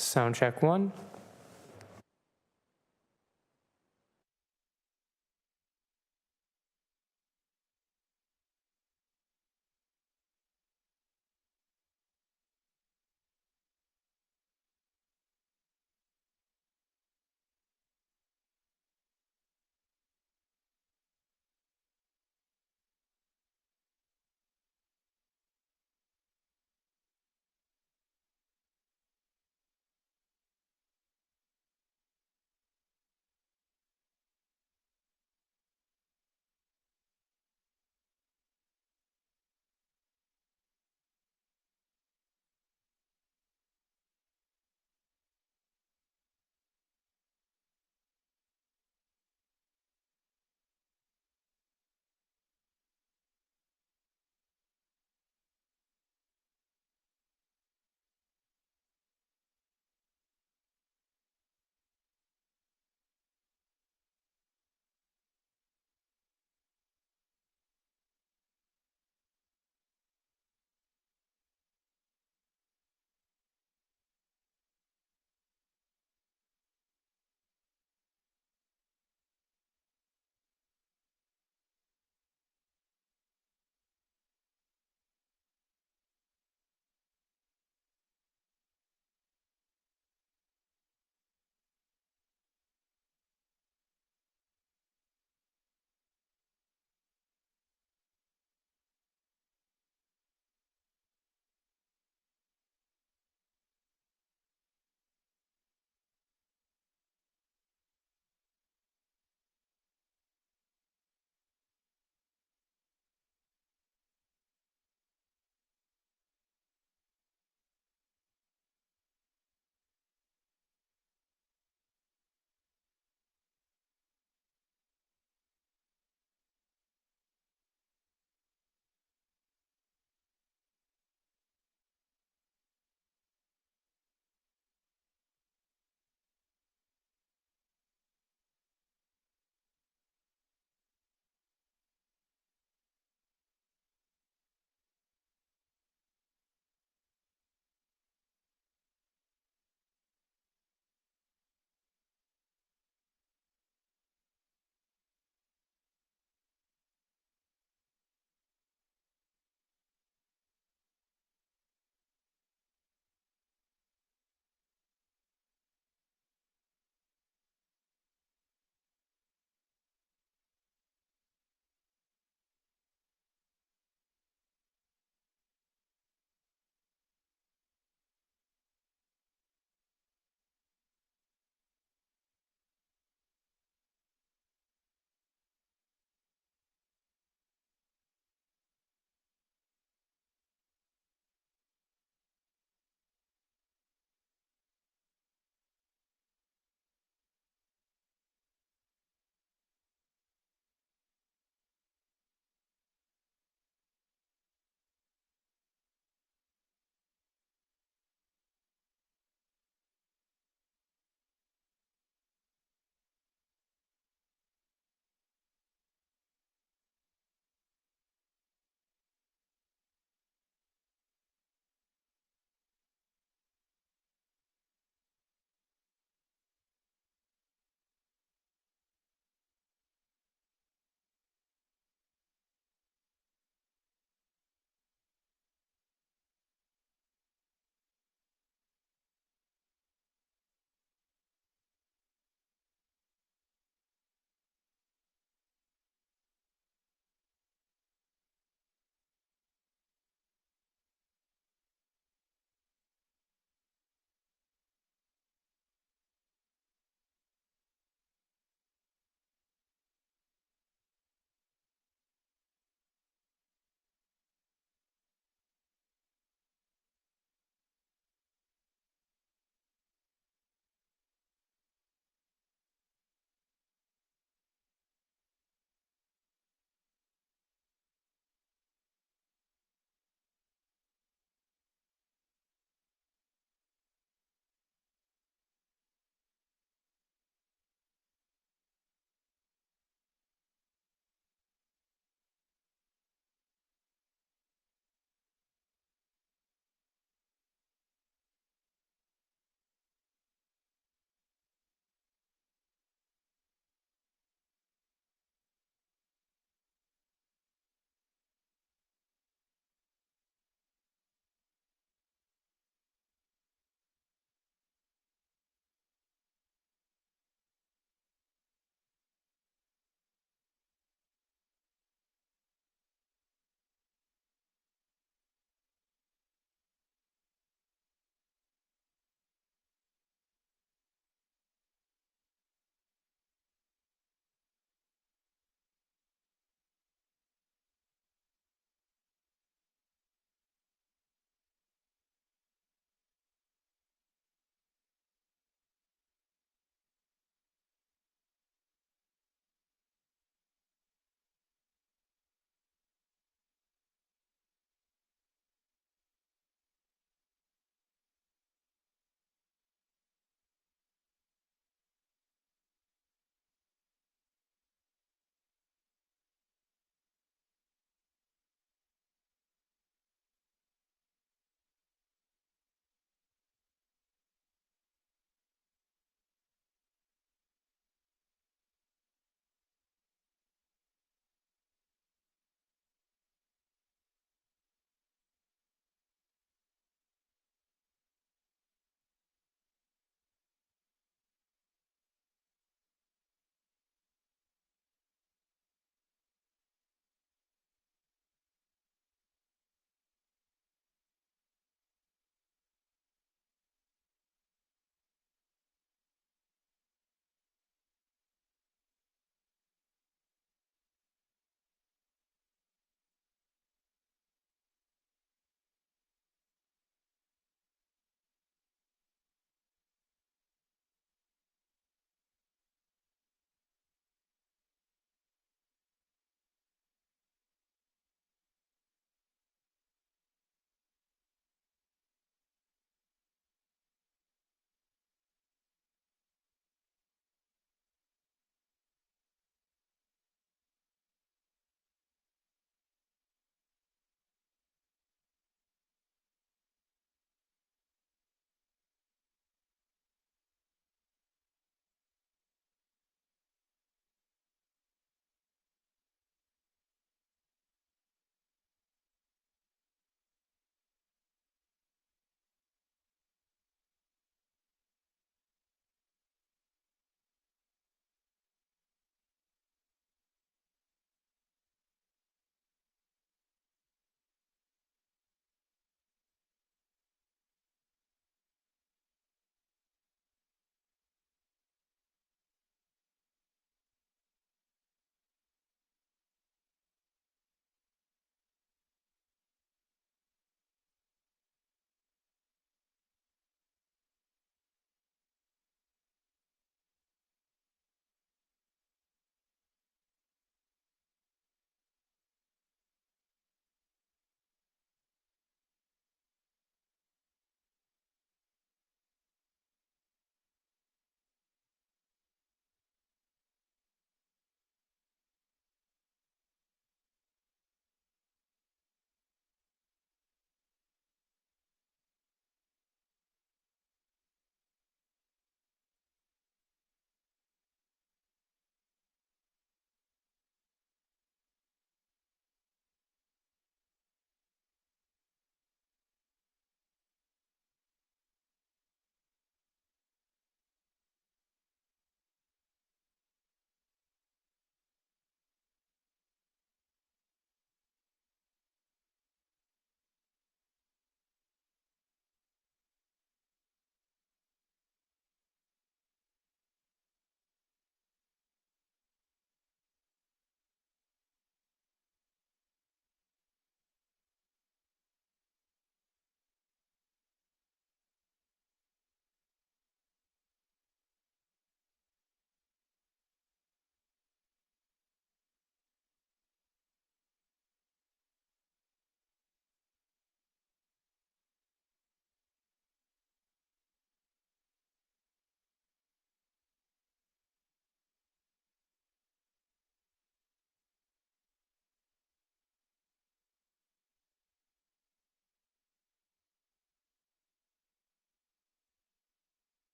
Sound check one.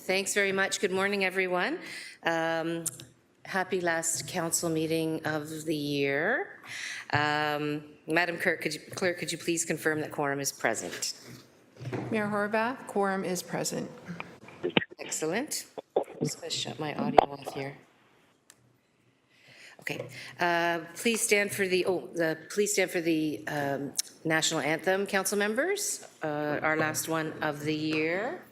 Thanks very much. Good morning, everyone. Happy last council meeting of the year. Madam Clerk, could you please confirm that quorum is present? Mayor Horwath, quorum is present. Excellent. Just going to shut my audio off here. Okay. Please stand for the national anthem, council members. Our last one of the year.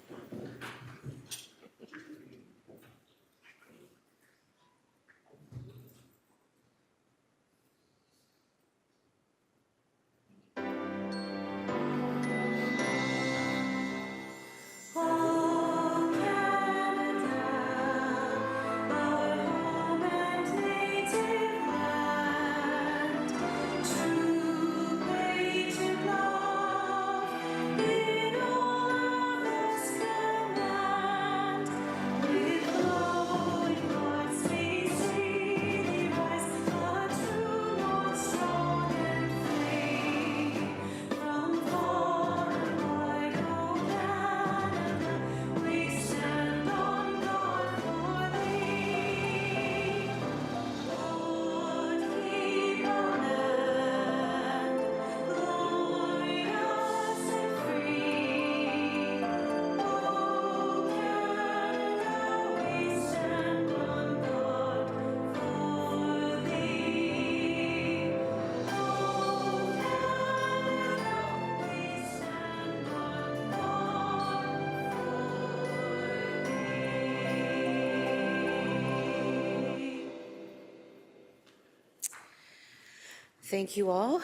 Thank you all.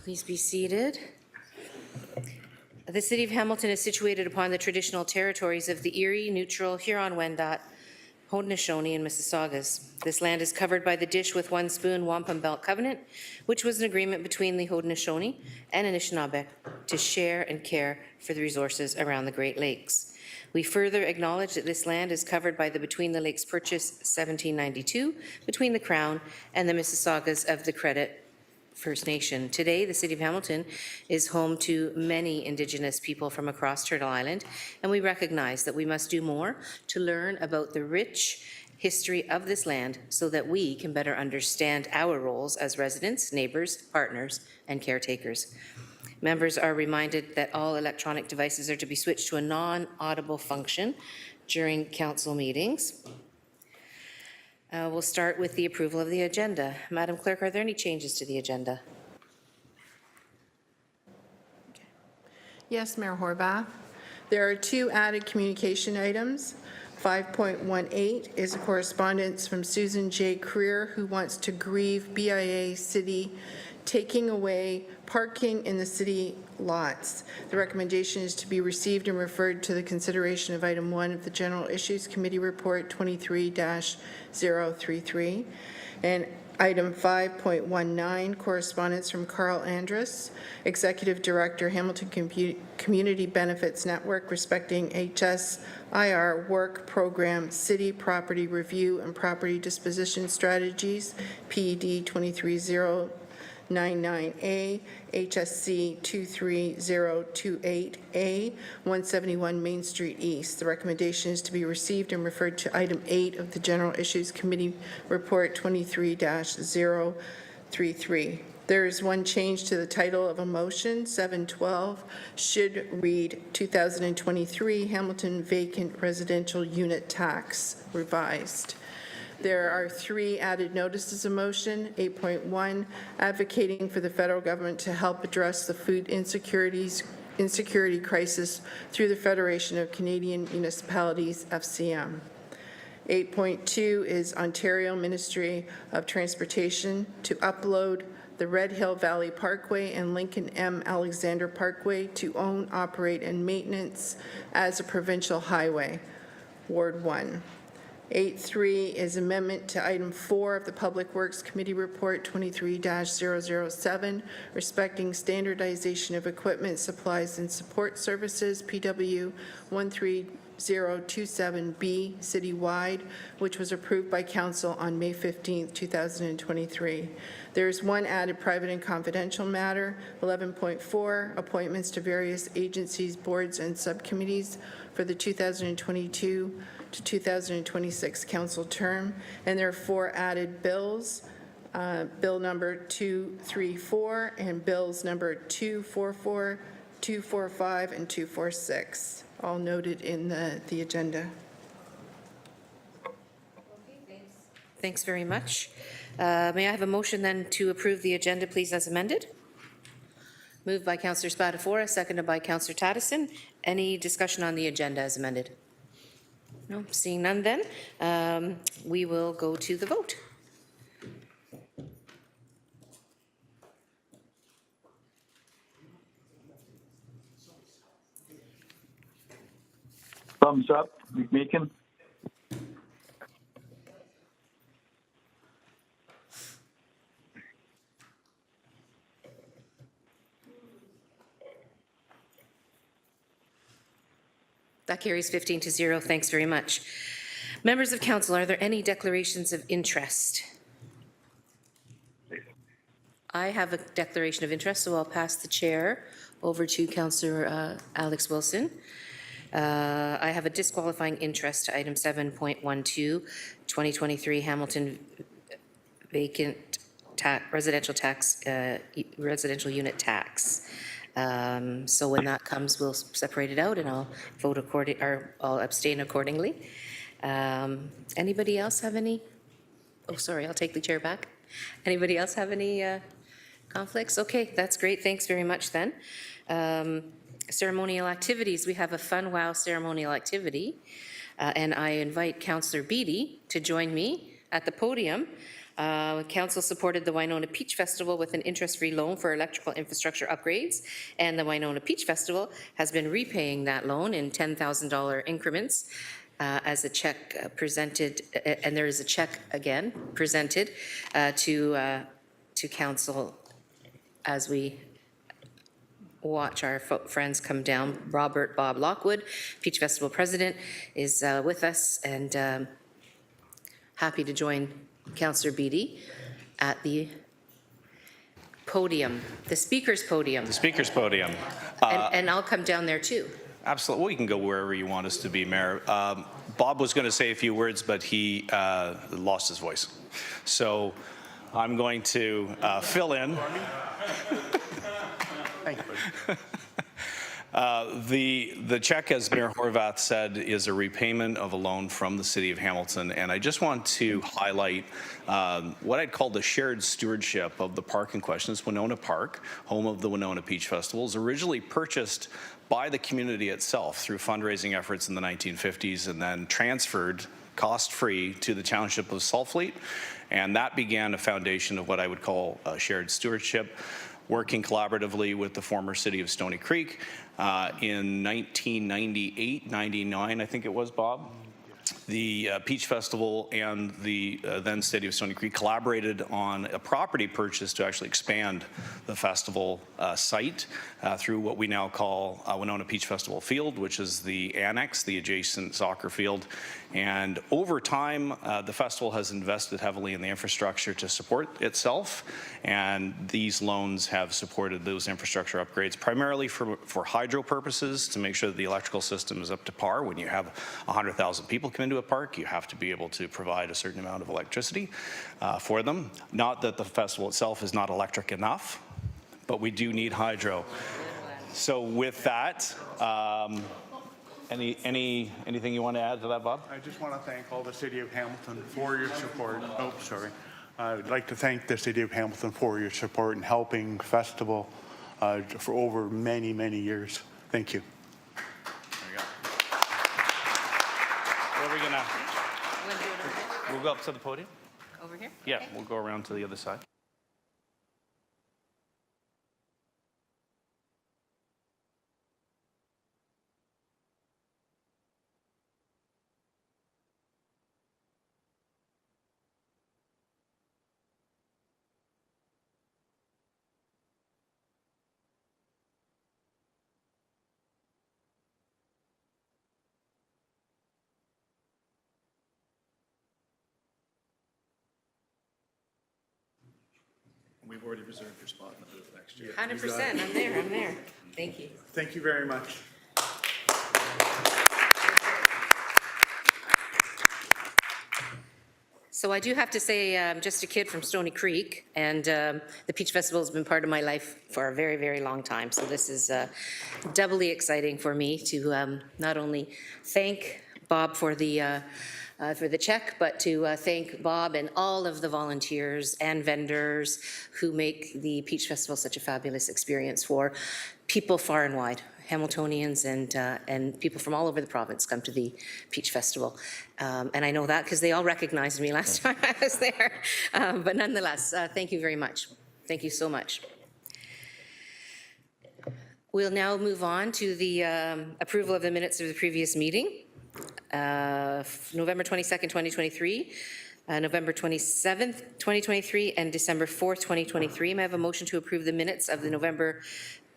Please be seated. The City of Hamilton is situated upon the traditional territories of the Erie, Neutral, Huron-Wendat, Haudenosaunee, and Mississaugas. This land is covered by the Dish with One Spoon Wampum Belt Covenant, which was an agreement between the Haudenosaunee and Anishinaabe to share and care for the resources around the Great Lakes. We further acknowledge that this land is covered by the Between the Lakes Purchase 1792 between the Crown and the Mississaugas of the Credit First Nation. Today, the City of Hamilton is home to many Indigenous people from across Turtle Island, and we recognize that we must do more to learn about the rich history of this land so that we can better understand our roles as residents, neighbours, partners, and caretakers. Members are reminded that all electronic devices are to be switched to a non-audible function during council meetings. We'll start with the approval of the agenda. Madam Clerk, are there any changes to the agenda? Yes, Mayor Horwath. There are two added communication items. 5.18 is a correspondence from Susan J. Creer, who wants to grieve BIA City taking away parking in the city lots. The recommendation is to be received and referred to the consideration of item 1 of the General Issues Committee Report 23-033. And item 5.19, correspondence from Carl Andrus, Executive Director, Hamilton Community Benefits Network, respecting HSIR work program, City Property Review and Property Disposition Strategies, PED 23099A, HSC 23028A, 171 Main Street East. The recommendation is to be received and referred to item 8 of the General Issues Committee Report 23-033. There is one change to the title of a motion. 712 should read 2023 Hamilton Vacant Residential Unit Tax Revised. There are 3 added notices of motion. 8.1, advocating for the federal government to help address the food insecurity crisis through the Federation of Canadian Municipalities, FCM. 8.2 is Ontario Ministry of Transportation to upload the Red Hill Valley Parkway and Lincoln M. Alexander Parkway to own, operate, and maintenance as a provincial highway, Ward 1. 8.3 is amendment to item 4 of the Public Works Committee Report 23-007, respecting standardization of equipment, supplies, and support services, PW 2027B citywide, which was approved by council on May 15, 2023. There is one added private and confidential matter, 11.4, appointments to various agencies, boards, and subcommittees for the 2022 to 2026 council term. And there are 4 added bills. Bill number 234 and bills number 244, 245, and 246, all noted in the agenda. Thanks very much. May I have a motion then to approve the agenda, please, as amended? Moved by Councillor Spatafora, seconded by Councillor Tattison. Any discussion on the agenda as amended? No, seeing none then, we will go to the vote. Thumbs up, McMeekin. That carries 15 to 0. Thanks very much. Members of council, are there any declarations of interest? I have a declaration of interest, so I'll pass the chair over to Councillor Alex Wilson. I have a disqualifying interest to item 7.12, 2023 Hamilton vacant residential unit tax. So when that comes, we'll separate it out and I'll vote or I'll abstain accordingly. Anybody else have any? Oh, sorry, I'll take the chair back. Anybody else have any conflicts? Okay, that's great. Thanks very much then. Ceremonial activities. We have a Fun Wow ceremonial activity. And I invite Councillor Beattie to join me at the podium. Council supported the Winona Peach Festival with an interest-free loan for electrical infrastructure upgrades, and the Winona Peach Festival has been repaying that loan in $10,000 increments as a check presented, and there is a check again presented to council as we watch our friends come down. Robert Bob Lockwood, Peach Festival president, is with us and happy to join Councillor Beattie at the podium, the speaker's podium. The speaker's podium. And I'll come down there too. Absolutely. Well, you can go wherever you want us to be, Mayor. Bob was going to say a few words, but he lost his voice. So I'm going to fill in. Thank you. The check, as Mayor Horvath said, is a repayment of a loan from the City of Hamilton, and I just want to highlight what I'd call the shared stewardship of the park in question. It's Winona Park, home of the Winona Peach Festival. It was originally purchased by the community itself through fundraising efforts in the 1950s and then transferred cost-free to the township of Saltfleet, and that began a foundation of what I would call shared stewardship, working collaboratively with the former city of Stoney Creek. In 1998, 99, I think it was, Bob, the Peach Festival and the then city of Stoney Creek collaborated on a property purchase to actually expand the festival site through what we now call Winona Peach Festival Field, which is the annex, the adjacent soccer field. And over time, the festival has invested heavily in the infrastructure to support itself, and these loans have supported those infrastructure upgrades primarily for hydro purposes, to make sure that the electrical system is up to par. When you have 100,000 people come into a park, you have to be able to provide a certain amount of electricity for them. Not that the festival itself is not electric enough, but we do need hydro. So with that, anything you want to add to that, Bob? I just want to thank all the City of Hamilton for your support. Oh, sorry. I'd like to thank the City of Hamilton for your support in helping festival for over many, many years. Thank you. There you go. Where are we gonna? We'll go up to the podium. Over here? Yeah, Okay. we'll go around to the other side. We've already reserved your spot in the booth next year. 100%, I'm there. Thank you. Thank you very much. So I do have to say, I'm just a kid from Stony Creek, and the Peach Festival has been part of my life for a very, very long time. So this is doubly exciting for me to not only thank Bob for the check, but to thank Bob and all of the volunteers and vendors who make the Peach Festival such a fabulous experience for people far and wide. Hamiltonians and people from all over the province come to the Peach Festival. And I know that because they all recognized me last time I was there. But nonetheless, thank you very much. Thank you so much. We'll now move on to the approval of the minutes of the previous meeting. November 22nd, 2023, November 27th, 2023, and December 4th, 2023. May I have a motion to approve the minutes of the November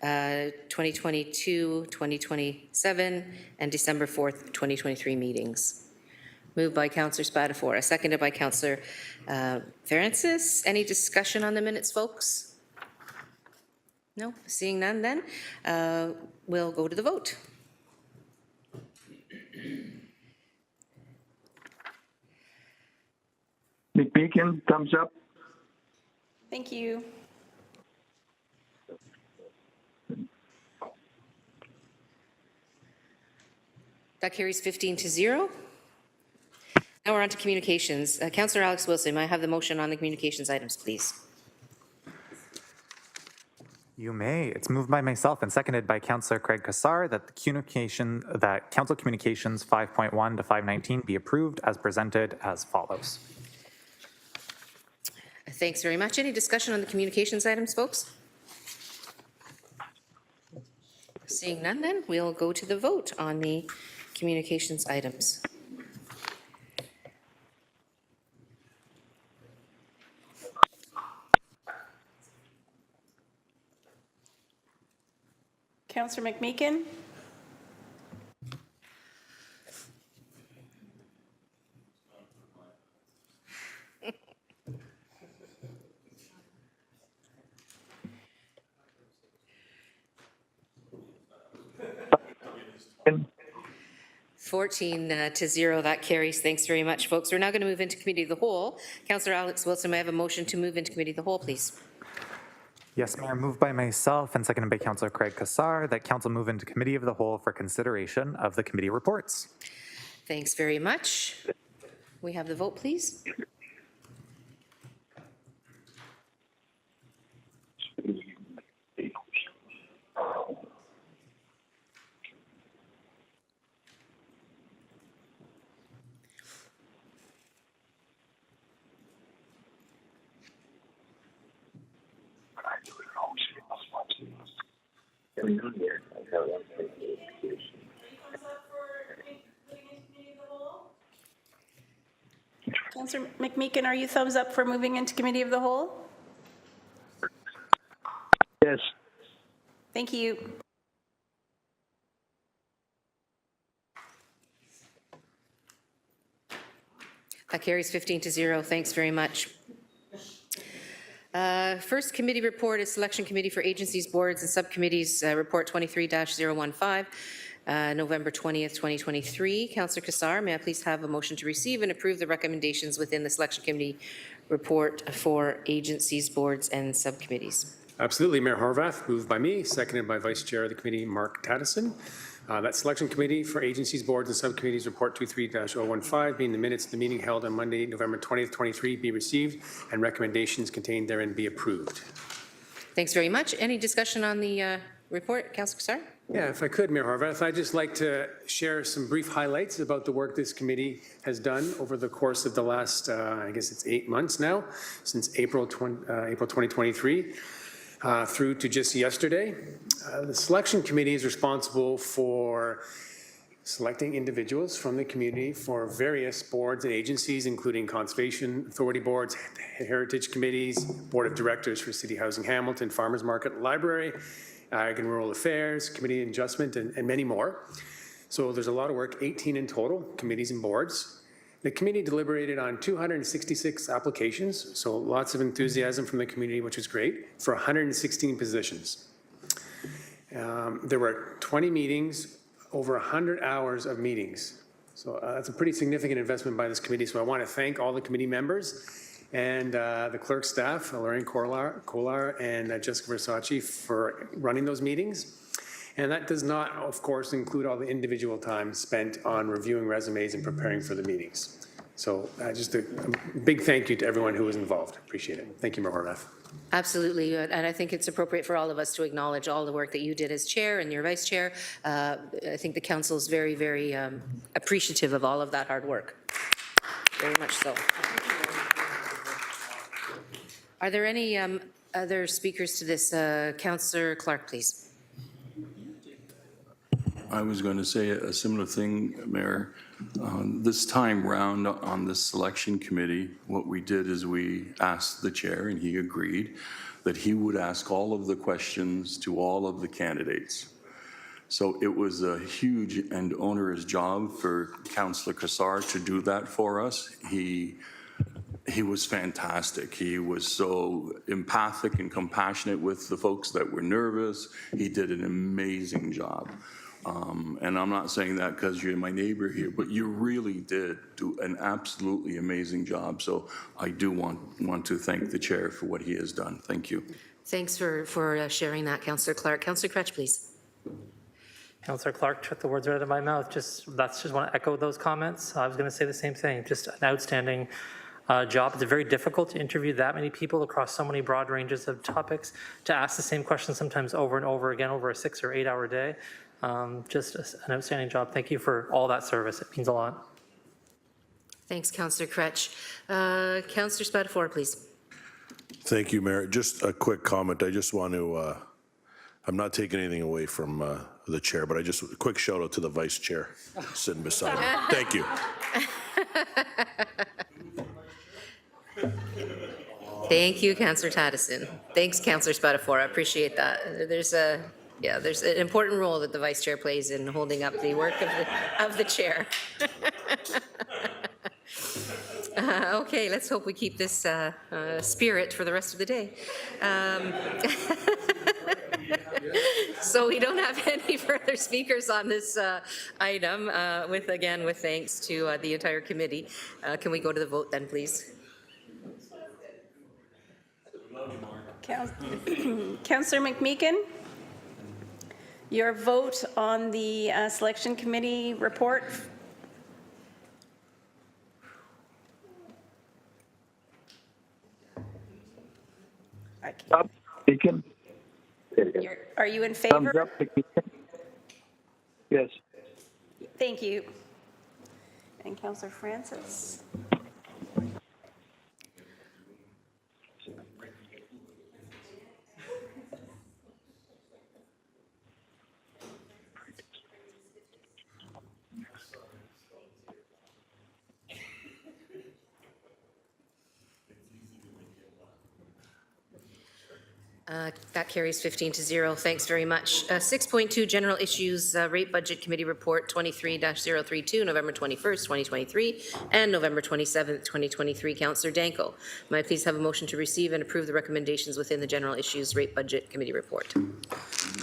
2022, 2027, and December 4th, 2023 meetings? Moved by Councillor Spatafora, seconded by Councillor Francis. Any discussion on the minutes, folks? No? Seeing none, then we'll go to the vote. McMeekin, thumbs up. Thank you. That carries 15-0. Now we're on to communications. Councillor Alex Wilson, may I have the motion on the communications items, please? You may. It's moved by myself and seconded by Councillor Craig Cassar that Council Communications 5.1 to 519 be approved as presented as follows. Thanks very much. Any discussion on the communications items, folks? Seeing none, then we'll go to the vote on the communications items. Councillor McMeekin? And 14-0, that carries. Thanks very much, folks. We're now going to move into committee of the whole. Councillor Alex Wilson, may I have a motion to move into committee of the whole, please? Yes, Mayor, moved by myself and seconded by Councillor Craig Cassar that Council move into Committee of the Whole for consideration of the committee reports. Thanks very much. We have the vote, please. Councillor McMeekin, are you thumbs up for moving into committee of the whole? yes, Thank you. That carries 15-0. Thanks very much. First committee report is Selection Committee for Agencies, Boards and Subcommittees, Report 23-015, November 20th, 2023. Councillor Cassar, may I please have a motion to receive and approve the recommendations within the Selection Committee report for agencies, boards and subcommittees? Absolutely, Mayor Horvath, moved by me, seconded by Vice Chair of the committee, Mark Tattison. That Selection Committee for Agencies, Boards and Subcommittees Report 23-015 being the minutes of the meeting held on Monday, November 20th, 23 be received and recommendations contained therein be approved. Thanks very much. Any discussion on the report, Councillor Cassar? Yeah, if I could, Mayor Horvath, I'd just like to share some brief highlights about the work this committee has done over the course of the last, I guess it's 8 months now, since April 2023. Through to just yesterday. The Selection Committee is responsible for selecting individuals from the community for various boards and agencies, including Conservation Authority boards, Heritage Committees, Board of Directors for City Housing Hamilton, Farmers Market Library, Ag and Rural Affairs, Committee on Adjustment, and many more. So there's a lot of work, 18 in total, committees and boards. The committee deliberated on 266 applications, so lots of enthusiasm from the community, which is great, for 116 positions. There were 20 meetings, over 100 hours of meetings. So that's a pretty significant investment by this committee. So I want to thank all the committee members and the clerk staff, Lorraine Kolar and Jessica Versace, for running those meetings. And that does not, of course, include all the individual time spent on reviewing resumes and preparing for the meetings. So just a big thank you to everyone who was involved. Appreciate it. Thank you, Mayor Horvath. Absolutely, and I think it's appropriate for all of us to acknowledge all the work that you did as chair and your vice chair. I think the council is very, very appreciative of all of that hard work. Very much so. Are there any other speakers to this? Councillor Clark, please. I was going to say a similar thing, Mayor. This time round on the selection committee, what we did is we asked the chair, and he agreed, that he would ask all of the questions to all of the candidates. So it was a huge and onerous job for Councillor Cassar to do that for us. He was fantastic. He was so empathic and compassionate with the folks that were nervous. He did an amazing job. And I'm not saying that because you're my neighbor here, but you really did do an absolutely amazing job. So I do want to thank the chair for what he has done. Thank you. Thanks for sharing that, Councillor Clark. Councillor Cretch, please. Councillor Clark took the words right out of my mouth. Just want to echo those comments. I was going to say the same thing. Just an outstanding job. It's very difficult to interview that many people across so many broad ranges of topics, to ask the same questions sometimes over and over again over a 6 or 8 hour day. Just an outstanding job. Thank you for all that service. It means a lot. Thanks, Councillor Cretch. Councillor Spatafor, please. Thank you, Mayor. Just a quick comment. I just want to, I'm not taking anything away from the chair, but a quick shout out to the vice chair sitting beside me. Thank you. Thank you, Councillor Taddison. Thanks, Councillor Spatafor. I appreciate that. There's an important role that the vice chair plays in holding up the work of the chair. Okay, let's hope we keep this spirit for the rest of the day. So we don't have any further speakers on this item. With thanks to the entire committee. Can we go to the vote then, please? Councillor McMeekin, your vote on the selection committee report. Up, Beacon. Are you in Thumbs favor? up, Beacon. Yes. Thank you. And Councillor Francis. That carries 15-0. Thanks very much. 6.2 General Issues Rate Budget Committee Report 23-032, November 21st, 2023, and November 27th, 2023. Councillor Danko, may I please have a motion to receive and approve the recommendations within the General Issues Rate Budget Committee Report?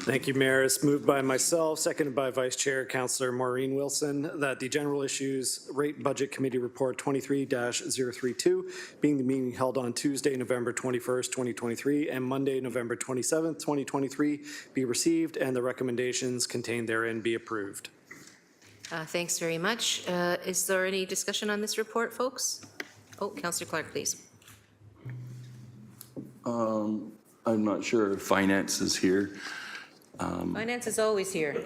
Thank you, Mayor. It's moved by myself, seconded by Vice Chair Councillor Maureen Wilson, that the General Issues Rate Budget Committee Report 23-032, being the meeting held on Tuesday, November 21st, 2023, and Monday, November 27th, 2023, be received, and the recommendations contained therein be approved. Thanks very much. Is there any discussion on this report, folks? Oh, Councillor Clark, please. I'm not sure if finance is here. Finance is always here.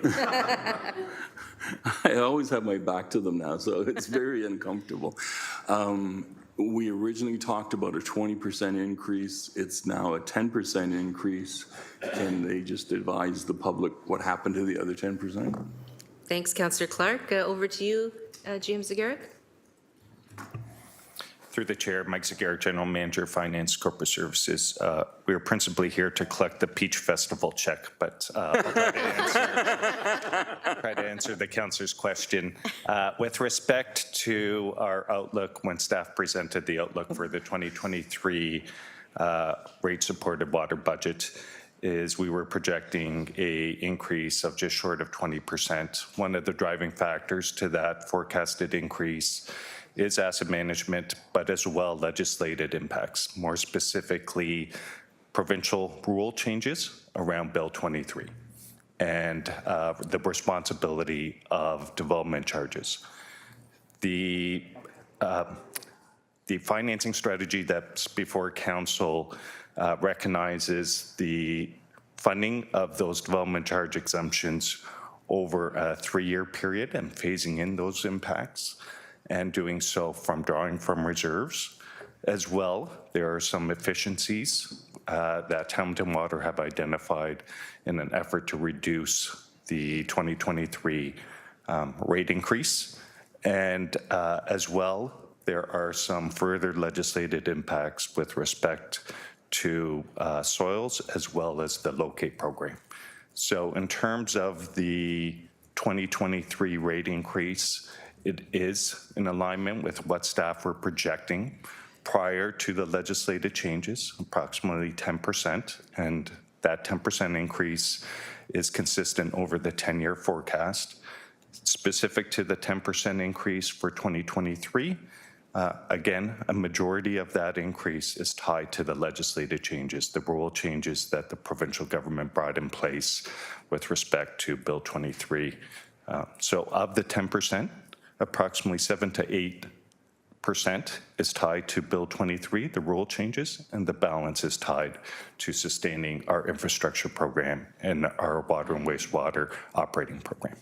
I always have my back to them now, so it's very uncomfortable. We originally talked about a 20% increase. It's now a 10% increase. Can they just advise the public what happened to the other 10%? Thanks, Councillor Clark. Over to you, James Zagarek. Through the chair, Mike Zagarek, General Manager, Finance, Corporate Services. We are principally here to collect the Peach Festival check, but I'll try to answer try to answer the councillor's question. With respect to our outlook, when staff presented the outlook for the 2023 rate-supported water budget, is we were projecting a increase of just short of 20%. One of the driving factors to that forecasted increase is asset management, but as well legislated impacts, more specifically provincial rule changes around Bill 23 and the responsibility of development charges. The financing strategy that's before council recognizes the funding of those development charge exemptions over a 3-year period and phasing in those impacts, and doing so from drawing from reserves. As well, there are some efficiencies that Hamilton Water have identified in an effort to reduce the 2023 rate increase. And as well, there are some further legislated impacts with respect to soils as well as the locate program. So in terms of the 2023 rate increase, it is in alignment with what staff were projecting prior to the legislative changes, approximately 10%, and that 10% increase is consistent over the 10-year forecast. Specific to the 10% increase for 2023, again, a majority of that increase is tied to the legislative changes, the rule changes that the provincial government brought in place with respect to Bill 23. So of the 10%, approximately 7 to 8% is tied to Bill 23, the rule changes, and the balance is tied to sustaining our infrastructure program and our water and wastewater operating program.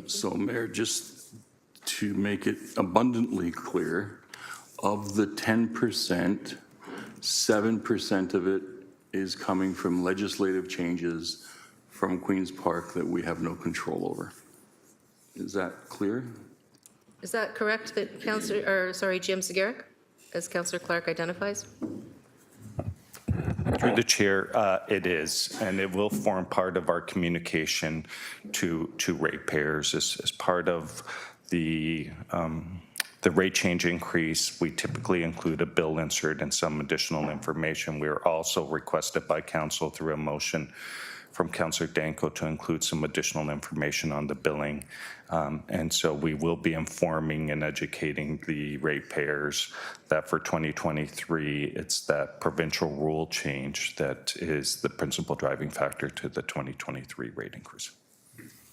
So, Mayor, just to make it abundantly clear, of the 10%, 7% of it is coming from legislative changes from Queen's Park that we have no control over. Is that clear? Is that correct that Jim Zegarac, as Councillor Clark identifies? Through the chair, it is, and it will form part of our communication to ratepayers as part of the rate change increase. We typically include a bill insert and some additional information. We are also requested by council through a motion from Councillor Danko to include some additional information on the billing. And so we will be informing and educating the ratepayers that for 2023, it's that provincial rule change that is the principal driving factor to the 2023 rate increase.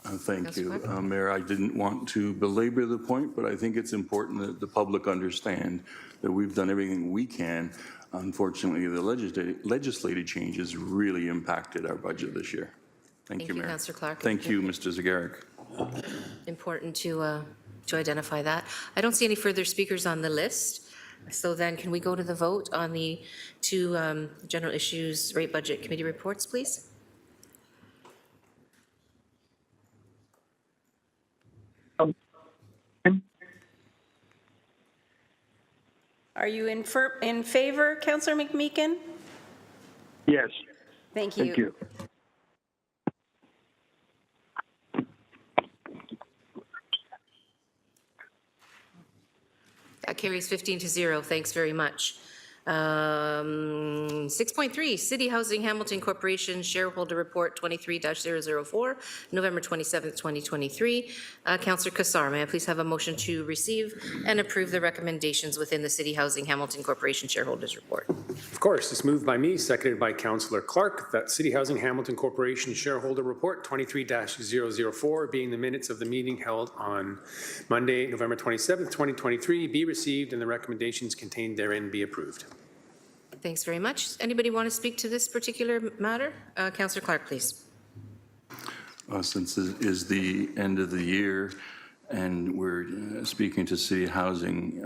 Thank you, Mayor. I didn't want to belabor the point, but I think it's important that the public understand that we've done everything we can. Unfortunately, the legislative changes really impacted our budget this year. Thank you, Mayor. Councillor Clark. Thank you, Mr. Zegarac. Important to identify that. I don't see any further speakers on the list. So then can we go to the vote on the two general issues rate budget committee reports, please? Are you in favor, Councillor McMeekin? Yes. Thank you. Thank you. That carries 15-0. Thanks very much. 6.3, City Housing Hamilton Corporation Shareholder Report 23-004, November 27th, 2023. Councillor Cassar, may I please have a motion to receive and approve the recommendations within the City Housing Hamilton Corporation Shareholders Report? Of course, it's moved by me, seconded by Councillor Clark, that City Housing Hamilton Corporation Shareholder Report 23-004, being the minutes of the meeting held on Monday, November 27th, 2023, be received and the recommendations contained therein be approved. Thanks very much. Anybody want to speak to this particular matter? Councillor Clark, please. Since it is the end of the year and we're speaking to City Housing,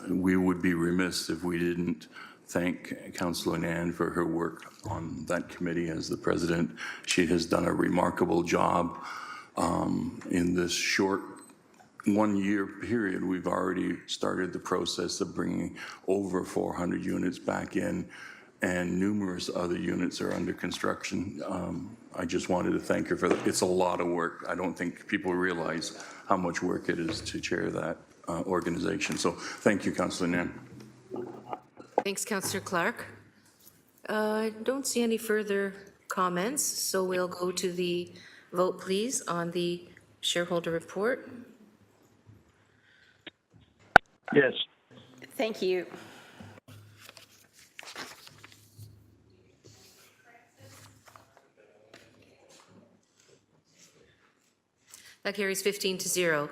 we would be remiss if we didn't thank Councillor Nan for her work on that committee as the president. She has done a remarkable job in this short 1-year period. We've already started the process of bringing over 400 units back in, and numerous other units are under construction. I just wanted to thank her for that. It's a lot of work. I don't think people realize how much work it is to chair that organization. So thank you, Councillor Nan. Thanks, Councillor Clark. I don't see any further comments, so we'll go to the vote, please, on the shareholder report. Yes. Thank you. That carries 15-0.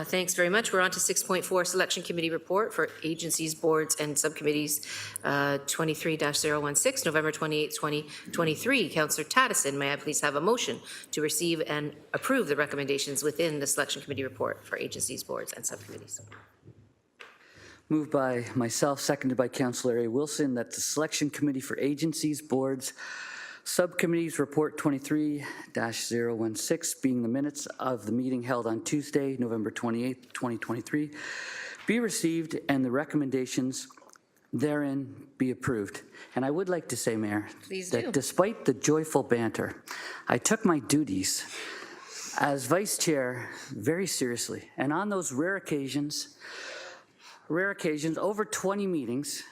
Thanks very much. We're on to 6.4, Selection Committee Report for Agencies, Boards, and Subcommittees, 23-016, November 28, 2023. Councillor Tattison, may I please have a motion to receive and approve the recommendations within the Selection Committee Report for Agencies, Boards, and Subcommittees? Moved by myself, seconded by Councillor A. Wilson, that the Selection Committee for Agencies, Boards, Subcommittees Report 23-016, being the minutes of the meeting held on Tuesday, November 28, 2023, be received and the recommendations therein be approved. And I would like to say, Mayor, that despite the joyful banter, I took my duties as Vice Chair very seriously. And on those rare occasions, over 20 meetings,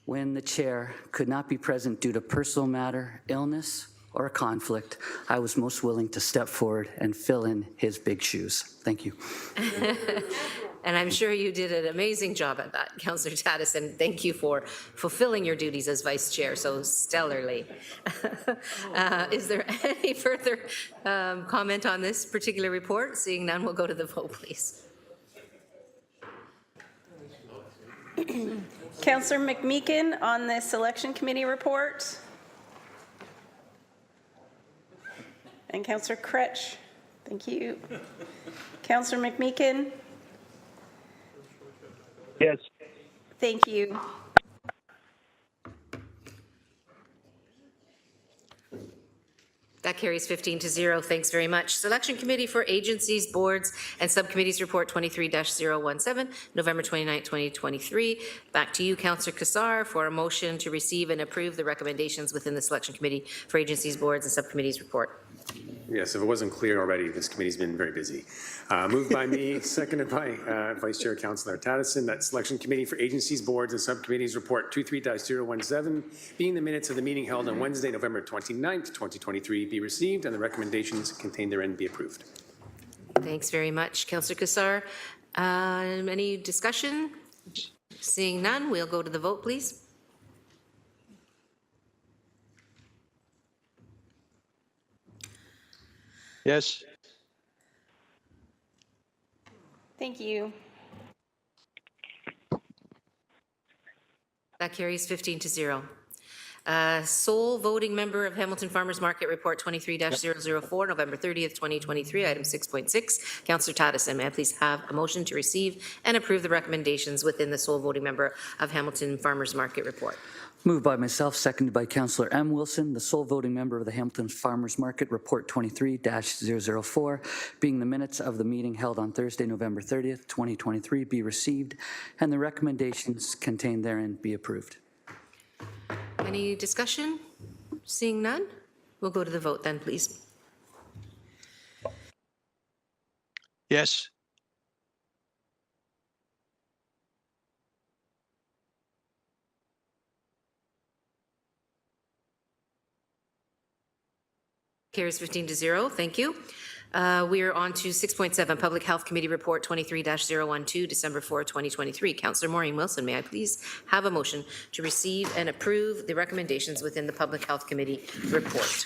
when the chair could not be present due to personal matter, illness, or a conflict, I was most willing to step forward and fill in his big shoes. Thank you. And I'm sure you did an amazing job at that, Councillor Tattison. Thank you for fulfilling your duties as Vice Chair so stellarly. Is there any further comment on this particular report? Seeing none, we'll go to the vote, please. Councillor McMeekin on the Selection Committee report. And Councillor Cretch. Thank you. Councillor McMeekin. Yes. Thank you. That carries 15-0. Thanks very much. Selection Committee for Agencies, Boards, and Subcommittees Report 23-017, November 29, 2023. Back to you, Councillor Cassar, for a motion to receive and approve the recommendations within the Selection Committee for Agencies, Boards, and Subcommittees Report. Yes, if it wasn't clear already, this committee's been very busy. Moved by me, seconded by Vice Chair Councillor Tattison, that Selection Committee for Agencies, Boards, and Subcommittees Report 23-017, being the minutes of the meeting held on Wednesday, November 29th, 2023, be received and the recommendations contained therein be approved. Thanks very much, Councillor Cassar. Any discussion? Seeing none, we'll go to the vote, please. Yes. Thank you. That carries 15-0. Sole voting member of Hamilton Farmers Market Report 23-004, November 30th, 2023, item 6.6. Councillor Tattison, may I please have a motion to receive and approve the recommendations within the sole voting member of Hamilton Farmers Market Report? Moved by myself, seconded by Councillor M. Wilson, the sole voting member of the Hamilton Farmers Market Report 23-004, being the minutes of the meeting held on Thursday, November 30th, 2023, be received, and the recommendations contained therein be approved. Any discussion? Seeing none, we'll go to the vote then, please. Yes. Carries 15-0. Thank you. We are on to 6.7, Public Health Committee Report 23-012, December 4, 2023. Councillor Maureen Wilson, may I please have a motion to receive and approve the recommendations within the Public Health Committee report?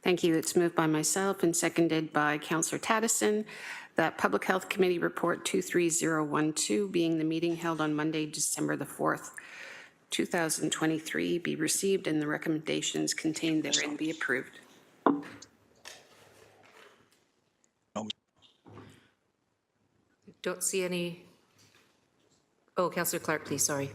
Thank you. It's moved by myself and seconded by Councillor Tattison that Public Health Committee Report 23012, being the meeting held on Monday, December the 4th, 2023, be received and the recommendations contained therein be approved. Don't see any. Oh, Councillor Clark, please, sorry.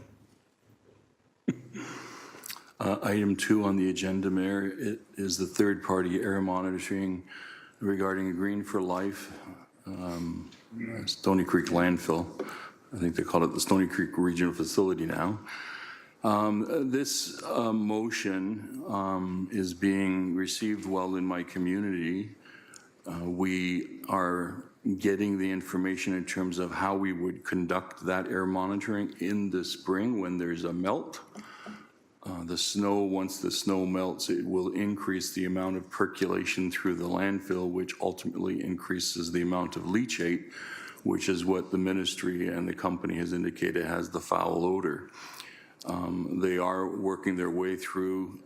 Item 2 on the agenda, Mayor, it is the third-party air monitoring regarding Green for Life, Stony Creek landfill. I think they call it the Stony Creek Regional Facility now. This motion is being received well in my community. We are getting the information in terms of how we would conduct that air monitoring in the spring when there's a melt. The snow, once the snow melts, it will increase the amount of percolation through the landfill, which ultimately increases the amount of leachate, which is what the ministry and the company has indicated has the foul odor. They are working their way through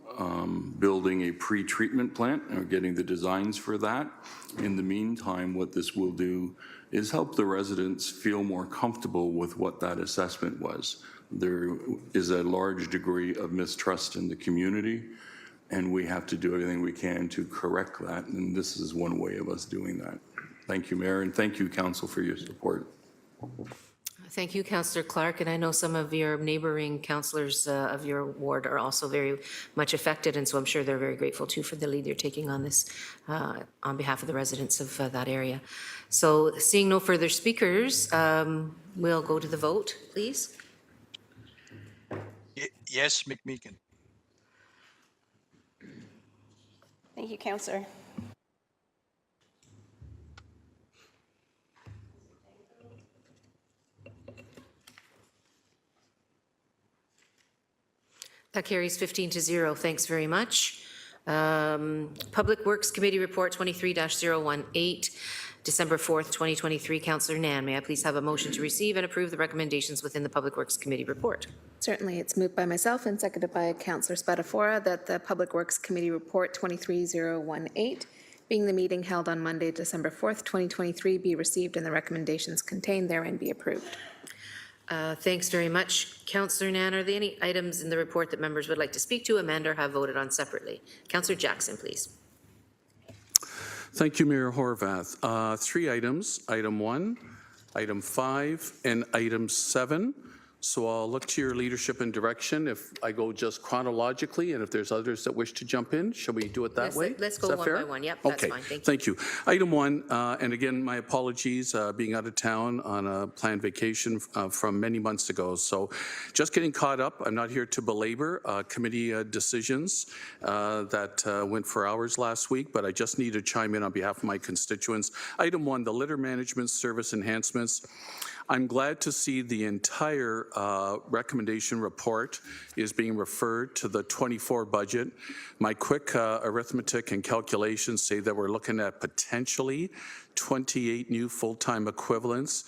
building a pre-treatment plant and are getting the designs for that. In the meantime, what this will do is help the residents feel more comfortable with what that assessment was. There is a large degree of mistrust in the community, and we have to do everything we can to correct that, and this is one way of us doing that. Thank you, Mayor, and thank you, Council, for your support. Thank you, Councillor Clark, and I know some of your neighboring councillors of your ward are also very much affected, and so I'm sure they're very grateful too for the lead you're taking on this on behalf of the residents of that area. So seeing no further speakers, we'll go to the vote, please. Yes, McMeekin. Thank you, Councillor. That carries 15-0. Thanks very much. Public Works Committee Report 23-018, December 4th, 2023. Councillor Nan, may I please have a motion to receive and approve the recommendations within the Public Works Committee report? Certainly. It's moved by myself and seconded by Councillor Spadafora that the Public Works Committee Report 23-018, being the meeting held on Monday, December 4th, 2023, be received and the recommendations contained therein be approved. Thanks very much. Councillor Nan, are there any items in the report that members would like to speak to, amend, or have voted on separately? Councillor Jackson, please. Thank you, Mayor Horvath. 3 items, item 1, item 5, and item 7. So I'll look to your leadership and direction if I go just chronologically, and if there's others that wish to jump in, shall we do it that way? Let's go Is that one fair? by one. Yep, that's okay. fine. Thank you. Thank you. Item 1, and again, my apologies, being out of town on a planned vacation from many months ago. So just getting caught up. I'm not here to belabor committee decisions that went for hours last week, but I just need to chime in on behalf of my constituents. Item 1, the litter management service enhancements. I'm glad to see the entire recommendation report is being referred to the 24 budget. My quick arithmetic and calculations say that we're looking at potentially 28 new full-time equivalents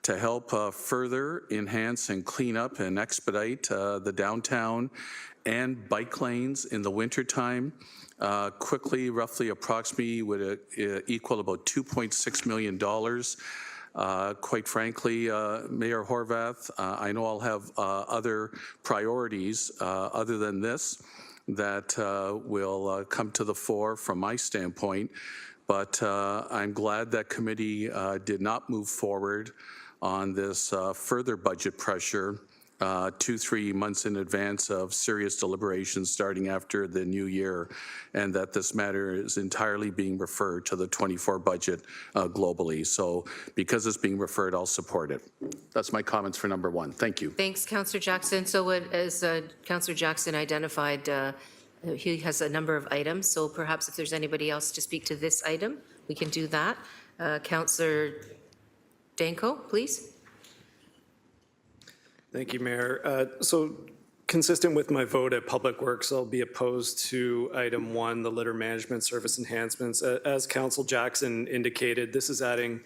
to help further enhance and clean up and expedite the downtown and bike lanes in the wintertime. Quickly, roughly, approximately would equal about $2.6 million. Quite frankly, Mayor Horvath, I know I'll have other priorities other than this that will come to the fore from my standpoint, but I'm glad that committee did not move forward on this further budget pressure 2-3 months in advance of serious deliberations starting after the new year, and that this matter is entirely being referred to the 24 budget globally. So because it's being referred, I'll support it. That's my comments for number 1. Thank you. Thanks, Councillor Jackson. So as Councillor Jackson identified, he has a number of items, so perhaps if there's anybody else to speak to this item, we can do that. Councillor Danko, please. Thank you, Mayor. So consistent with my vote at Public Works, I'll be opposed to item 1, the litter management service enhancements. As Council Jackson indicated, this is adding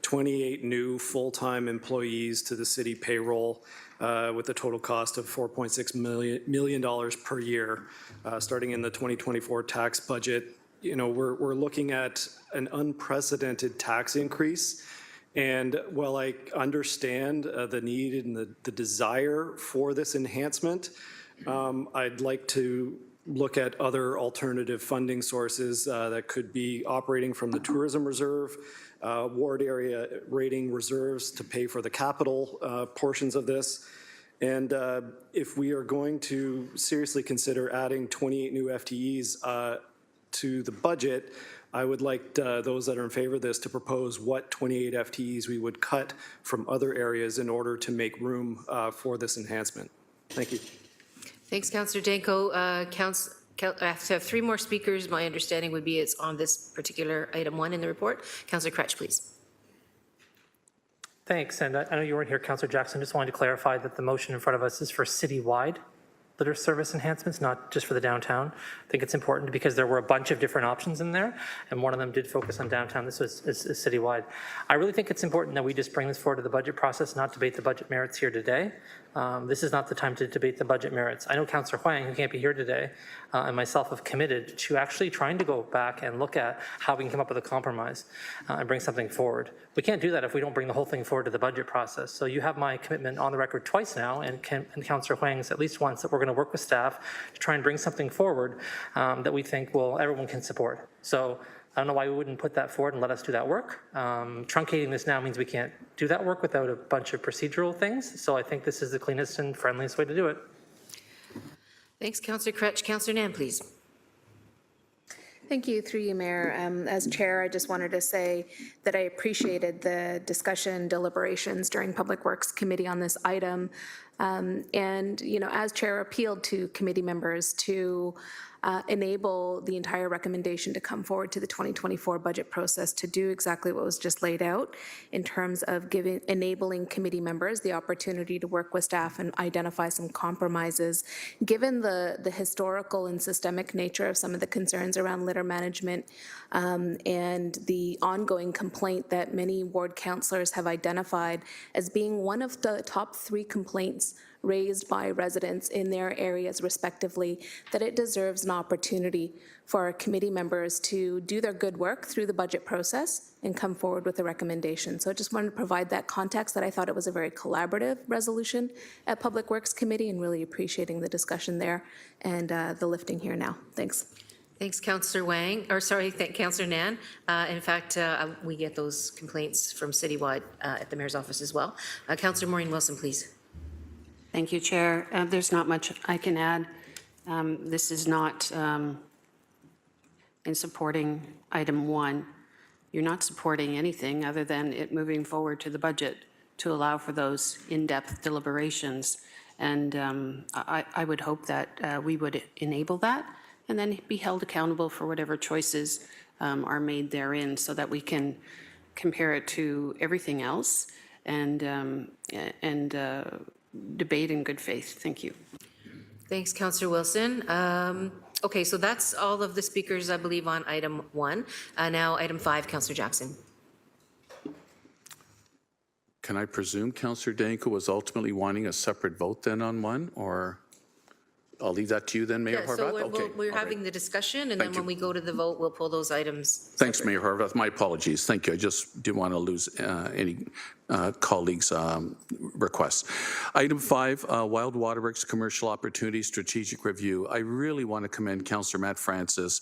28 new full-time employees to the city payroll with a total cost of $4.6 million per year, starting in the 2024 tax budget. You know, we're looking at an unprecedented tax increase. And while I understand the need and the desire for this enhancement, I'd like to look at other alternative funding sources that could be operating from the tourism reserve, ward area rating reserves to pay for the capital portions of this. And if we are going to seriously consider adding 28 new FTEs to the budget, I would like those that are in favor of this to propose what 28 FTEs we would cut from other areas in order to make room for this enhancement. Thank you. Thanks, Councillor Danko. I have to have 3 more speakers. My understanding would be it's on this particular item 1 in the report. Councillor Kretsch, please. Thanks, and I know you weren't here, Councillor Jackson. Just wanted to clarify that the motion in front of us is for citywide litter service enhancements, not just for the downtown. I think it's important because there were a bunch of different options in there, and one of them did focus on downtown. This is citywide. I really think it's important that we just bring this forward to the budget process, not debate the budget merits here today. This is not the time to debate the budget merits. I know Councillor Huang, who can't be here today, and myself have committed to actually trying to go back and look at how we can come up with a compromise and bring something forward. We can't do that if we don't bring the whole thing forward to the budget process. So you have my commitment on the record twice now, and Councillor Huang's at least once, that we're going to work with staff to try and bring something forward that we think everyone can support. So I don't know why we wouldn't put that forward and let us do that work. Truncating this now means we can't do that work without a bunch of procedural things. So I think this is the cleanest and friendliest way to do it. Thanks, Councillor Kretsch. Councillor Nam, please. Thank you, through you, Mayor. As chair, I just wanted to say that I appreciated the discussion, deliberations during Public Works Committee on this item. And, you know, as chair, appealed to committee members to enable the entire recommendation to come forward to the 2024 budget process to do exactly what was just laid out in terms of enabling committee members the opportunity to work with staff and identify some compromises. Given the historical and systemic nature of some of the concerns around litter management and the ongoing complaint that many ward councillors have identified as being one of the top 3 complaints raised by residents in their areas respectively, that it deserves an opportunity for our committee members to do their good work through the budget process and come forward with a recommendation. So I just wanted to provide that context, that I thought it was a very collaborative resolution at Public Works Committee, and really appreciating the discussion there and the lifting here now. Thanks. Thanks, Councillor Wang, or sorry, Councillor Nan. In fact, we get those complaints from citywide at the Mayor's office as well. Councillor Maureen Wilson, please. Thank you, Chair. There's not much I can add. This is not in supporting item 1. You're not supporting anything other than it moving forward to the budget to allow for those in-depth deliberations. And I would hope that we would enable that and then be held accountable for whatever choices are made therein, so that we can compare it to everything else and debate in good faith. Thank you. Thanks, Councillor Wilson. Okay, so that's all of the speakers, I believe, on item 1. Now, item 5, Councillor Jackson. Can I presume Councillor Danko was ultimately wanting a separate vote then on 1, or I'll leave that to you then, Mayor Horvath? So we're having the discussion, and then when we go to the vote, we'll pull those items. Thanks, Mayor Horvath. My apologies. Thank you. I just didn't want to lose any colleagues' requests. Item 5, Wild Waterworks Commercial Opportunity Strategic Review. I really want to commend Councillor Matt Francis.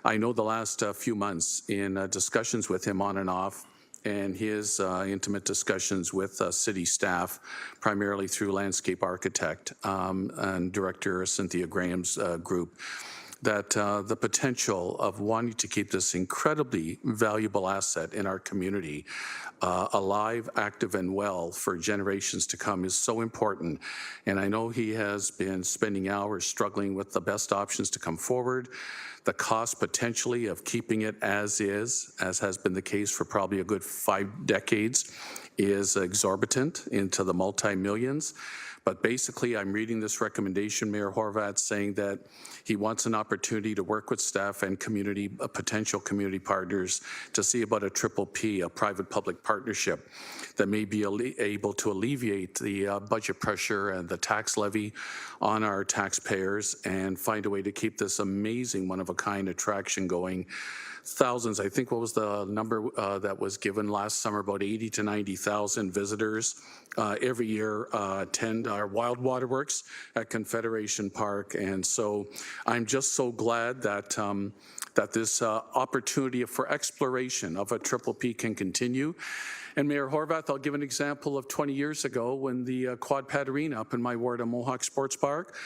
I know the last few months in discussions with him on and off, and his intimate discussions with city staff, primarily through landscape architect and Director Cynthia Graham's group, that the potential of wanting to keep this incredibly valuable asset in our community alive, active, and well for generations to come is so important. And I know he has been spending hours struggling with the best options to come forward. The cost potentially of keeping it as is, as has been the case for probably a good 5 decades, is exorbitant into the multi-millions. But basically, I'm reading this recommendation, Mayor Horvath, saying that he wants an opportunity to work with staff and community, potential community partners to see about a PPP, a private-public partnership that may be able to alleviate the budget pressure and the tax levy on our taxpayers and find a way to keep this amazing one-of-a-kind attraction going. Thousands, I think what was the number that was given last summer, about 80 to 90,000 visitors every year attend our Wild Waterworks at Confederation Park. And so I'm just so glad that that this opportunity for exploration of a PPP can continue. And Mayor Horvath, I'll give an example of 20 years ago when the Quad Pad Arena up in my ward of Mohawk Sports Park,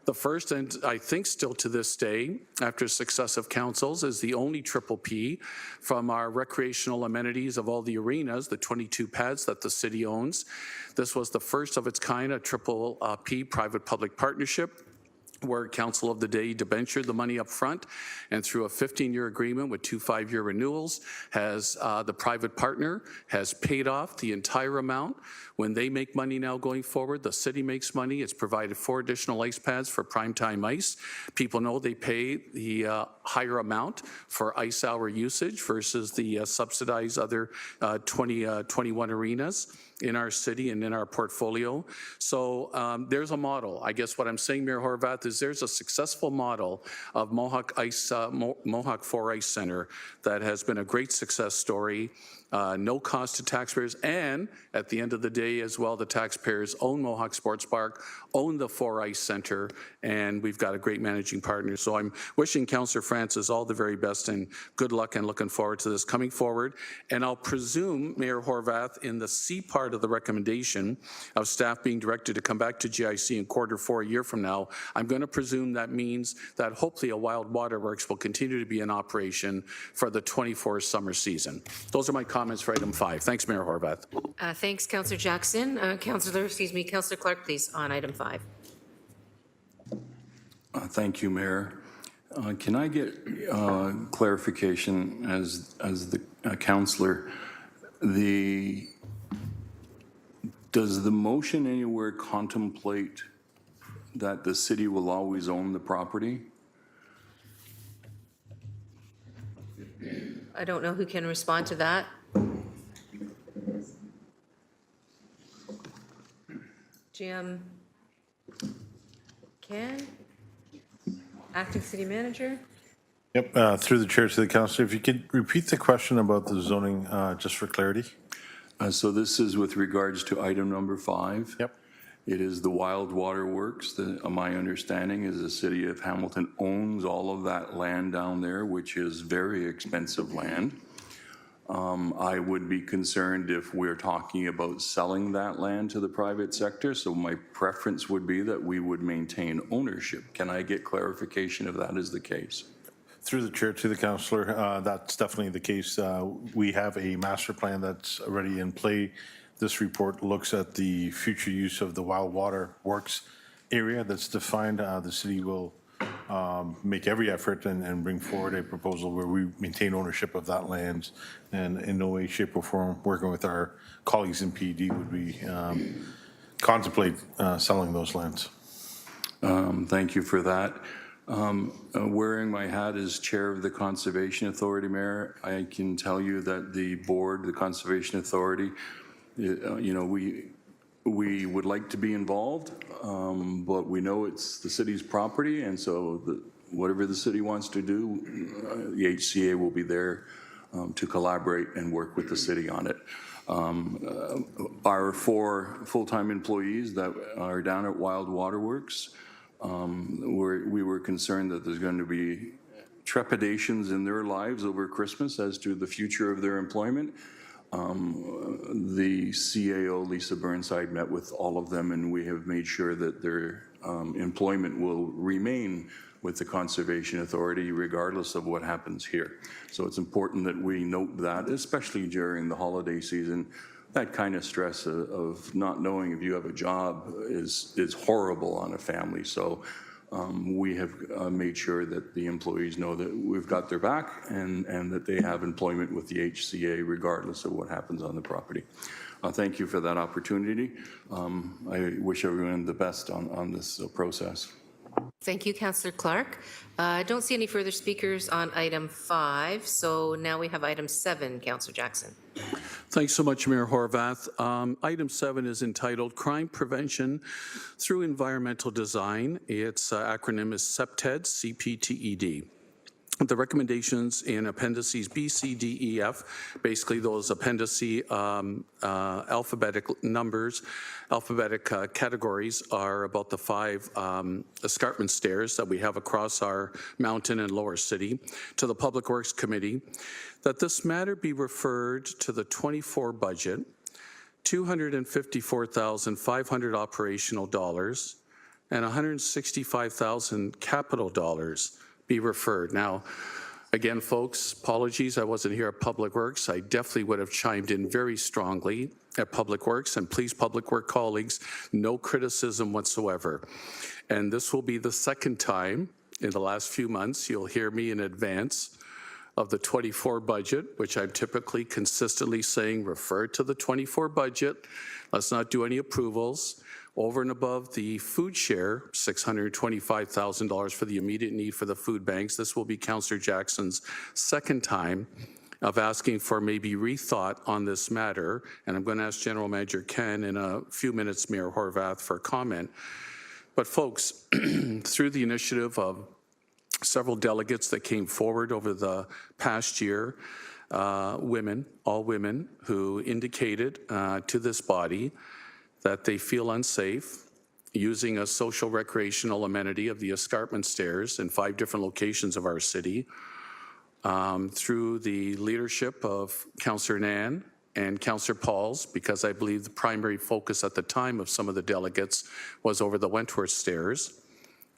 the first, and I think still to this day, after successive councils, is the only PPP from our recreational amenities of all the arenas, the 22 pads that the city owns. This was the first of its kind, a PPP private-public partnership. where Council of the Day debentured the money up front, and through a 15-year agreement with 2 5-year renewals, has the private partner has paid off the entire amount. When they make money now going forward, the city makes money. It's provided 4 additional ice pads for primetime ice. People know they pay the higher amount for ice hour usage versus the subsidized other 21 arenas in our city and in our portfolio. So there's a model. I guess what I'm saying, Mayor Horwath, is there's a successful model of Mohawk 4 Ice Center that has been a great success story. No cost to taxpayers, and at the end of the day as well, the taxpayers own Mohawk Sports Park, own the 4 Ice Center, and we've got a great managing partner. So I'm wishing Councillor Francis all the very best and good luck, and looking forward to this coming forward. And I'll presume, Mayor Horwath, in the C part of the recommendation of staff being directed to come back to GIC in Q4 a year from now, I'm going to presume that means that hopefully a Wild Waterworks will continue to be in operation for the 24 summer season. Those are my comments for item 5. Thanks, Mayor Horwath. Thanks, Councillor Jackson. Councillor Clark, please, on item 5. Thank you, Mayor. Can I get clarification as the councillor? Does the motion anywhere contemplate that the city will always own the property? I don't know who can respond to that. Jim Can? Acting City Manager? Yep, through the chair to the councillor, if you could repeat the question about the zoning, just for clarity. So this is with regards to item number 5. Yep. It is the Wild Waterworks. My understanding is the city of Hamilton owns all of that land down there, which is very expensive land. I would be concerned if we're talking about selling that land to the private sector, so my preference would be that we would maintain ownership. Can I get clarification if that is the case? Through the chair to the councillor, that's definitely the case. We have a master plan that's already in play. This report looks at the future use of the Wild Water Works area that's defined. The city will make every effort and bring forward a proposal where we maintain ownership of that land, and in no way, shape, or form, working with our colleagues in PD, would we contemplate selling those lands. Thank you for that. Wearing my hat as chair of the Conservation Authority, Mayor, I can tell you that the board, the Conservation Authority, we would like to be involved, but we know it's the city's property, and so whatever the city wants to do, the HCA will be there to collaborate and work with the city on it. Our 4 full-time employees that are down at Wild Waterworks, we were concerned that there's going to be trepidations in their lives over Christmas as to the future of their employment. The CAO, Lisa Burnside, met with all of them, and we have made sure that their employment will remain with the Conservation Authority regardless of what happens here. So it's important that we note that, especially during the holiday season. That kind of stress of not knowing if you have a job is horrible on a family. So we have made sure that the employees know that we've got their back and that they have employment with the HCA regardless of what happens on the property. Thank you for that opportunity. I wish everyone the best on this process. Thank you, Councillor Clark. I don't see any further speakers on item 5, so now we have item 7, Councillor Jackson. Thanks so much, Mayor Horwath. Item 7 is entitled Crime Prevention Through Environmental Design. Its acronym is CPTED, CPTED. The recommendations in appendices B, C, D, E, F, basically those appendice alphabetic numbers, alphabetic categories are about the 5 escarpment stairs that we have across our mountain and lower city, to the Public Works Committee, that this matter be referred to the 24 budget, $254,500 operational dollars, and $165,000 capital dollars be referred. Now, again, folks, apologies, I wasn't here at Public Works. I definitely would have chimed in very strongly at Public Works, and please, Public Work colleagues, no criticism whatsoever. And this will be the second time in the last few months you'll hear me in advance of the 24 budget, which I'm typically consistently saying, refer to the 24 budget. Let's not do any approvals. Over and above the food share, $625,000 for the immediate need for the food banks. This will be Councillor Jackson's second time of asking for maybe rethought on this matter. And I'm going to ask General Manager Ken in a few minutes, Mayor Horwath, for comment. But folks, through the initiative of several delegates that came forward over the past year, women, all women, who indicated to this body that they feel unsafe using a social recreational amenity of the escarpment stairs in 5 different locations of our city. Through the leadership of Councillor Nan and Councillor Pauls, because I believe the primary focus at the time of some of the delegates was over the Wentworth stairs.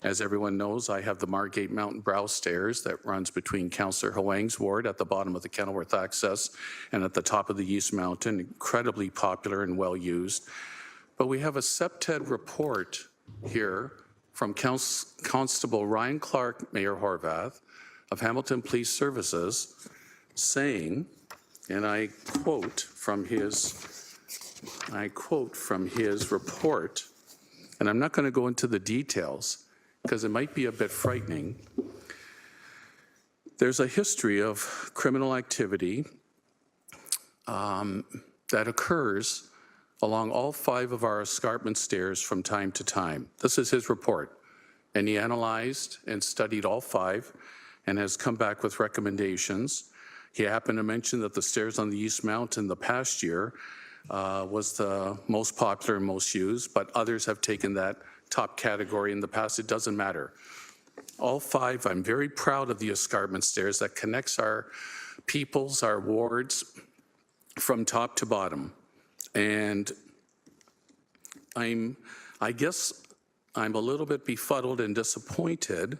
As everyone knows, I have the Margate Mountain Brow stairs that runs between Councillor Huang's ward at the bottom of the Kenilworth access and at the top of the East Mountain, incredibly popular and well used. But we have a CPTED report here from Constable Ryan Clark, Mayor Horwath, of Hamilton Police Services, saying, and I quote from his report, and I'm not going to go into the details because it might be a bit frightening. There's a history of criminal activity that occurs along all 5 of our escarpment stairs from time to time. This is his report, and he analyzed and studied all 5 and has come back with recommendations. He happened to mention that the stairs on the East Mountain the past year was the most popular and most used, but others have taken that top category in the past. It doesn't matter. All 5, I'm very proud of the escarpment stairs that connects our peoples, our wards, from top to bottom. And I guess I'm a little bit befuddled and disappointed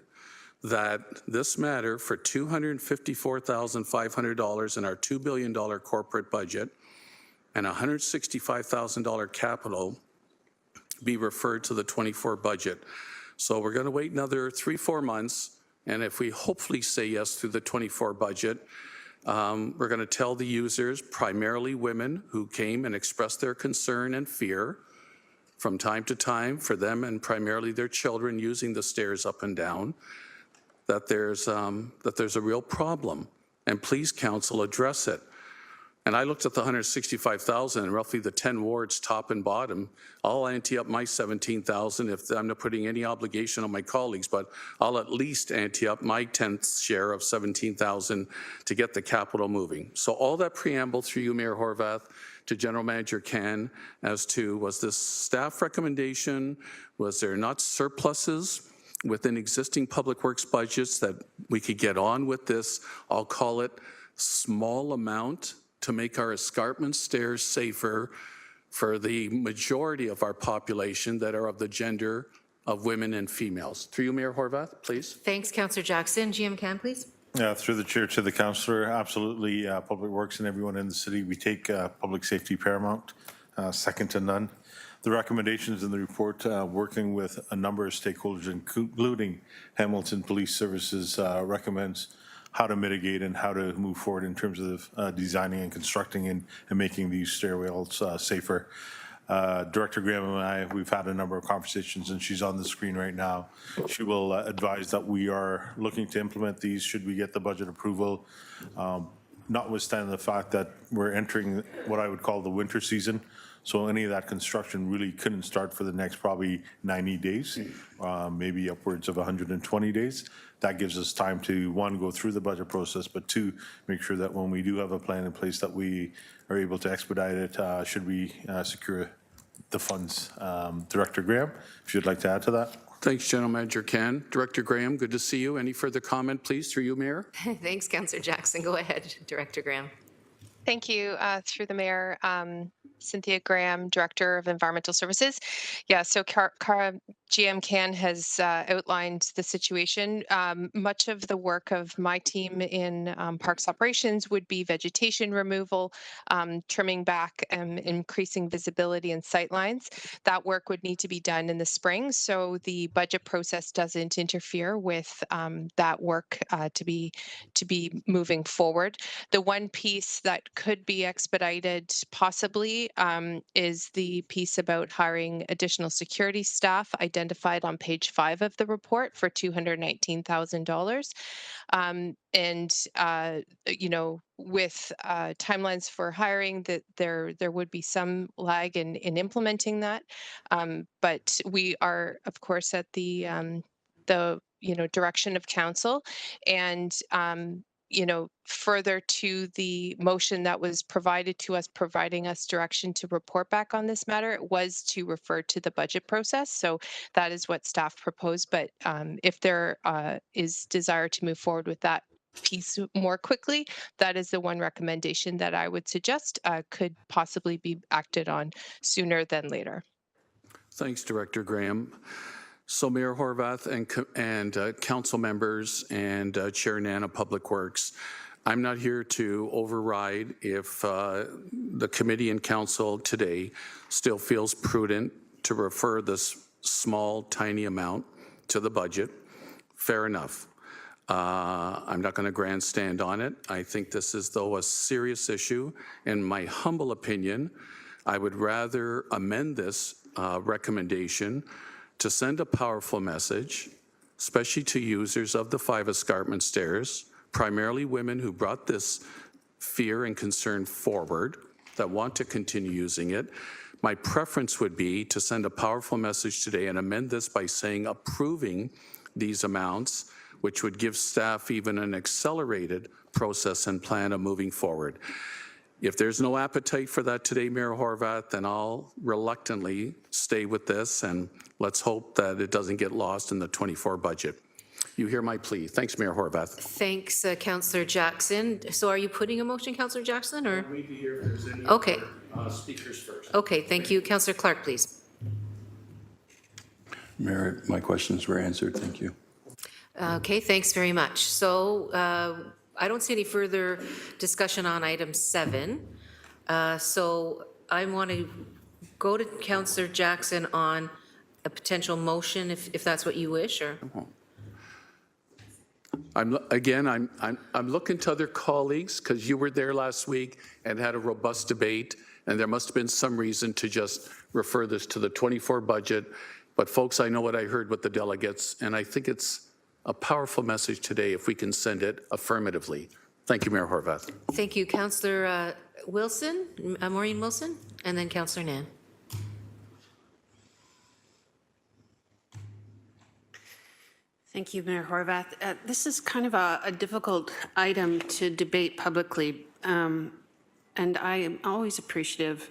that this matter for $254,500 in our $2 billion corporate budget and $165,000 capital be referred to the 24 budget. So we're going to wait another 3-4 months, and if we hopefully say yes through the 24 budget, we're going to tell the users, primarily women who came and expressed their concern and fear from time to time for them and primarily their children using the stairs up and down, that there's a real problem. And please, council, address it. And I looked at the 165,000 and roughly the 10 wards, top and bottom. I'll ante up my 17,000 if I'm not putting any obligation on my colleagues, but I'll at least ante up my 10th share of 17,000 to get the capital moving. So all that preamble through you, Mayor Horwath, to General Manager Ken as to, was this staff recommendation? Was there not surpluses within existing public works budgets that we could get on with this, I'll call it small amount, to make our escarpment stairs safer for the majority of our population that are of the gender of women and females? Through you, Mayor Horwath, please. Thanks, Councillor Jackson. GM Can, please. Through the chair to the councillor, absolutely, Public Works and everyone in the city, we take public safety paramount, second to none. The recommendations in the report, working with a number of stakeholders, including Hamilton Police Services, recommends how to mitigate and how to move forward in terms of designing and constructing and making these stairwells safer. Director Graham and I, we've had a number of conversations, and she's on the screen right now. She will advise that we are looking to implement these should we get the budget approval, notwithstanding the fact that we're entering what I would call the winter season. So any of that construction really couldn't start for the next probably 90 days, maybe upwards of 120 days. That gives us time to, 1, go through the budget process, but 2, make sure that when we do have a plan in place that we are able to expedite it should we secure the funds. Director Graham, if you'd like to add to that. Thanks, General Manager Ken. Director Graham, good to see you. Any further comment, please, through you, Mayor? Thanks, Councillor Jackson. Go ahead, Director Graham. Thank you. Through the mayor, Cynthia Graham, Director of Environmental Services. Yeah, so GM Can has outlined the situation. Much of the work of my team in parks operations would be vegetation removal, trimming back and increasing visibility and sightlines. That work would need to be done in the spring, so the budget process doesn't interfere with that work to be moving forward. The one piece that could be expedited possibly is the piece about hiring additional security staff identified on page 5 of the report for $219,000. You know, with timelines for hiring, that there would be some lag in implementing that. But we are, of course, at the direction of council, and further to the motion that was provided to us, providing us direction to report back on this matter, it was to refer to the budget process. So that is what staff proposed. But if there is desire to move forward with that piece more quickly, that is the one recommendation that I would suggest could possibly be acted on sooner than later. Thanks, Director Graham. So Mayor Horvath and council members and Chair Nana Public Works, I'm not here to override if the committee and council today still feels prudent to refer this small, tiny amount to the budget. Fair enough. I'm not going to grandstand on it. I think this is, though, a serious issue. In my humble opinion, I would rather amend this recommendation to send a powerful message, especially to users of the 5 escarpment stairs, primarily women who brought this fear and concern forward, that want to continue using it. My preference would be to send a powerful message today and amend this by saying approving these amounts, which would give staff even an accelerated process and plan of moving forward. If there's no appetite for that today, Mayor Horvath, then I'll reluctantly stay with this, and let's hope that it doesn't get lost in the 24 budget. You hear my plea. Thanks, Mayor Horvath. Thanks, Councillor Jackson. So are you putting a motion, Councillor Jackson, or? Wait to hear if there's any Okay. speakers first. Okay, thank you. Councillor Clark, please. Mayor, my questions were answered. Thank you. Okay, thanks very much. So I don't see any further discussion on item 7. So I want to go to Councillor Jackson on a potential motion, if that's what you wish, or? I'm looking to other colleagues, because you were there last week and had a robust debate, and there must have been some reason to just refer this to the 24 budget. But folks, I know what I heard with the delegates, and I think it's a powerful message today if we can send it affirmatively. Thank you, Mayor Horvath. Thank you, Councillor Wilson, Maureen Wilson, and then Councillor Nan. Thank you, Mayor Horvath. This is kind of a difficult item to debate publicly, and I am always appreciative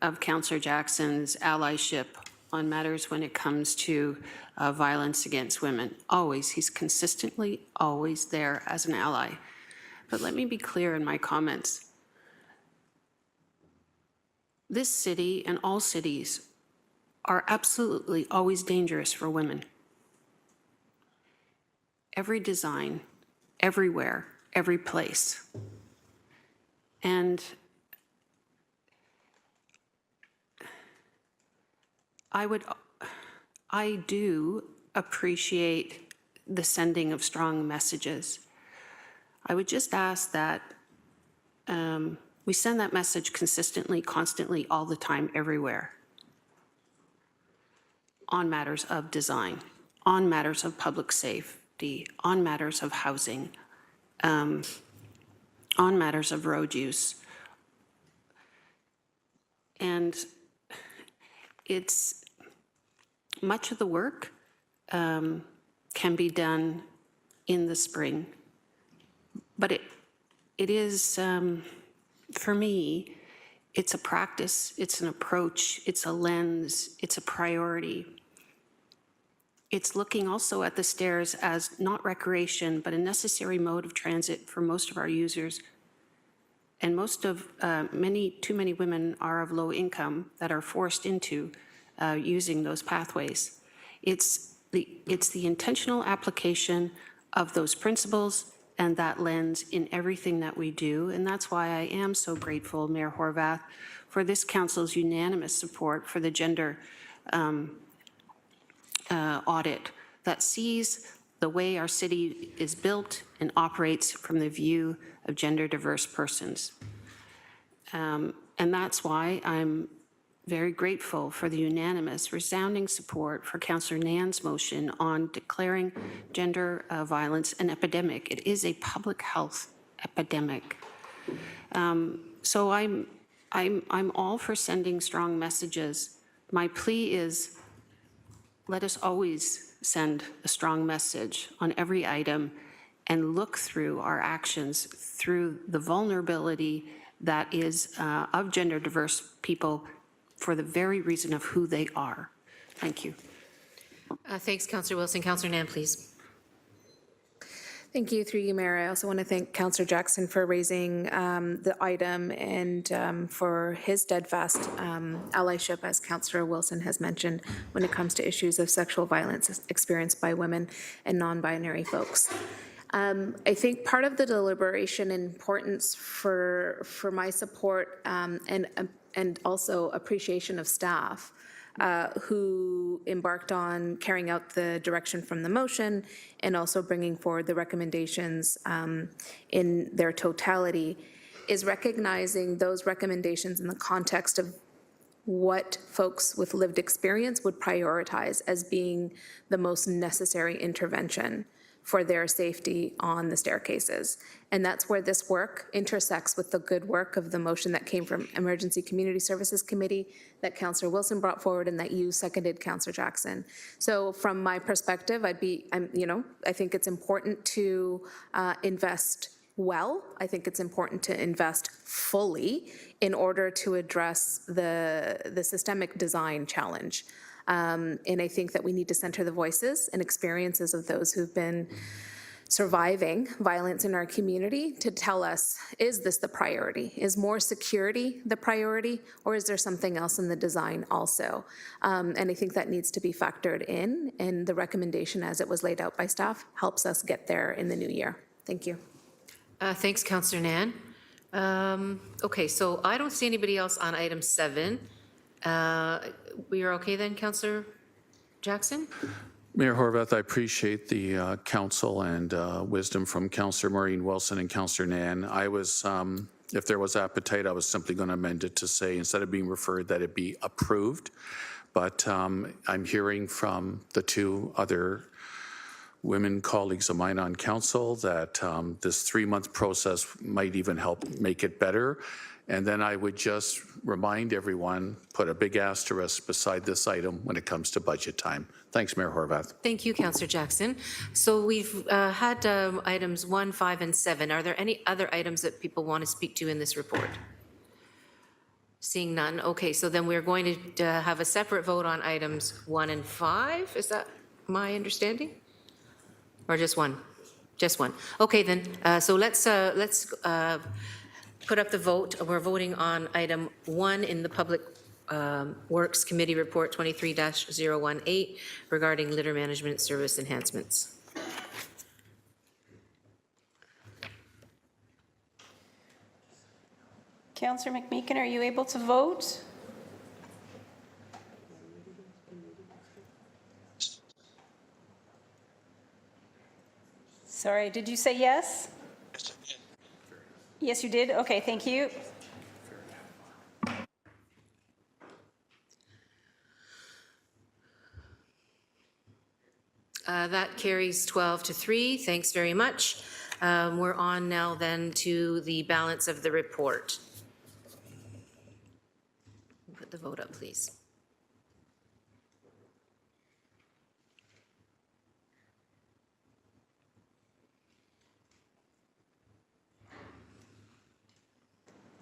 of Councillor Jackson's allyship on matters when it comes to violence against women. Always, he's consistently always there as an ally. But let me be clear in my comments. This city and all cities are absolutely always dangerous for women. Every design, everywhere, every place. And I do appreciate the sending of strong messages. I would just ask that we send that message consistently, constantly, all the time, everywhere, on matters of design, on matters of public safety, on matters of housing, on matters of road use. And it's much of the work can be done in the spring, but it is, for me, it's a practice, it's an approach, it's a lens, it's a priority. It's looking also at the stairs as not recreation, but a necessary mode of transit for most of our users. And too many women are of low income that are forced into using those pathways. It's the intentional application of those principles and that lens in everything that we do. And that's why I am so grateful, Mayor Horwath, for this council's unanimous support for the gender audit that sees the way our city is built and operates from the view of gender diverse persons. And that's why I'm very grateful for the unanimous, resounding support for Councillor Nan's motion on declaring gender violence an epidemic. It is a public health epidemic. So I'm all for sending strong messages. My plea is, let us always send a strong message on every item and look through our actions through the vulnerability that is of gender diverse people for the very reason of who they are. Thank you. Thanks, Councillor Wilson. Councillor Nan, please. Thank you. Through you, Mayor, I also want to thank Councillor Jackson for raising the item and for his steadfast allyship, as Councillor Wilson has mentioned, when it comes to issues of sexual violence experienced by women and non-binary folks. I think part of the deliberation and importance for my support and also appreciation of staff who embarked on carrying out the direction from the motion and also bringing forward the recommendations in their totality is recognizing those recommendations in the context of what folks with lived experience would prioritize as being the most necessary intervention for their safety on the staircases. And that's where this work intersects with the good work of the motion that came from Emergency Community Services Committee that Councillor Wilson brought forward and that you seconded, Councillor Jackson. So from my perspective, I think it's important to invest well. I think it's important to invest fully in order to address the systemic design challenge. And I think that we need to center the voices and experiences of those who've been surviving violence in our community to tell us, is this the priority? Is more security the priority, or is there something else in the design also? And I think that needs to be factored in, and the recommendation as it was laid out by staff helps us get there in the new year. Thank you. Thanks, Councillor Nan. Okay, so I don't see anybody else on item 7. We are okay then, Councillor Jackson? Mayor Horwath, I appreciate the counsel and wisdom from Councillor Maureen Wilson and Councillor Nan. I was, if there was appetite, I was simply going to amend it to say, instead of being referred, that it be approved. But I'm hearing from the two other women colleagues of mine on council that this 3-month process might even help make it better. And then I would just remind everyone, put a big asterisk beside this item when it comes to budget time. Thanks, Mayor Horwath. Thank you, Councillor Jackson. So we've had items 1, 5, and 7. Are there any other items that people want to speak to in this report? Seeing none. Okay, so then we're going to have a separate vote on items 1 and 5. Is that my understanding? Or just one? Just one. Okay, then. So let's put up the vote. We're voting on item 1 in the Public Works Committee Report 23-018 regarding litter management service enhancements. Councillor McMeekin, are you able to vote? Sorry, did you say yes? Yes, you did? Okay, thank you. That carries 12-3. Thanks very much. We're on now then to the balance of the report. Put the vote up, please.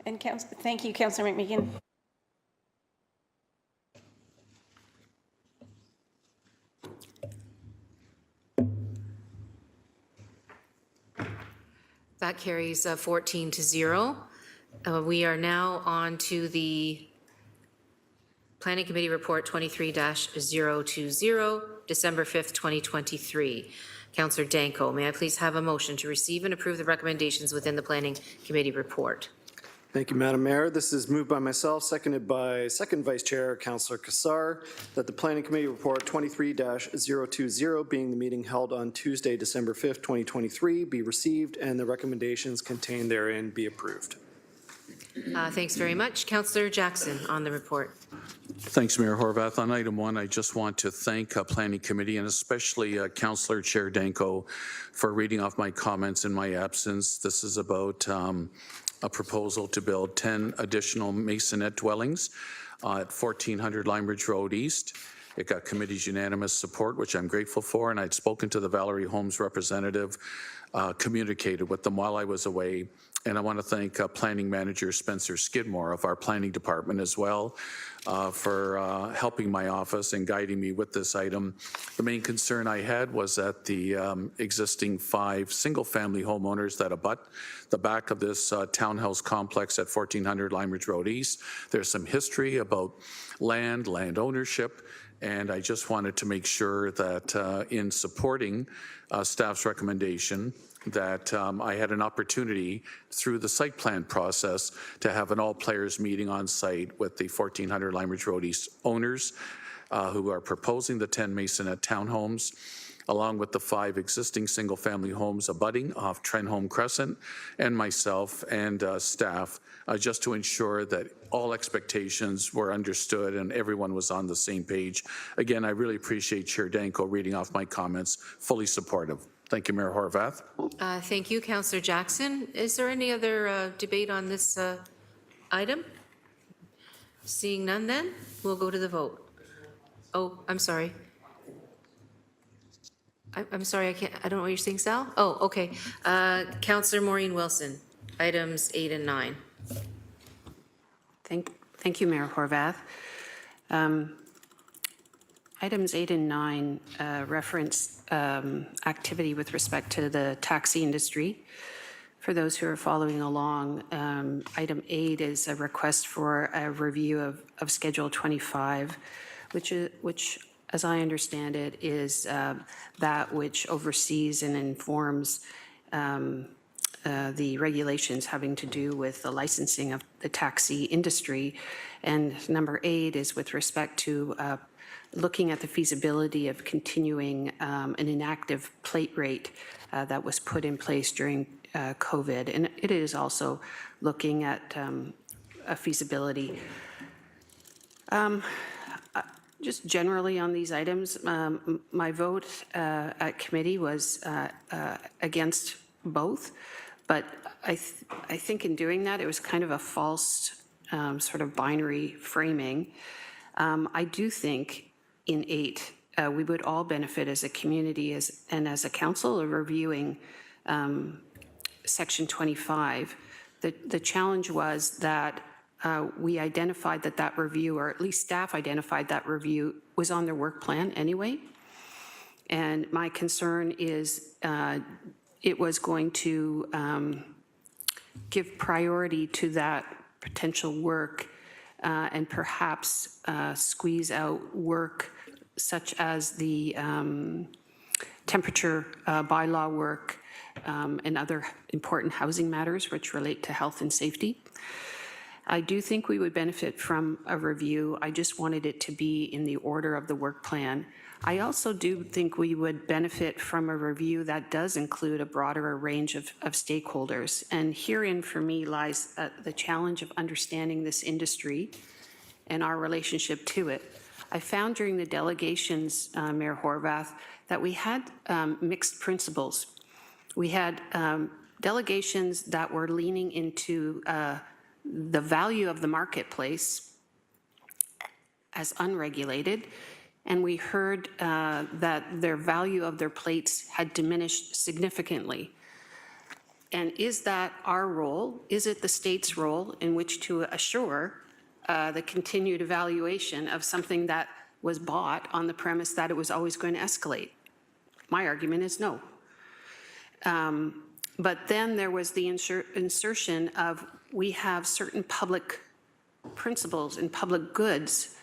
And thank you, Councillor McMeekin. That carries 14-0. We are now on to the Planning Committee Report 23-020, December 5th, 2023. Councillor Danko, may I please have a motion to receive and approve the recommendations within the Planning Committee report? Thank you, Madam Mayor. This is moved by myself, seconded by Second Vice Chair, Councillor Kassar, that the Planning Committee Report 23-020, being the meeting held on Tuesday, December 5th, 2023, be received and the recommendations contained therein be approved. Thanks very much. Councillor Jackson on the report. Thanks, Mayor Horvath. On item 1, I just want to thank Planning Committee and especially Councillor Chair Danko for reading off my comments in my absence. This is about a proposal to build 10 additional masonette dwellings at 1400 Lime Ridge Road East. It got committee's unanimous support, which I'm grateful for, and I'd spoken to the Valerie Homes representative, communicated with them while I was away. And I want to thank Planning Manager Spencer Skidmore of our Planning Department as well for helping my office and guiding me with this item. The main concern I had was that the existing 5 single-family homeowners that abut the back of this townhouse complex at 1400 Lime Ridge Road East. There's some history about land ownership, and I just wanted to make sure that in supporting staff's recommendation, that I had an opportunity through the site plan process to have an all-players meeting on site with the 1400 Lime Ridge Road East owners who are proposing the 10 masonette townhomes, along with the 5 existing single-family homes abutting off Trenholm Crescent, and myself and staff, just to ensure that all expectations were understood and everyone was on the same page. Again, I really appreciate Chair Danko reading off my comments, fully supportive. Thank you, Mayor Horvath. Thank you, Councillor Jackson. Is there any other debate on this item? Seeing none, then we'll go to the vote. Oh, I'm sorry. I'm sorry, I don't know what you're saying, Sal? Oh, okay. Councillor Maureen Wilson, items 8 and 9. Thank you, Mayor Horvath. Items 8 and 9 reference activity with respect to the taxi industry. For those who are following along, item 8 is a request for a review of Schedule 25, which, as I understand it, is that which oversees and informs the regulations having to do with the licensing of the taxi industry. And number 8 is with respect to looking at the feasibility of continuing an inactive plate rate that was put in place during COVID. And it is also looking at a feasibility. Just generally on these items, my vote at committee was against both, but I think in doing that, it was kind of a false sort of binary framing. I do think in 8, we would all benefit as a community and as a council of reviewing Section 25. The challenge was that we identified that review, or at least staff identified that review, was on their work plan anyway. And my concern is it was going to give priority to that potential work and perhaps squeeze out work such as the temperature bylaw work and other important housing matters which relate to health and safety. I do think we would benefit from a review. I just wanted it to be in the order of the work plan. I also do think we would benefit from a review that does include a broader range of stakeholders. And herein, for me, lies the challenge of understanding this industry and our relationship to it. I found during the delegations, Mayor Horvath, that we had mixed principles. We had delegations that were leaning into the value of the marketplace as unregulated, and we heard that their value of their plates had diminished significantly. And is that our role? Is it the state's role in which to assure the continued evaluation of something that was bought on the premise that it was always going to escalate? My argument is no. But then there was the insertion of, we have certain public principles and public goods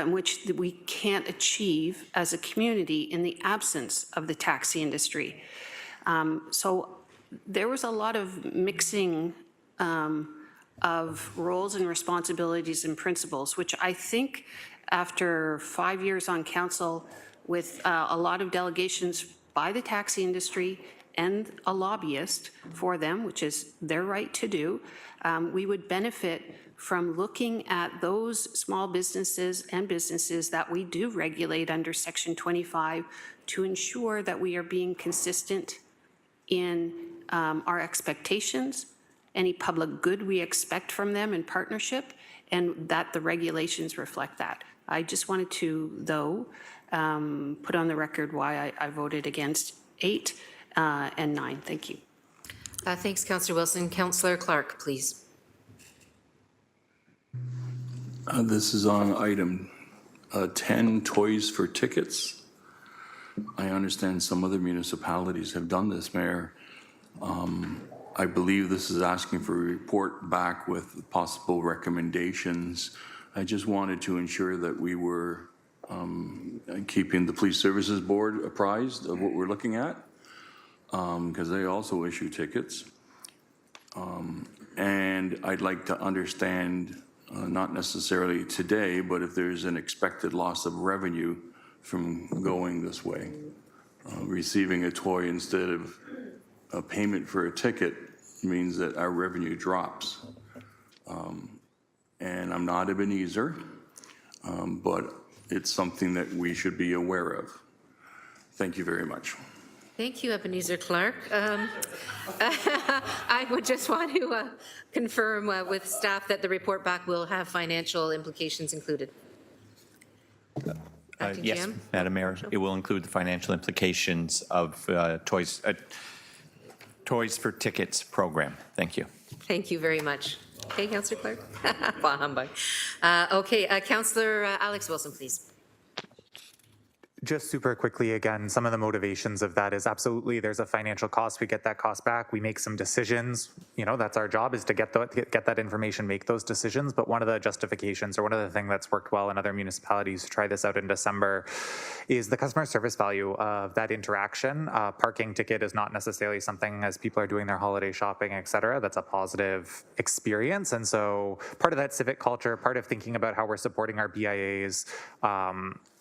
which we can't achieve as a community in the absence of the taxi industry. So there was a lot of mixing of roles and responsibilities and principles, which I think after 5 years on council with a lot of delegations by the taxi industry and a lobbyist for them, which is their right to do, we would benefit from looking at those small businesses and businesses that we do regulate under Section 25 to ensure that we are being consistent in our expectations, any public good we expect from them in partnership, and that the regulations reflect that. I just wanted to, though, put on the record why I voted against 8 and 9. Thank you. Thanks, Councillor Wilson. Councillor Clark, please. This is on item 10, toys for tickets. I understand some other municipalities have done this, Mayor. I believe this is asking for a report back with possible recommendations. I just wanted to ensure that we were keeping the Police Services Board apprised of what we're looking at, because they also issue tickets. And I'd like to understand, not necessarily today, but if there's an expected loss of revenue from going this way. Receiving a toy instead of a payment for a ticket means that our revenue drops. And I'm not Ebenezer, but it's something that we should be aware of. Thank you very much. Thank you, Ebenezer Clark. I would just want to confirm with staff that the report back will have financial implications included. Acting Yes, GM? Madam Mayor, it will include the financial implications of Toys for Tickets program. Thank you. Thank you very much. Okay, Councillor Clark? Bah humbug. Okay, Councillor Alex Wilson, please. Just super quickly, again, some of the motivations of that is absolutely there's a financial cost. We get that cost back. We make some decisions. You know, that's our job, is to get that information, make those decisions. But one of the justifications, or one of the things that's worked well in other municipalities to try this out in December, is the customer service value of that interaction. Parking ticket is not necessarily something, as people are doing their holiday shopping, et cetera, that's a positive experience. And so part of that civic culture, part of thinking about how we're supporting our BIAs,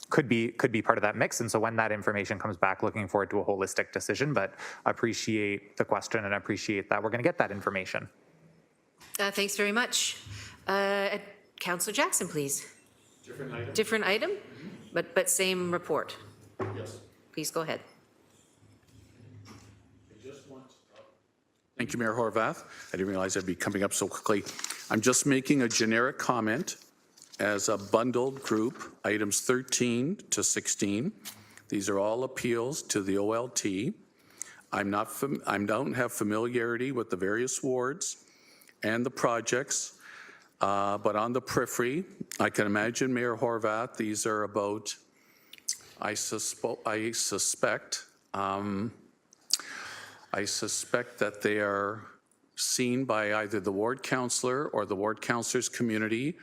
could be part of that mix. And so when that information comes back, looking forward to a holistic decision, but appreciate the question and appreciate that we're going to get that information. Thanks very much. Councillor Jackson, please. Different item? Different item, but same report. Yes. Please go ahead. Thank you, Mayor Horvath. I didn't realize I'd be coming up so quickly. I'm just making a generic comment as a bundled group, items 13 to 16. These are all appeals to the OLT. I don't have familiarity with the various wards and the projects, but on the periphery, I can imagine, Mayor Horvath, these are about, I suspect that they are seen by either the ward councillor or the ward councillor's community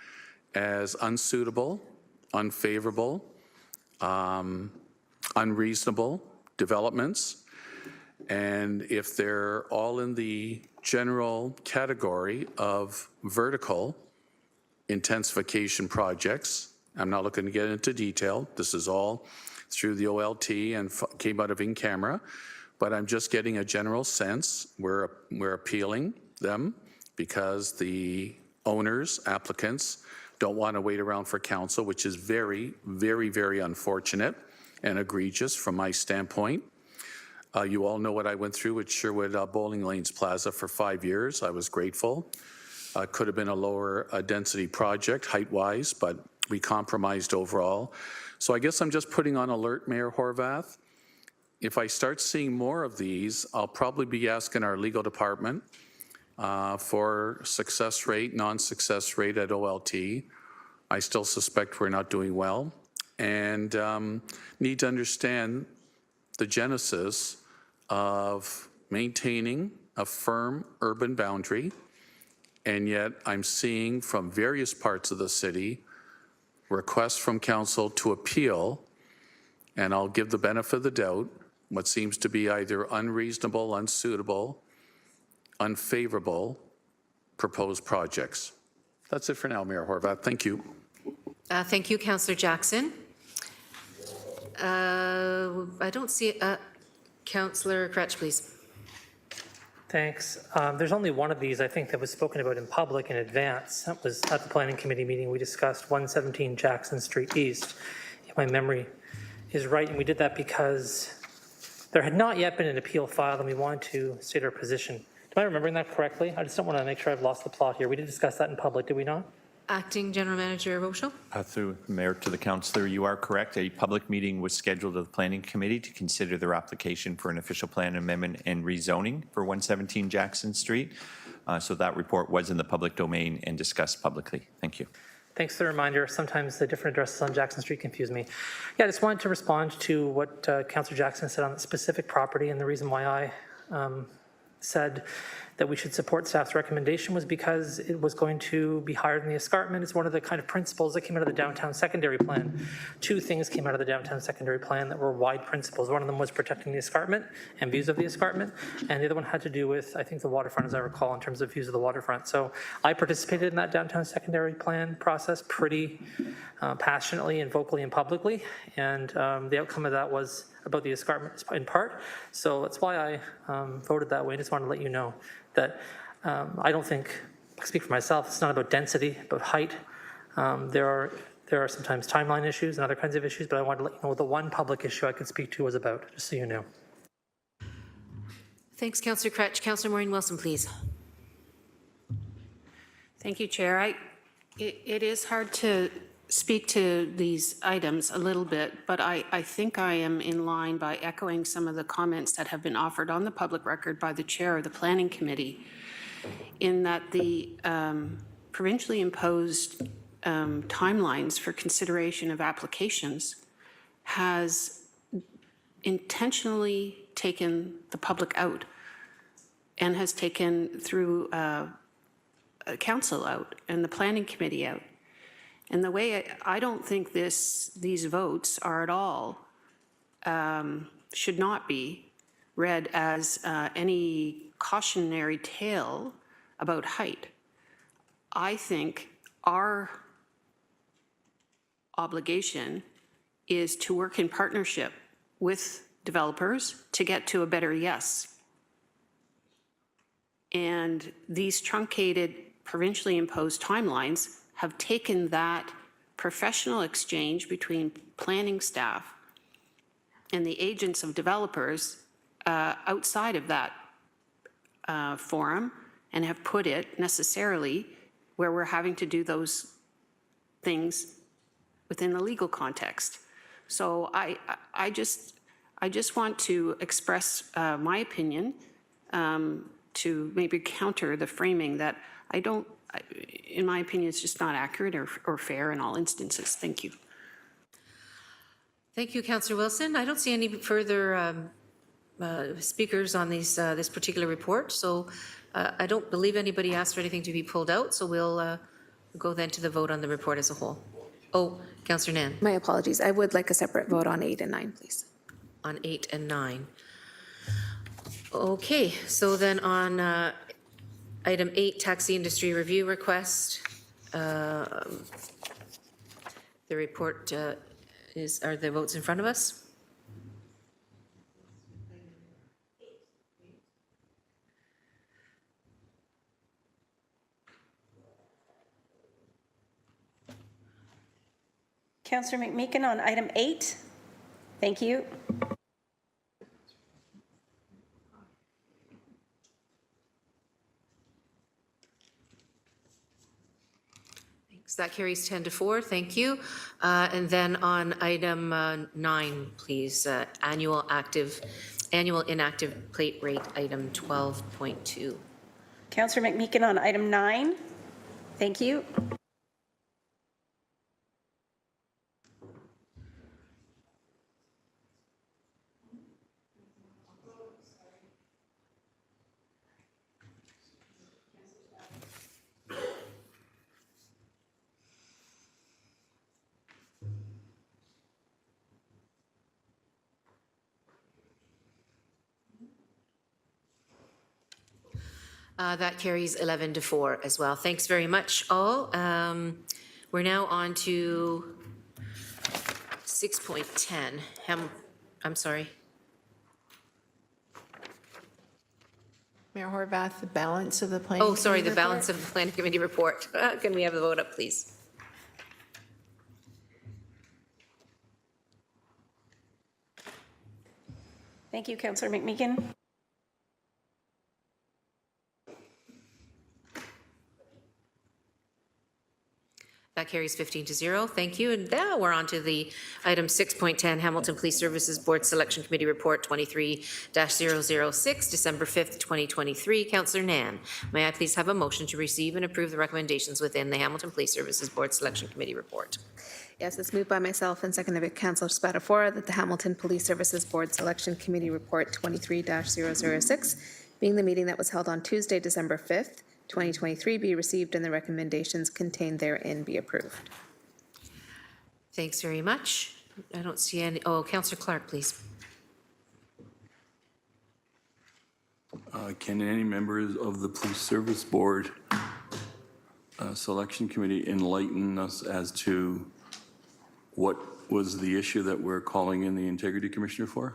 as unsuitable, unfavorable, unreasonable developments. And if they're all in the general category of vertical intensification projects, I'm not looking to get into detail. This is all through the OLT and came out of in-camera, but I'm just getting a general sense. We're appealing them because the owners, applicants, don't want to wait around for council, which is very, very, very unfortunate and egregious from my standpoint. You all know what I went through with Sherwood Bowling Lanes Plaza for 5 years. I was grateful. Could have been a lower density project height-wise, but we compromised overall. So I guess I'm just putting on alert, Mayor Horvath. If I start seeing more of these, I'll probably be asking our legal department for success rate, non-success rate at OLT. I still suspect we're not doing well, and need to understand the genesis of maintaining a firm urban boundary, and yet I'm seeing from various parts of the city requests from council to appeal, and I'll give the benefit of the doubt, what seems to be either unreasonable, unsuitable, unfavorable proposed projects. That's it for now, Mayor Horwath. Thank you. Thank you, Councillor Jackson. I don't see, Councillor Kretsch, please. Thanks. There's only one of these, I think, that was spoken about in public in advance. That was at the Planning Committee meeting. We discussed 117 Jackson Street East, if my memory is right. And we did that because there had not yet been an appeal filed, and we wanted to state our position. Am I remembering that correctly? I just don't want to make sure I've lost the plot here. We did discuss that in public, did we not? Acting General Manager Rochelle. Through the Mayor to the Councillor, you are correct. A public meeting was scheduled at the Planning Committee to consider their application for an official plan amendment and rezoning for 117 Jackson Street. So that report was in the public domain and discussed publicly. Thank you. Thanks for the reminder. Sometimes the different addresses on Jackson Street confuse me. Yeah, I just wanted to respond to what Councillor Jackson said on the specific property, and the reason why I said that we should support staff's recommendation was because it was going to be higher than the escarpment. It's one of the kind of principles that came out of the downtown secondary plan. Two things came out of the downtown secondary plan that were wide principles. One of them was protecting the escarpment and views of the escarpment, and the other one had to do with, I think, the waterfront, as I recall, in terms of views of the waterfront. So I participated in that downtown secondary plan process pretty passionately and vocally and publicly, and the outcome of that was about the escarpment in part. So that's why I voted that way. I just wanted to let you know that I don't think, I speak for myself, it's not about density, about height. There are sometimes timeline issues and other kinds of issues, but I wanted to let you know what the one public issue I could speak to was about, just so you know. Thanks, Councillor Kretsch. Councillor Maureen Wilson, please. Thank you, Chair. It is hard to speak to these items a little bit, but I think I am in line by echoing some of the comments that have been offered on the public record by the Chair of the Planning Committee, in that the provincially imposed timelines for consideration of applications has intentionally taken the public out and has taken through council out and the Planning Committee out. And the way I don't think these votes are at all, should not be read as any cautionary tale about height. I think our obligation is to work in partnership with developers to get to a better yes. And these truncated, provincially imposed timelines have taken that professional exchange between planning staff and the agents of developers outside of that forum, and have put it necessarily where we're having to do those things within the legal context. So I just want to express my opinion to maybe counter the framing that in my opinion, it's just not accurate or fair in all instances. Thank you. Thank you, Councillor Wilson. I don't see any further speakers on this particular report, so I don't believe anybody asked for anything to be pulled out, so we'll go then to the vote on the report as a whole. Oh, Councillor Nan. My apologies. I would like a separate vote on 8 and 9, please. On 8 and 9. Okay, so then on Item 8, Taxi Industry Review Request. The report are the votes in front of us? Councillor McMeekin on item 8. Thank you. So that carries 10-4. Thank you. And then on item 9, please, annual inactive plate rate, item 12.2. Councillor McMeekin on item 9. Thank you. That carries 11 to 4 as well. Thanks very much, all. We're now on to 6.10. I'm sorry. Mayor Horvath, the balance of the planning. Oh, sorry, committee the balance report? of the planning committee report. Can we have the vote up, please? Thank you, Councillor McMeekin. That carries 15 to 0. Thank you. And now we're on to the item 6.10, Hamilton Police Services Board Selection Committee Report 23-006, December 5th, 2023. Councillor Nan, may I please have a motion to receive and approve the recommendations within the Hamilton Police Services Board Selection Committee Report? Yes, it's moved by myself and seconded by Councillor Spatafora that the Hamilton Police Services Board Selection Committee Report 23-006, being the meeting that was held on Tuesday, December 5th, 2023, be received and the recommendations contained therein be approved. Thanks very much. I don't see any. Oh, Councillor Clark, please. Can any members of the Police Service Board Selection Committee enlighten us as to what was the issue that we're calling in the Integrity Commissioner for?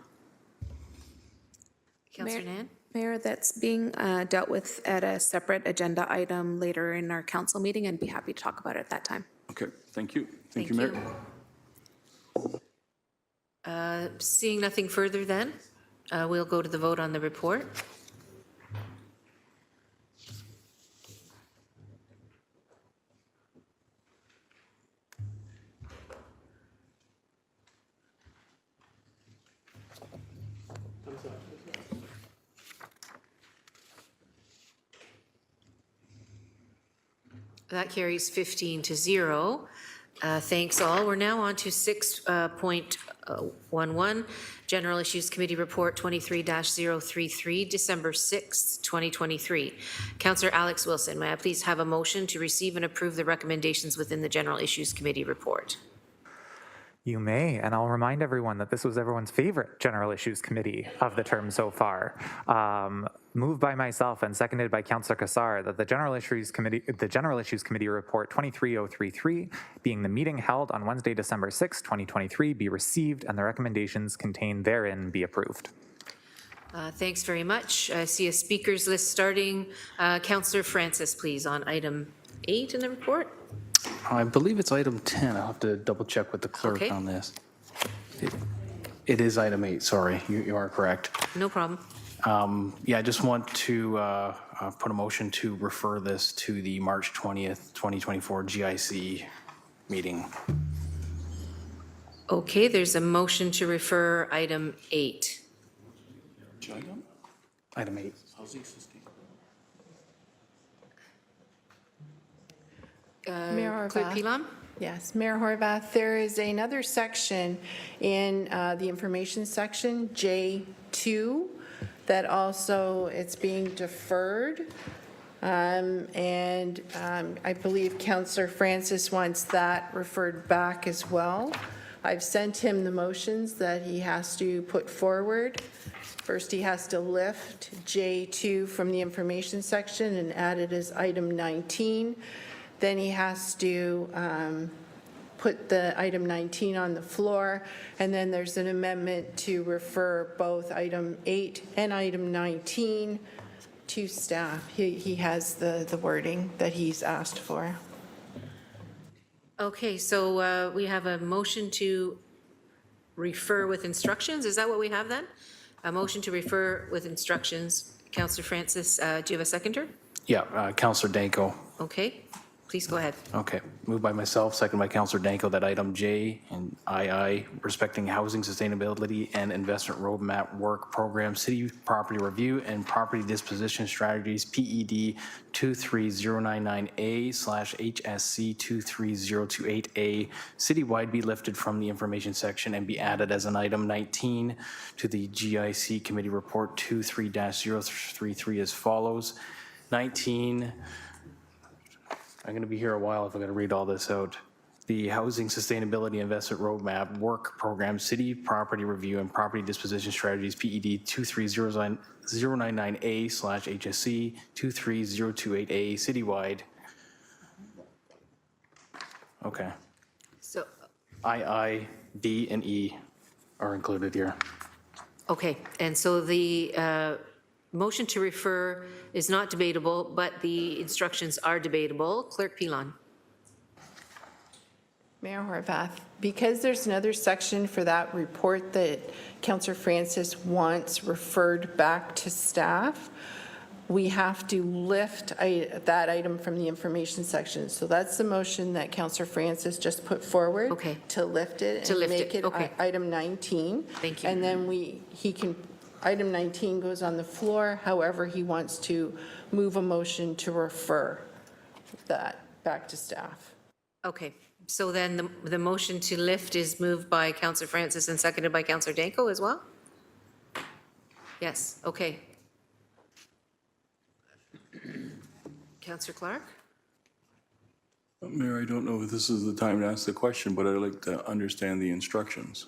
Councillor Nan? Mayor, that's being dealt with at a separate agenda item later in our council meeting, and be happy to talk about it at that time. Okay, thank you. Thank you, Mayor. Seeing nothing further then, we'll go to the vote on the report. That carries 15 to 0. Thanks all. We're now on to 6.11, General Issues Committee Report 23-033, December 6th, 2023. Councillor Alex Wilson, may I please have a motion to receive and approve the recommendations within the General Issues Committee report? You may, and I'll remind everyone that this was everyone's favorite General Issues Committee of the term so far. Moved by myself and seconded by Councillor Cassar that the General Issues Committee Report 23033, being the meeting held on Wednesday, December 6, 2023, be received and the recommendations contained therein be approved. Thanks very much. I see a speakers list starting. Councillor Francis, please, on item 8 in the report. I believe it's item 10. I'll have to double check with the clerk Okay. on this. It is item 8, sorry, you are correct. No problem. Yeah, I just want to put a motion to refer this to the March 20th, 2024 GIC meeting. Okay, there's a motion to refer item 8. Item 8. Mayor Clerk Horvath. Pilon? Yes, Mayor Horvath, there is another section in the information section, J2, that also it's being deferred. And I believe Councillor Francis wants that referred back as well. I've sent him the motions that he has to put forward. First, he has to lift J2 from the information section and add it as item 19. Then he has to put the item 19 on the floor, and then there's an amendment to refer both item 8 and item 19 to staff. He has the wording that he's asked for. Okay, so we have a motion to refer with instructions. Is that what we have then? A motion to refer with instructions. Councillor Francis, do you have a seconder? Yeah, Councillor Danko. Okay, please go ahead. Okay, moved by myself, second by Councillor Danko, that item J and II, respecting housing sustainability and investment roadmap work program, city property review and property disposition strategies, PED 23099A/HSC 23028A, citywide be lifted from the information section and be added as an item 19 to the GIC committee report 23-033 as follows. 19, I'm going to be here a while if I'm going to read all this out. the Housing Sustainability Investment Roadmap Work Program, City Property Review and Property Disposition Strategies, PED 23099A/HSC 23028A citywide. Okay. So, I, D, and E are included here. okay, and so the motion to refer is not debatable, but the instructions are debatable. Clerk Pilon. Mayor Horvath, because there's another section for that report that Councillor Francis wants referred back to staff, we have to lift that item from the information section. So that's the motion that Councillor Francis just put forward. Okay. To lift it To and lift make it, it okay. item 19. Thank you. And then item 19 goes on the floor. However, he wants to move a motion to refer that back to staff. Okay, so then the motion to lift is moved by Councillor Francis and seconded by Councillor Danko as well? Yes, okay. Councillor Clark? Mayor, I don't know if this is the time to ask the question, but I'd like to understand the instructions.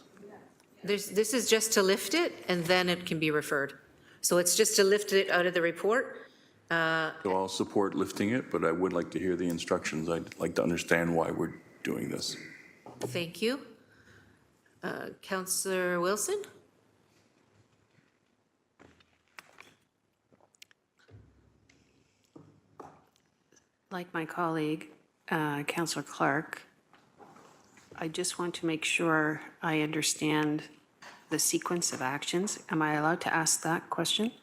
This is just to lift it, and then it can be referred. So it's just to lift it out of the report. So I'll support lifting it, but I would like to hear the instructions. I'd like to understand why we're doing this. Thank you. Councillor Wilson? Like my colleague, Councillor Clark, I just want to make sure I understand the sequence of actions. Am I allowed to ask that question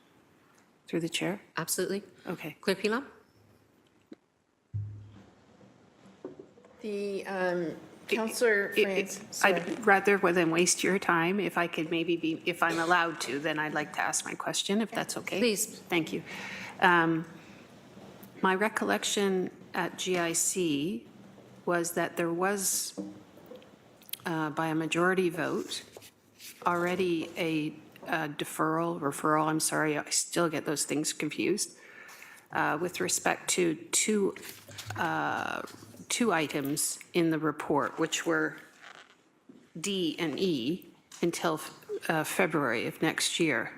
through the chair? Absolutely. Okay. Clerk Pilon? The Councillor Francis. I'd rather than waste your time, if I could maybe be, if I'm allowed to, then I'd like to ask my question, if that's okay. Please. Thank you. My recollection at GIC was that there was, by a majority vote, already a referral, I'm sorry, I still get those things confused, with respect to two items in the report, which were D and E, until February of next year.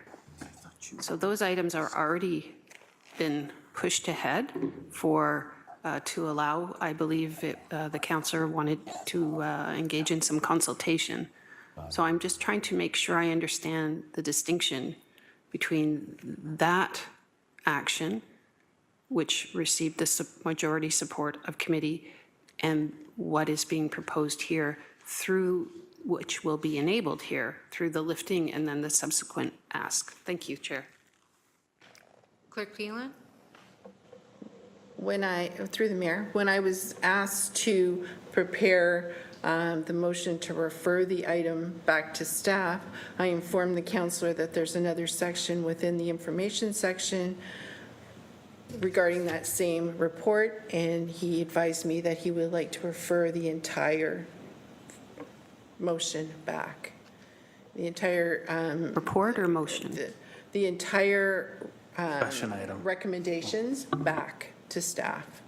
So those items are already been pushed ahead to allow, I believe the councillor wanted to engage in some consultation. So I'm just trying to make sure I understand the distinction between that action, which received the majority support of committee, and what is being proposed here through, which will be enabled here through the lifting and then the subsequent ask. Thank you, Chair. Clerk Pilon? Through the mayor, when I was asked to prepare the motion to refer the item back to staff, I informed the councillor that there's another section within the information section regarding that same report, and he advised me that he would like to refer the entire motion back. The entire report or motion? The entire Discussion item. recommendations back to staff.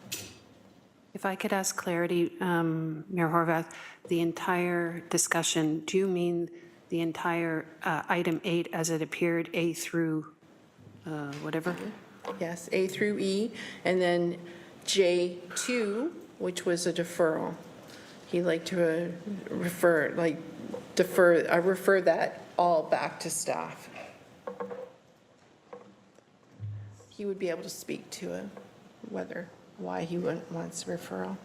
If I could ask clarity, Mayor Horvath, the entire discussion, do you mean the entire item 8 as it appeared, A through whatever? Yes, A through E, and then J2, which was a deferral. He'd like to refer that all back to staff. He would be able to speak to why he wants referral.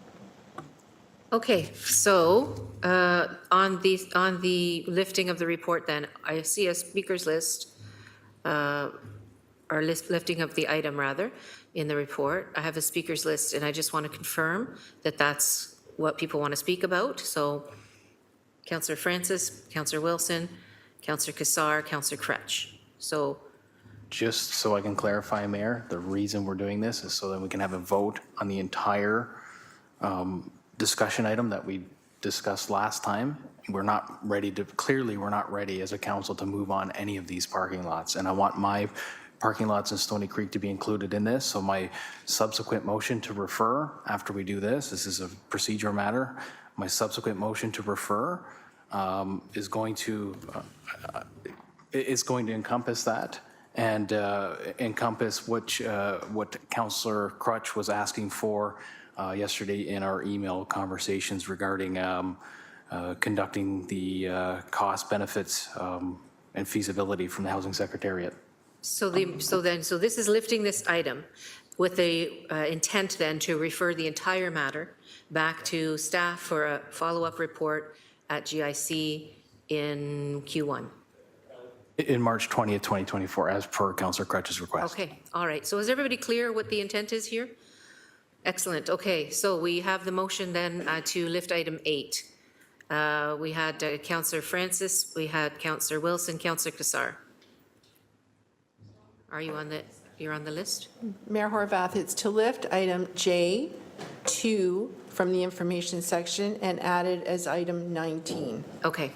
Okay, so on the lifting of the report then, I see a speaker's list, or lifting of the item rather, in the report. I have a speaker's list, and I just want to confirm that that's what people want to speak about. So Councillor Francis, Councillor Wilson, Councillor Cassar, Councillor Kretsch. So Just so I can clarify, Mayor, the reason we're doing this is so that we can have a vote on the entire discussion item that we discussed last time. We're not ready to, clearly we're not ready as a council to move on any of these parking lots. And I want my parking lots in Stony Creek to be included in this. So my subsequent motion to refer after we do this is a procedure matter. My subsequent motion to refer is going to encompass that and encompass what Councillor Crutch was asking for yesterday in our email conversations regarding conducting the cost benefits and feasibility from the Housing Secretariat. So this is lifting this item with the intent then to refer the entire matter back to staff for a follow-up report at GIC in Q1. In March 20th, 2024, as per Councillor Crutch's request. Okay, all right. So is everybody clear what the intent is here? Excellent. Okay, so we have the motion then to lift item 8. We had Councillor Francis, we had Councillor Wilson, Councillor Cassar. Are you on the, you're on the list? Mayor Horvath, it's to lift item J2 from the information section and add it as item 19. Okay.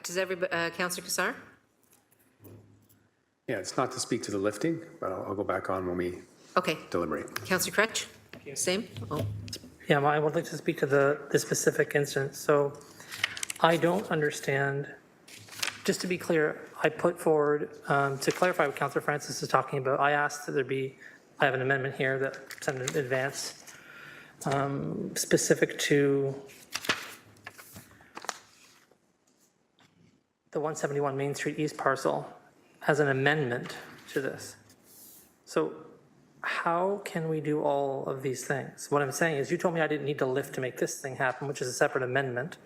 Does everybody, Councillor Cassar? Yeah, it's not to speak to the lifting, but I'll go back on when we deliberate. Councillor Crutch? Same? Oh. Yeah, I would like to speak to the specific instance. So I don't understand, just to be clear, I put forward, to clarify what Councillor Francis is talking about, I asked that there be, I have an amendment here that's in advance, specific to the 171 Main Street East parcel as an amendment to this. So how can we do all of these things? What I'm saying is you told me I didn't need to lift to make this thing happen, which is a separate amendment.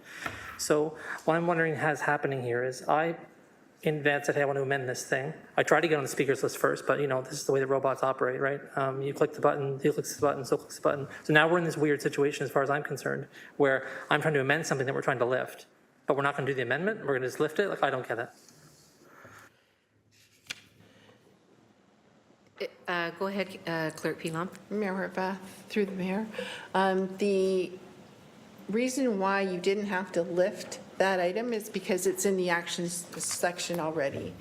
So what I'm wondering has happening here is I in advance said, hey, I want to amend this thing. I tried to get on the speakers list first, but you know, this is the way that robots operate, right? You click the button, he clicks the button, so clicks the button. So now we're in this weird situation as far as I'm concerned, where I'm trying to amend something that we're trying to lift, but we're not going to do the amendment. We're going to just lift it. Like, I don't get it. Go ahead, Clerk Pilon. Mayor Horvath, through the mayor. The reason why you didn't have to lift that item is because it's in the actions section already.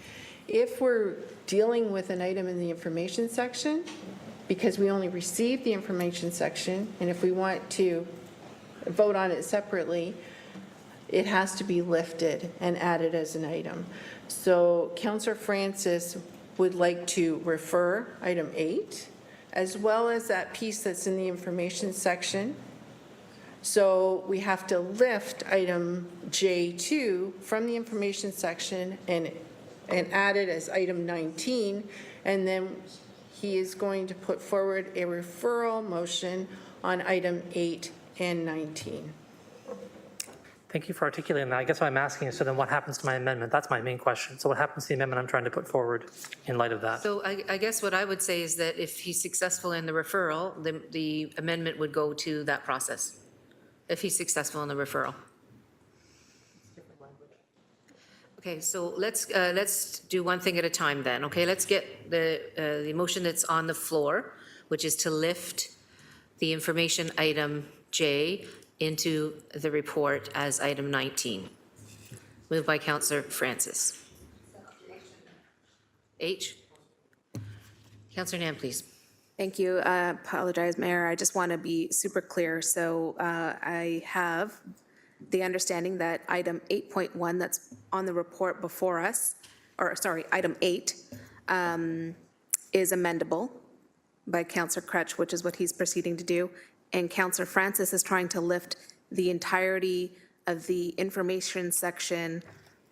If we're dealing with an item in the information section, because we only received the information section, and if we want to vote on it separately, it has to be lifted and added as an item. So Councillor Francis would like to refer item 8, as well as that piece that's in the information section. So we have to lift item J2 from the information section and add it as item 19, and then he is going to put forward a referral motion on item 8 and 19. Thank you for articulating that. I guess what I'm asking is, so then what happens to my amendment? That's my main question. So what happens to the amendment I'm trying to put forward in light of that? So I guess what I would say is that if he's successful in the referral, the amendment would go to that process, if he's successful in the referral. Okay, so let's do one thing at a time then, okay? Let's get the motion that's on the floor, which is to lift the information item J into the report as item 19. Moved by Councillor Francis. H. Councillor Nam, please. Thank you. I apologize, Mayor. I just want to be super clear. So I have the understanding that item 8.1 that's on the report before us, or sorry, item 8, is amendable by Councillor Crutch, which is what he's proceeding to do. And Councillor Francis is trying to lift the entirety of the information section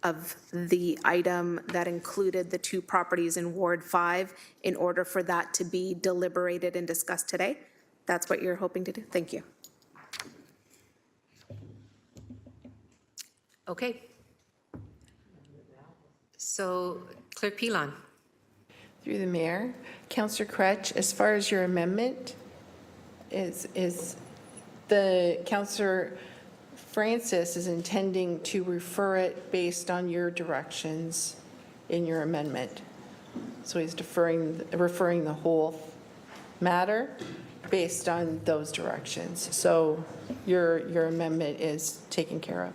of the item that included the 2 properties in Ward 5 in order for that to be deliberated and discussed today. That's what you're hoping to do? Thank you. Okay. So Clerk Pilon. Through the mayor, Councillor Crutch, as far as your amendment, is the Councillor Francis is intending to refer it based on your directions in your amendment. So he's referring the whole matter based on those directions. So your amendment is taken care of.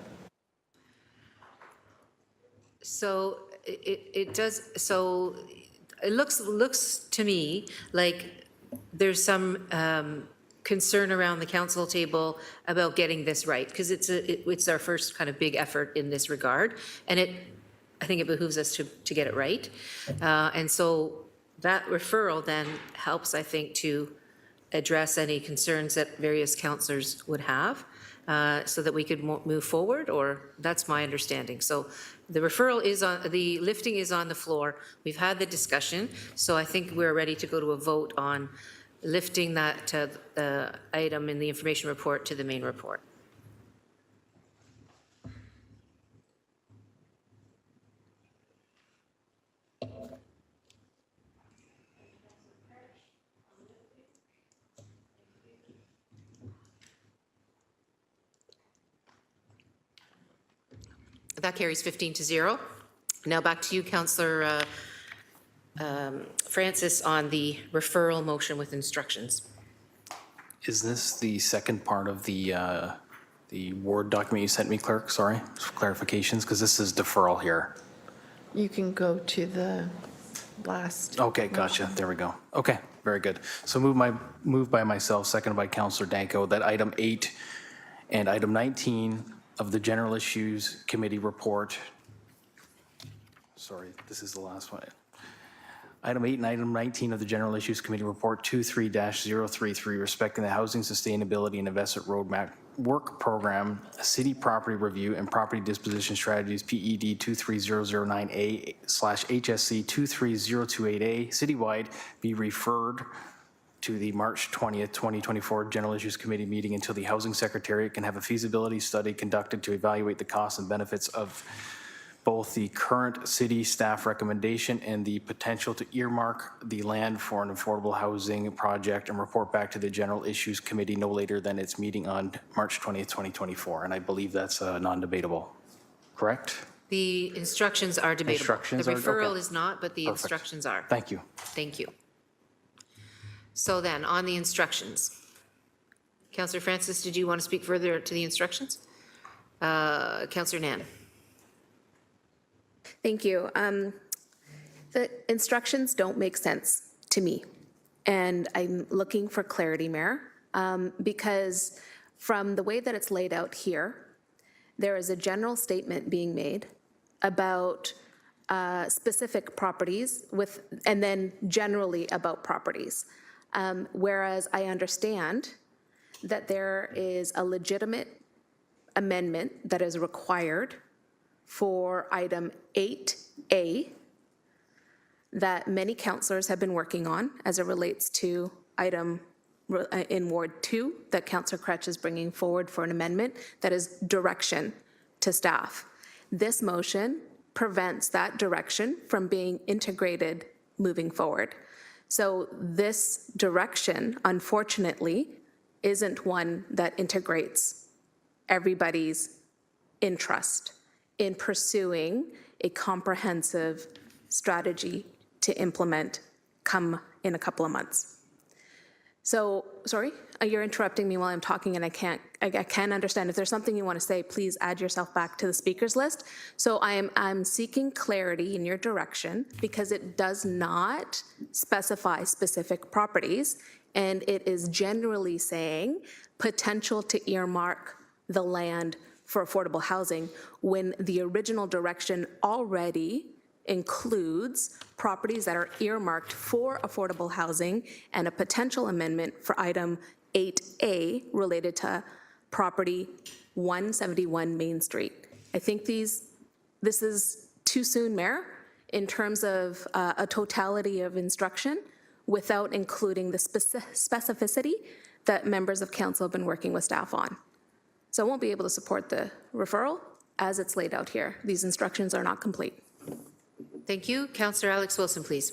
So it does, so it looks to me like there's some concern around the council table about getting this right, because it's our first kind of big effort in this regard, and I think it behooves us to get it right. And so that referral then helps, I think, to address any concerns that various councillors would have, so that we could move forward, or that's my understanding. So the referral is on, the lifting is on the floor. We've had the discussion, so I think we're ready to go to a vote on lifting that item in the information report to the main report. That carries 15-0. Now back to you, Councillor Francis, on the referral motion with instructions. Is this the second part of the Word document you sent me, Clerk? Sorry, clarifications, because this is deferral here. You can go to the last. Okay, gotcha. There we go. Okay, very good. So moved by myself, seconded by Councillor Danko, that item 8 and item 19 of the General Issues Committee report. Sorry, this is the last one. Item 8 and item 19 of the General Issues Committee report 23-033, respecting the Housing Sustainability and Investment Roadmap Work Program, City Property Review and Property Disposition Strategies, PED 23009A/HSC 23028A, citywide, be referred to the March 20th, 2024 General Issues Committee meeting until the Housing Secretariat can have a feasibility study conducted to evaluate the costs and benefits of both the current city staff recommendation and the potential to earmark the land for an affordable housing project, and report back to the General Issues Committee no later than its meeting on March 20th, 2024. And I believe that's non-debatable, correct? The instructions are debatable. Instructions the are- referral okay. is not, but the Perfect. instructions are. Thank you. Thank you. So then, on the instructions, Councillor Francis, did you want to speak further to the instructions? Councillor Nan. Thank you. The instructions don't make sense to me, and I'm looking for clarity, Mayor, because from the way that it's laid out here, there is a general statement being made about specific properties and then generally about properties. Whereas I understand that there is a legitimate amendment that is required for item 8A that many councillors have been working on as it relates to item in Ward 2 that Councillor Kretsch is bringing forward for an amendment that is direction to staff. This motion prevents that direction from being integrated moving forward. So this direction, unfortunately, isn't one that integrates everybody's interest in pursuing a comprehensive strategy to implement come in a couple of months. So, sorry, you're interrupting me while I'm talking, and I can't understand. If there's something you want to say, please add yourself back to the speakers list. So I'm seeking clarity in your direction because it does not specify specific properties, and it is generally saying potential to earmark the land for affordable housing when the original direction already includes properties that are earmarked for affordable housing, and a potential amendment for item 8A related to property 171 Main Street. I think this is too soon, Mayor, in terms of a totality of instruction without including the specificity that members of council have been working with staff on. So I won't be able to support the referral as it's laid out here. These instructions are not complete. Thank you. Councillor Alex Wilson, please.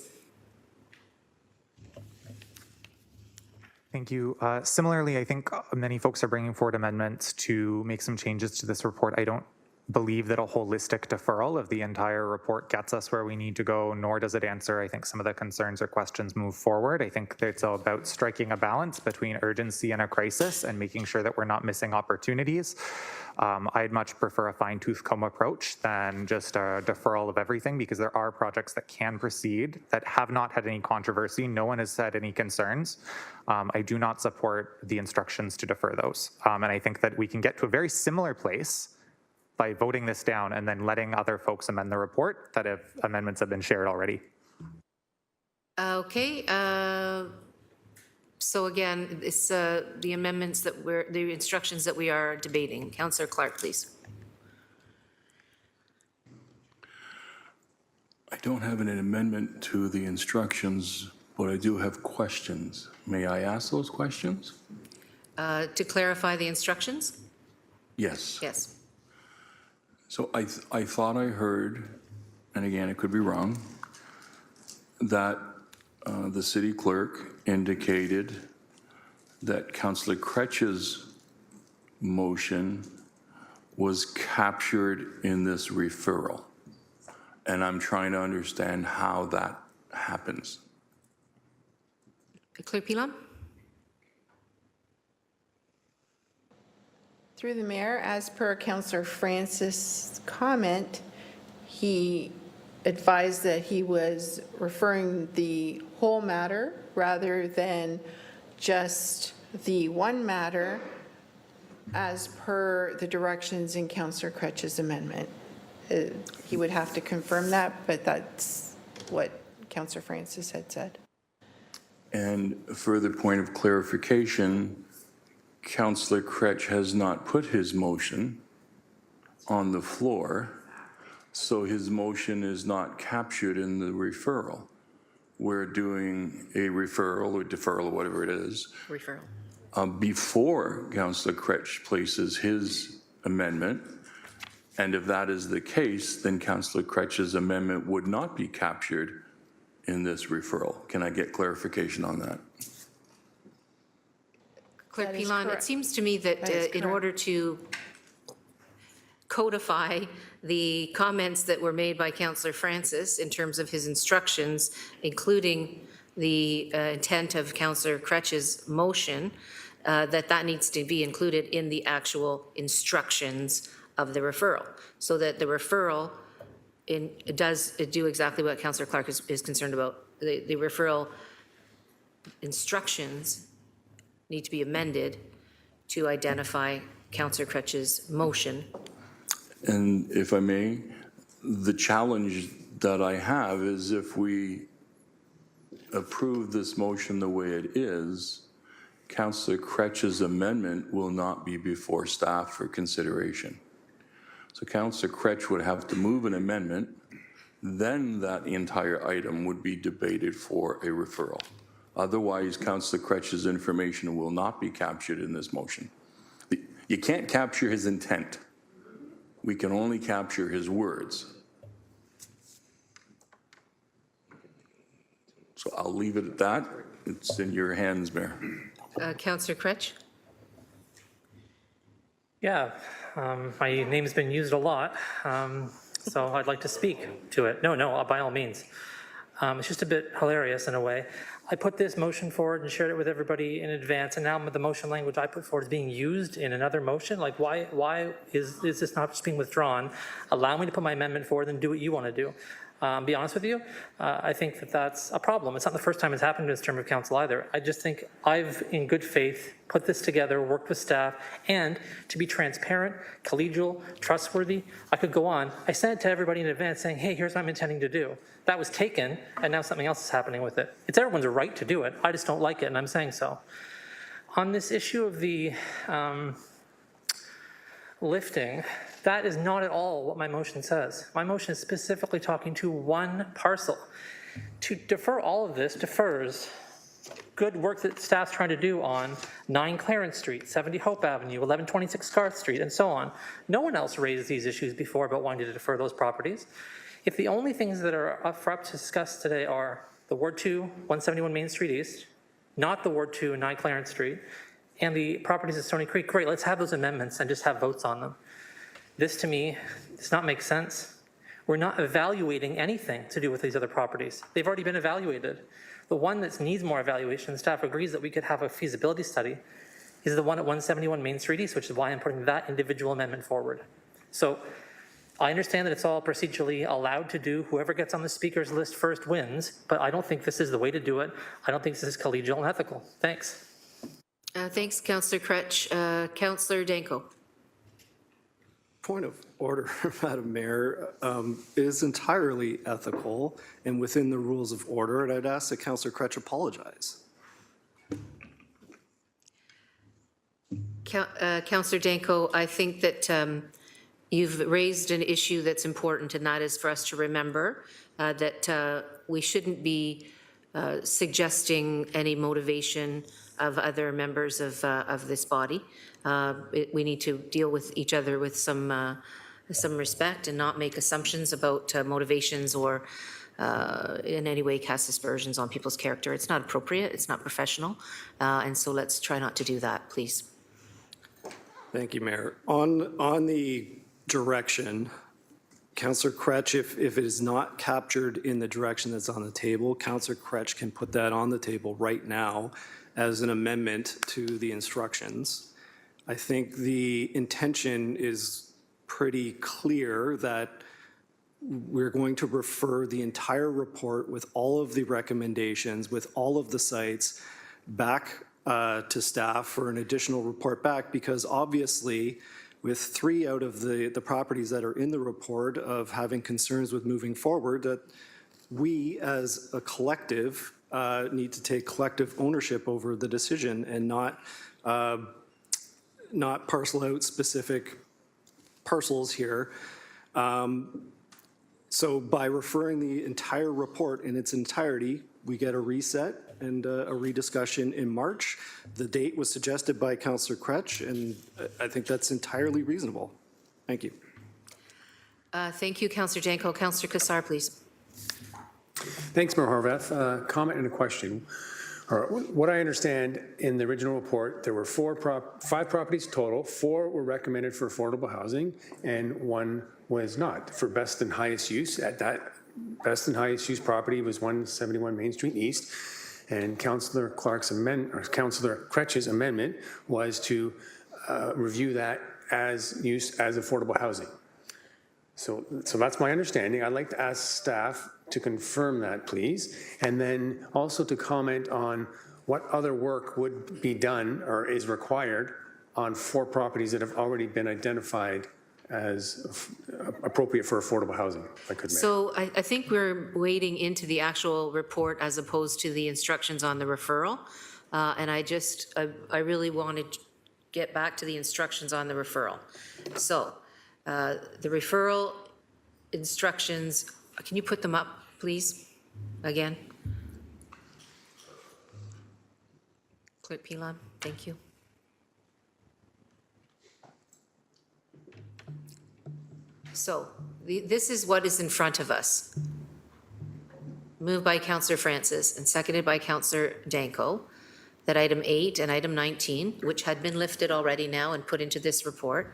Thank you. Similarly, I think many folks are bringing forward amendments to make some changes to this report. I don't believe that a holistic deferral of the entire report gets us where we need to go, nor does it answer, I think, some of the concerns or questions move forward. I think that it's all about striking a balance between urgency and a crisis and making sure that we're not missing opportunities. I'd much prefer a fine-tooth comb approach than just a deferral of everything, because there are projects that can proceed that have not had any controversy. No one has said any concerns. I do not support the instructions to defer those. And I think that we can get to a very similar place by voting this down and then letting other folks amend the report that if amendments have been shared already. Okay. So again, it's the amendments that the instructions that we are debating. Councillor Clark, please. I don't have an amendment to the instructions, but I do have questions. May I ask those questions? To clarify the instructions? Yes. Yes. So I thought I heard, and again, it could be wrong, that the city clerk indicated that Councillor Kretsch's motion was captured in this referral. And I'm trying to understand how that happens. Clerk Pilon? Through the mayor, as per Councillor Francis' comment, he advised that he was referring the whole matter rather than just the one matter as per the directions in Councillor Kretsch's amendment. He would have to confirm that, but that's what Councillor Francis had said. And a further point of clarification, Councillor Kretsch has not put his motion on the floor, so his motion is not captured in the referral. We're doing a referral or deferral or whatever it is. Referral. Before Councillor Kretsch places his amendment, and if that is the case, then Councillor Kretsch's amendment would not be captured in this referral. Can I get clarification on that? Clerk Pilon, it seems to me that in order to codify the comments that were made by Councillor Francis in terms of his instructions, including the intent of Councillor Kretsch's motion, that needs to be included in the actual instructions of the referral, so that the referral does do exactly what Councillor Clark is concerned about. The referral instructions need to be amended to identify Councillor Kretsch's motion. And if I may, the challenge that I have is if we approve this motion the way it is, Councillor Kretsch's amendment will not be before staff for consideration. So Councillor Kretsch would have to move an amendment, then that entire item would be debated for a referral. Otherwise, Councillor Kretsch's information will not be captured in this motion. You can't capture his intent. We can only capture his words. So I'll leave it at that. It's in your hands, Mayor. Councillor Kretsch? Yeah, my name's been used a lot, so I'd like to speak to it. No, by all means. It's just a bit hilarious in a way. I put this motion forward and shared it with everybody in advance, and now the motion language I put forward is being used in another motion. Like, why is this not just being withdrawn? Allow me to put my amendment forward and do what you want to do. Be honest with you, I think that that's a problem. It's not the first time it's happened in this term of council either. I just think I've, in good faith, put this together, worked with staff, and to be transparent, collegial, trustworthy, I could go on. I sent it to everybody in advance saying, hey, here's what I'm intending to do. That was taken, and now something else is happening with it. It's everyone's right to do it. I just don't like it, and I'm saying so. On this issue of the lifting, that is not at all what my motion says. My motion is specifically talking to one parcel. To defer all of this defers good work that staff's trying to do on 9 Clarence Street, 70 Hope Avenue, 1126 Scarth Street, and so on. No one else raised these issues before about wanting to defer those properties. If the only things that are up for us to discuss today are the Ward 2, 171 Main Street East, not the Ward 2, 9 Clarence Street, and the properties at Stony Creek, great, let's have those amendments and just have votes on them. This, to me, does not make sense. We're not evaluating anything to do with these other properties. They've already been evaluated. The one that needs more evaluation, staff agrees that we could have a feasibility study, is the one at 171 Main Street East, which is why I'm putting that individual amendment forward. So I understand that it's all procedurally allowed to do. Whoever gets on the speaker's list first wins, but I don't think this is the way to do it. I don't think this is collegial and ethical. Thanks. Thanks, Councillor Crutch. Councillor Danko. Point of order, Madam Mayor, is entirely ethical and within the rules of order, and I'd ask that Councillor Crutch apologize. Councillor Danko, I think that you've raised an issue that's important, and that is for us to remember that we shouldn't be suggesting any motivation of other members of this body. We need to deal with each other with some respect and not make assumptions about motivations or in any way cast aspersions on people's character. It's not appropriate, it's not professional, and so let's try not to do that, please. Thank you, Mayor. On the direction, Councillor Crutch, if it is not captured in the direction that's on the table, Councillor Crutch can put that on the table right now as an amendment to the instructions. I think the intention is pretty clear that we're going to refer the entire report with all of the recommendations, with all of the sites, back to staff for an additional report back, because obviously with 3 out of the properties that are in the report of having concerns with moving forward, that we as a collective need to take collective ownership over the decision and not parcel out specific parcels here. So by referring the entire report in its entirety, we get a reset and a rediscussion in March. The date was suggested by Councillor Crutch, and I think that's entirely reasonable. Thank you. Thank you, Councillor Danko. Councillor Kassar, please. Thanks, Mayor Horvath. Comment and a question. What I understand in the original report, there were 5 properties total. 4 were recommended for affordable housing, and 1 was not for best and highest use. At that best and highest use property was 171 Main Street East, and Councillor Clark's amendment, or Councillor Crutch's amendment, was to review that as use as affordable housing. So that's my understanding. I'd like to ask staff to confirm that, please, and then also to comment on what other work would be done or is required on 4 properties that have already been identified as appropriate for affordable housing, if I could, Mayor. So I think we're wading into the actual report as opposed to the instructions on the referral. And I really want to get back to the instructions on the referral. So the referral instructions, can you put them up, please, again? Clerk Pilon, thank you. So this is what is in front of us. Moved by Councillor Francis and seconded by Councillor Danko, that item 8 and item 19, which had been lifted already now and put into this report,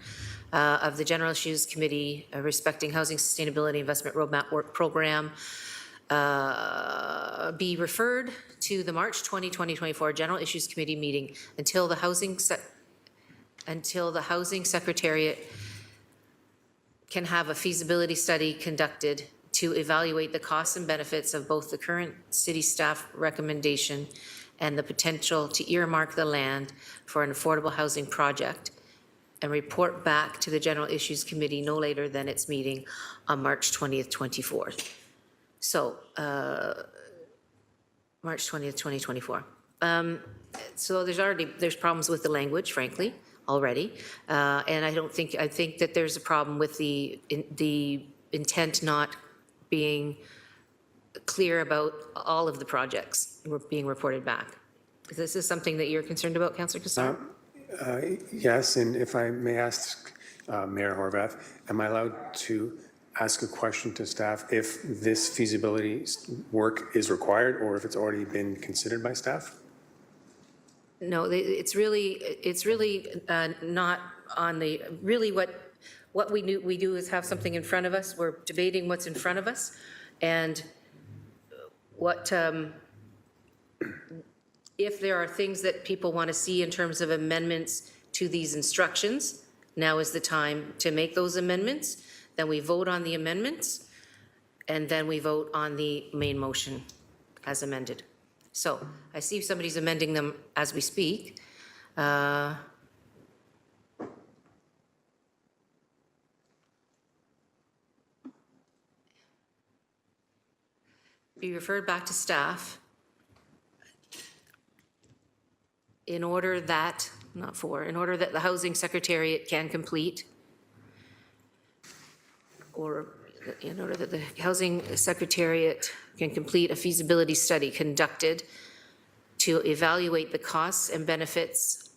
of the General Issues Committee respecting Housing Sustainability Investment Roadmap Work Program, be referred to the March 2024 General Issues Committee meeting until the Housing Secretariat can have a feasibility study conducted to evaluate the costs and benefits of both the current city staff recommendation and the potential to earmark the land for an affordable housing project, and report back to the General Issues Committee no later than its meeting on March 20th, 24. So, March 20th, 2024. So there's problems with the language, frankly, already. And I think that there's a problem with the intent not being clear about all of the projects being reported back. Is this something that you're concerned about, Councillor Kassar? Yes, and if I may ask Mayor Horvath, am I allowed to ask a question to staff if this feasibility work is required or if it's already been considered by staff? No, it's really not on the, really what we do is have something in front of us. We're debating what's in front of us, and what, if there are things that people want to see in terms of amendments to these instructions, now is the time to make those amendments. Then we vote on the amendments, and then we vote on the main motion as amended. So I see somebody's amending them as we speak. Be referred back to staff in order that, in order that the Housing Secretariat can complete, or in order that the Housing Secretariat can complete a feasibility study conducted to evaluate the costs and benefits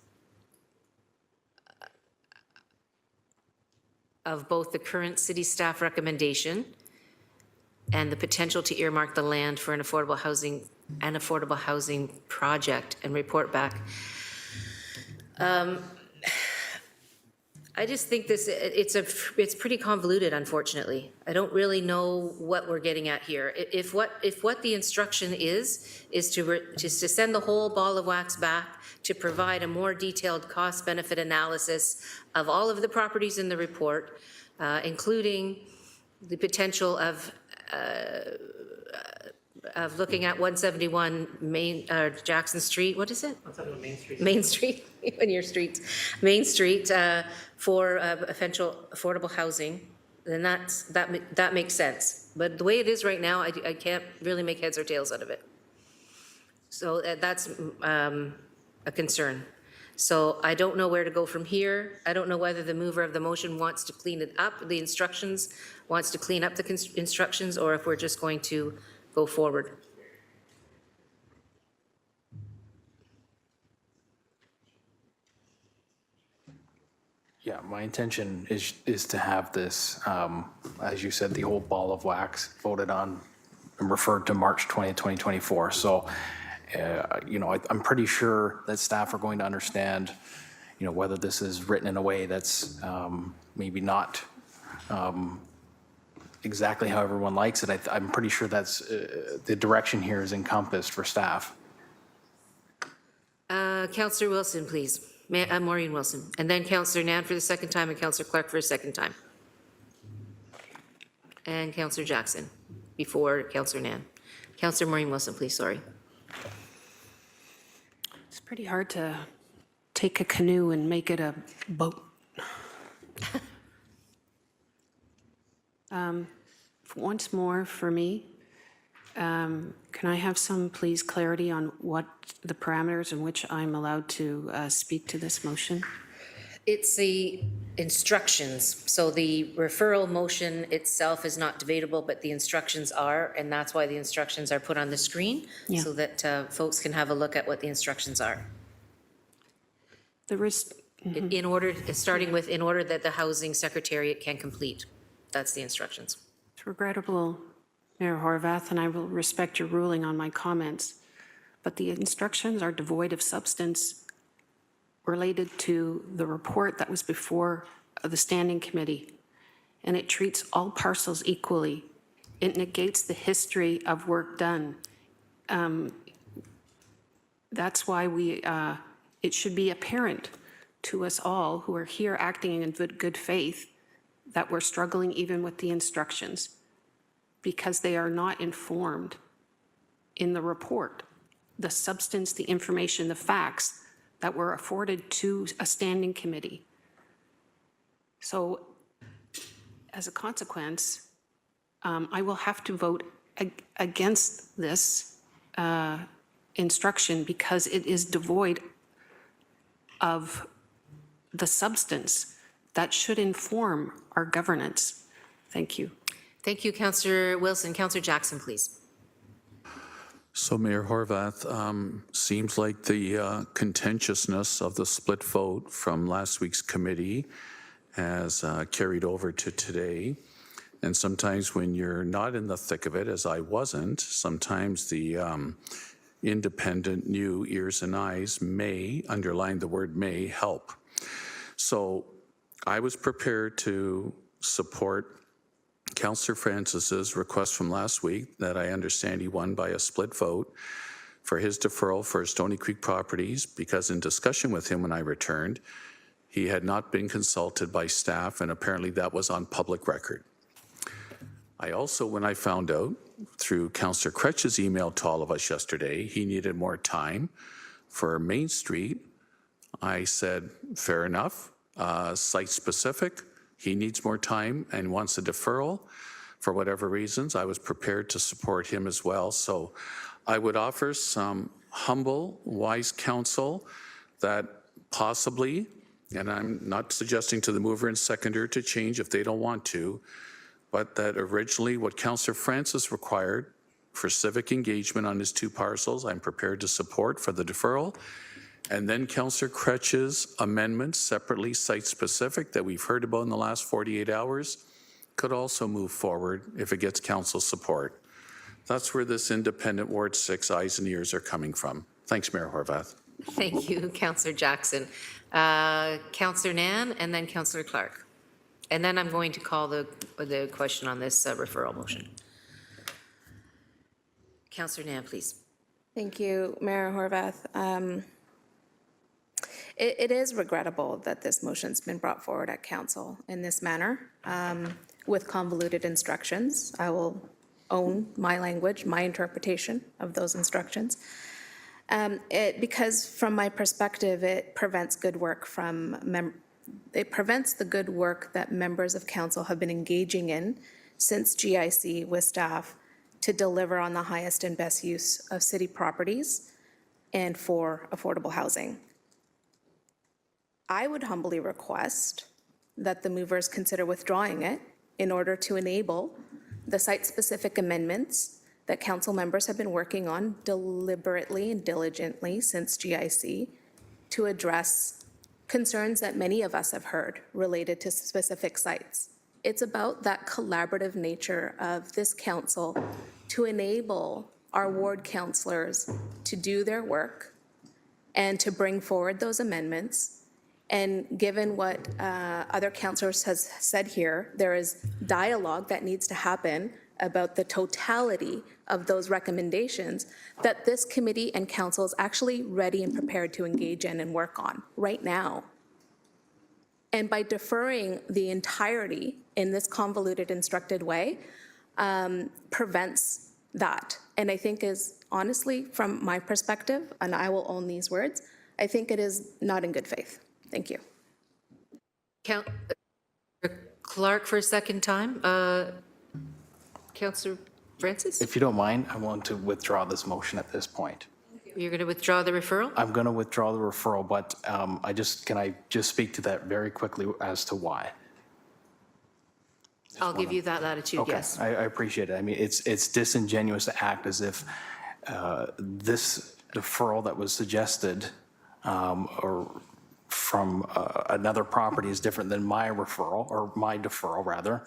of both the current city staff recommendation and the potential to earmark the land for an affordable housing project, and report back. I just think it's pretty convoluted, unfortunately. I don't really know what we're getting at here. If what the instruction is to send the whole ball of wax back to provide a more detailed cost-benefit analysis of all of the properties in the report, including the potential of looking at 171 Jackson Street, what is it? 171 Main Street. Main Street, in your streets. Main Street for potential affordable housing, then that makes sense. But the way it is right now, I can't really make heads or tails out of it. So that's a concern. So I don't know where to go from here. I don't know whether the mover of the motion wants to clean it up, the instructions, wants to clean up the instructions, or if we're just going to go forward. Yeah, my intention is to have this, as you said, the whole ball of wax voted on and referred to March 20th, 2024. So, I'm pretty sure that staff are going to understand, whether this is written in a way that's maybe not exactly how everyone likes it. I'm pretty sure that's the direction here is encompassed for staff. Councillor Wilson, please. Maureen Wilson. And then Councillor Nan for the second time, and Councillor Clark for a second time. And Councillor Jackson before Councillor Nan. Councillor Maureen Wilson, please, sorry. It's pretty hard to take a canoe and make it a boat. Once more for me, can I have some, please, clarity on what the parameters in which I'm allowed to speak to this motion? It's the instructions. So the referral motion itself is not debatable, but the instructions are, and that's why the instructions are put on the screen, so that folks can have a look at what the instructions are. In order that the Housing Secretariat can complete. That's the instructions. It's regrettable, Mayor Horvath, and I will respect your ruling on my comments, but the instructions are devoid of substance related to the report that was before the Standing Committee, and it treats all parcels equally. It negates the history of work done. That's why it should be apparent to us all who are here acting in good faith that we're struggling even with the instructions, because they are not informed in the report. The substance, the information, the facts that were afforded to a standing committee. So as a consequence, I will have to vote against this instruction because it is devoid of the substance that should inform our governance. Thank you. Thank you, Councillor Wilson. Councillor Jackson, please. So Mayor Horvath, seems like the contentiousness of the split vote from last week's committee has carried over to today. And sometimes when you're not in the thick of it, as I wasn't, sometimes the independent new ears and eyes may, underline the word may, help. So I was prepared to support Councillor Francis's request from last week that I understand he won by a split vote for his deferral for Stony Creek properties, because in discussion with him when I returned, he had not been consulted by staff, and apparently that was on public record. I also, when I found out through Councillor Kretsch's email to all of us yesterday, he needed more time for Main Street, I said, fair enough, site specific, he needs more time and wants a deferral for whatever reasons. I was prepared to support him as well. So I would offer some humble, wise counsel that possibly, and I'm not suggesting to the mover and seconder to change if they don't want to, but that originally what Councillor Francis required for civic engagement on his 2 parcels, I'm prepared to support for the deferral. And then Councillor Kretsch's amendments, separately site-specific, that we've heard about in the last 48 hours, could also move forward if it gets council support. That's where this independent Ward 6 eyes and ears are coming from. Thanks, Mayor Horvath. Thank you, Councillor Jackson. Councillor Nan, and then Councillor Clark. And then I'm going to call the question on this referral motion. Councillor Nan, please. Thank you, Mayor Horvath. It is regrettable that this motion's been brought forward at council in this manner with convoluted instructions. I will own my language, my interpretation of those instructions. Because from my perspective, it prevents good work from it prevents the good work that members of council have been engaging in since GIC with staff to deliver on the highest and best use of city properties and for affordable housing. I would humbly request that the movers consider withdrawing it in order to enable the site-specific amendments that council members have been working on deliberately and diligently since GIC to address concerns that many of us have heard related to specific sites. It's about that collaborative nature of this council to enable our ward councillors to do their work and to bring forward those amendments. And given what other councillors has said here, there is dialogue that needs to happen about the totality of those recommendations that this committee and council is actually ready and prepared to engage in and work on right now. And by deferring the entirety in this convoluted, instructed way, prevents that. And I think is, honestly, from my perspective, and I will own these words, I think it is not in good faith. Thank you. Clark for a second time. Councillor Francis? If you don't mind, I want to withdraw this motion at this point. You're going to withdraw the referral? I'm going to withdraw the referral, but can I just speak to that very quickly as to why? I'll give you that latitude, Okay, yes. I appreciate it. I mean, it's disingenuous to act as if this deferral that was suggested or from another property is different than my referral, or my deferral rather.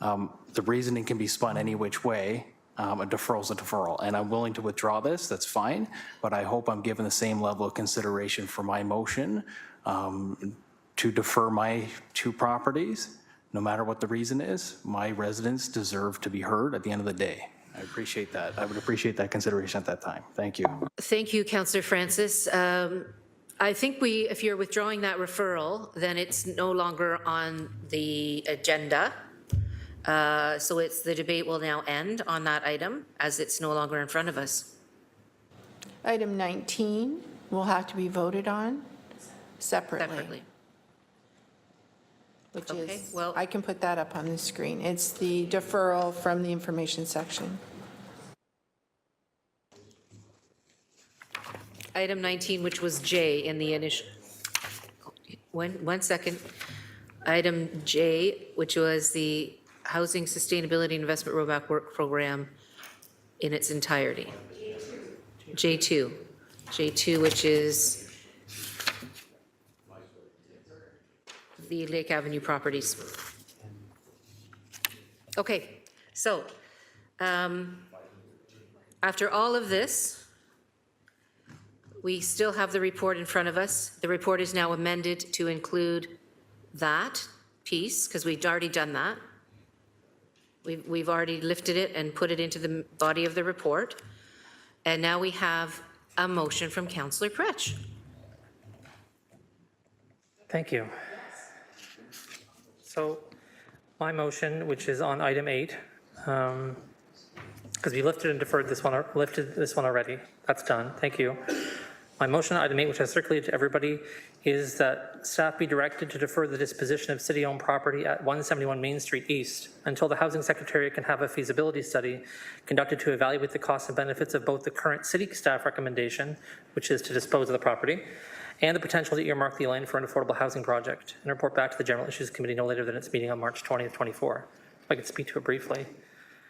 The reasoning can be spun any which way. A deferral is a deferral, and I'm willing to withdraw this, that's fine, but I hope I'm given the same level of consideration for my motion to defer my 2 properties, no matter what the reason is. My residents deserve to be heard at the end of the day. I appreciate that. I would appreciate that consideration at that time. Thank you. Thank you, Councillor Francis. I think if you're withdrawing that referral, then it's no longer on the agenda. So the debate will now end on that item as it's no longer in front of us. Item 19 will have to be voted on separately. Which is, well, I can put that up on the screen. It's the deferral from the information section. Item 19, which was J in the initial, one second. Item J, which was the Housing Sustainability Investment Roadmap Work Program in its entirety. J2. J2, which is the Lake Avenue properties. Okay, so after all of this, we still have the report in front of us. The report is now amended to include that piece, because we've already done that. We've already lifted it and put it into the body of the report. And now we have a motion from Councillor Kretsch. Thank you. So my motion, which is on item 8, because we lifted and deferred this one, already. That's done. Thank you. My motion on item 8, which I circulated to everybody, is that staff be directed to defer the disposition of city-owned property at 171 Main Street East until the Housing Secretariat can have a feasibility study conducted to evaluate the costs and benefits of both the current city staff recommendation, which is to dispose of the property, and the potential to earmark the land for an affordable housing project, and report back to the General Issues Committee no later than its meeting on March 20th, 24. If I could speak to it briefly.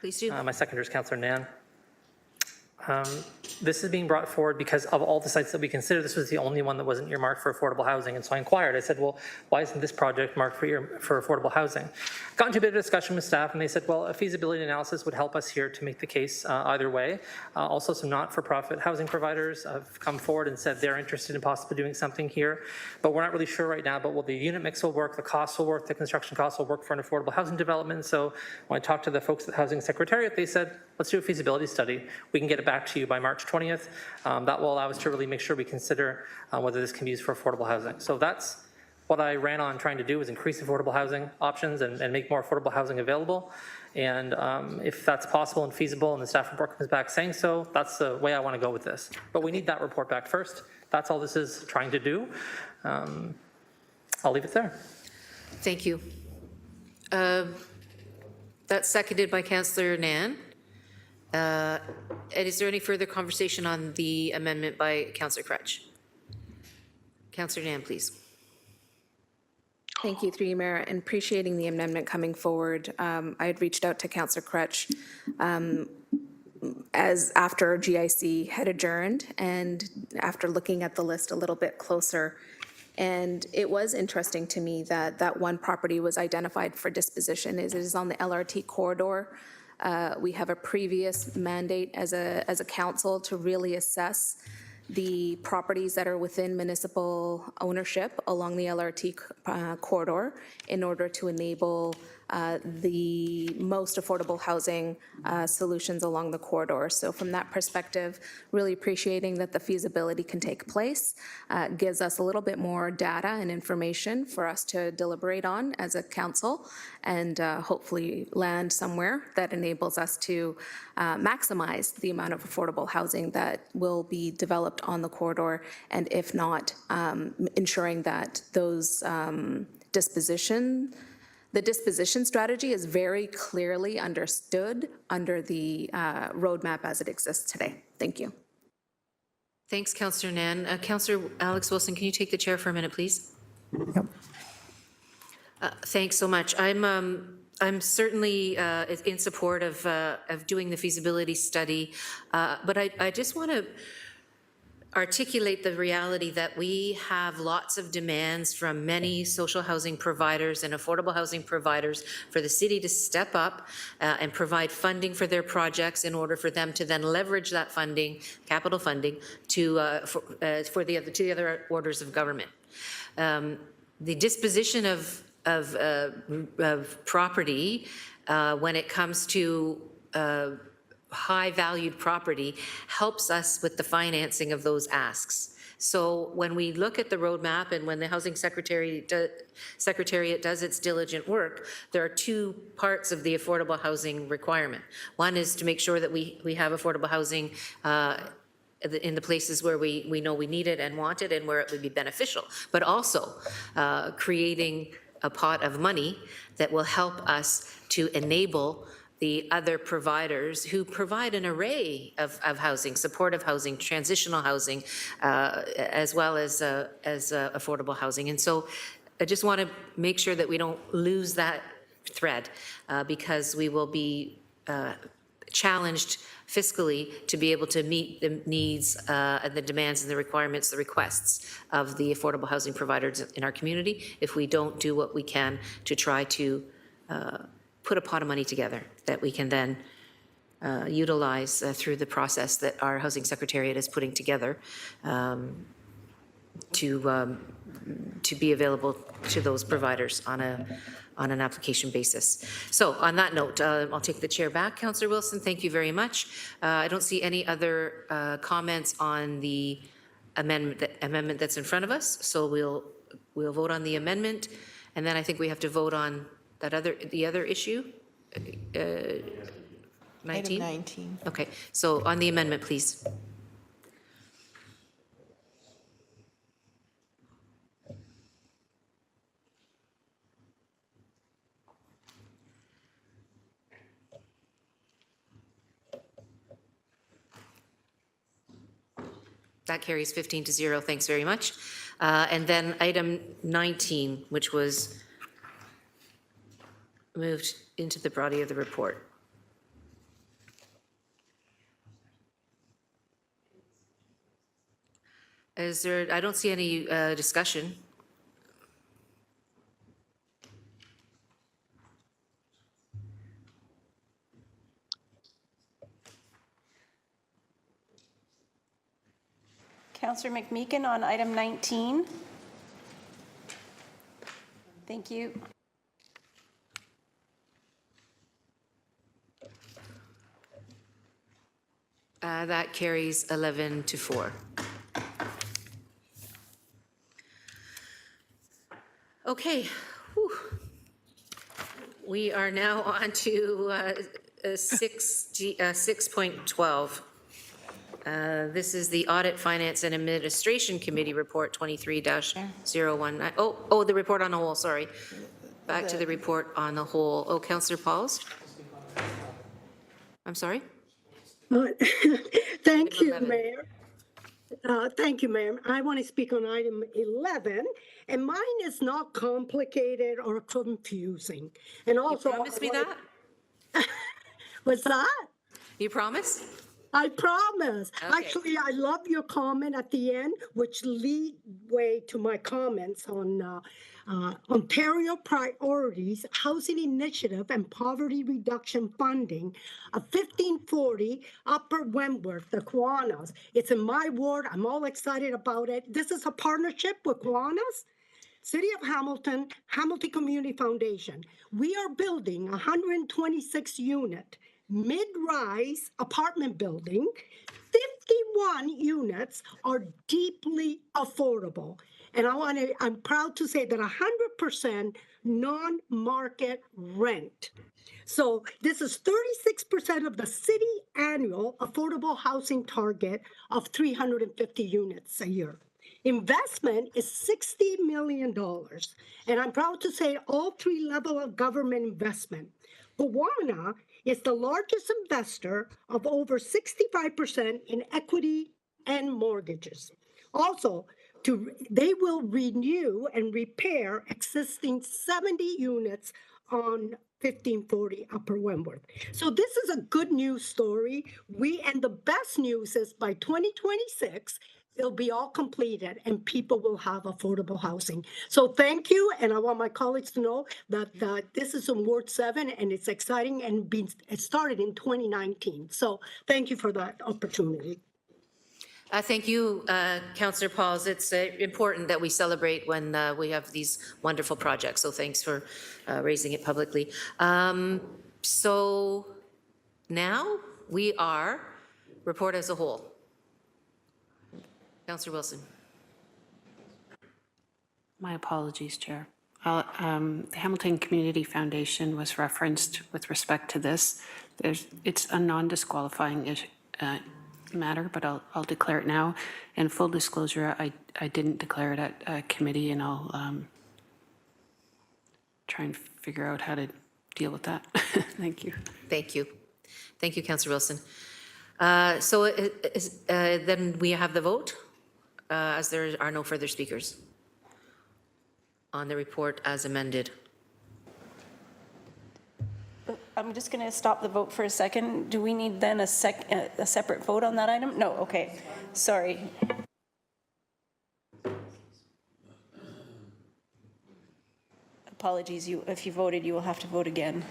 Please do. My seconder is Councillor Nan. This is being brought forward because of all the sites that we considered, this was the only one that wasn't earmarked for affordable housing. And so I inquired, I said, well, why isn't this project marked for affordable housing? Got into a bit of discussion with staff and they said, well, a feasibility analysis would help us here to make the case either way. Also, some not-for-profit housing providers have come forward and said they're interested in possibly doing something here, but we're not really sure right now, but the unit mix will work, the costs will work, the construction costs will work for an affordable housing development. So when I talked to the folks at the Housing Secretariat, they said, let's do a feasibility study. We can get it back to you by March 20th. That will allow us to really make sure we consider whether this can be used for affordable housing. So that's what I ran on trying to do, is increase affordable housing options and make more affordable housing available. And if that's possible and feasible and the staff report comes back saying so, that's the way I want to go with this. But we need that report back first. That's all this is trying to do. I'll leave it there. Thank you. That's seconded by Councillor Nan. And is there any further conversation on the amendment by Councillor Kretsch? Councillor Nan, please. Thank you, through you, Mayor, and appreciating the amendment coming forward. I had reached out to Councillor Kretsch as after GIC had adjourned and after looking at the list a little bit closer. And it was interesting to me that that one property was identified for disposition. It is on the LRT corridor. We have a previous mandate as a council to really assess the properties that are within municipal ownership along the LRT corridor in order to enable the most affordable housing solutions along the corridor. So from that perspective, really appreciating that the feasibility can take place, gives us a little bit more data and information for us to deliberate on as a council and hopefully land somewhere that enables us to maximize the amount of affordable housing that will be developed on the corridor, and if not, ensuring that those the disposition strategy is very clearly understood under the roadmap as it exists today. Thank you. Thanks, Councillor Nan. Councillor Alex Wilson, can you take the chair for a minute, please? Yep. Thanks so much. I'm certainly in support of doing the feasibility study, but I just want to articulate the reality that we have lots of demands from many social housing providers and affordable housing providers for the city to step up and provide funding for their projects in order for them to then leverage that funding, capital funding, to the other orders of government. The disposition of property when it comes to high-valued property helps us with the financing of those asks. So when we look at the roadmap and when the Housing Secretariat does its diligent work, there are two parts of the affordable housing requirement. One is to make sure that we have affordable housing in the places where we know we need it and want it and where it would be beneficial, but also creating a pot of money that will help us to enable the other providers who provide an array of housing, supportive housing, transitional housing, as well as affordable housing. And so I just want to make sure that we don't lose that thread because we will be challenged fiscally to be able to meet the needs and the demands and the requirements, the requests of the affordable housing providers in our community if we don't do what we can to try to put a pot of money together that we can then utilize through the process that our Housing Secretariat is putting together to be available to those providers on an application basis. So on that note, I'll take the chair back. Councillor Wilson, thank you very much. I don't see any other comments on the amendment that's in front of us, so we'll vote on the amendment, and then I think we have to vote on the other issue. 19? Item 19. Okay, so on the amendment, please. That carries 15-0. Thanks very much. And then item 19, which was moved into the body of the report. Is there, I don't see any discussion. Councillor McMeekin on item 19. Thank you. That carries 11-4. Okay. Whew. We are now on to 6.12. This is the Audit, Finance and Administration Committee Report 23-019. Oh, the report on the whole, sorry. Back to the report on the whole. Oh, Councillor Pauls? I'm sorry? Thank you, Mayor. Thank you, Mayor. I want to speak on item 11, and mine is not complicated or confusing. And also, you promise me that? What's that? You promise? I promise. Okay. Actually, I love your comment at the end, which lead way to my comments on Ontario Priorities, Housing Initiative and Poverty Reduction Funding of 1540 Upper Wentworth, the Kiwanis. It's in my ward. I'm all excited about it. This is a partnership with Kiwanis, City of Hamilton, Hamilton Community Foundation. We are building a 126-unit mid-rise apartment building. 51 units are deeply affordable. And I'm proud to say that 100% non-market rent. So this is 36% of the city annual affordable housing target of 350 units a year. Investment is $60 million. And I'm proud to say all three levels of government investment. Kiwana is the largest investor of over 65% in equity and mortgages. Also, they will renew and repair existing 70 units on 1540 Upper Wentworth. So this is a good news story. And the best news is by 2026, it'll be all completed and people will have affordable housing. So thank you. And I want my colleagues to know that this is in Ward 7 and it's exciting and it started in 2019. So thank you for that opportunity. Thank you, Councillor Pauls. It's important that we celebrate when we have these wonderful projects. So thanks for raising it publicly. So now we are report as a whole. Councillor Wilson. My apologies, Chair. The Hamilton Community Foundation was referenced with respect to this. It's a non-disqualifying matter, but I'll declare it now. And full disclosure, I didn't declare it at committee, and I'll try and figure out how to deal with that. Thank you. Thank you. Thank you, Councillor Wilson. So then we have the vote, as there are no further speakers on the report as amended. I'm just going to stop the vote for a second. Do we need then a separate vote on that item? No, okay. Sorry. Apologies, if you voted, you will have to vote again.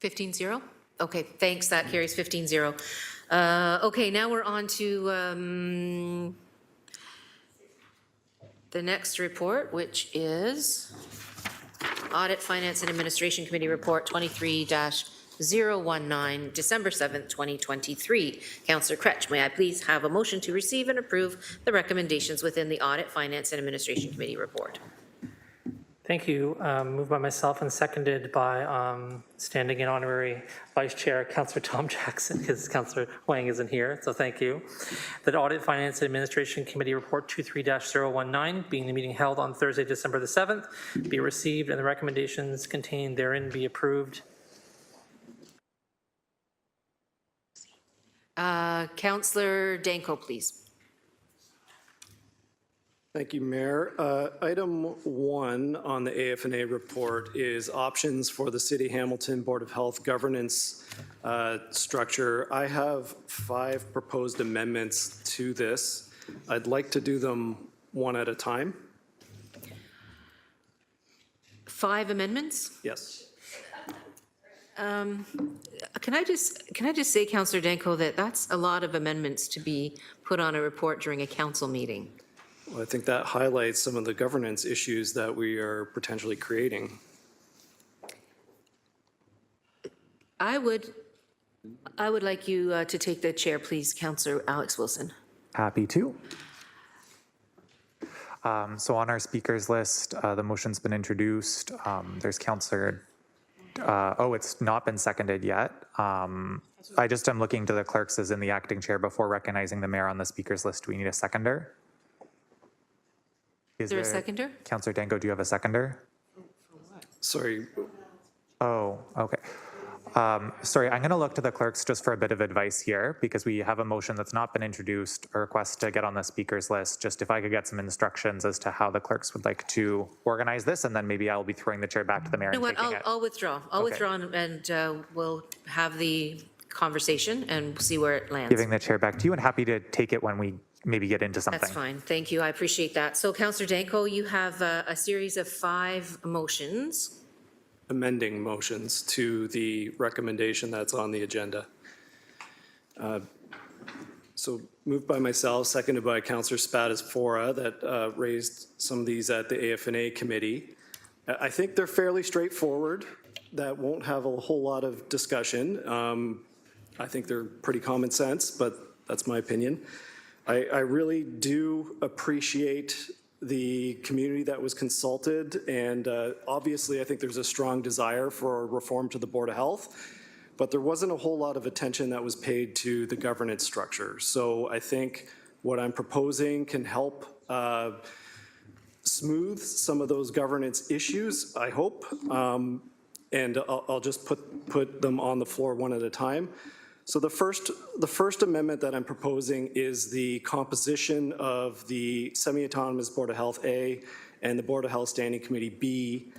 15-0? Okay, thanks, that carries 15-0. Okay, now we're on to the next report, which is Audit, Finance, and Administration Committee Report 23-019, December 7th, 2023. Councillor Kretsch, may I please have a motion to receive and approve the recommendations within the Audit, Finance, and Administration Committee report? Thank you. Moved by myself and seconded by standing in honorary Vice Chair, Councillor Tom Jackson, because Councillor Wang isn't here, so thank you. That Audit, Finance, and Administration Committee Report 23-019, being the meeting held on Thursday, December the 7th, be received and the recommendations contained therein be approved. Councillor Danko, please. Thank you, Mayor. Item 1 on the AFNA report is options for the City Hamilton Board of Health governance structure. I have 5 proposed amendments to this. I'd like to do them one at a time. 5 amendments? Yes. Can I just say, Councillor Danko, that that's a lot of amendments to be put on a report during a council meeting. Well, I think that highlights some of the governance issues that we are potentially creating. I would like you to take the chair, please, Councillor Alex Wilson. Happy to. So on our speakers list, the motion's been introduced. There's Councillor, it's not been seconded yet. I just am looking to the clerks as in the acting chair before recognizing the mayor on the speakers list. Do we need a seconder? Is there a seconder? Councillor Danko, do you have a seconder? Sorry. Oh, okay. Sorry, I'm going to look to the clerks just for a bit of advice here because we have a motion that's not been introduced, a request to get on the speakers list. Just if I could get some instructions as to how the clerks would like to organize this, and then maybe I'll be throwing the chair back to the mayor. You know what, I'll withdraw. I'll withdraw and we'll have the conversation and see where it lands. Giving the chair back to you and happy to take it when we maybe get into something. That's fine. Thank you. I appreciate that. So Councillor Danko, you have a series of 5 motions. Amending motions to the recommendation that's on the agenda. So moved by myself, seconded by Councillor Spatafora, that raised some of these at the AFNA committee. I think they're fairly straightforward. That won't have a whole lot of discussion. I think they're pretty common sense, but that's my opinion. I really do appreciate the community that was consulted, and obviously I think there's a strong desire for reform to the Board of Health, but there wasn't a whole lot of attention that was paid to the governance structure. So I think what I'm proposing can help smooth some of those governance issues, I hope, and I'll just put them on the floor one at a time. So the first amendment that I'm proposing is the composition of the semi-autonomous Board of Health A and the Board of Health Standing Committee B,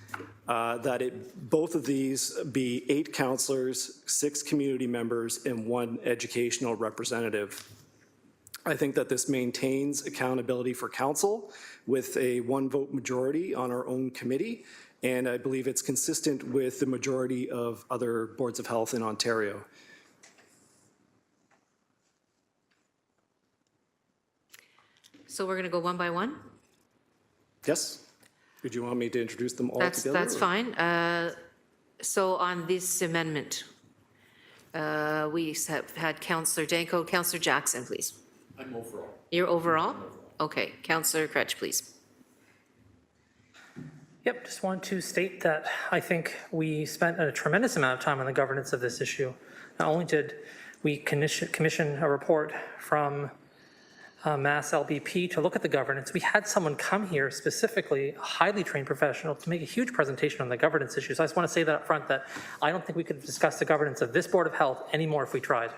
that both of these be 8 councillors, 6 community members, and 1 educational representative. I think that this maintains accountability for council with a 1-vote majority on our own committee, and I believe it's consistent with the majority of other boards of health in Ontario. So we're going to go one by one? Yes? Did you want me to introduce them all together? That's fine. So on this amendment, we have had Councillor Danko. Councillor Jackson, please. I'm overall. You're overall? Okay. Councillor Kretsch, please. Yep, just want to state that I think we spent a tremendous amount of time on the governance of this issue. Not only did we commission a report from Mass LBP to look at the governance, we had someone come here specifically, a highly trained professional, to make a huge presentation on the governance issues. I just want to say that up front, that I don't think we could discuss the governance of this Board of Health anymore if we tried.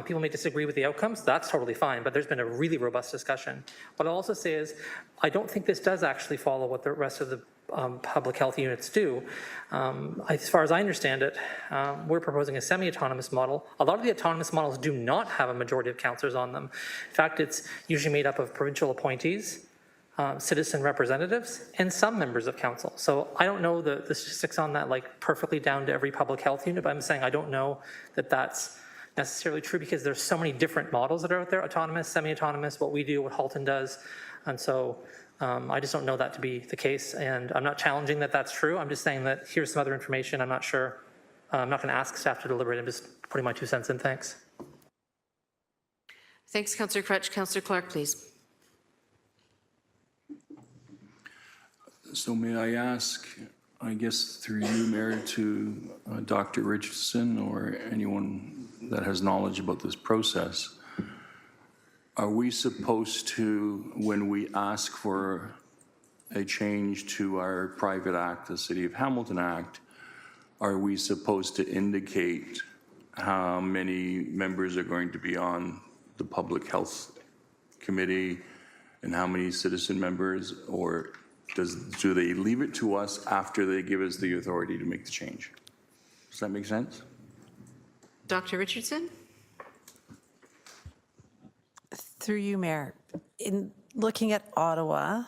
People may disagree with the outcomes, that's totally fine, but there's been a really robust discussion. What I'll also say is, I don't think this does actually follow what the rest of the public health units do. As far as I understand it, we're proposing a semi-autonomous model. A lot of the autonomous models do not have a majority of councillors on them. In fact, it's usually made up of provincial appointees citizen representatives and some members of council. So I don't know the statistics on that like perfectly down to every public health unit, but I'm saying I don't know that that's necessarily true because there's so many different models that are out there, autonomous, semi-autonomous, what we do, what Halton does. And so I just don't know that to be the case. And I'm not challenging that that's true. I'm just saying that here's some other information. I'm not sure. I'm not going to ask staff to deliberate. I'm just putting my 2 cents in. Thanks. Thanks, Councillor Crutch. Councillor Clark, please. So may I ask, I guess through you, Mayor, to Dr. Richardson or anyone that has knowledge about this process, are we supposed to, when we ask for a change to our private act, the City of Hamilton Act, are we supposed to indicate how many members are going to be on the Public Health Committee and how many citizen members, or do they leave it to us after they give us the authority to make the change? Does that make sense? Dr. Richardson? Through you, Mayor, in looking at Ottawa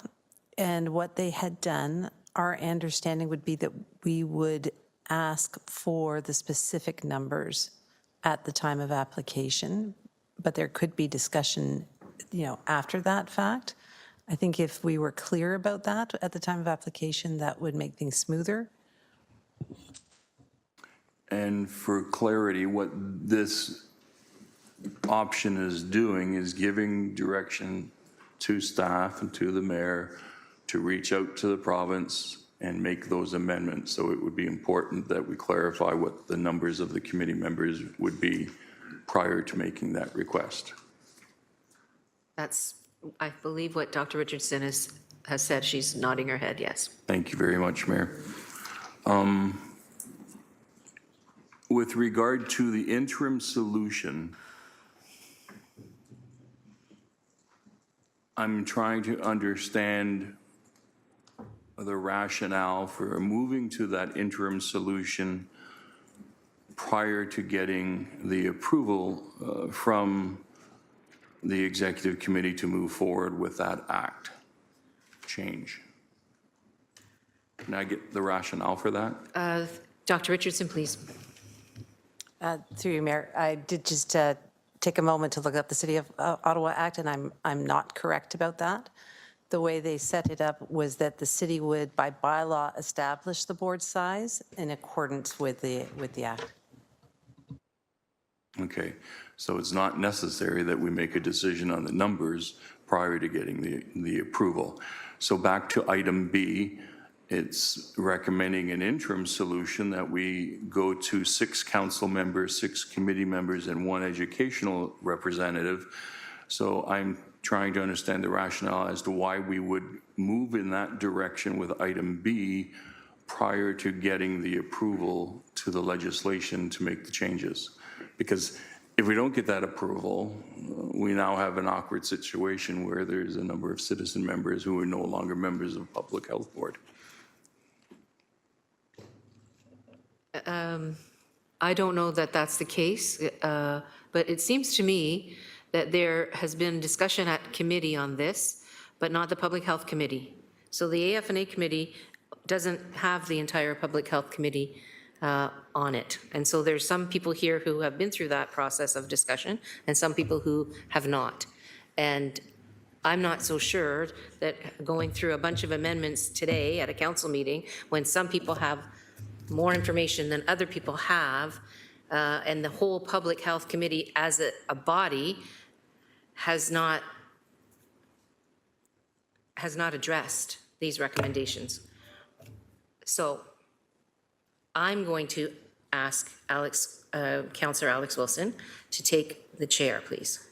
and what they had done, our understanding would be that we would ask for the specific numbers at the time of application, but there could be discussion, after that fact. I think if we were clear about that at the time of application, that would make things smoother. And for clarity, what this option is doing is giving direction to staff and to the mayor to reach out to the province and make those amendments. So it would be important that we clarify what the numbers of the committee members would be prior to making that request. That's, I believe, what Dr. Richardson has said. She's nodding her head, yes. Thank you very much, Mayor. With regard to the interim solution, I'm trying to understand the rationale for moving to that interim solution prior to getting the approval from the executive committee to move forward with that act change. Can I get the rationale for that? Dr. Richardson, please. Through you, Mayor, I did just take a moment to look up the City of Ottawa Act, and I'm not correct about that. The way they set it up was that the city would, by bylaw, establish the board size in accordance with the act. Okay, so it's not necessary that we make a decision on the numbers prior to getting the approval. So back to item B, it's recommending an interim solution that we go to 6 council members, 6 committee members, and 1 educational representative. So I'm trying to understand the rationale as to why we would move in that direction with item B prior to getting the approval to the legislation to make the changes. Because if we don't get that approval, we now have an awkward situation where there's a number of citizen members who are no longer members of the Public Health Board. I don't know that that's the case, but it seems to me that there has been discussion at committee on this, but not the Public Health Committee. So the AF&A Committee doesn't have the entire Public Health Committee on it. And so there's some people here who have been through that process of discussion and some people who have not. And I'm not so sure that going through a bunch of amendments today at a council meeting, when some people have more information than other people have, and the whole Public Health Committee as a body has not addressed these recommendations. So I'm going to ask Councillor Alex Wilson to take the chair, please.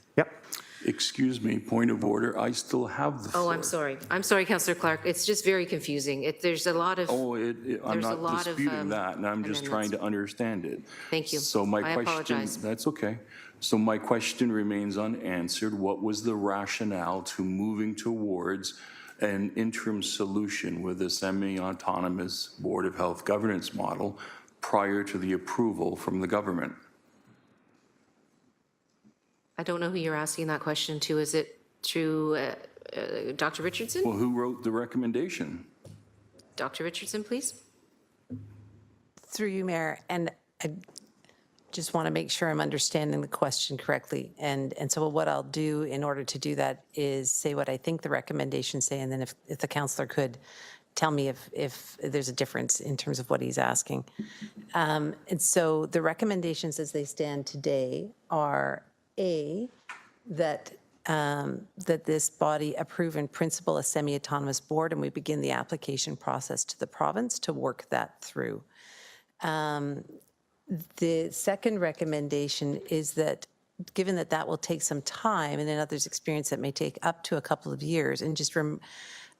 Excuse me, point of order. I still have the floor. Oh, I'm sorry. I'm sorry, Councillor Clark. It's just very confusing. There's a lot of. I'm not disputing that, and I'm just trying to understand it. Thank you. So my I question, apologize. that's okay. So my question remains unanswered. What was the rationale to moving towards an interim solution with a semi-autonomous Board of Health governance model prior to the approval from the government? I don't know who you're asking that question to. Is it through Dr. Richardson? Well, who wrote the recommendation? Dr. Richardson, please. Through you, Mayor, and I just want to make sure I'm understanding the question correctly. And so what I'll do in order to do that is say what I think the recommendations say, and then if the counselor could tell me if there's a difference in terms of what he's asking. And so the recommendations as they stand today are A, that that this body approve in principle a semi-autonomous board, and we begin the application process to the province to work that through. The second recommendation is that, given that that will take some time, and in others' experience that may take up to a couple of years, and just from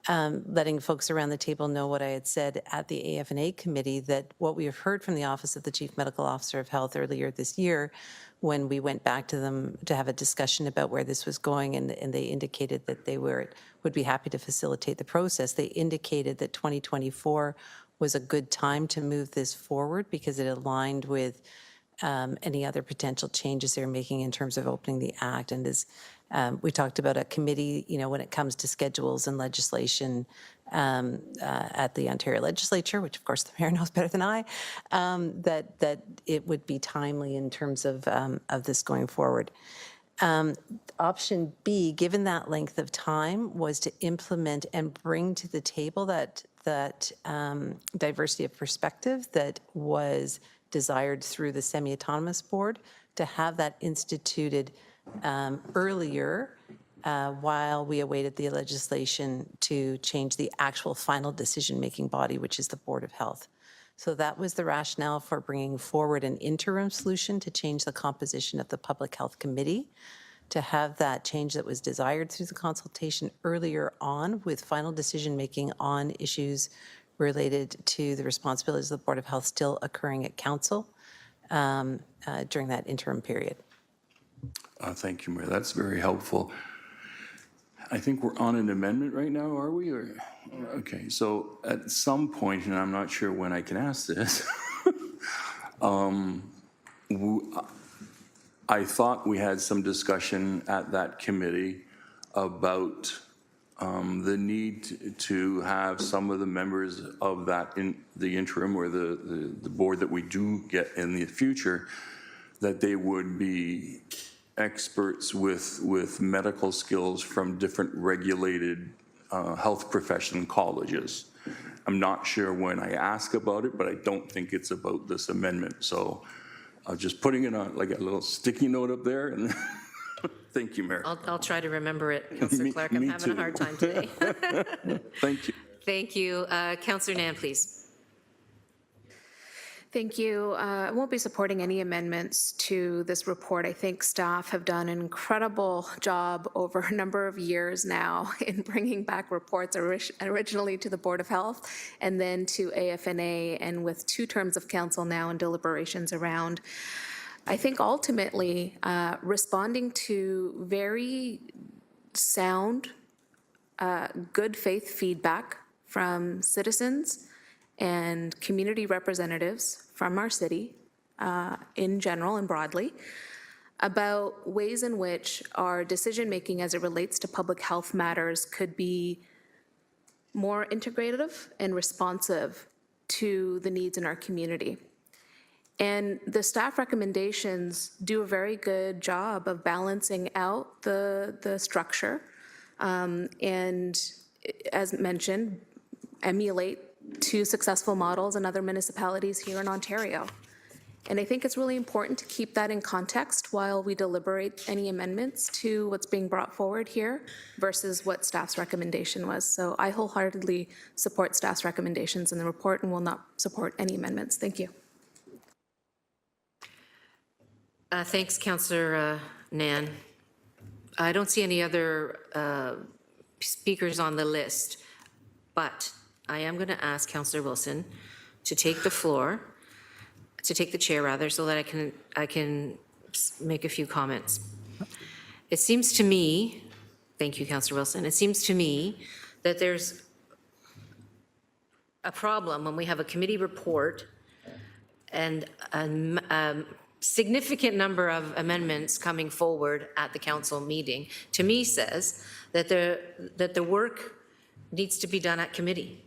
letting folks around the table know what I had said at the AFNA committee, that what we have heard from the Office of the Chief Medical Officer of Health earlier this year, when we went back to them to have a discussion about where this was going, and they indicated that they would be happy to facilitate the process. They indicated that 2024 was a good time to move this forward because it aligned with any other potential changes they're making in terms of opening the Act. And as we talked about a committee, when it comes to schedules and legislation at the Ontario Legislature, which of course the mayor knows better than I, that it would be timely in terms of this going forward. Option B, given that length of time, was to implement and bring to the table that diversity of perspective that was desired through the semi-autonomous board, to have that instituted earlier while we awaited the legislation to change the actual final decision-making body, which is the Board of Health. So that was the rationale for bringing forward an interim solution to change the composition of the Public Health Committee, to have that change that was desired through the consultation earlier on, with final decision-making on issues related to the responsibilities of the Board of Health still occurring at Council during that interim period. Thank you, Mayor. That's very helpful. I think we're on an amendment right now, are we? Or okay, so at some point, and I'm not sure when I can ask this, I thought we had some discussion at that committee about the need to have some of the members of that in the interim or the board that we do get in the future, that they would be experts with medical skills from different regulated health profession colleges. I'm not sure when I ask about it, but I don't think it's about this amendment. So I'm just putting it on like a little sticky note up there. And thank you, Mayor. I'll try to remember it, Councillor Clark. I'm having a hard time today. Thank you. Thank you. Councillor Nan, please. Thank you. I won't be supporting any amendments to this report. I think staff have done an incredible job over a number of years now in bringing back reports originally to the Board of Health and then to AFNA, and with 2 terms of council now and deliberations around. I think ultimately responding to very sound, good faith feedback from citizens and community representatives from our city in general and broadly about ways in which our decision-making as it relates to public health matters could be more integrative and responsive to the needs in our community. And the staff recommendations do a very good job of balancing out the structure and, as mentioned, emulate 2 successful models in other municipalities here in Ontario. And I think it's really important to keep that in context while we deliberate any amendments to what's being brought forward here versus what staff's recommendation was. So I wholeheartedly support staff's recommendations in the report and will not support any amendments. Thank you. Thanks, Councillor Nan. I don't see any other speakers on the list, but I am going to ask Councillor Wilson to take the floor, to take the chair rather, so that I can make a few comments. It seems to me, thank you, Councillor Wilson, it seems to me that there's a problem when we have a committee report and significant number of amendments coming forward at the council meeting, to me says that the work needs to be done at committee,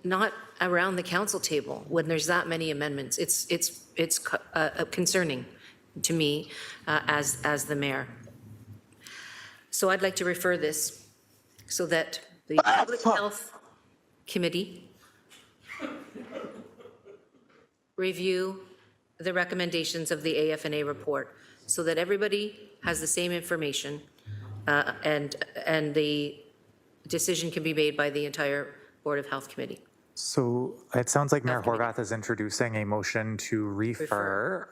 not around the council table when there's that many amendments. It's concerning to me as the mayor. So I'd like to refer this so that the Public Health Committee review the recommendations of the AFNA report so that everybody has the same information and the decision can be made by the entire Board of Health Committee. So it sounds like Mayor Horvath is introducing a motion to refer.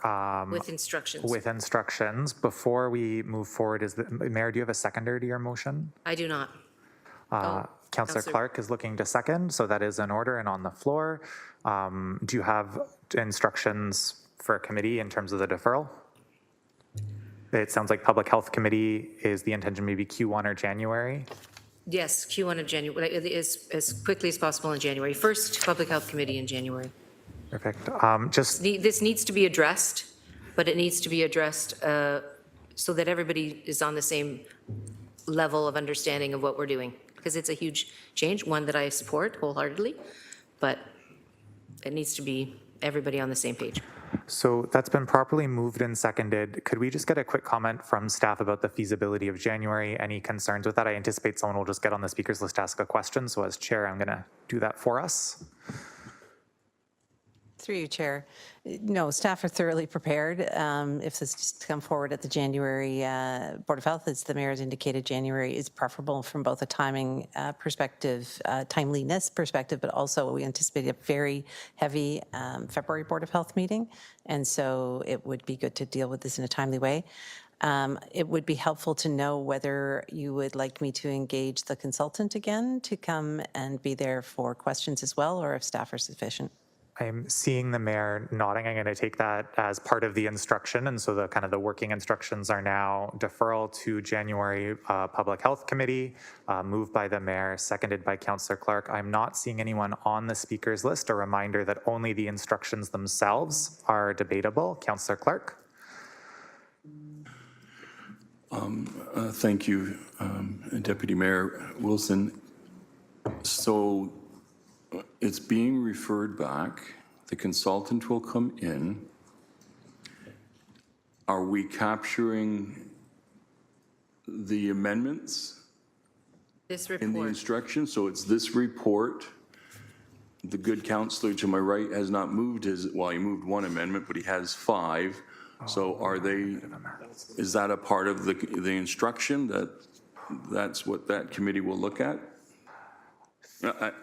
With instructions. With instructions. Before we move forward, Mayor, do you have a seconder to your motion? I do not. Councillor Councillor- Clark is looking to second, so that is in order and on the floor. Do you have instructions for a committee in terms of the deferral? It sounds like Public Health Committee is the intention maybe Q1 or January. Yes, Q1 of January, as quickly as possible in January. First Public Health Committee in January. Perfect. This needs to be addressed, but it needs to be addressed so that everybody is on the same level of understanding of what we're doing, because it's a huge change, one that I support wholeheartedly, but it needs to be everybody on the same page. So that's been properly moved and seconded. Could we just get a quick comment from staff about the feasibility of January? Any concerns with that? I anticipate someone will just get on the speakers list to ask a question. So as chair, I'm going to do that for us. Through you, Chair. No, staff are thoroughly prepared. If this is to come forward at the January Board of Health, as the mayor has indicated, January is preferable from both a timing perspective, timeliness perspective, but also we anticipate a very heavy February Board of Health meeting. And so it would be good to deal with this in a timely way. It would be helpful to know whether you would like me to engage the consultant again to come and be there for questions as well, or if staff are sufficient. I'm seeing the mayor nodding. I'm going to take that as part of the instruction. And so the kind of the working instructions are now deferral to January Public Health Committee, moved by the mayor, seconded by Councillor Clark. I'm not seeing anyone on the speakers list. A reminder that only the instructions themselves are debatable. Councillor Clark. Thank you, Deputy Mayor Wilson. So it's being referred back. The consultant will come in. Are we capturing the amendments This in the report, instruction? So it's this report. The good counselor to my right has not moved his, well, he moved one amendment, but he has 5. So are they, is that a part of the instruction that that's what that committee will look at?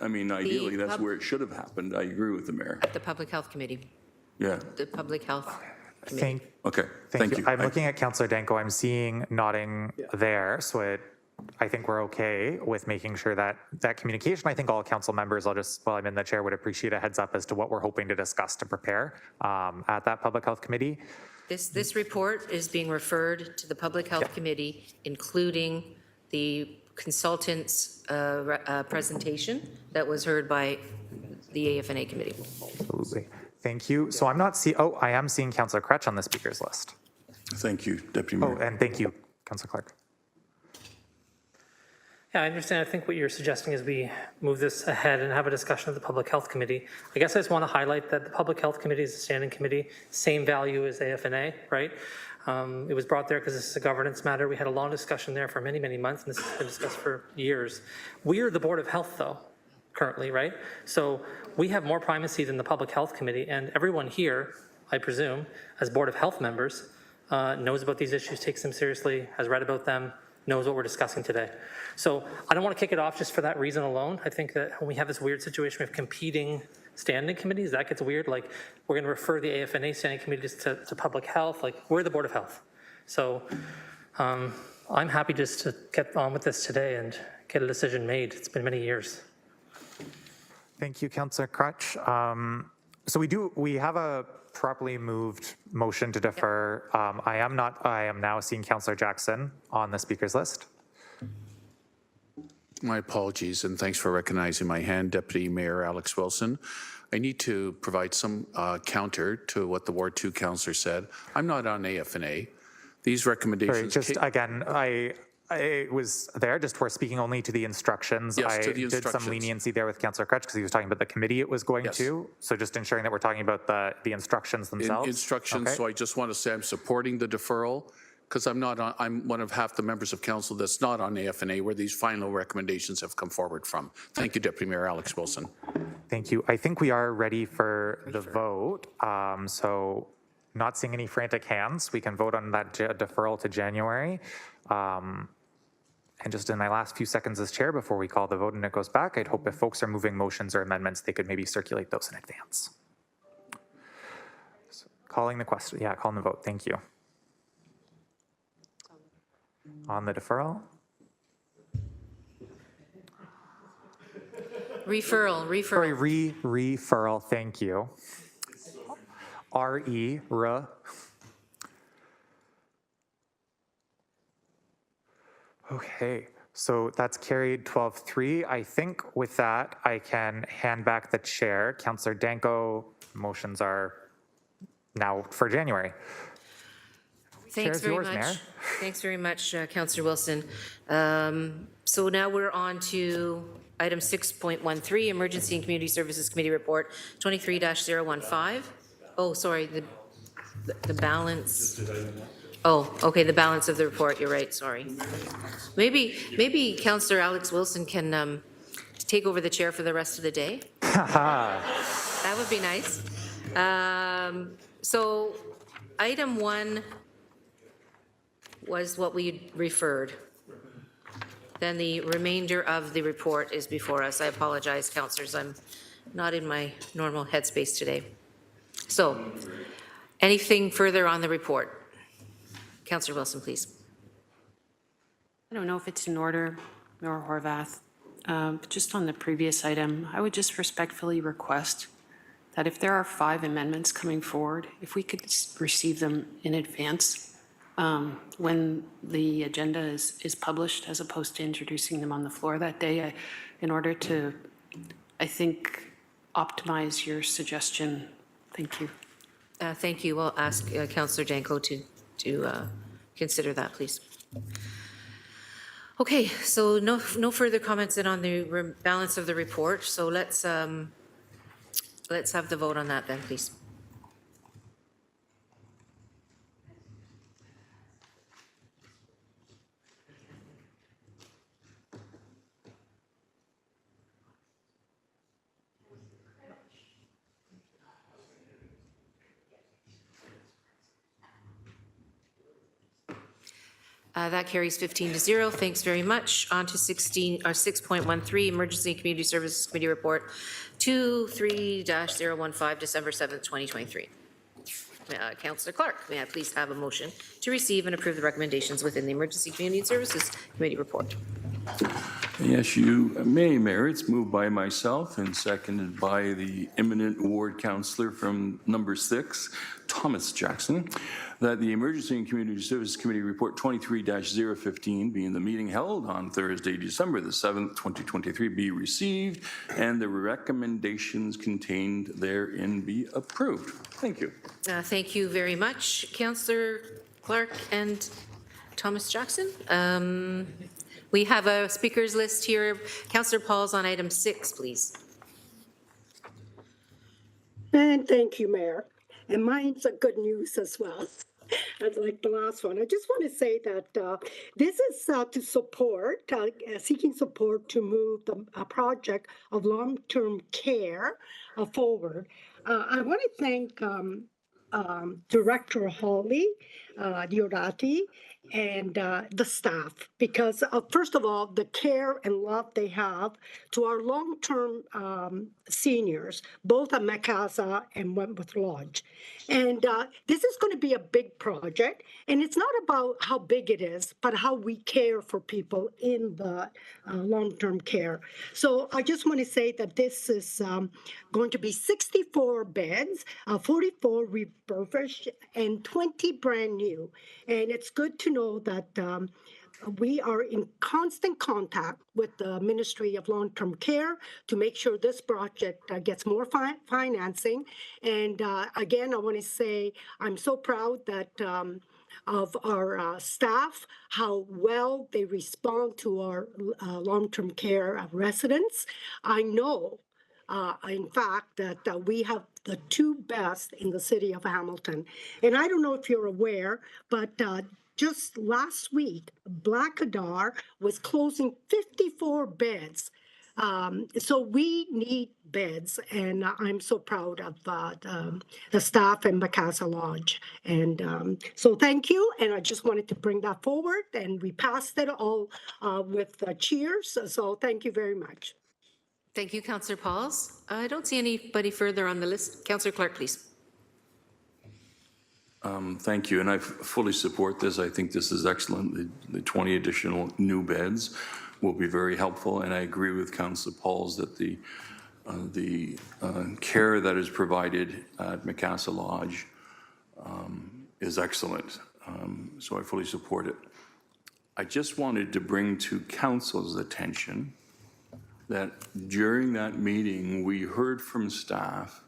I mean, ideally, that's where it should have happened. I agree with the mayor. the Public Health Committee, Yeah. the Public Health Committee. Okay. Thank you. I'm looking at Councillor Danko. I'm seeing nodding there. So I think we're okay with making sure that that communication, I think all council members, while I'm in the chair, would appreciate a heads up as to what we're hoping to discuss to prepare at that Public Health Committee. This report is being referred to the Public Health Committee, including the consultant's presentation that was heard by the AFNA committee. Absolutely. Thank you. So I'm not I am seeing Councillor Kretsch on the speakers list. Thank you, Deputy Mayor. And thank you, Councillor Clark. Yeah, I understand. I think what you're suggesting is we move this ahead and have a discussion of the Public Health Committee. I guess I just want to highlight that the Public Health Committee is a standing committee, same value as AFNA, right? It was brought there because this is a governance matter. We had a long discussion there for many, many months, and this has been discussed for years. We are the Board of Health, though, currently, right? So we have more primacy than the Public Health Committee, and everyone here, I presume, as Board of Health members, knows about these issues, takes them seriously, has read about them, knows what we're discussing today. So I don't want to kick it off just for that reason alone. I think that when we have this weird situation, we have competing standing committees, that gets weird. Like, we're going to refer the AFNA standing committees to Public Health. Like, we're the Board of Health. So I'm happy just to get on with this today and get a decision made. It's been many years. Thank you, Councillor Crutch. So we have a properly moved motion to defer. I am now seeing Councillor Jackson on the speakers list. my apologies, and thanks for recognizing my hand, Deputy Mayor Alex Wilson. I need to provide some counter to what the Ward 2 councillor said. I'm not on AFNA. These recommendations... Sorry, just again, I was there, just for speaking only to the instructions. Yes, I to the did some instructions. leniency there with Councillor Crutch because he was talking about the committee it was going Yes. to. So just ensuring that we're talking about the instructions themselves. Instructions, Okay. so I just want to say I'm supporting the deferral because I'm one of half the members of council that's not on AFNA where these final recommendations have come forward from. Thank you, Deputy Mayor Alex Wilson. Thank you. I think we are ready for the vote. So not seeing any frantic hands, we can vote on that deferral to January. And just in my last few seconds as chair before we call the vote and it goes back, I'd hope if folks are moving motions or amendments, they could maybe circulate those in advance. So calling the question, calling the vote. Thank you. On the deferral? Referral. Sorry, referral, thank you. R-E-R. Okay, so that's carried 12-3. I think with that, I can hand back the chair. Councillor Danko, motions are now for January. Thanks Chair's very yours, much. Mayor. Thanks very much, Councillor Wilson. So now we're on to item 6.13, Emergency and Community Services Committee Report 23-015. Oh, sorry, the balance. Oh, okay, the balance of the report, you're right, sorry. Maybe Councillor Alex Wilson can take over the chair for the rest of the day. That would be nice. So item 1 was what we referred. Then the remainder of the report is before us. I apologize, councillors, I'm not in my normal headspace today. So, anything further on the report? Councillor Wilson, please. I don't know if it's in order, Mayor Horvath, but just on the previous item, I would just respectfully request that if there are 5 amendments coming forward, if we could receive them in advance when the agenda is published, as opposed to introducing them on the floor that day, in order to, I think, optimize your suggestion. Thank you. Thank you. We'll ask Councillor Danko to consider that, please. Okay, so no further comments then on the balance of the report. So let's have the vote on that then, please. That carries 15-0. Thanks very much. On to 6.13, Emergency and Community Services Committee Report 23-015, December 7th, 2023. Councillor Clark, may I please have a motion to receive and approve the recommendations within the Emergency Community Services Committee Report? Yes, you may, Mayor. It's moved by myself and seconded by the eminent ward councillor from number 6, Thomas Jackson, that the Emergency and Community Services Committee Report 23-015, being the meeting held on Thursday, December the 7th, 2023, be received and the recommendations contained therein be approved. Thank you. Thank you very much, Councillor Clark and Thomas Jackson. We have a speakers list here. Councillor Pauls on item 6, please. And thank you, Mayor. And mine's a good news as well. I'd like the last one. I just want to say that this is to support, seeking support to move the project of long-term care forward. I want to thank Director Hawley, Diodati, and the staff, because first of all, the care and love they have to our long-term seniors, both at Macassa and Wentworth Lodge. And this is going to be a big project, and it's not about how big it is, but how we care for people in the long-term care. So I just want to say that this is going to be 64 beds, 44 refurbished, and 20 brand new. And it's good to know that we are in constant contact with the Ministry of Long-Term Care to make sure this project gets more financing. And again, I want to say I'm so proud that of our staff, how well they respond to our long-term care residents. I know, in fact, that we have the two best in the city of Hamilton. And I don't know if you're aware, but just last week, Blackadar was closing 54 beds. So we need beds, and I'm so proud of the staff in Macassa Lodge. And so thank you, and I just wanted to bring that forward, and we passed it all with cheers, so thank you very much. Thank you, Councillor Pauls. I don't see anybody further on the list. Councillor Clark, please. Thank you, and I fully support this. I think this is excellent. The 20 additional new beds will be very helpful, and I agree with Councillor Pauls that the care that is provided at Macassa Lodge is excellent. So I fully support it. I just wanted to bring to Council's attention that during that meeting, we heard from staff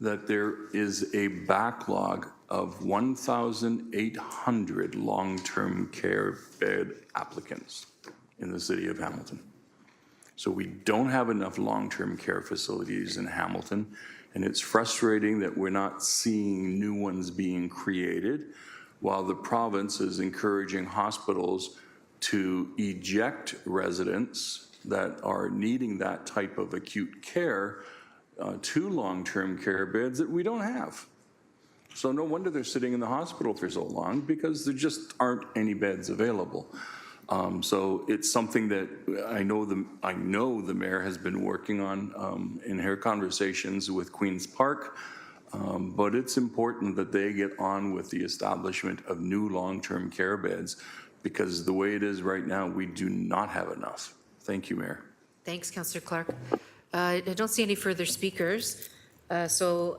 that there is a backlog of 1,800 long-term care bed applicants in the city of Hamilton. So we don't have enough long-term care facilities in Hamilton, and it's frustrating that we're not seeing new ones being created while the province is encouraging hospitals to eject residents that are needing that type of acute care to long-term care beds that we don't have. So no wonder they're sitting in the hospital for so long, because there just aren't any beds available. So it's something that I know the mayor has been working on in her conversations with Queen's Park, but it's important that they get on with the establishment of new long-term care beds, because the way it is right now, we do not have enough. Thank you, Mayor. Thanks, Councillor Clark. I don't see any further speakers, so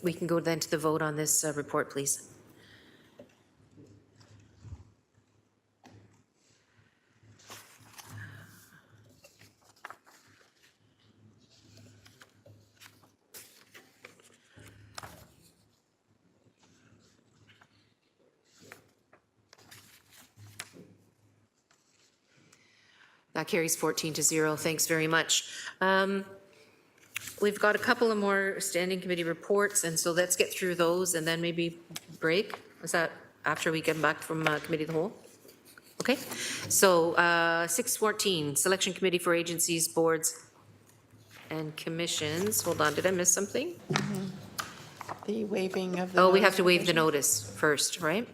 we can go then to the vote on this report, please. That carries 14-0. Thanks very much. We've got a couple of more standing committee reports, and so let's get through those and then maybe break. Is that after we get back from committee of the whole? Okay. So 614, selection committee for agencies, boards, and commissions. Hold on, did I miss something? The waiving of the. Oh, we have to waive the notice first, right?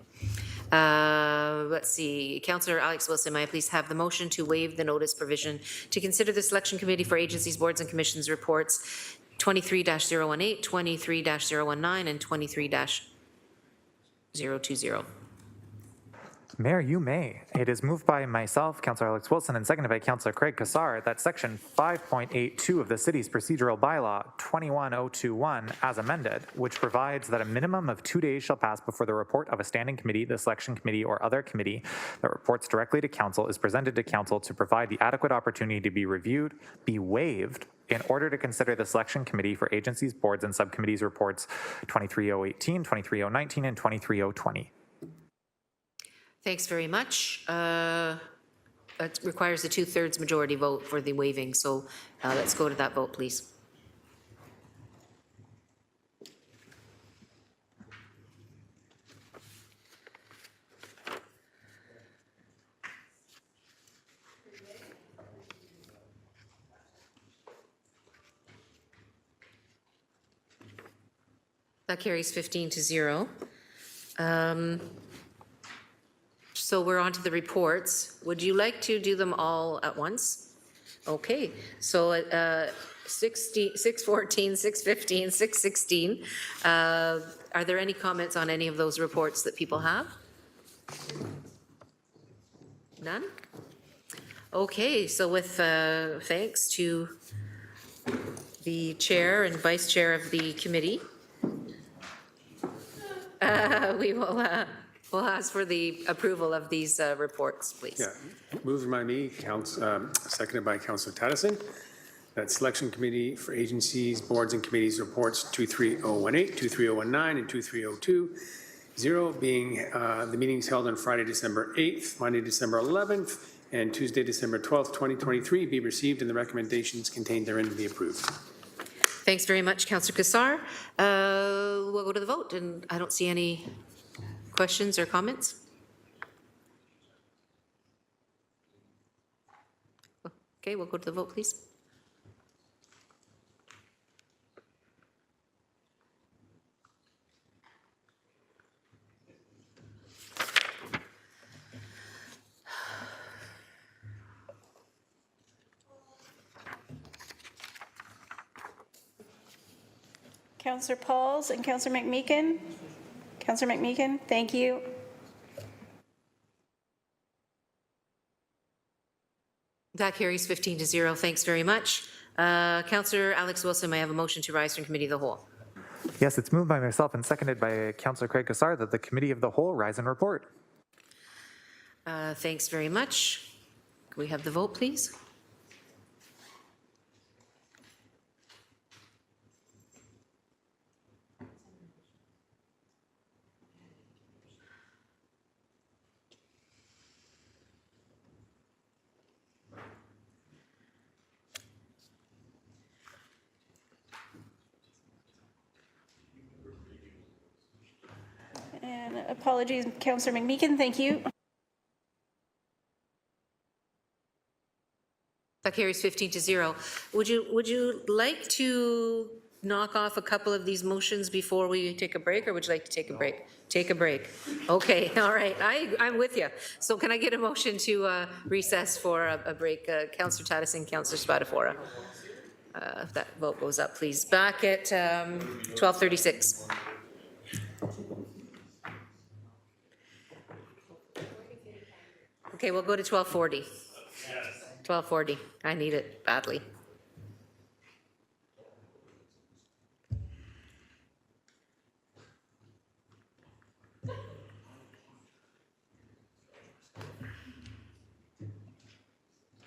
Let's see, Councillor Alex Wilson, may I please have the motion to waive the notice provision to consider the selection committee for agencies, boards, and commissions reports 23-018, 23-019, and 23-020. Mayor, you may. It is moved by myself, Councillor Alex Wilson, and seconded by Councillor Craig Cassar that Section 5.82 of the city's procedural bylaw 21021 as amended, which provides that a minimum of 2 days shall pass before the report of a standing committee, the selection committee, or other committee that reports directly to council is presented to council to provide the adequate opportunity to be reviewed, be waived, in order to consider the selection committee for agencies, boards, and subcommittees reports 23018, 23019, and 23020. Thanks very much. It requires a 2/3 majority vote for the waiving, so let's go to that vote, please. That carries 15-0. So we're on to the reports. Would you like to do them all at once? Okay, so 614, 615, 616. Are there any comments on any of those reports that people have? None? Okay, so with thanks to the chair and vice chair of the committee, we will We'll ask for the approval of these reports, please. Yeah, moved by me, seconded by Councillor Tattison, that Selection Committee for Agencies, Boards and Committees reports 23018, 23019, and 23020 being the meetings held on Friday, December 8th, Monday, December 11th, and Tuesday, December 12th, 2023 be received and the recommendations contained therein be approved. Thanks very much, Councillor Kassar. We'll go to the vote, and I don't see any questions or comments. Okay, we'll go to the vote, please. Councillor Pauls and Councillor McMeekin. Councillor McMeekin, thank you. That carries 15-0. Thanks very much. Councillor Alex Wilson, may I have a motion to rise from Committee of the Whole? Yes, it's moved by myself and seconded by Councillor Craig Gassar that the Committee of the Whole rise and report. Thanks very much. Can we have the vote, please? And apologies, Councillor McMeekin, thank you. That carries 15-0. Would you like to knock off a couple of these motions before we take a break, or would you like to take a break? Take a break. Okay, all right. I'm with you. So can I get a motion to recess for a break? Councillor Tattison, Councillor Spadafora. If that vote goes up, please. Back at 12:36. Okay, we'll go to 12:40. 12:40. I need it badly.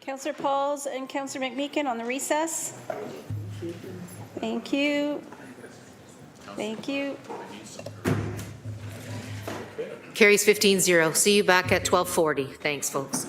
Councillor Pauls and Councillor McMeekin on the recess. Thank you. Thank you. Carries 15-0. See you back at 12:40. Thanks, folks.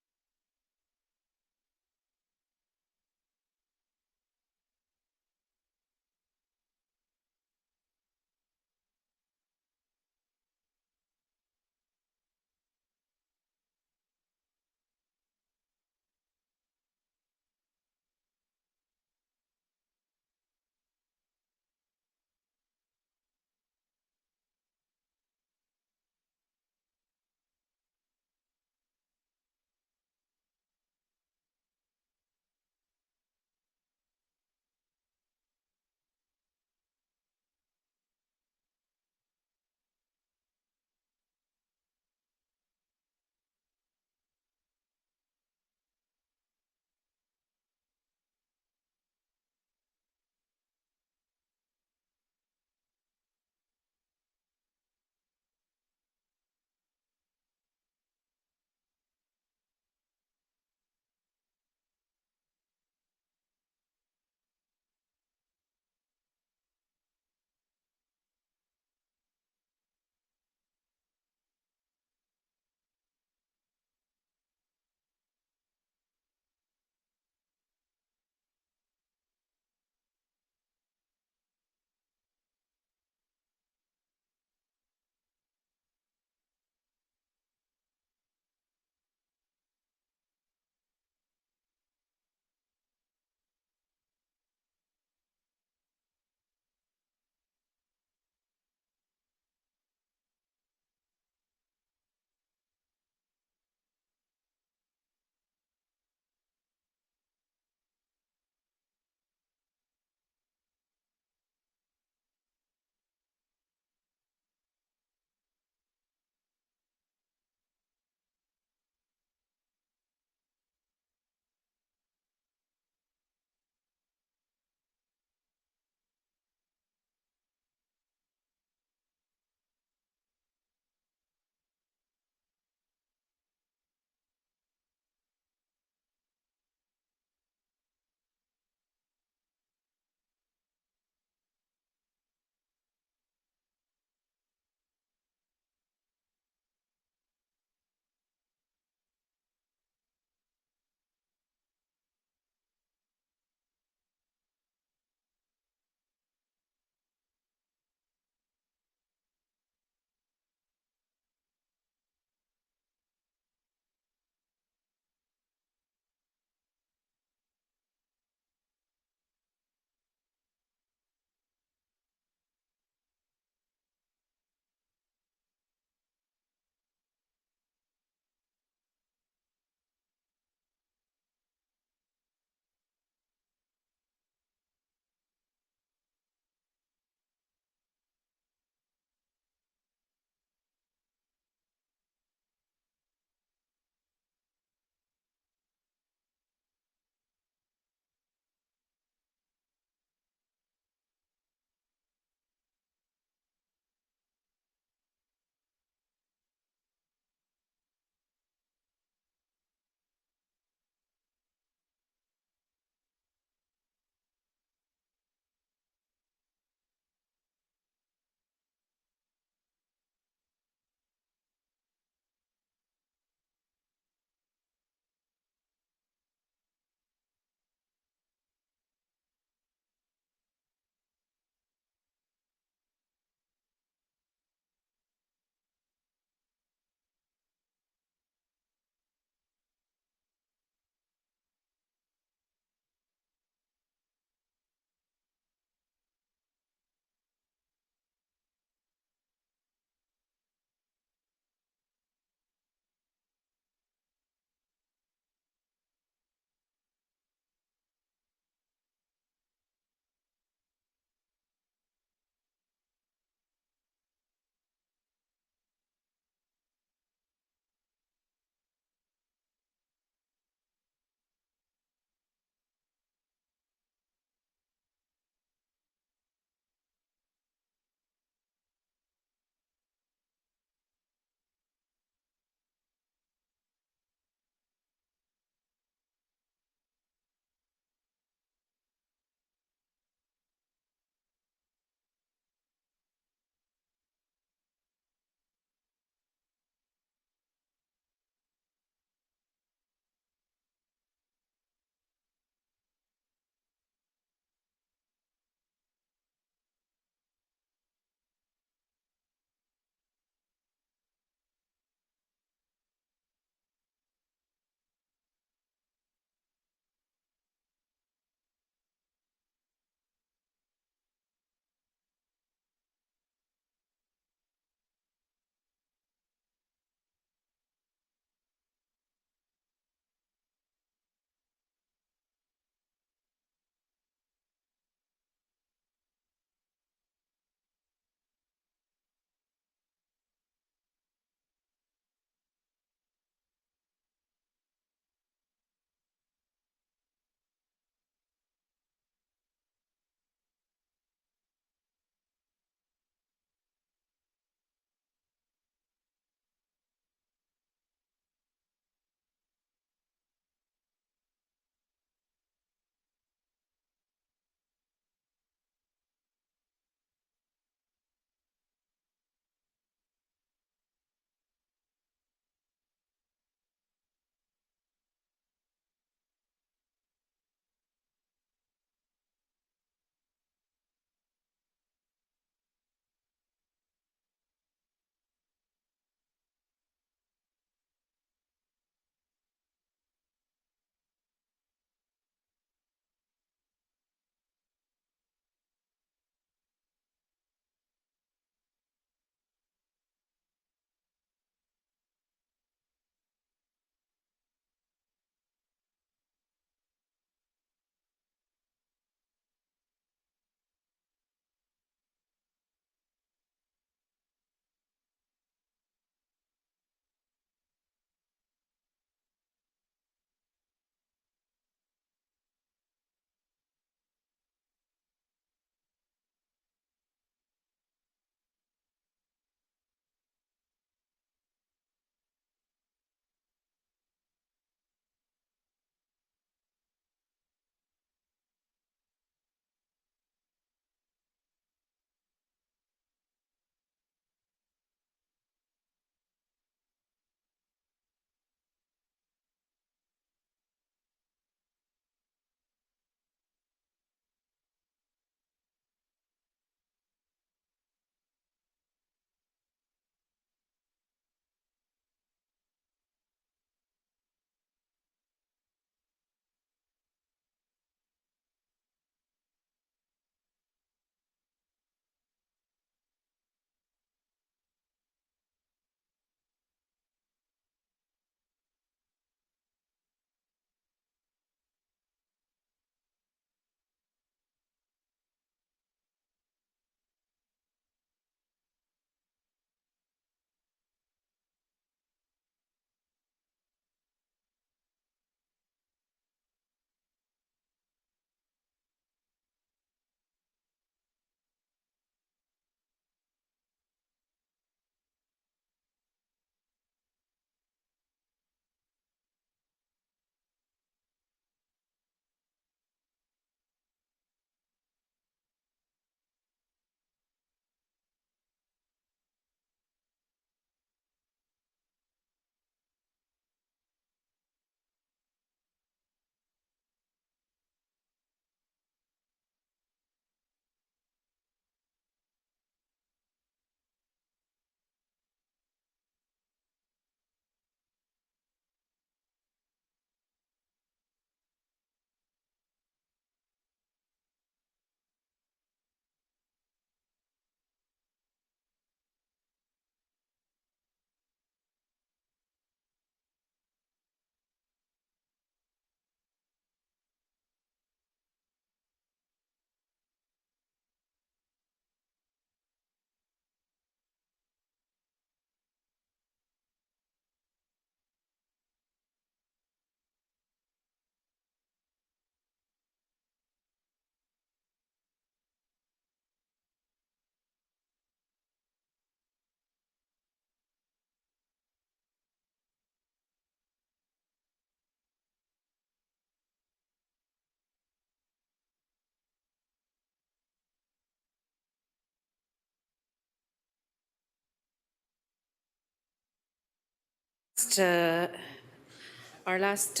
Our last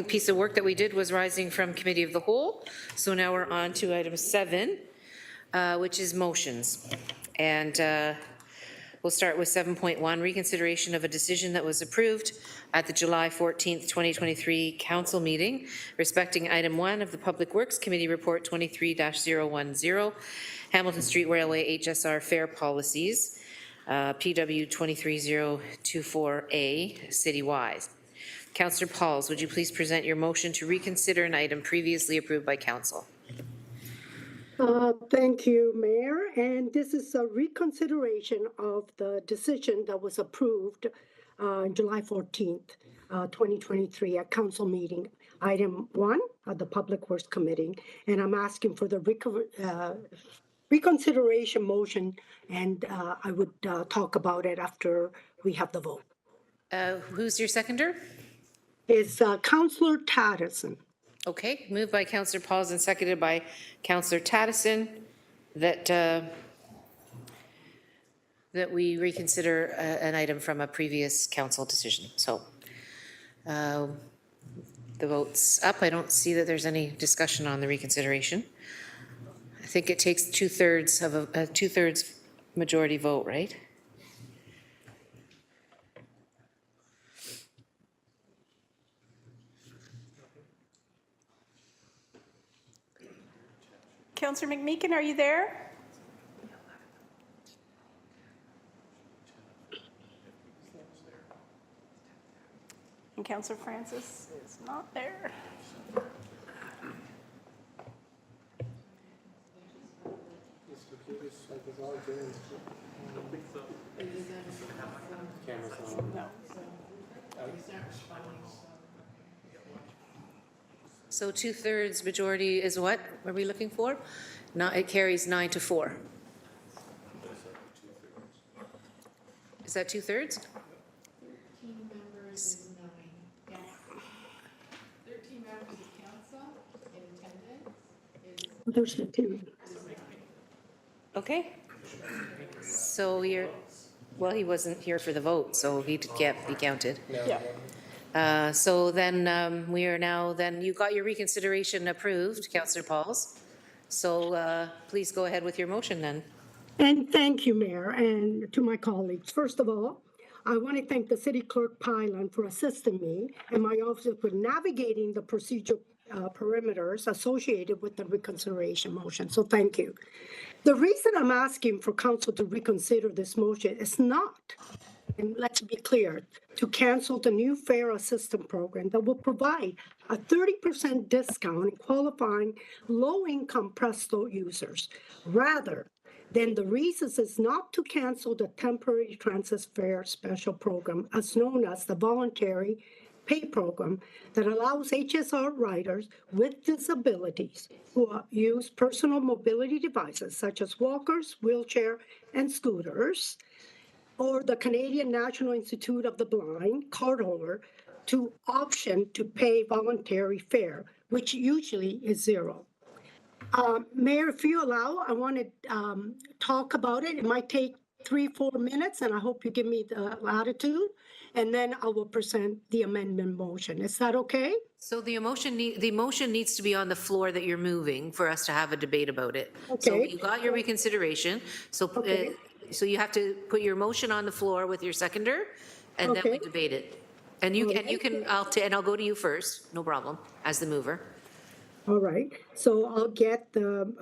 piece of work that we did was rising from Committee of the Whole. So now we're on to item 7, which is motions. And we'll start with 7.1, reconsideration of a decision that was approved at the July 14th, 2023 council meeting respecting item 1 of the Public Works Committee Report 23-010, Hamilton Street Railway HSR fare policies, PW 23024A, citywide. Councillor Pauls, would you please present your motion to reconsider an item previously approved by council? Thank you, Mayor. And this is a reconsideration of the decision that was approved July 14th, 2023 at council meeting. Item 1 of the Public Works Committee. And I'm asking for the reconsideration motion, and I would talk about it after we have the vote. Who's your seconder? It's Councillor Taddison. Okay, moved by Councillor Pauls and seconded by Councillor Taddison that that we reconsider an item from a previous council decision. So the vote's up. I don't see that there's any discussion on the reconsideration. I think it takes 2/3 of a 2/3 majority vote, right? Councillor McMeekin, are you there? And Councillor Francis is not there. No. So 2/3 majority is what are we looking for? No, it carries 9-4. Is that 2/3? 13 members is 9. Yeah. 13 members of council in attendance is... There's the 2. Okay. So you're, well, he wasn't here for the vote, so he can't be counted. Yeah. So then we are now, then you got your reconsideration approved, Councillor Pauls. So please go ahead with your motion then. And thank you, Mayor, and to my colleagues. First of all, I want to thank the City Clerk Pylon for assisting me and my officers with navigating the procedural perimeters associated with the reconsideration motion. So thank you. The reason I'm asking for council to reconsider this motion is not, and let's be clear, to cancel the new fare assistance program that will provide a 30% discount in qualifying low-income Presto users. Rather than the reason is not to cancel the temporary transit fare special program, as known as the voluntary pay program that allows HSR riders with disabilities who use personal mobility devices such as walkers, wheelchair, and scooters, or the Canadian National Institute of the Blind cardholder to option to pay voluntary fare, which usually is $0. Mayor, if you allow, I want to talk about it. It might take 3-4 minutes, and I hope you give me the latitude, and then I will present the amendment motion. Is that okay? So the motion needs to be on the floor that you're moving for us to have a debate about it. Okay. So you got your reconsideration. So so you have to put your motion on the floor with your seconder, and then we debate it. And you can I'll go to you first, no problem, as the mover. All right. So I'll get the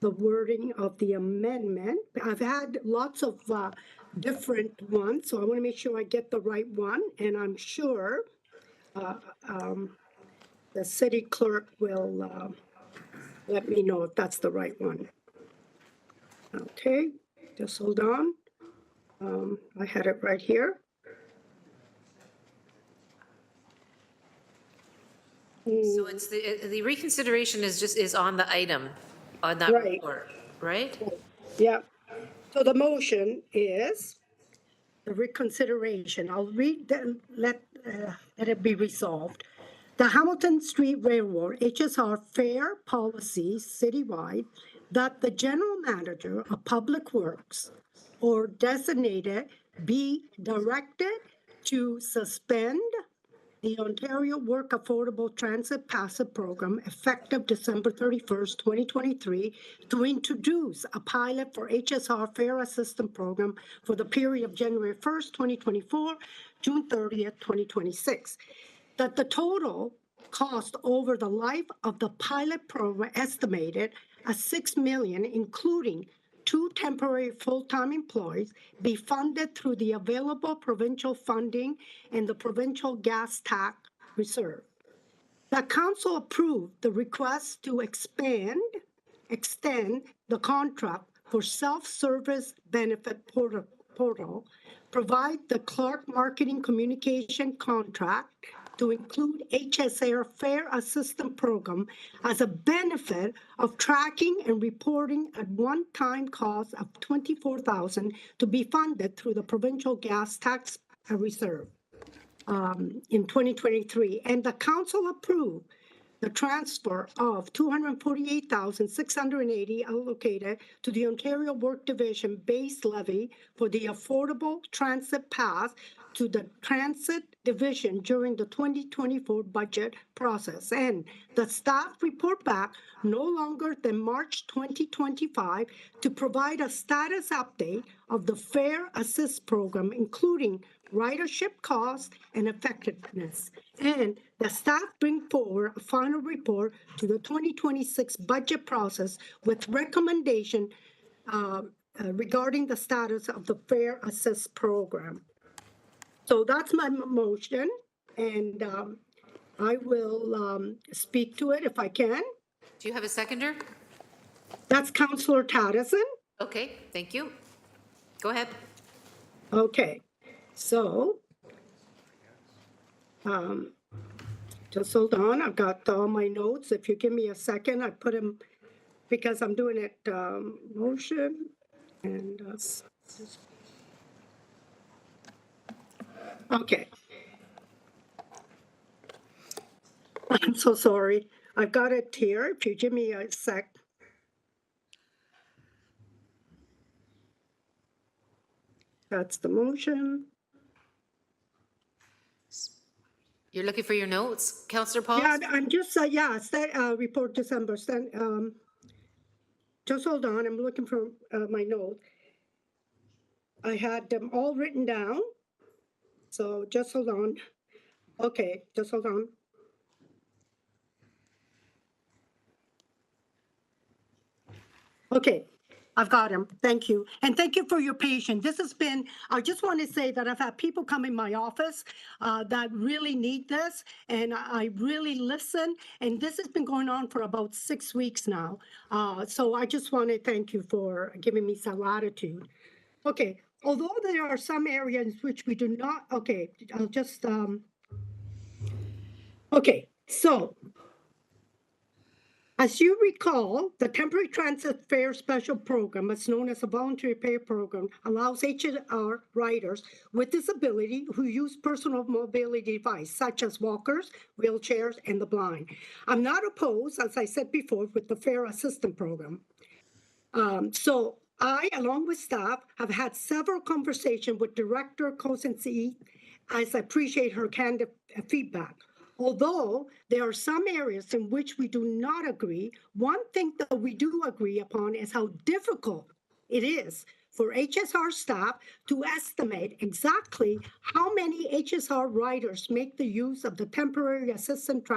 wording of the amendment. I've had lots of different ones, so I want to make sure I get the right one, and I'm sure the city clerk will let me know if that's the right one. Okay, just hold on. I had it right here. So it's the reconsideration is on the item, on that report, right? Yeah. So the motion is the reconsideration. I'll read that, let it be resolved. The Hamilton Street Railroad HSR fare policies citywide that the general manager of Public Works or designated be directed to suspend the Ontario Work Affordable Transit Passive Program effective December 31st, 2023, to introduce a pilot for HSR Fare Assistance Program for the period of January 1st, 2024, June 30th, 2026. That the total cost over the life of the pilot program estimated at $6 million, including 2 temporary full-time employees, be funded through the available provincial funding and the provincial gas tax reserve. The council approved the request to extend the contract for self-service benefit portal, provide the Clark Marketing Communication contract to include HSR Fare Assistance Program as a benefit of tracking and reporting at one-time cost of $24,000 to be funded through the provincial gas tax reserve in 2023. And the council approved the transfer of $248,680 allocated to the Ontario Work Division base levy for the Affordable Transit Pass to the Transit Division during the 2024 budget process. And the staff report back no longer than March 2025 to provide a status update of the Fare Assist program, including ridership costs and effectiveness. And the staff bring forward a final report to the 2026 budget process with recommendation regarding the status of the Fare Assist program. So that's my motion, and I will speak to it if I can. Do you have a seconder? That's Councillor Tadison. Okay, thank you. Go ahead. Okay, so just hold on. I've got all my notes. If you give me a second, I put them because I'm doing it motion and okay. I'm so sorry. I've got it here. If you give me a sec. That's the motion. You're looking for your notes, Councillor Pauls? Yeah, I'm just, report December. Just hold on. I'm looking for my note. I had them all written down. So just hold on. Okay, just hold on. Okay, I've got him. Thank you. And thank you for your patience. This has been, I just want to say that I've had people come in my office that really need this, and I really listen. And this has been going on for about 6 weeks now. So I just want to thank you for giving me some latitude. Okay, although there are some areas which we do not, okay, I'll just, okay, so as you recall, the Temporary Transit Fare Special Program, as known as a voluntary pay program, allows HSR riders with disability who use personal mobility device, such as walkers, wheelchairs, and the blind. I'm not opposed, as I said before, with the Fare Assistance Program. So I, along with staff, have had several conversations with Director Cosensi, as I appreciate her candid feedback. Although there are some areas in which we do not agree, one thing that we do agree upon is how difficult it is for HSR staff to estimate exactly how many HSR riders make the use of the Temporary Assistance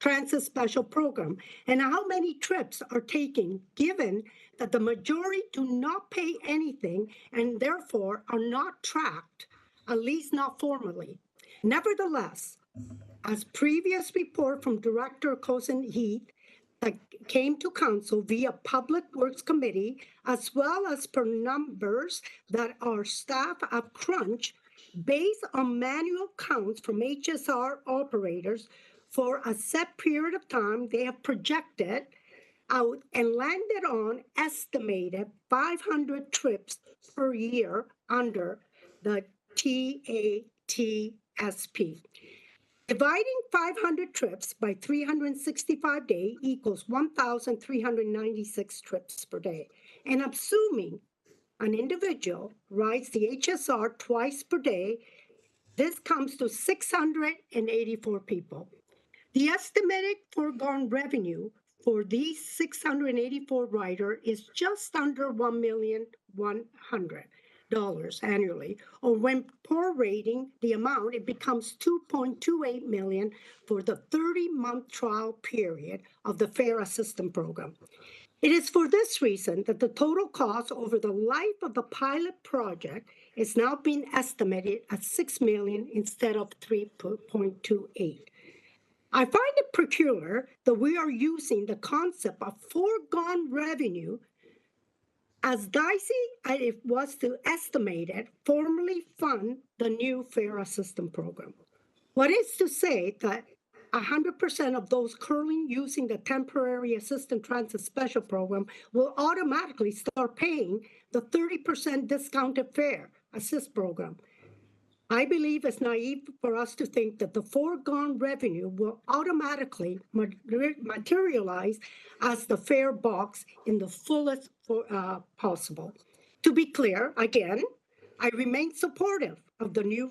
Transit Special Program and how many trips are taken, given that the majority do not pay anything and therefore are not tracked, at least not formally. Nevertheless, as previous report from Director Cosin Heath that came to council via Public Works Committee, as well as per numbers that our staff have crunched based on manual counts from HSR operators for a set period of time, they have projected out and landed on estimated 500 trips per year under the TATSP. Dividing 500 trips by 365 days equals 1,396 trips per day. And assuming an individual rides the HSR twice per day, this comes to 684 people. The estimated foregone revenue for these 684 riders is just under $1,100,000 annually, or when prorating the amount, it becomes $2.28 million for the 30-month trial period of the Fare Assistance Program. It is for this reason that the total cost over the life of the pilot project is now being estimated at $6 million instead of $3.28. I find it peculiar that we are using the concept of foregone revenue as dicey as it was to estimate it, formally fund the new Fare Assistance Program. What is to say that 100% of those currently using the Temporary Assistance Transit Special Program will automatically start paying the 30% discounted fare assist program. I believe it's naive for us to think that the foregone revenue will automatically materialize as the fare box in the fullest possible. To be clear, again, I remain supportive of the new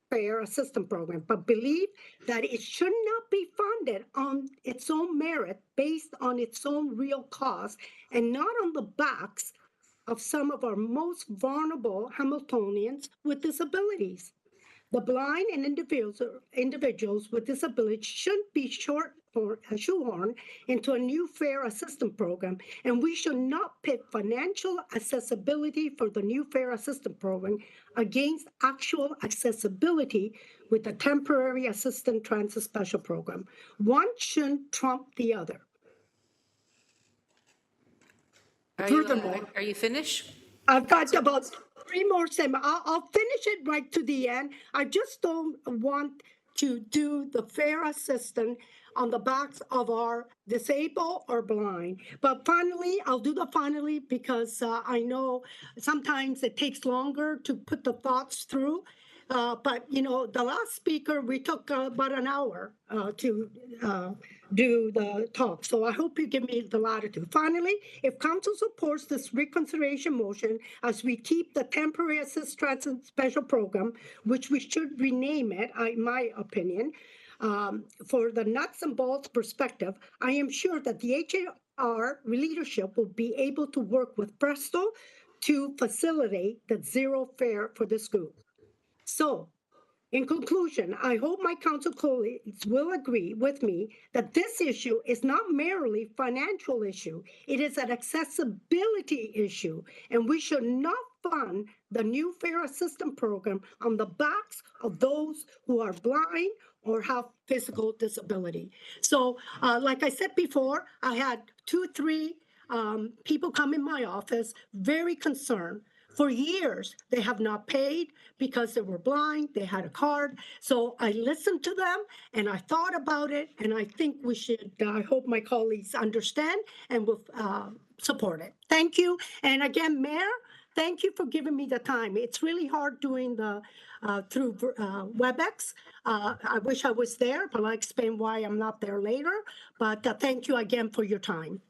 Fare Assistance Program, but believe that it should not be funded on its own merit based on its own real cost and not on the backs of some of our most vulnerable Hamiltonians with disabilities. The blind and individuals with disabilities shouldn't be shoehorned into a new Fare Assistance Program, and we should not pit financial accessibility for the new Fare Assistance Program against actual accessibility with the Temporary Assistance Transit Special Program. One shouldn't trump the other. Are you finished? I've got about 3 more seconds. I'll finish it right to the end. I just don't want to do the fare assistance on the backs of our disabled or blind. But finally, I'll do the finally because I know sometimes it takes longer to put the thoughts through. But, you know, the last speaker, we took about an hour to do the talk. So I hope you give me the latitude. Finally, if council supports this reconsideration motion as we keep the Temporary Assistance Transit Special Program, which we should rename it, in my opinion, for the nuts and bolts perspective, I am sure that the HAR leadership will be able to work with Presto to facilitate the zero fare for this group. So, in conclusion, I hope my council colleagues will agree with me that this issue is not merely a financial issue. It is an accessibility issue, and we should not fund the new Fare Assistance Program on the backs of those who are blind or have physical disability. So, like I said before, I had 2-3 people come in my office very concerned. For years, they have not paid because they were blind, they had a card. So I listened to them and I thought about it, and I think we should, I hope my colleagues understand and will support it. Thank you. And again, Mayor, thank you for giving me the time. It's really hard doing the through WebEx. I wish I was there, but I'll explain why I'm not there later. But thank you again for your time.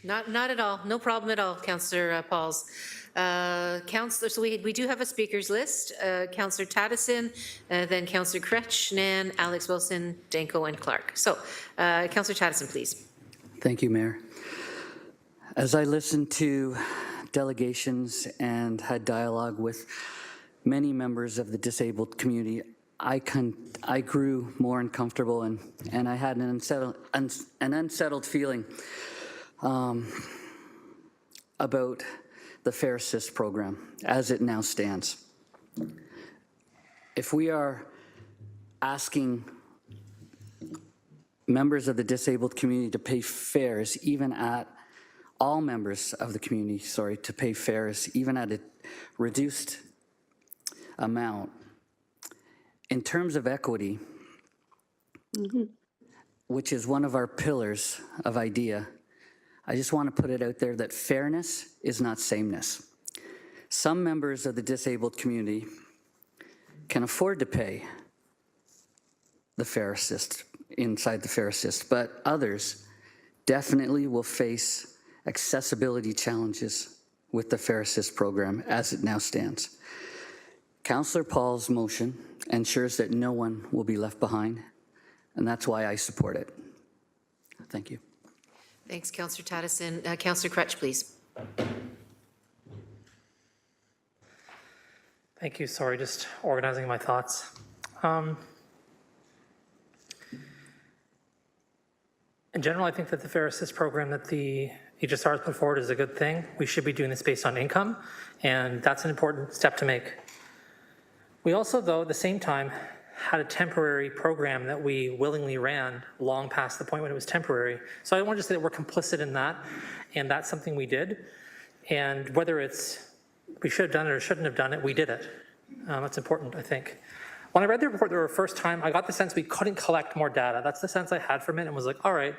Not at all. No problem at all, Councillor Pauls. Councillor, so we do have a speakers list. Councillor Taddison, then Councillor Kretsch, Nan, Alex Wilson, Danko, and Clark. So, Councillor Taddison, please. Thank you, Mayor. As I listened to delegations and had dialogue with many members of the disabled community, I grew more uncomfortable and I had an unsettled feeling about the Fare Assist program as it now stands. If we are asking members of the disabled community to pay fares, even at all members of the community, to pay fares, even at a reduced amount, in terms of equity, which is one of our pillars of IDEA, I just want to put it out there that fairness is not sameness. Some members of the disabled community can afford to pay the Fare Assist, inside the Fare Assist, but others definitely will face accessibility challenges with the Fair Assist program as it now stands. Councillor Paul's motion ensures that no one will be left behind, and that's why I support it. Thank you. Thanks, Councillor Taddison. Councillor Crutch, please. Thank you. Sorry, just organizing my thoughts. In general, I think that the Fair Assist program that the HSR has put forward is a good thing. We should be doing this based on income, and that's an important step to make. We also, though, at the same time, had a temporary program that we willingly ran long past the point when it was temporary. So I want to say that we're complicit in that, and that's something we did. And whether it's we should have done it or shouldn't have done it, we did it. That's important, I think. When I read the report the first time, I got the sense we couldn't collect more data. That's the sense I had from it, and was like, all right.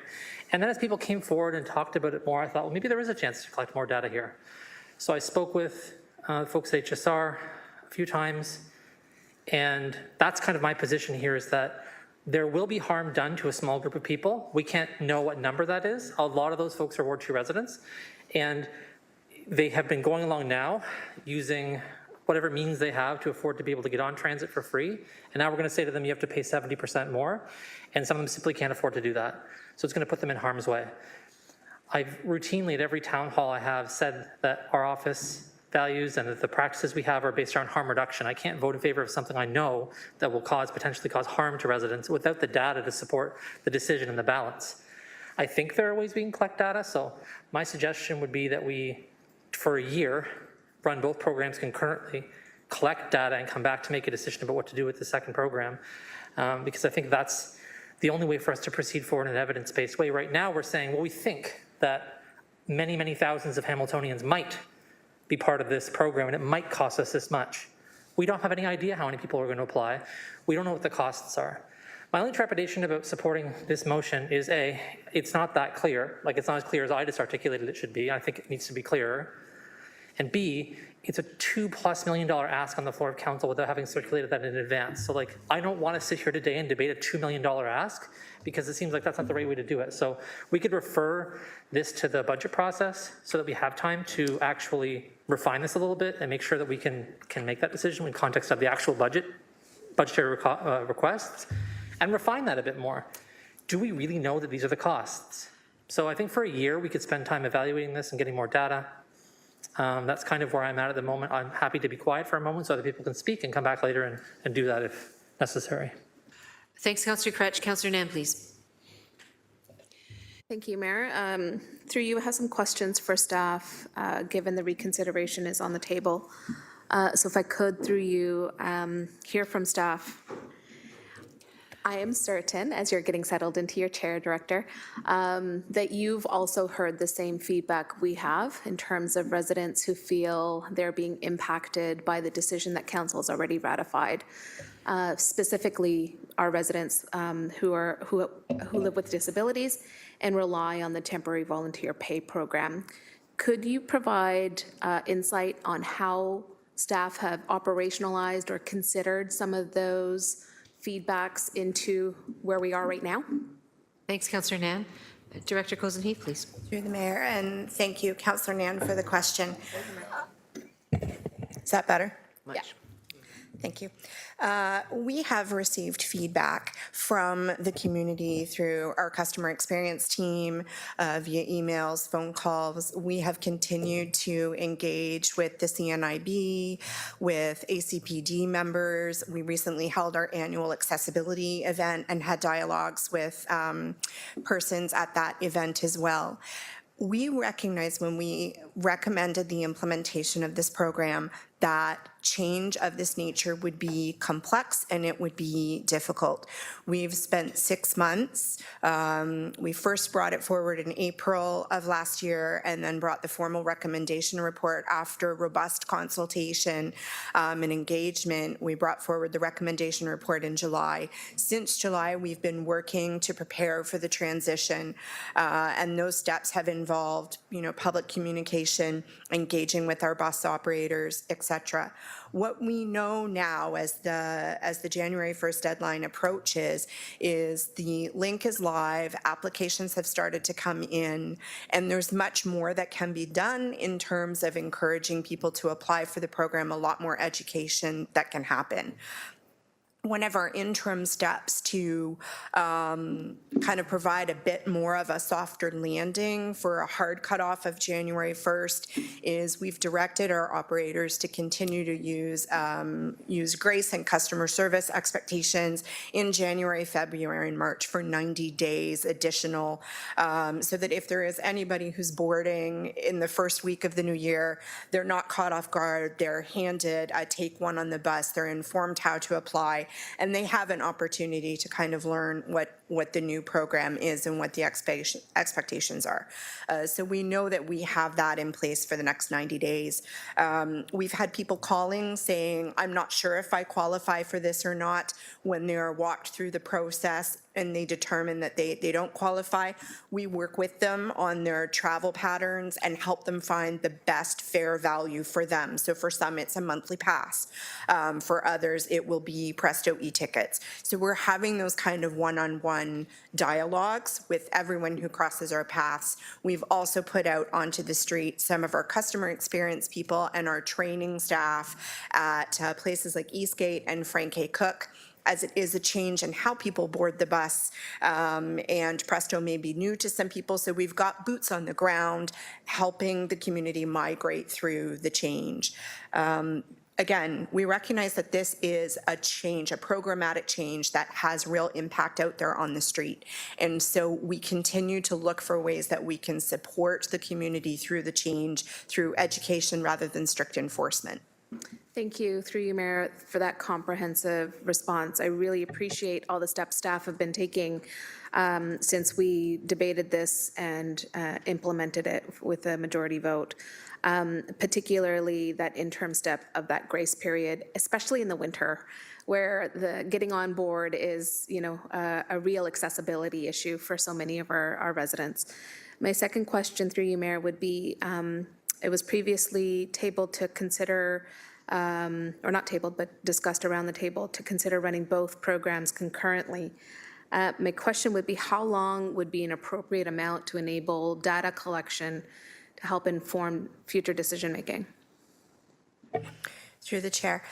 And then as people came forward and talked about it more, I thought, well, maybe there is a chance to collect more data here. So I spoke with folks at HSR a few times, and that's kind of my position here, is that there will be harm done to a small group of people. We can't know what number that is. A lot of those folks are Ward 2 residents, and they have been going along now using whatever means they have to afford to be able to get on transit for free. And now we're going to say to them, you have to pay 70% more. And some of them simply can't afford to do that. So it's going to put them in harm's way. I've routinely at every town hall I have said that our office values and that the practices we have are based around harm reduction. I can't vote in favor of something I know that will potentially cause harm to residents without the data to support the decision and the balance. I think there are ways we can collect data. So my suggestion would be that we, for a year, run both programs concurrently, collect data, and come back to make a decision about what to do with the second program, because I think that's the only way for us to proceed forward in an evidence-based way. Right now, we're saying, well, we think that many, many thousands of Hamiltonians might be part of this program, and it might cost us this much. We don't have any idea how many people are going to apply. We don't know what the costs are. My only trepidation about supporting this motion is, A, it's not that clear. Like, it's not as clear as I just articulated it should be. I think it needs to be clearer. And B, it's a $2+ million ask on the floor of council without having circulated that in advance. So like, I don't want to sit here today and debate a $2 million ask, because it seems like that's not the right way to do it. So we could refer this to the budget process so that we have time to actually refine this a little bit and make sure that we can make that decision in context of the actual budgetary requests, and refine that a bit more. Do we really know that these are the costs? So I think for a year, we could spend time evaluating this and getting more data. That's kind of where I'm at the moment. I'm happy to be quiet for a moment so other people can speak and come back later and do that if necessary. Thanks, Councillor Crutch. Councillor Nam, please. Thank you, Mayor. Through you, I have some questions for staff, given the reconsideration is on the table. So if I could, through you, hear from staff. I am certain, as you're getting settled into your chair, Director, that you've also heard the same feedback we have in terms of residents who feel they're being impacted by the decision that Council has already ratified. Specifically, our residents who live with disabilities and rely on the temporary volunteer pay program. Could you provide insight on how staff have operationalized or considered some of those feedbacks into where we are right now? Thanks, Councillor Nan. Director Cozen-Heath, please. Through the Mayor, and thank you, Councillor Nan, for the question. Is that better? Much. Yeah. Thank you. We have received feedback from the community through our customer experience team, via emails, phone calls. We have continued to engage with the CNIB, with ACPD members. We recently held our annual accessibility event and had dialogues with persons at that event as well. We recognize when we recommended the implementation of this program that change of this nature would be complex and it would be difficult. We've spent 6 months. We first brought it forward in April of last year and then brought the formal recommendation report after robust consultation and engagement. We brought forward the recommendation report in July. Since July, we've been working to prepare for the transition, and those steps have involved, public communication, engaging with our bus operators, et cetera. What we know now as the January 1st deadline approaches is the link is live, applications have started to come in, and there's much more that can be done in terms of encouraging people to apply for the program, a lot more education that can happen. One of our interim steps to kind of provide a bit more of a softer landing for a hard cutoff of January 1st is we've directed our operators to continue to use grace and customer service expectations in January, February, and March for 90 days additional, so that if there is anybody who's boarding in the first week of the new year, they're not caught off guard, they're handed a take one on the bus, they're informed how to apply, and they have an opportunity to kind of learn what the new program is and what the expectations are. So we know that we have that in place for the next 90 days. We've had people calling saying, I'm not sure if I qualify for this or not, when they're walked through the process and they determine that they don't qualify. We work with them on their travel patterns and help them find the best fair value for them. So for some, it's a monthly pass. For others, it will be Presto e-tickets. So we're having those kind of one-on-one dialogues with everyone who crosses our paths. We've also put out onto the street some of our customer experience people and our training staff at places like Eastgate and Frank A. Cook, as it is a change in how people board the bus, and Presto may be new to some people, so we've got boots on the ground helping the community migrate through the change. Again, we recognize that this is a change, a programmatic change that has real impact out there on the street. And so we continue to look for ways that we can support the community through the change, through education rather than strict enforcement. Thank you, through you, Mayor, for that comprehensive response. I really appreciate all the steps staff have been taking since we debated this and implemented it with a majority vote, particularly that interim step of that grace period, especially in the winter, where the getting on board is, a real accessibility issue for so many of our residents. My second question, through you, Mayor, would be, it was previously tabled to consider, or not tabled, but discussed around the table to consider running both programs concurrently. My question would be, how long would be an appropriate amount to enable data collection to help inform future decision-making? Through the chair.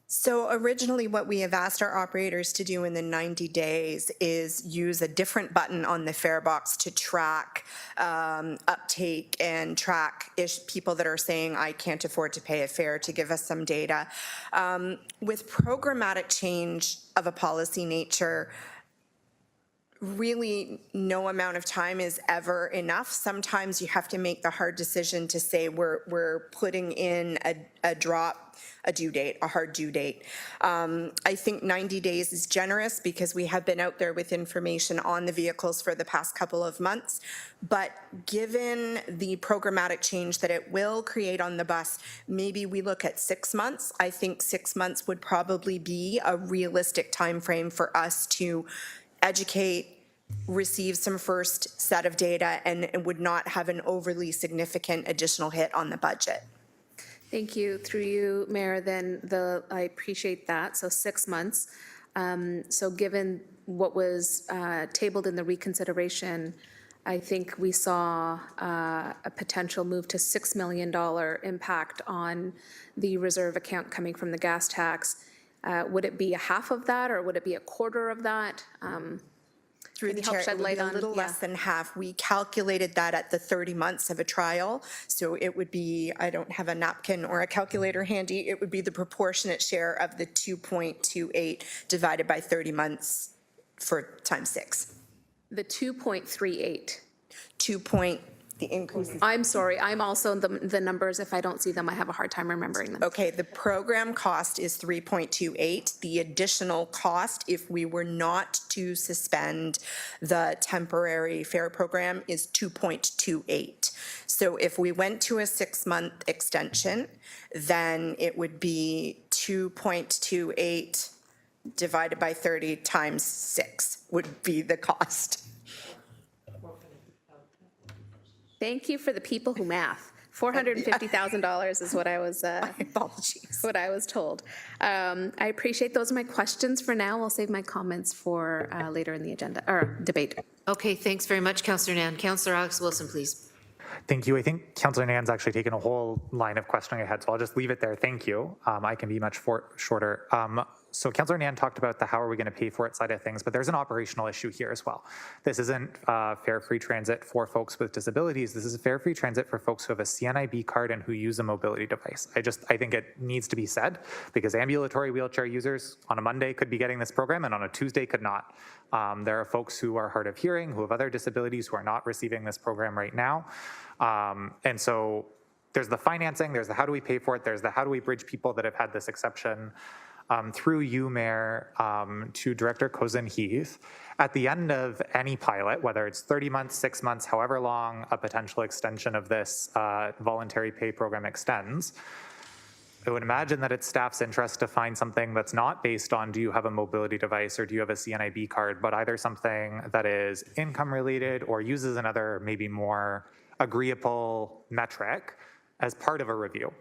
So originally what we have asked our operators to do in the 90 days is use a different button on the fare box to track uptake and track people that are saying, I can't afford to pay a fare, to give us some data. With programmatic change of a policy nature, really no amount of time is ever enough. Sometimes you have to make the hard decision to say we're putting in a due date, a hard due date. I think 90 days is generous because we have been out there with information on the vehicles for the past couple of months. But given the programmatic change that it will create on the bus, maybe we look at 6 months. I think 6 months would probably be a realistic time frame for us to educate, receive some first set of data, and it would not have an overly significant additional hit on the budget. Thank you. Through you, Mayor, then I appreciate that. So 6 months. So given what was tabled in the reconsideration, I think we saw a potential move to $6 million impact on the reserve account coming from the gas tax. Would it be a half of that, or would it be a quarter of that? Through the chair, it would be a little less than half. We calculated that at the 30 months of a trial. So it would be, I don't have a napkin or a calculator handy, it would be the proportionate share of the 2.28 divided by 30 months for times 6. The 2.38. The increase. I'm sorry, I'm also the numbers, if I don't see them, I have a hard time remembering them. Okay, the program cost is 3.28. The additional cost, if we were not to suspend the temporary fare program, is 2.28. So if we went to a 6-month extension, then it would be 2.28 divided by 30 times 6 would be the cost. Thank you for the people who math. $450,000 is what I was, My apologies. what I was told. I appreciate those are my questions for now. I'll save my comments for later in the agenda, or debate. Okay, thanks very much, Councillor Nan. Councillor Alex Wilson, please. Thank you. I think Councillor Nan's actually taken a whole line of questioning ahead, so I'll just leave it there. Thank you. I can be much shorter. So Councillor Nan talked about the how are we going to pay for it side of things, but there's an operational issue here as well. This isn't fare free transit for folks with disabilities. This is fare free transit for folks who have a CNIB card and who use a mobility device. I think it needs to be said, because ambulatory wheelchair users on a Monday could be getting this program and on a Tuesday could not. There are folks who are hard of hearing, who have other disabilities, who are not receiving this program right now. And so there's the financing, there's the how do we pay for it, there's the how do we bridge people that have had this exception. Through you, Mayor, to Director Cozen-Heath, at the end of any pilot, whether it's 30 months, 6 months, however long a potential extension of this voluntary pay program extends, I would imagine that it's staff's interest to find something that's not based on do you have a mobility device or do you have a CNIB card, but either something that is income related or uses another maybe more agreeable metric as part of a review.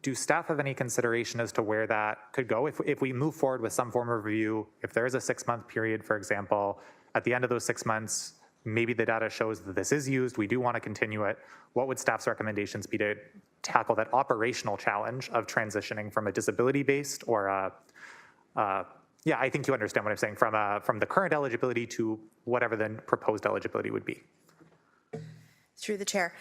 Do staff have any consideration as to where that could go? If we move forward with some form of review, if there is a 6-month period, for example, at the end of those 6 months, maybe the data shows that this is used, we do want to continue it, what would staff's recommendations be to tackle that operational challenge of transitioning from a disability-based or yeah, I think you understand what I'm saying, from the current eligibility to whatever the proposed eligibility would be. Through the chair.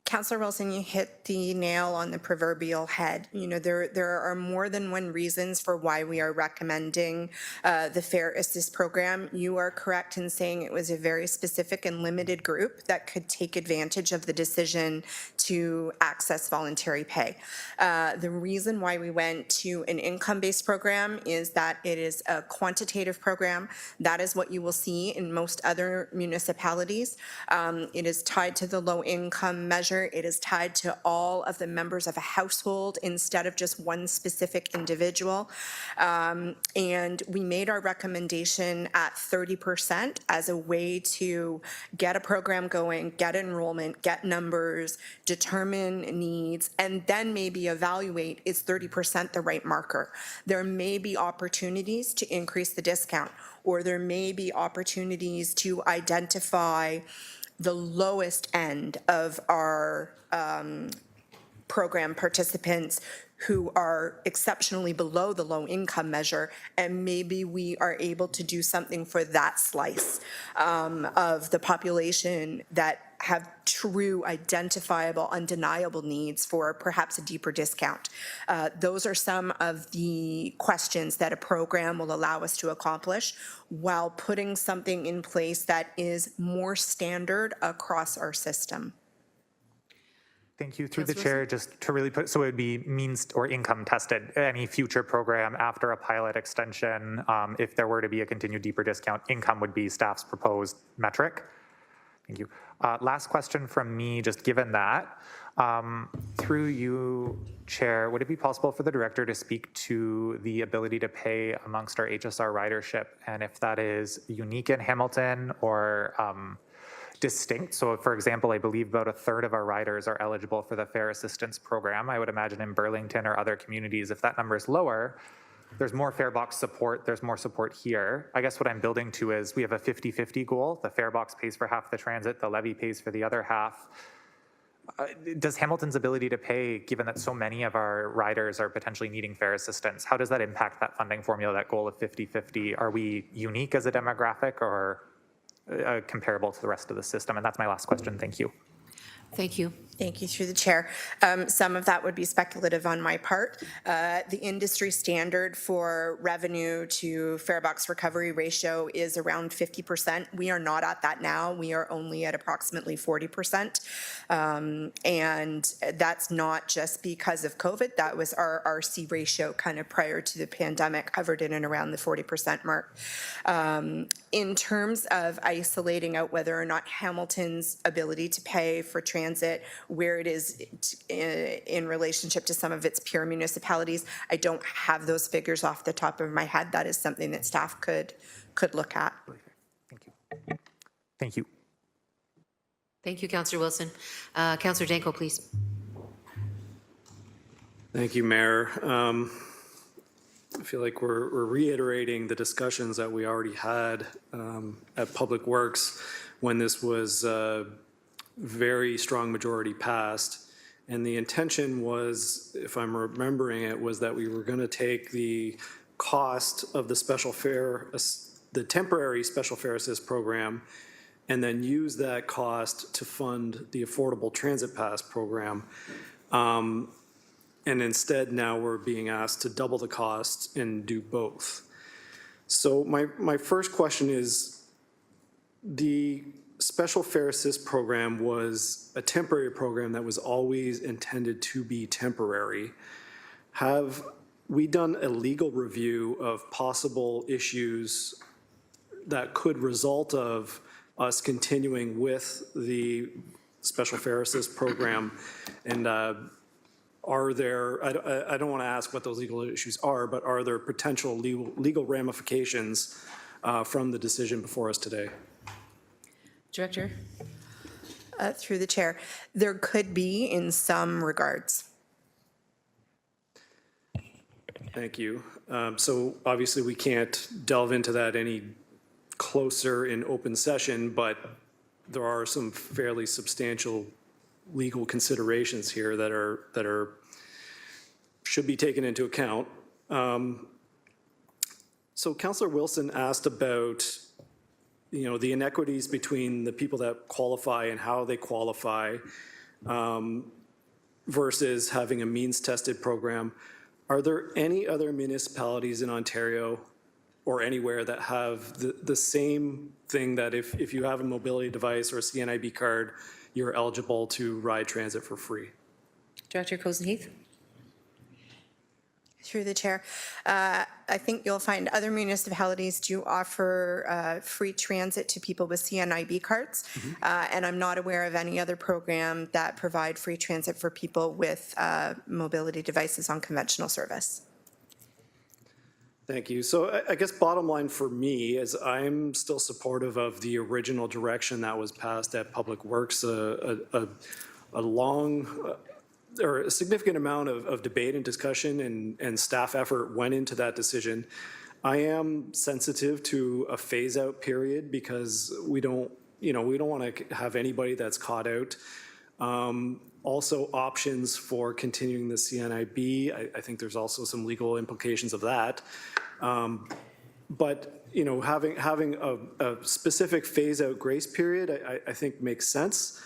Councillor Wilson, you hit the nail on the proverbial head. You know, there are more than one reasons for why we are recommending the Fare Assist program. You are correct in saying it was a very specific and limited group that could take advantage of the decision to access voluntary pay. The reason why we went to an income-based program is that it is a quantitative program. That is what you will see in most other municipalities. It is tied to the low-income measure. It is tied to all of the members of a household instead of just one specific individual. And we made our recommendation at 30% as a way to get a program going, get enrollment, get numbers, determine needs, and then maybe evaluate, is 30% the right marker? There may be opportunities to increase the discount, or there may be opportunities to identify the lowest end of our program participants who are exceptionally below the low income measure, and maybe we are able to do something for that slice of the population that have true, identifiable, undeniable needs for perhaps a deeper discount. Those are some of the questions that a program will allow us to accomplish while putting something in place that is more standard across our system. Thank you. Through the chair, just to really put, so it would be means or income tested, any future program after a pilot extension, if there were to be a continued deeper discount, income would be staff's proposed metric. Thank you. Last question from me, just given that, through you, Chair, would it be possible for the director to speak to the ability to pay amongst our HSR ridership, and if that is unique in Hamilton or distinct? So for example, I believe about 1/3 of our riders are eligible for the Fare Assistance Program. I would imagine in Burlington or other communities, if that number is lower, there's more fare box support, there's more support here. I guess what I'm building to is we have a 50-50 goal. The fare box pays for half the transit, the levy pays for the other half. Does Hamilton's ability to pay, given that so many of our riders are potentially needing fare assistance, how does that impact that funding formula, that goal of 50-50? Are we unique as a demographic or comparable to the rest of the system? And that's my last question. Thank you. Thank you. Thank you, through the chair. Some of that would be speculative on my part. The industry standard for revenue to fare box recovery ratio is around 50%. We are not at that now. We are only at approximately 40%. And that's not just because of COVID. That was our RC ratio kind of prior to the pandemic, hovered in and around the 40% mark. In terms of isolating out whether or not Hamilton's ability to pay for transit, where it is in relationship to some of its peer municipalities, I don't have those figures off the top of my head. That is something that staff could look at. Thank you. Thank you. Thank you, Councillor Wilson. Councillor Danko, please. Thank you, Mayor. I feel like we're reiterating the discussions that we already had at Public Works when this was very strong majority passed. And the intention was, if I'm remembering it, was that we were going to take the cost of the special fare, the temporary special fare assist program, and then use that cost to fund the Affordable Transit Pass program. And instead, now we're being asked to double the cost and do both. So my first question is, the Special Fare Assist program was a temporary program that was always intended to be temporary. Have we done a legal review of possible issues that could result of us continuing with the Special Fare Assist program? And are there, I don't want to ask what those legal issues are, but are there potential legal ramifications from the decision before us today? Director? Through the chair, there could be in some regards. Thank you. So obviously we can't delve into that any closer in open session, but there are some fairly substantial legal considerations here that should be taken into account. So Councillor Wilson asked about the inequities between the people that qualify and how they qualify versus having a means-tested program. Are there any other municipalities in Ontario or anywhere that have the same thing, that if you have a mobility device or a CNIB card, you're eligible to ride transit for free? Director Cozen-Heath? Through the chair, I think you'll find other municipalities do offer free transit to people with CNIB cards, and I'm not aware of any other program that provide free transit for people with mobility devices on conventional service. Thank you. So I guess bottom line for me is I'm still supportive of the original direction that was passed at Public Works. A long or a significant amount of debate and discussion and staff effort went into that decision. I am sensitive to a phase out period because we don't want to have anybody that's caught out. Also options for continuing the CNIB. I think there's also some legal implications of that. But having a specific phase out grace period, I think makes sense.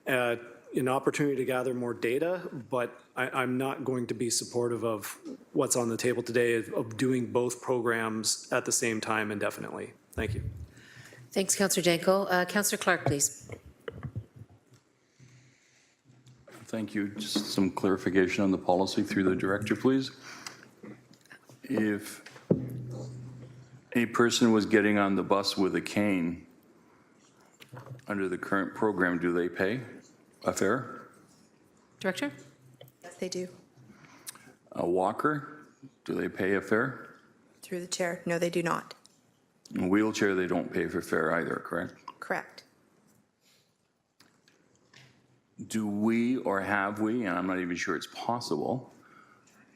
An opportunity to gather more data, but I'm not going to be supportive of what's on the table today of doing both programs at the same time indefinitely. Thank you. Thanks, Councillor Danko. Councillor Clark, please. Thank you. Just some clarification on the policy through the director, please. If a person was getting on the bus with a cane under the current program, do they pay a fare? Director? Yes, they do. A walker, do they pay a fare? Through the chair, no, they do not. A wheelchair, they don't pay for fare either, correct? Correct. Do we, or have we, and I'm not even sure it's possible,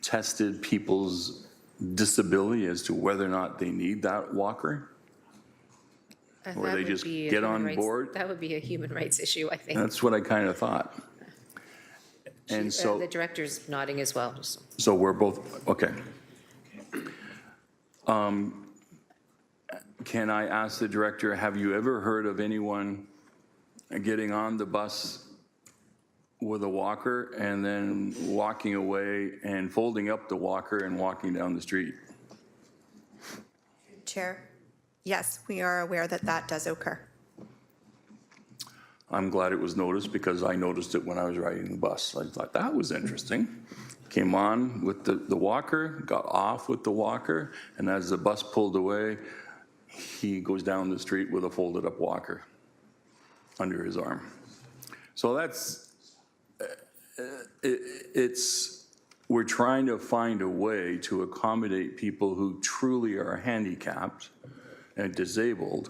tested people's disability as to whether or not they need that walker? Or That they would just be a get human on rights- board? That would be a human rights issue, I think. That's what I kind of thought. And so, The director's nodding as well. so we're both, okay. Can I ask the director, have you ever heard of anyone getting on the bus with a walker and then walking away and folding up the walker and walking down the street? Chair, yes, we are aware that that does occur. I'm glad it was noticed because I noticed it when I was riding the bus. I thought that was interesting. Came on with the walker, got off with the walker, and as the bus pulled away, he goes down the street with a folded up walker under his arm. So that's, we're trying to find a way to accommodate people who truly are handicapped and disabled,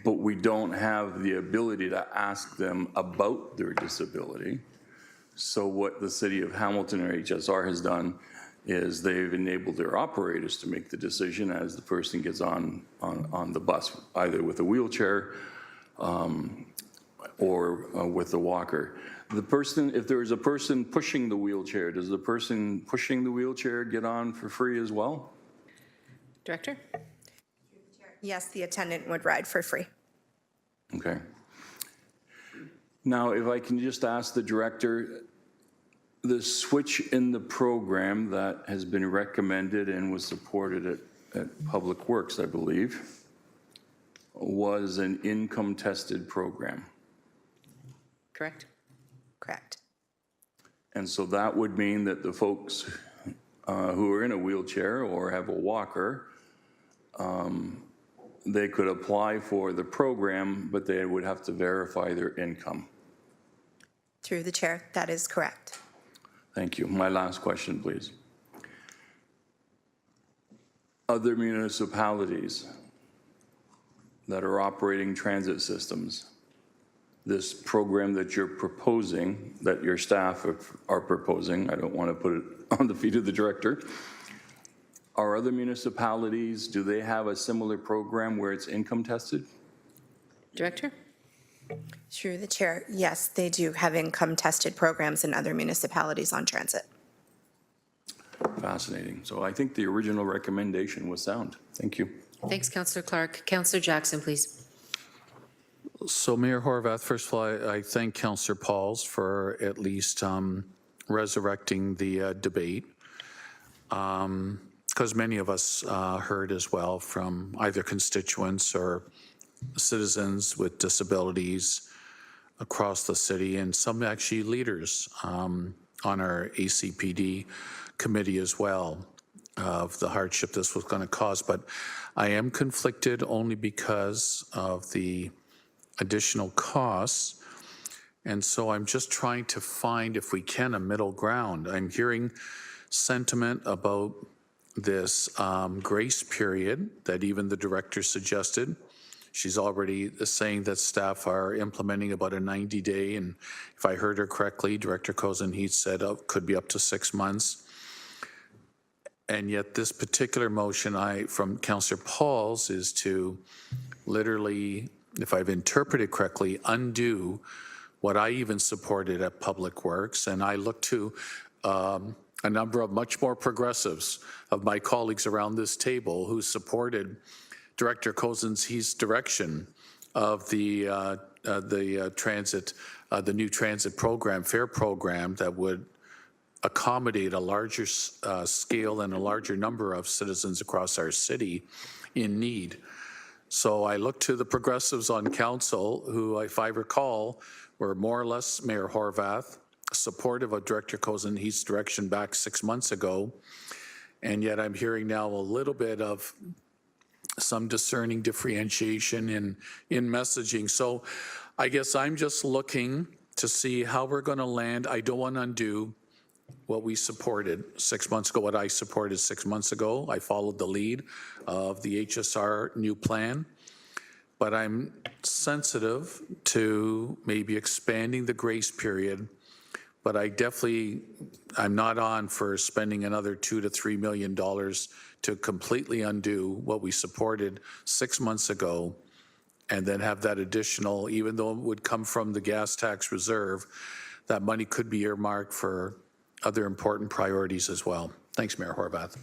but we don't have the ability to ask them about their disability. So what the city of Hamilton or HSR has done is they've enabled their operators to make the decision as the person gets on the bus, either with a wheelchair or with a walker. The person, if there is a person pushing the wheelchair, does the person pushing the wheelchair get on for free as well? Director? Yes, the attendant would ride for free. Okay. Now, if I can just ask the director, the switch in the program that has been recommended and was supported at Public Works, I believe, was an income-tested program. Correct? Correct. And so that would mean that the folks who are in a wheelchair or have a walker, they could apply for the program, but they would have to verify their income. Through the chair, that is correct. Thank you. My last question, please. Other municipalities that are operating transit systems, this program that you're proposing, that your staff are proposing, I don't want to put it on the feet of the director, are other municipalities, do they have a similar program where it's income tested? Director? Through the chair, yes, they do have income-tested programs in other municipalities on transit. Fascinating. So I think the original recommendation was sound. Thank you. Thanks, Councillor Clark. Councillor Jackson, please. So Mayor Horvath, first of all, I thank Councillor Pauls for at least resurrecting the debate, because many of us heard as well from either constituents or citizens with disabilities across the city, and some actually leaders on our ACPD committee as well, of the hardship this was going to cause. But I am conflicted only because of the additional costs, and so I'm just trying to find, if we can, a middle ground. I'm hearing sentiment about this grace period that even the director suggested. She's already saying that staff are implementing about a 90-day, and if I heard her correctly, Director Cozen, he said could be up to 6 months. And yet this particular motion from Councillor Pauls is to literally, if I've interpreted correctly, undo what I even supported at Public Works. And I look to a number of much more progressives of my colleagues around this table who supported Director Cozen's direction of the new transit program, fare program, that would accommodate a larger scale and a larger number of citizens across our city in need. So I look to the progressives on council who, if I recall, were more or less, Mayor Horvath, supportive of Director Cozen's direction back 6 months ago. And yet I'm hearing now a little bit of some discerning differentiation in messaging. So I guess I'm just looking to see how we're going to land. I don't want to undo what we supported 6 months ago, what I supported 6 months ago. I followed the lead of the HSR new plan, but I'm sensitive to maybe expanding the grace period. But I'm not on for spending another $2 to $3 million to completely undo what we supported 6 months ago, and then have that additional, even though it would come from the gas tax reserve, that money could be earmarked for other important priorities as well. Thanks, Mayor Horvath.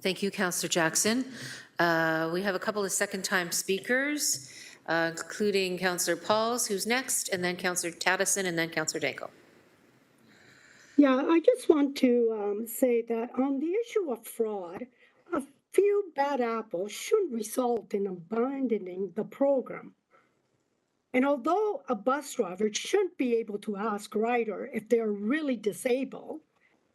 Thank you, Councillor Jackson. We have a couple of second-time speakers, including Councillor Pauls, who's next, and then Councillor Taddison, and then Councillor Danko. Yeah, I just want to say that on the issue of fraud, a few bad apples shouldn't result in abandoning the program. And although a bus driver shouldn't be able to ask rider if they're really disabled,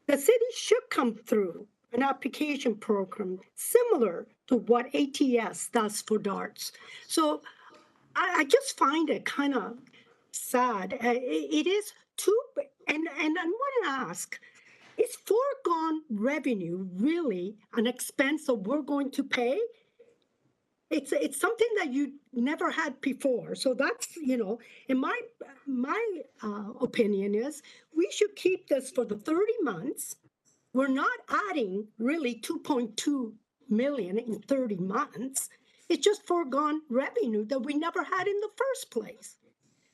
the city should come through an application program similar to what ATS does for DARTS. So I just find it kind of sad. It is too, and I want to ask, is foregone revenue really an expense that we're going to pay? It's something that you never had before. So that's, in my opinion is we should keep this for the 30 months. We're not adding really 2.2 million in 30 months. It's just foregone revenue that we never had in the first place.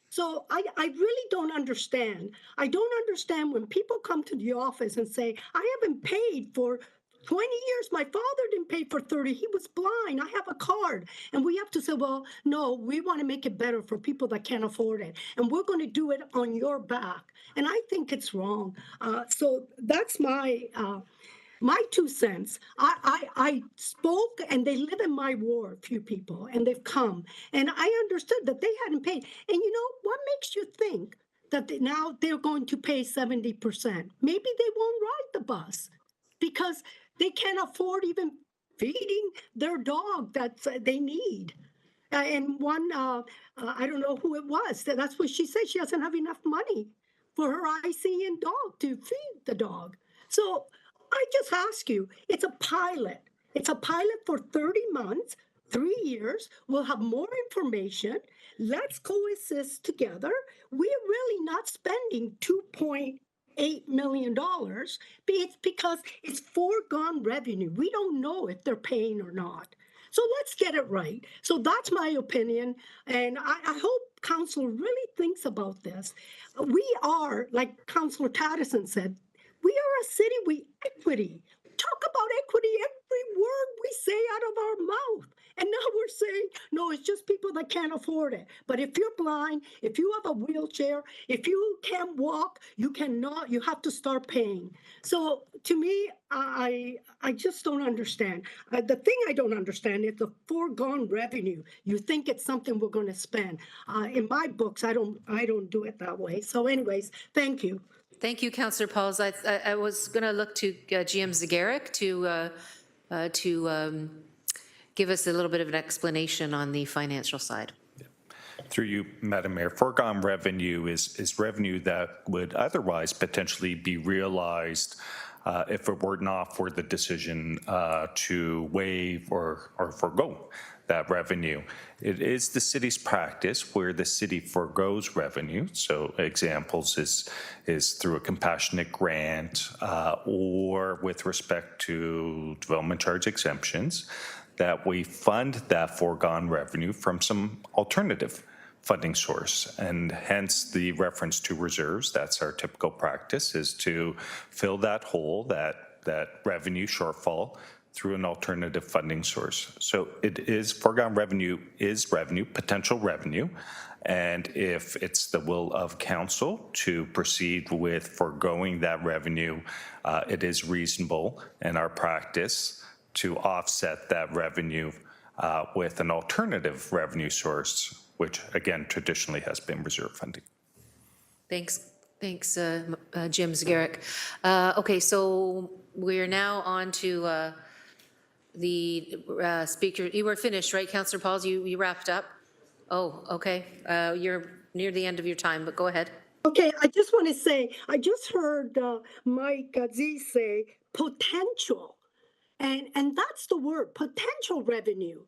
So I really don't understand. I don't understand when people come to the office and say, I haven't paid for 20 years. My father didn't pay for 30. He was blind. I have a card. And we have to say, well, no, we want to make it better for people that can't afford it. And we're going to do it on your back. And I think it's wrong. So that's my 2 cents. I spoke, and they live in my ward, few people, and they've come. And I understood that they hadn't paid. And what makes you think that now they're going to pay 70%? Maybe they won't ride the bus because they can't afford even feeding their dog that they need. And one, I don't know who it was, that's what she said. She doesn't have enough money for her ICN dog to feed the dog. So I just ask you, it's a pilot. It's a pilot for 30 months, 3 years. We'll have more information. Let's coexist together. We're really not spending $2.8 million. It's because it's foregone revenue. We don't know if they're paying or not. So let's get it right. So that's my opinion. And I hope Council really thinks about this. We are, like Councillor Taddison said, we are a city with equity. Talk about equity every word we say out of our mouth. And now we're saying, no, it's just people that can't afford it. But if you're blind, if you have a wheelchair, if you can't walk, you have to start paying. So to me, I just don't understand. The thing I don't understand is the foregone revenue. You think it's something we're going to spend. In my books, I don't do it that way. So anyways, thank you. Thank you, Councillor Pauls. I was going to look to GM Zagaric to give us a little bit of an explanation on the financial side. Through you, Madam Mayor, foregone revenue is revenue that would otherwise potentially be realized if it were not for the decision to waive or forego that revenue. It is the city's practice where the city forgoes revenue. So examples is through a compassionate grant or with respect to development charge exemptions, that we fund that foregone revenue from some alternative funding source. And hence the reference to reserves. That's our typical practice, is to fill that hole, that revenue shortfall, through an alternative funding source. So it is, foregone revenue is revenue, potential revenue. And if it's the will of council to proceed with foregoing that revenue, it is reasonable in our practice to offset that revenue with an alternative revenue source, which again traditionally has been reserve funding. Thanks, Jim Zagaric. Okay, so we're now on to the speaker. You were finished, right, Councillor Pauls? You wrapped up? Oh, okay. You're near the end of your time, but go ahead. Okay, I just want to say, I just heard Mike Aziz say potential. And that's the word, potential revenue.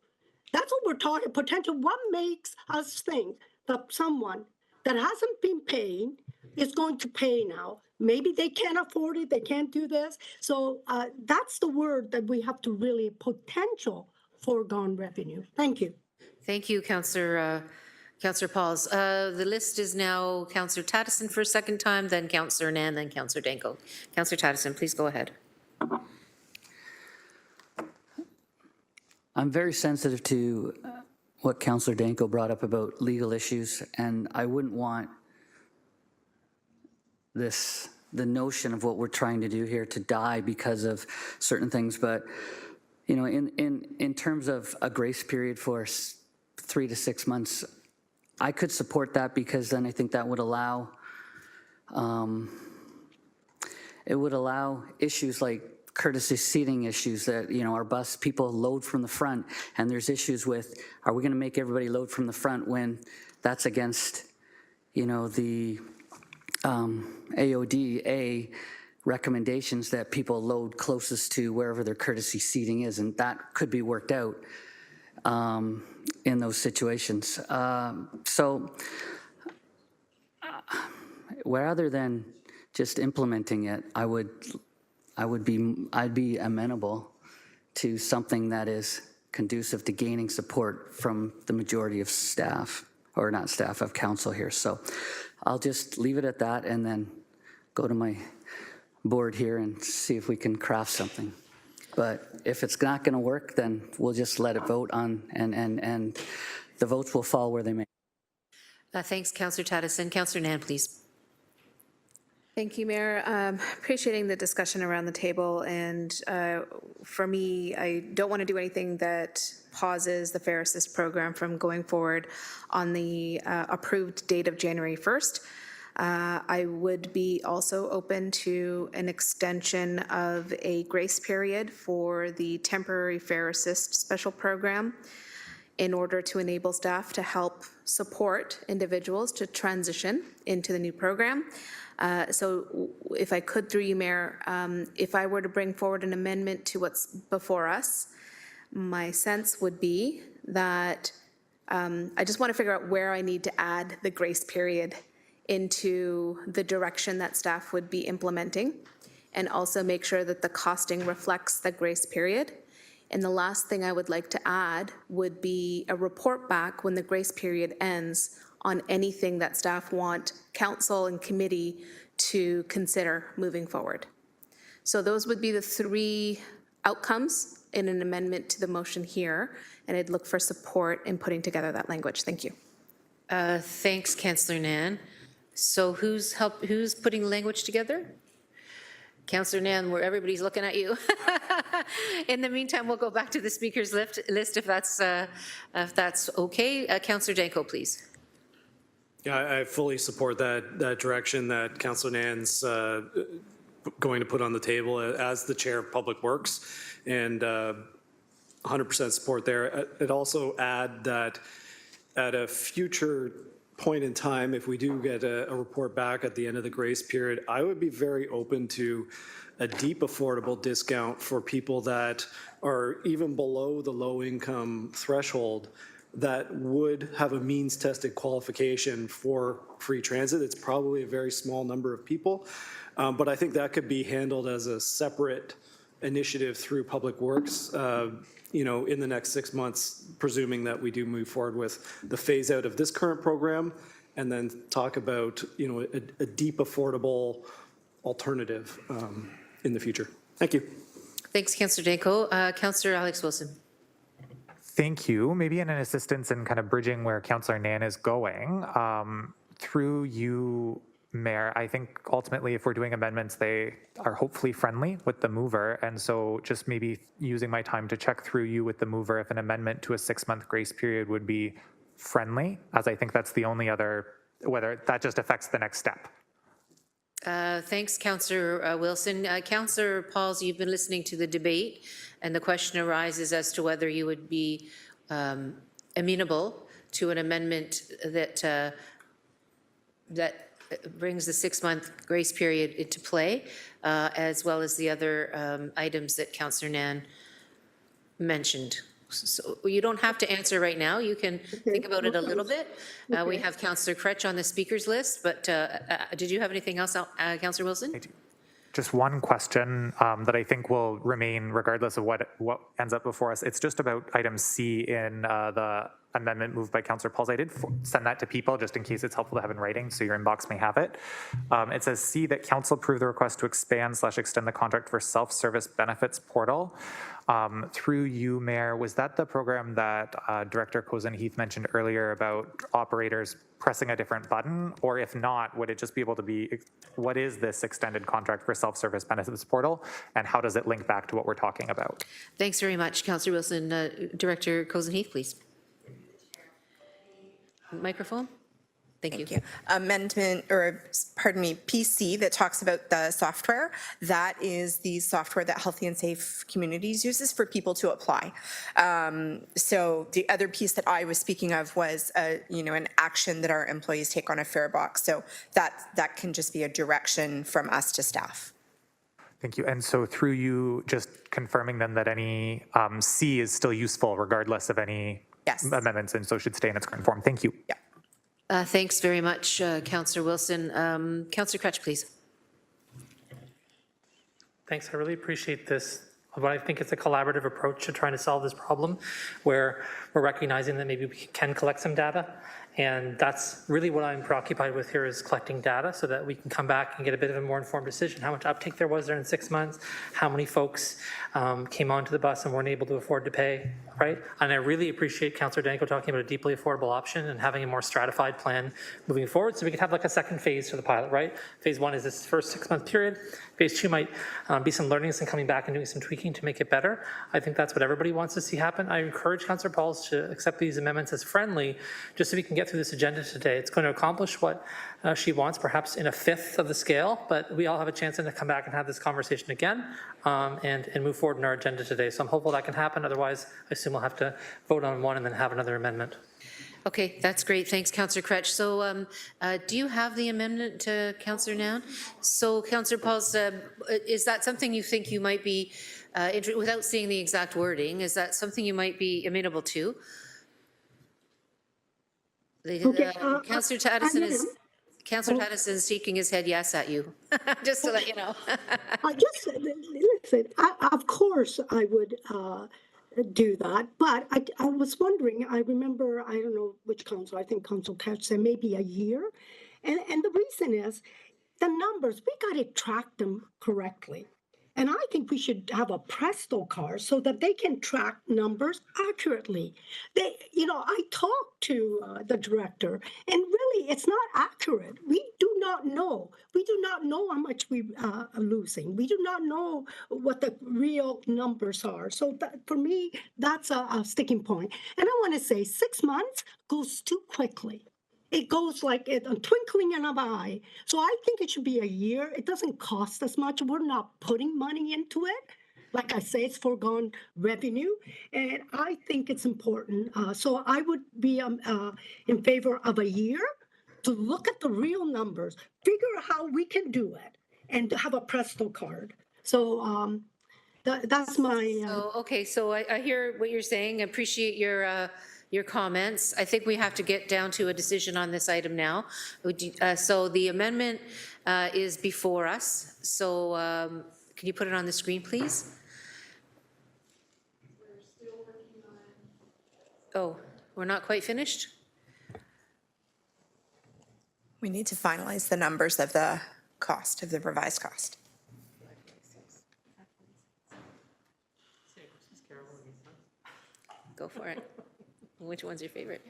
That's what we're talking, potential. What makes us think that someone that hasn't been paying is going to pay now? Maybe they can't afford it, they can't do this. So that's the word that we have to really, potential foregone revenue. Thank you. Thank you, Councillor Pauls. The list is now Councillor Taddison for a second time, then Councillor Nan, then Councillor Danko. Councillor Taddison, please go ahead. I'm very sensitive to what Councillor Danko brought up about legal issues, and I wouldn't want the notion of what we're trying to do here to die because of certain things. But in terms of a grace period for 3 to 6 months, I could support that, because then I think that would allow issues like courtesy seating issues that, our bus people load from the front, and there's issues with, are we going to make everybody load from the front when that's against, the AODA recommendations that people load closest to wherever their courtesy seating is, and that could be worked out. in those situations. Rather than just implementing it, I'd be amenable to something that is conducive to gaining support from the majority of staff, or not staff, of council here. So I'll just leave it at that and then go to my board here and see if we can craft something. But if it's not going to work, then we'll just let it vote on, and the votes will fall where they may. Thanks, Councillor Taddison. Councillor Nan, please. Thank you, Mayor. Appreciating the discussion around the table, and for me, I don't want to do anything that pauses the Fair Assist program from going forward on the approved date of January 1st. I would be also open to an extension of a grace period for the temporary Fair Assist special program in order to enable staff to help support individuals to transition into the new program. So if I could, through you, Mayor, if I were to bring forward an amendment to what's before us, my sense would be that I just want to figure out where I need to add the grace period into the direction that staff would be implementing, and also make sure that the costing reflects the grace period. And the last thing I would like to add would be a report back when the grace period ends on anything that staff want council and committee to consider moving forward. So those would be the three outcomes in an amendment to the motion here, and I'd look for support in putting together that language. Thank you. Thanks, Councillor Nan. So who's putting language together? Councillor Nan, where everybody's looking at you. In the meantime, we'll go back to the speakers list if that's okay. Councillor Danko, please. Yeah, I fully support that direction that Councillor Nan's going to put on the table as the Chair of Public Works, and 100% support there. I'd also add that at a future point in time, if we do get a report back at the end of the grace period, I would be very open to a deep affordable discount for people that are even below the low income threshold that would have a means tested qualification for free transit. It's probably a very small number of people, but I think that could be handled as a separate initiative through Public Works, in the next 6 months, presuming that we do move forward with the phase out of this current program, and then talk about, a deep affordable alternative in the future. Thank you. Thanks, Councillor Danko. Councillor Alex Wilson. Thank you. Maybe in an assistance in kind of bridging where Councillor Nan is going, through you, Mayor, I think ultimately if we're doing amendments, they are hopefully friendly with the mover. And so just maybe using my time to check through you with the mover if an amendment to a 6-month grace period would be friendly, as I think that's the only other, whether that just affects the next step. Thanks, Councillor Wilson. Councillor Pauls, you've been listening to the debate, and the question arises as to whether you would be amenable to an amendment that brings the 6-month grace period into play, as well as the other items that Councillor Nan mentioned. So you don't have to answer right now. You can think about it a little bit. We have Councillor Cretch on the speakers list, but did you have anything else, Councillor Wilson? Just one question that I think will remain regardless of what ends up before us. It's just about item C in the amendment moved by Councillor Pauls. I did send that to people just in case it's helpful to have in writing, so your inbox may have it. It says C, that council approve the request to expand/extend the contract for self-service benefits portal. Through you, Mayor, was that the program that Director Cozen-Heath mentioned earlier about operators pressing a different button? Or if not, would it just be able to be, what is this extended contract for self-service benefits portal, and how does it link back to what we're talking about? Thanks very much, Councillor Wilson. Director Cozen-Heath, please. Microphone. Thank you. Amendment, or pardon me, PC that talks about the software. That is the software that Healthy and Safe Communities uses for people to apply. So the other piece that I was speaking of was, an action that our employees take on a fare box. So that can just be a direction from us to staff. Thank you. And so through you, just confirming then that any C is still useful regardless of any amendments, and so should stay in its current form. Thank you. Yeah. Thanks very much, Councillor Wilson. Councillor Crutch, please. Thanks, I really appreciate this. But I think it's a collaborative approach to trying to solve this problem where we're recognizing that maybe we can collect some data. And that's really what I'm preoccupied with here is collecting data so that we can come back and get a bit of a more informed decision. How much uptake there was there in 6 months, how many folks came onto the bus and weren't able to afford to pay, right? And I really appreciate Councillor Danko talking about a deeply affordable option and having a more stratified plan moving forward so we can have like a second phase for the pilot, right? Phase 1 is this first 6 month period. Phase 2 might be some learnings and coming back and doing some tweaking to make it better. I think that's what everybody wants to see happen. I encourage Councillor Pauls to accept these amendments as friendly, just so we can get through this agenda today. It's going to accomplish what she wants, perhaps in a fifth of the scale, but we all have a chance to come back and have this conversation again and move forward in our agenda today. So I'm hopeful that can happen. Otherwise, I assume we'll have to vote on one and then have another amendment. Okay, that's great. Thanks, Councillor Crutch. So do you have the amendment, Councillor Noun? So Councillor Pauls, is that something you think you might be, without seeing the exact wording, is that something you might be amenable to? Councillor Taddison is shaking his head yes at you, just to let you know. Listen, of course I would do that, but I was wondering, I remember, I don't know which council, I think Council Couch said maybe a year. And the reason is the numbers, we got to track them correctly. And I think we should have a Presto card so that they can track numbers accurately. I talked to the director, and really, it's not accurate. We do not know. We do not know how much we are losing. We do not know what the real numbers are. So for me, that's a sticking point. And I want to say 6 months goes too quickly. It goes like a twinkling in an eye. So I think it should be a year. It doesn't cost as much. We're not putting money into it. Like I say, it's foregone revenue. And I think it's important. So I would be in favor of a year to look at the real numbers, figure out how we can do it, and to have a Presto card. So that's my... Okay, so I hear what you're saying. I appreciate your comments. I think we have to get down to a decision on this item now. So the amendment is before us. So can you put it on the screen, please? Oh, we're not quite finished? We need to finalize the numbers of the cost, of the revised cost. Go for it. Which one's your favorite?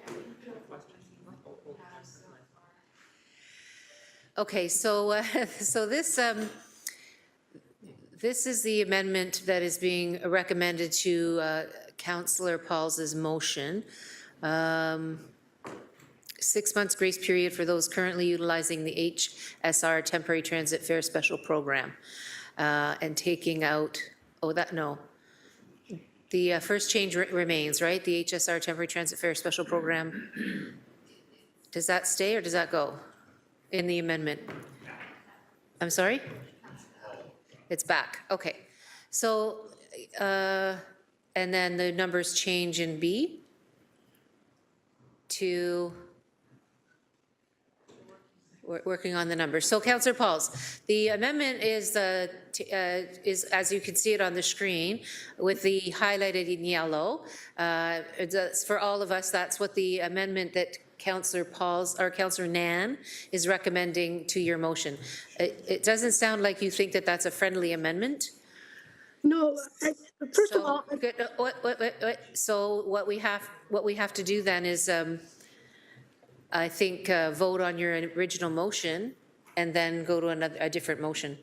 Okay, so this is the amendment that is being recommended to Councillor Pauls's motion. 6 months grace period for those currently utilizing the HSR Temporary Transit Fare Special Program and taking out, the first change remains, right? The HSR Temporary Transit Fare Special Program. Does that stay or does that go in the amendment? I'm sorry? It's back. Okay. So, and then the numbers change in B to working on the numbers. So Councillor Pauls, the amendment is as you can see it on the screen with the highlighted in yellow. For all of us, that's what the amendment that Councillor Pauls or Councillor Nan is recommending to your motion. It doesn't sound like you think that that's a friendly amendment. No, first of all... Wait. So what we have to do then is I think vote on your original motion and then go to a different motion.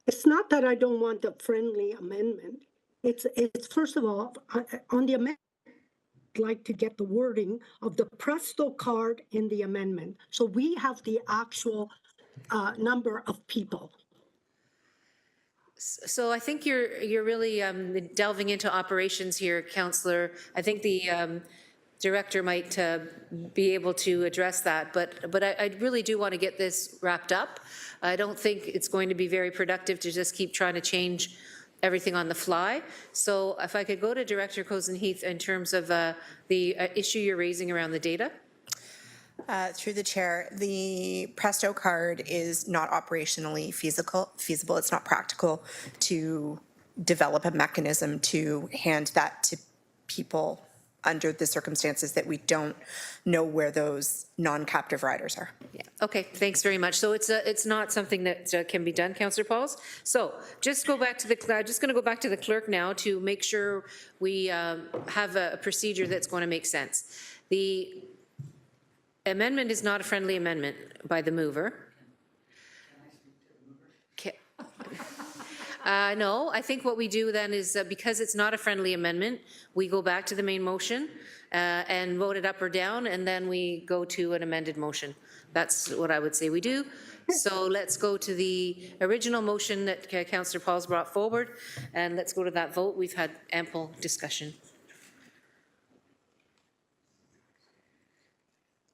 It's not that I don't want a friendly amendment. It's first of all, on the amendment, I'd like to get the wording of the Presto card in the amendment. So we have the actual number of people. So I think you're really delving into operations here, Councillor. I think director might be able to address that, but I really do want to get this wrapped up. I don't think it's going to be very productive to just keep trying to change everything on the fly. So if I could go to Director Cozen-Heath in terms of the issue you're raising around the data. Through the chair, the Presto card is not operationally feasible. It's not practical to develop a mechanism to hand that to people under the circumstances that we don't know where those non-captive riders are. Yeah. Okay, thanks very much. So it's not something that can be done, Councillor Pauls. So just go back to the, I'm just going to go back to the clerk now to make sure we have a procedure that's going to make sense. The amendment is not a friendly amendment by the mover. No, I think what we do then is because it's not a friendly amendment, we go back to the main motion and vote it up or down, and then we go to an amended motion. That's what I would say we do. So let's go to the original motion that Councillor Pauls brought forward, and let's go to that vote. We've had ample discussion.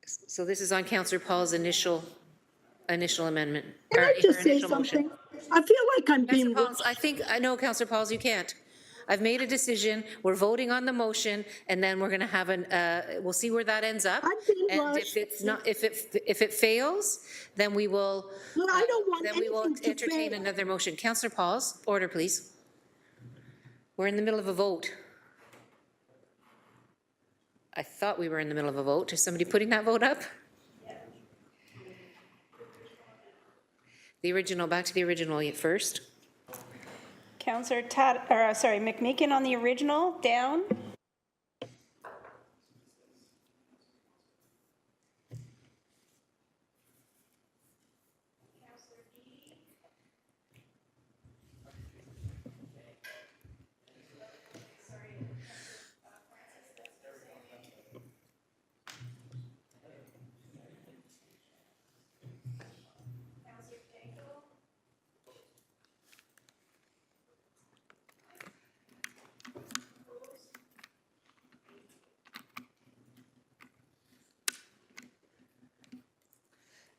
So this is on Councillor Paul's initial amendment. Can I just say something? I feel like I'm being... I know, Councillor Pauls, you can't. I've made a decision. We're voting on the motion, and then we're going to have we'll see where that ends up. And if it's not, if it fails, then we will. Well, I don't want then we will anything to entertain fail. another motion. Councillor Pauls, order, please. We're in the middle of a vote. I thought we were in the middle of a vote. Is somebody putting that vote up? The original, back to the original first. Councillor McMeekin on the original, down.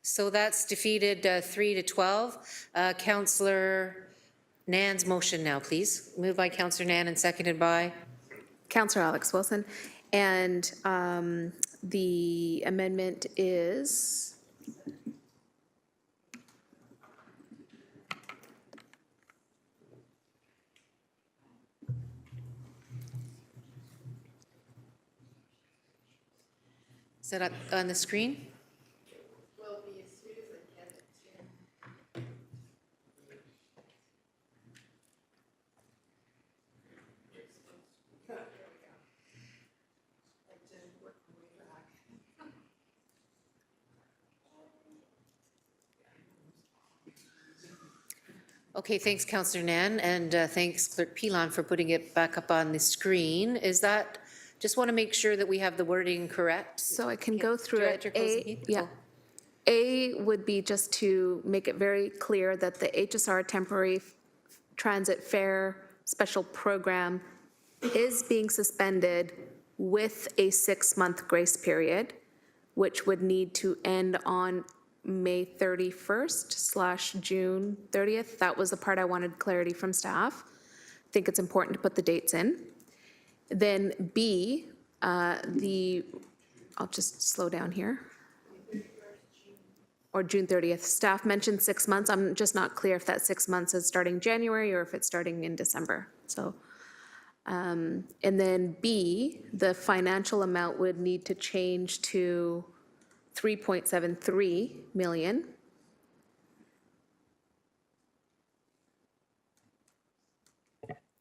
So that's defeated 3-12. Councillor Nan's motion now, please. Moved by Councillor Nan and seconded by? Councillor Alex Wilson. And the amendment is... Is that up on the screen? Okay, thanks, Councillor Nan, and thanks, Clerk Pilon, for putting it back up on the screen. Is that, just want to make sure that we have the wording correct. So I can go through Director it. Cozen-Heath? Yeah. A would be just to make it very clear that the HSR temporary transit fare special program is being suspended with a 6-month grace period, which would need to end on May 31st / June 30th. That was the part I wanted clarity from staff. I think it's important to put the dates in. Then B, I'll just slow down here. Or June 30th. Staff mentioned 6 months. I'm just not clear if that 6 months is starting January or if it's starting in December. So, and then B, the financial amount would need to change to 3.73 million.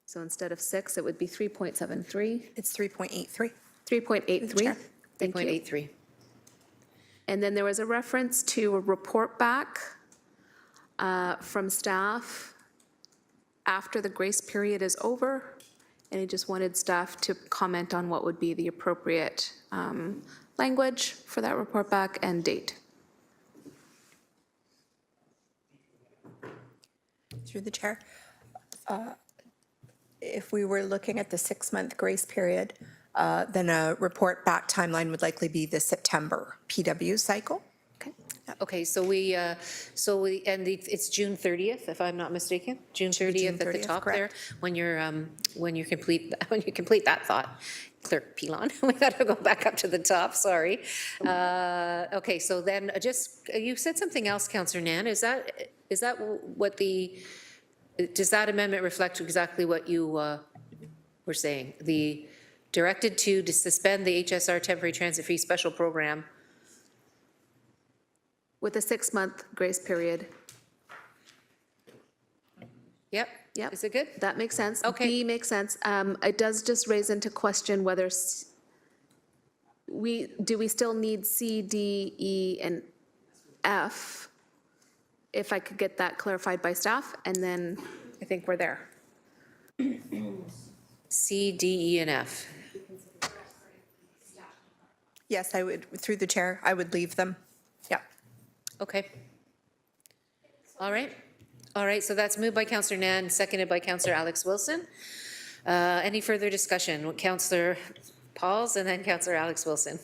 So instead of 6, it would be 3.73. It's 3.83. 3.83. Thank you. 3.83. And then there was a reference to a report back from staff after the grace period is over. And he just wanted staff to comment on what would be the appropriate language for that report back and date. Through the chair. If we were looking at the 6-month grace period, then a report back timeline would likely be the September PW cycle. Okay, so it's June 30th, if I'm not mistaken? June 30th at the 30th, top there, correct. when you complete that thought. Clerk Pilon, we got to go back up to the top, sorry. Okay, so then you said something else, Councillor Nan. Is that what does that amendment reflect exactly what you were saying? The directed to suspend the HSR temporary transit fee special program. With a 6-month grace period. Yep. Yep. Is it good? That makes sense. Okay. B makes sense. It does just raise into question whether do we still need C, D, E, and F? If I could get that clarified by staff, and then I think we're there. C, D, E, and F. Yes, I would, through the chair, I would leave them. Yeah. Okay. All right, so that's moved by Councillor Nan, seconded by Councillor Alex Wilson. Any further discussion? Councillor Pauls and then Councillor Alex Wilson.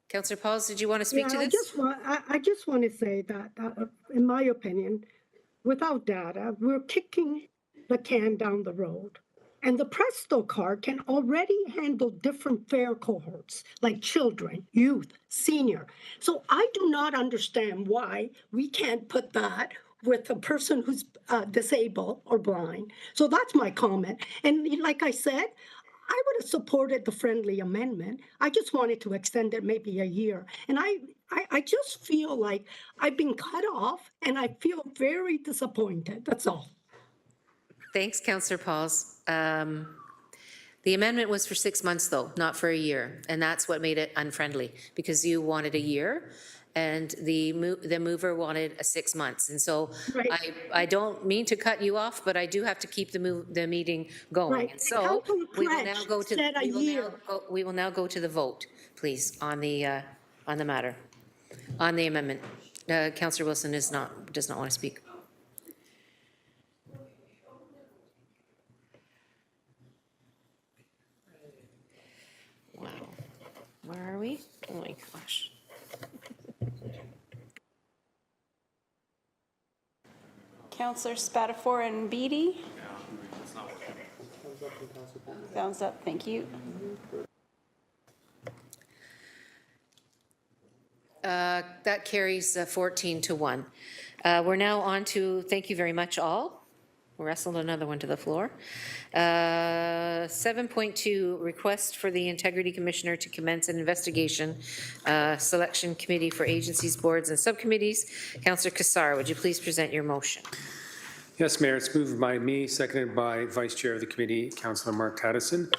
Councillor Pauls, did you want to speak to this? I just want to say that, in my opinion, without data, we're kicking the can down the road. And the Presto card can already handle different fare cohorts, like children, youth, senior. So I do not understand why we can't put that with a person who's disabled or blind. So that's my comment. And like I said, I would have supported the friendly amendment. I just wanted to extend it maybe a year. And I just feel like I've been cut off, and I feel very disappointed. That's all. Thanks, Councillor Pauls. The amendment was for 6 months, though, not for a year, and that's what made it unfriendly, because you wanted a year, and the mover wanted 6 months. And so Right. I don't mean to cut you off, but I do have to keep the meeting going. Right. And so we will now go to said a year. we will now go to the vote, please, on the matter, on the amendment. Councillor Wilson does not want to speak. Wow. Where are we? Oh my gosh. Councillor Spatafor and Beatty? Thumbs up, thank you. That carries 14 to 1. We're now on to, thank you very much all. We wrestled another one to the floor. 7.2, request for the Integrity Commissioner to commence an investigation selection committee for agencies, boards, and subcommittees. Councillor Cassar, would you please present your motion? Yes, Mayor, it's moved by me, seconded by Vice Chair of the Committee, Councillor Mark Tattison.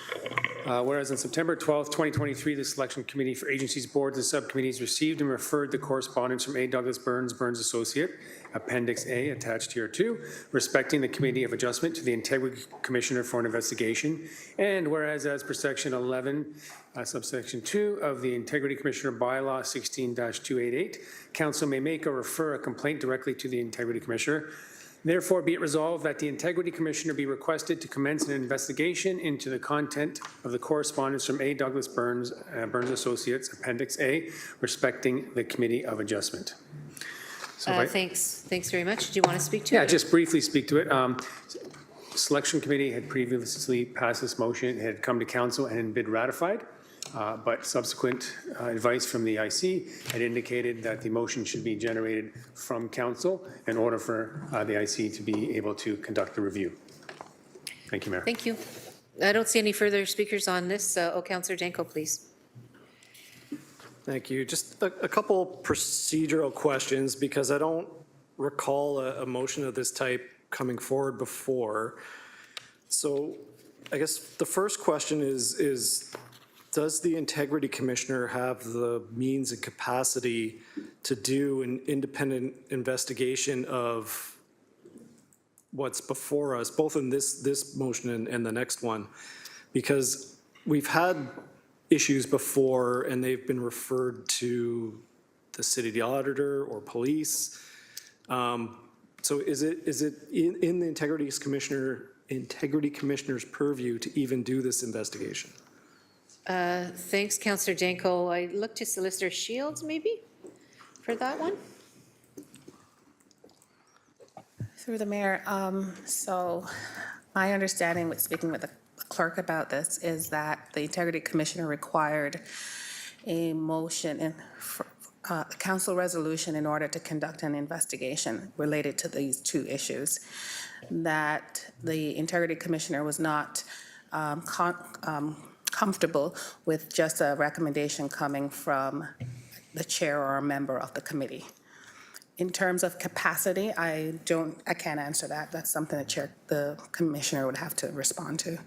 Whereas on September 12th, 2023, the Selection Committee for Agencies, Boards, and Subcommittees received and referred the correspondence from A. Douglas Burns Associate, Appendix A, attached here too, respecting the Committee of Adjustment to the Integrity Commissioner for an investigation. And whereas as per Section 11, subsection 2 of the Integrity Commissioner Bylaw 16-288, Council may make or refer a complaint directly to the Integrity Commissioner. Therefore, be it resolved that the Integrity Commissioner be requested to commence an investigation into the content of the correspondence from A. Douglas Burns Associates, Appendix A, respecting the Committee of Adjustment. So Thanks very much. Do you want to speak to it? yeah, just briefly speak to it. Selection Committee had previously passed this motion, it had come to Council and been ratified. But subsequent advice from the IC had indicated that the motion should be generated from Council in order for the IC to be able to conduct the review. Thank you, Mayor. Thank you. I don't see any further speakers on this. Councillor Danko, please. Thank you. Just a couple procedural questions, because I don't recall a motion of this type coming forward before. So I guess the first question is does the Integrity Commissioner have the means and capacity to do an independent investigation of what's before us, both in this motion and the next one? Because we've had issues before and they've been referred to the city auditor or police. So is it in the Integrity Commissioner's purview to even do this investigation? Thanks, Councillor Danko. I look to Solicitor Shields, maybe, for that one? Through the mayor, so my understanding with speaking with the clerk about this is that the Integrity Commissioner required a motion and a council resolution in order to conduct an investigation related to these two issues. That the Integrity Commissioner was not comfortable with just a recommendation coming from the chair or a member of the committee. In terms of capacity, I can't answer that. That's something the commissioner would have to respond to.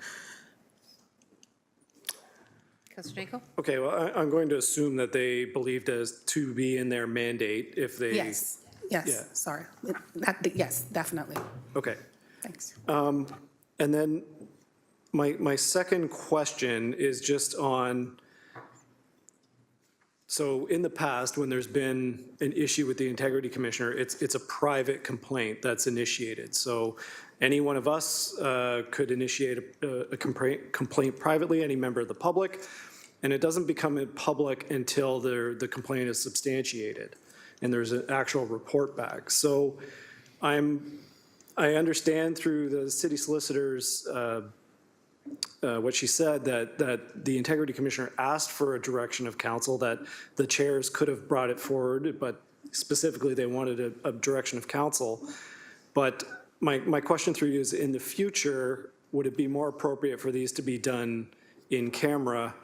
Councillor Danko? Okay, well, I'm going to assume that they believed as to be in their mandate if they. Yes, Yeah. sorry. Yes, definitely. Okay. Thanks. And then my second question is just on, so in the past, when there's been an issue with the Integrity Commissioner, it's a private complaint that's initiated. So any one of us could initiate a complaint privately, any member of the public, and it doesn't become public until the complaint is substantiated and there's an actual report back. So I understand through the city solicitor's what she said, that the Integrity Commissioner asked for a direction of council, that the chairs could have brought it forward, but specifically they wanted a direction of council. But my question through you is, in the future, would it be more appropriate for these to be done in camera,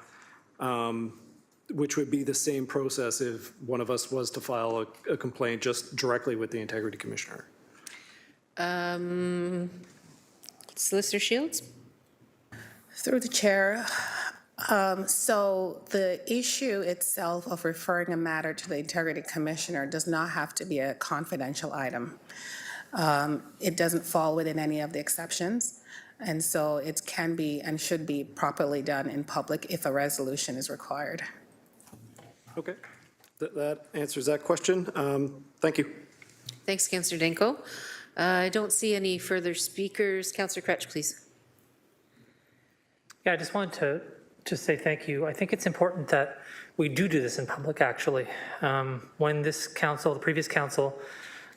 which would be the same process if one of us was to file a complaint just directly with the Integrity Commissioner? Solicitor Shields? Through the chair, so the issue itself of referring a matter to the Integrity Commissioner does not have to be a confidential item. It doesn't fall within any of the exceptions, and so it can be and should be properly done in public if a resolution is required. Okay, that answers that question. Thank you. Thanks, Councillor Danko. I don't see any further speakers. Councillor Cretch, please. Yeah, I just wanted to say thank you. I think it's important that we do this in public, actually. When this council, the previous council,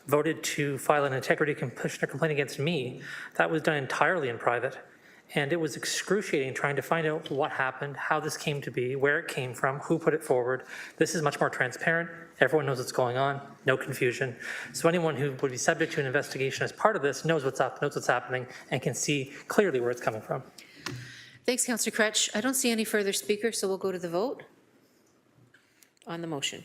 voted to file an Integrity Commissioner complaint against me, that was done entirely in private. And it was excruciating trying to find out what happened, how this came to be, where it came from, who put it forward. This is much more transparent. Everyone knows what's going on, no confusion. So anyone who would be subject to an investigation as part of this knows what's up, knows what's happening, and can see clearly where it's coming from. Thanks, Councillor Cretch. I don't see any further speakers, so we'll go to the vote on the motion.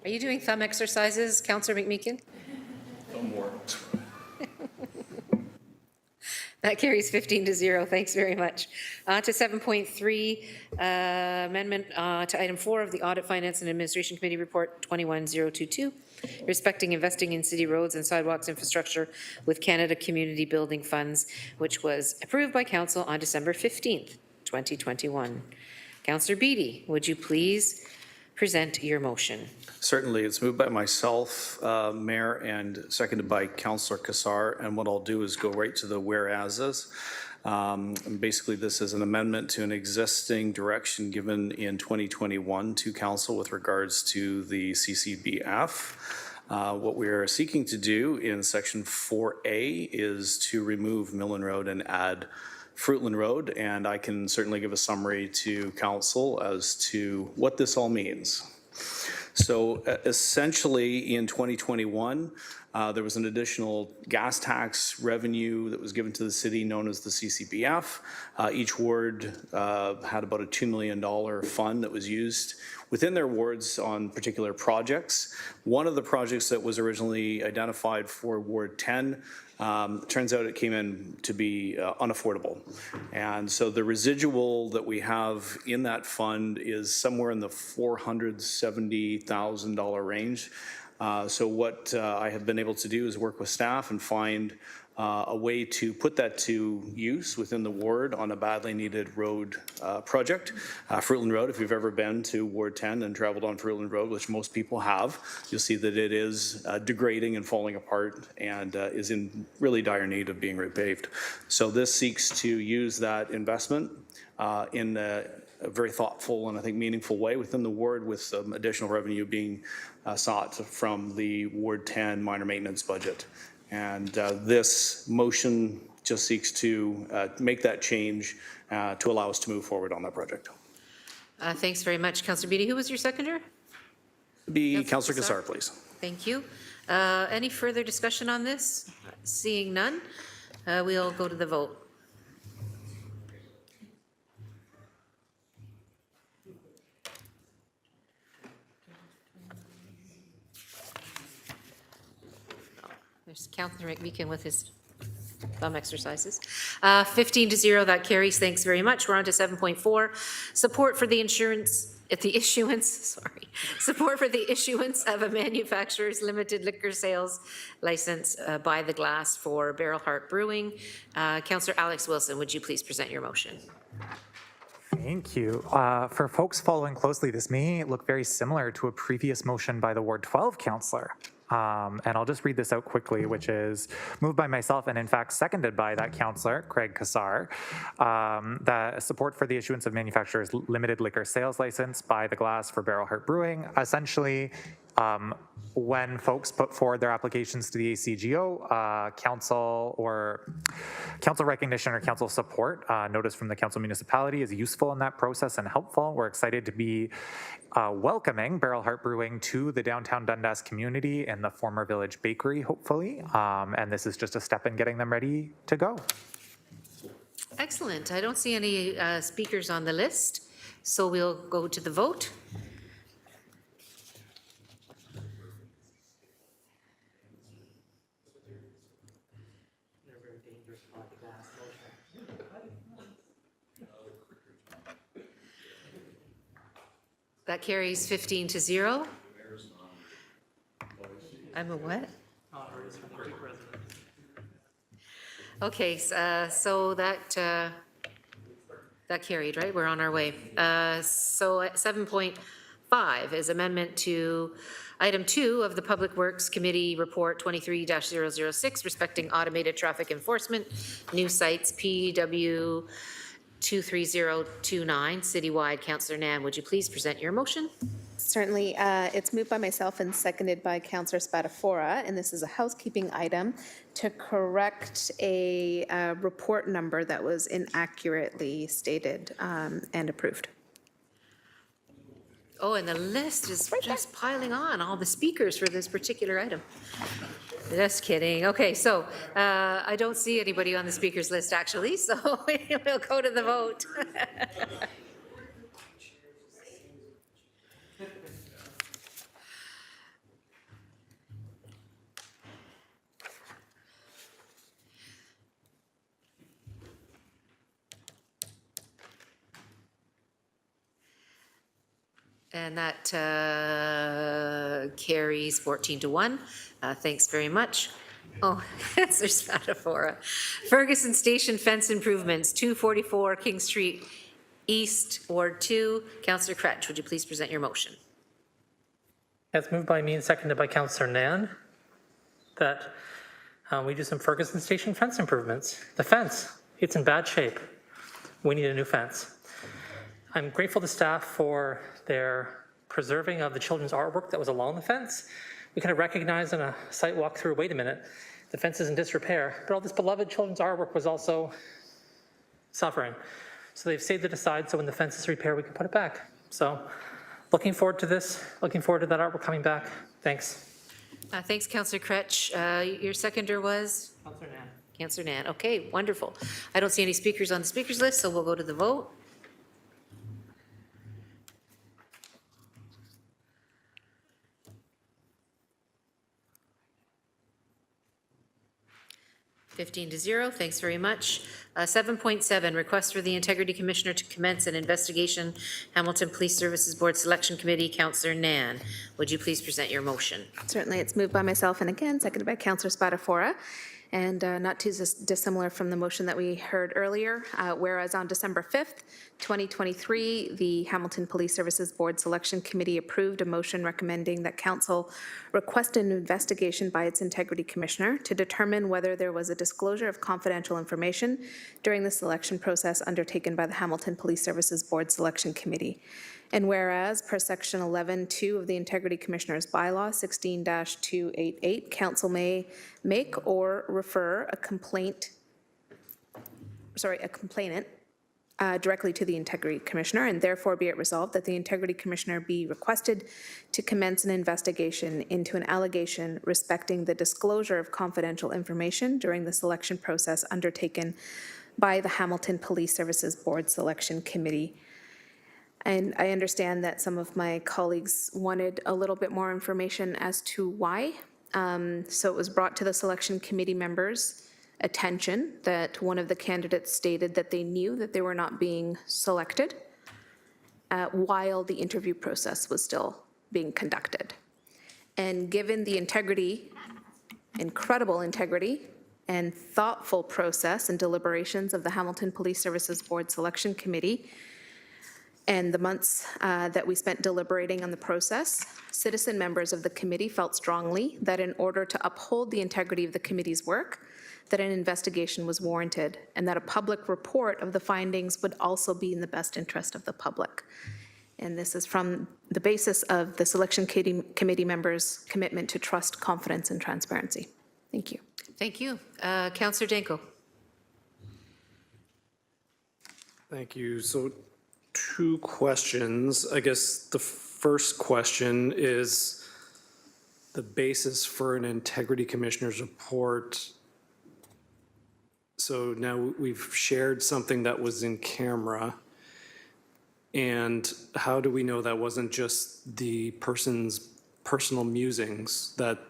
Are you doing thumb exercises, Councillor McMeekin? No more. That carries 15-0. Thanks very much. To 7.3, amendment to item 4 of the Audit, Finance and Administration Committee Report 21022, respecting investing in city roads and sidewalks infrastructure with Canada Community Building Funds, which was approved by Council on December 15th, 2021. Councillor Beattie, would you please present your motion? Certainly. It's moved by myself, Mayor, and seconded by Councillor Cassar. And what I'll do is go right to the whereases. And basically, this is an amendment to an existing direction given in 2021 to Council with regards to the CCBF. What we are seeking to do in Section 4A is to remove Millen Road and add Fruitland Road, and I can certainly give a summary to Council as to what this all means. So essentially in 2021, there was an additional gas tax revenue that was given to the city known as the CCBF. Each ward had about a $2 million fund that was used within their wards on particular projects. One of the projects that was originally identified for Ward 10 turns out it came in to be unaffordable. And so the residual that we have in that fund is somewhere in the $470,000 range. So what I have been able to do is work with staff and find a way to put that to use within the ward on a badly needed road project. Fruitland Road, if you've ever been to Ward 10 and traveled on Fruitland Road, which most people have, you'll see that it is degrading and falling apart and is in really dire need of being repaved. So this seeks to use that investment in a very thoughtful and I think meaningful way within the ward, with some additional revenue being sought from the Ward 10 minor maintenance budget. And this motion just seeks to make that change to allow us to move forward on that project. Thanks very much, Councillor Beattie. Who was your seconder? Be Councillor Kassar, please. Thank you. Any further discussion on this? Seeing none, we'll go to the vote. There's Councillor McMeekin with his thumb exercises. 15-0, that carries. Thanks very much. We're on to 7.4. Support for the support for the issuance of a manufacturer's limited liquor sales license by the glass for Barrel Heart Brewing. Councillor Alex Wilson, would you please present your motion? Thank you. For folks following closely, this may look very similar to a previous motion by the Ward 12 councillor. And I'll just read this out quickly, which is moved by myself and in fact seconded by that councillor, Craig Kassar, that support for the issuance of manufacturer's limited liquor sales license by the glass for Barrel Heart Brewing. Essentially, when folks put forward their applications to the ACGO, council recognition or council support notice from the council municipality is useful in that process and helpful. We're excited to be welcoming Barrel Heart Brewing to the downtown Dundas community in the former Village Bakery, hopefully. And this is just a step in getting them ready to go. Excellent. I don't see any speakers on the list, so we'll go to the vote. That carries 15-0. I'm a what? Okay, so that carried, right? We're on our way. So at 7.5 is amendment to item 2 of the Public Works Committee Report 23-006 respecting automated traffic enforcement, new sites PW 23029 citywide. Councillor Nan, would you please present your motion? Certainly. It's moved by myself and seconded by Councillor Spadafora, and this is a housekeeping item to correct a report number that was inaccurately stated and approved. Oh, and the list is just piling on, all the speakers for this particular item. Just kidding. Okay, so I don't see anybody on the speakers list actually, so we'll go to the vote. And that carries 14-1. Thanks very much. Oh, Councillor Spadafora. Ferguson Station fence improvements, 244 King Street East, Ward 2. Councillor Cretch, would you please present your motion? It's moved by me and seconded by Councillor Nan that we do some Ferguson Station fence improvements. The fence, it's in bad shape. We need a new fence. I'm grateful to staff for their preserving of the children's artwork that was along the fence. We kind of recognized in a site walk through, wait a minute, the fence is in disrepair, but all this beloved children's artwork was also suffering. So they've saved it aside so when the fence is repaired, we can put it back. So looking forward to this, looking forward to that artwork coming back. Thanks. Thanks, Councillor Cretch. Your seconder was? Councillor Nan. Councillor Nan. Okay, wonderful. I don't see any speakers on the speakers list, so we'll go to the vote. (15-0). Thanks very much. 7.7, request for the Integrity Commissioner to commence an investigation, Hamilton Police Services Board Selection Committee. Councillor Nan, would you please present your motion? Certainly, it's moved by myself and again seconded by Councillor Spatafora. And not too dissimilar from the motion that we heard earlier, whereas on December 5th, 2023, the Hamilton Police Services Board Selection Committee approved a motion recommending that Council request an investigation by its Integrity Commissioner to determine whether there was a disclosure of confidential information during the selection process undertaken by the Hamilton Police Services Board Selection Committee. And whereas, per Section 11.2 of the Integrity Commissioner's Bylaw 16-288, Council may make or refer a complainant directly to the Integrity Commissioner, and therefore be it resolved that the Integrity Commissioner be requested to commence an investigation into an allegation respecting the disclosure of confidential information during the selection process undertaken by the Hamilton Police Services Board Selection Committee. And I understand that some of my colleagues wanted a little bit more information as to why. So it was brought to the selection committee members' attention that one of the candidates stated that they knew that they were not being selected while the interview process was still being conducted. And given the integrity, incredible integrity, and thoughtful process and deliberations of the Hamilton Police Services Board Selection Committee, and the months that we spent deliberating on the process, citizen members of the committee felt strongly that in order to uphold the integrity of the committee's work, that an investigation was warranted, and that a public report of the findings would also be in the best interest of the public. And this is from the basis of the selection committee members' commitment to trust, confidence, and transparency. Thank you. Thank you. Councillor Danko. Thank you. So, two questions. I guess the first question is the basis for an Integrity Commissioner's report. So now we've shared something that was in camera. And how do we know that wasn't just the person's personal musings, that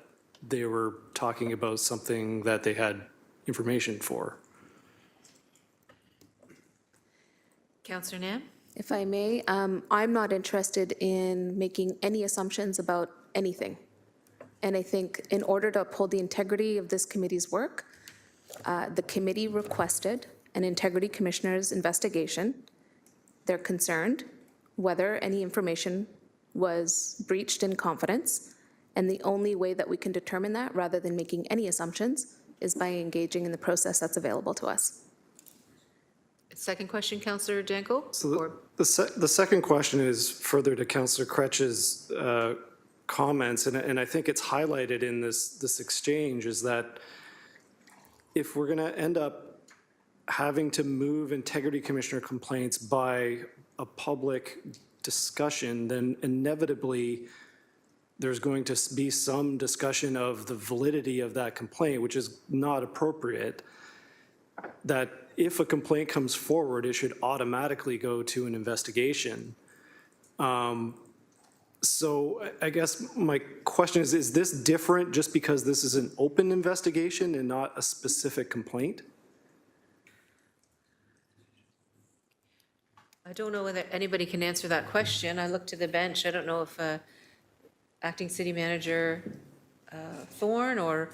they were talking about something that they had information for? Councillor Nam? If I may, I'm not interested in making any assumptions about anything. And I think in order to uphold the integrity of this committee's work, the committee requested an Integrity Commissioner's investigation. They're concerned whether any information was breached in confidence. And the only way that we can determine that, rather than making any assumptions, is by engaging in the process that's available to us. Second question, Councillor Danko? So the second question is further to Councillor Kretsch's comments, and I think it's highlighted in this exchange, is that if we're going to end up having to move Integrity Commissioner complaints by a public discussion, then inevitably there's going to be some discussion of the validity of that complaint, which is not appropriate. That if a complaint comes forward, it should automatically go to an investigation. So I guess my question is this different just because this is an open investigation and not a specific complaint? I don't know whether anybody can answer that question. I look to the bench. I don't know if Acting City Manager Thorne or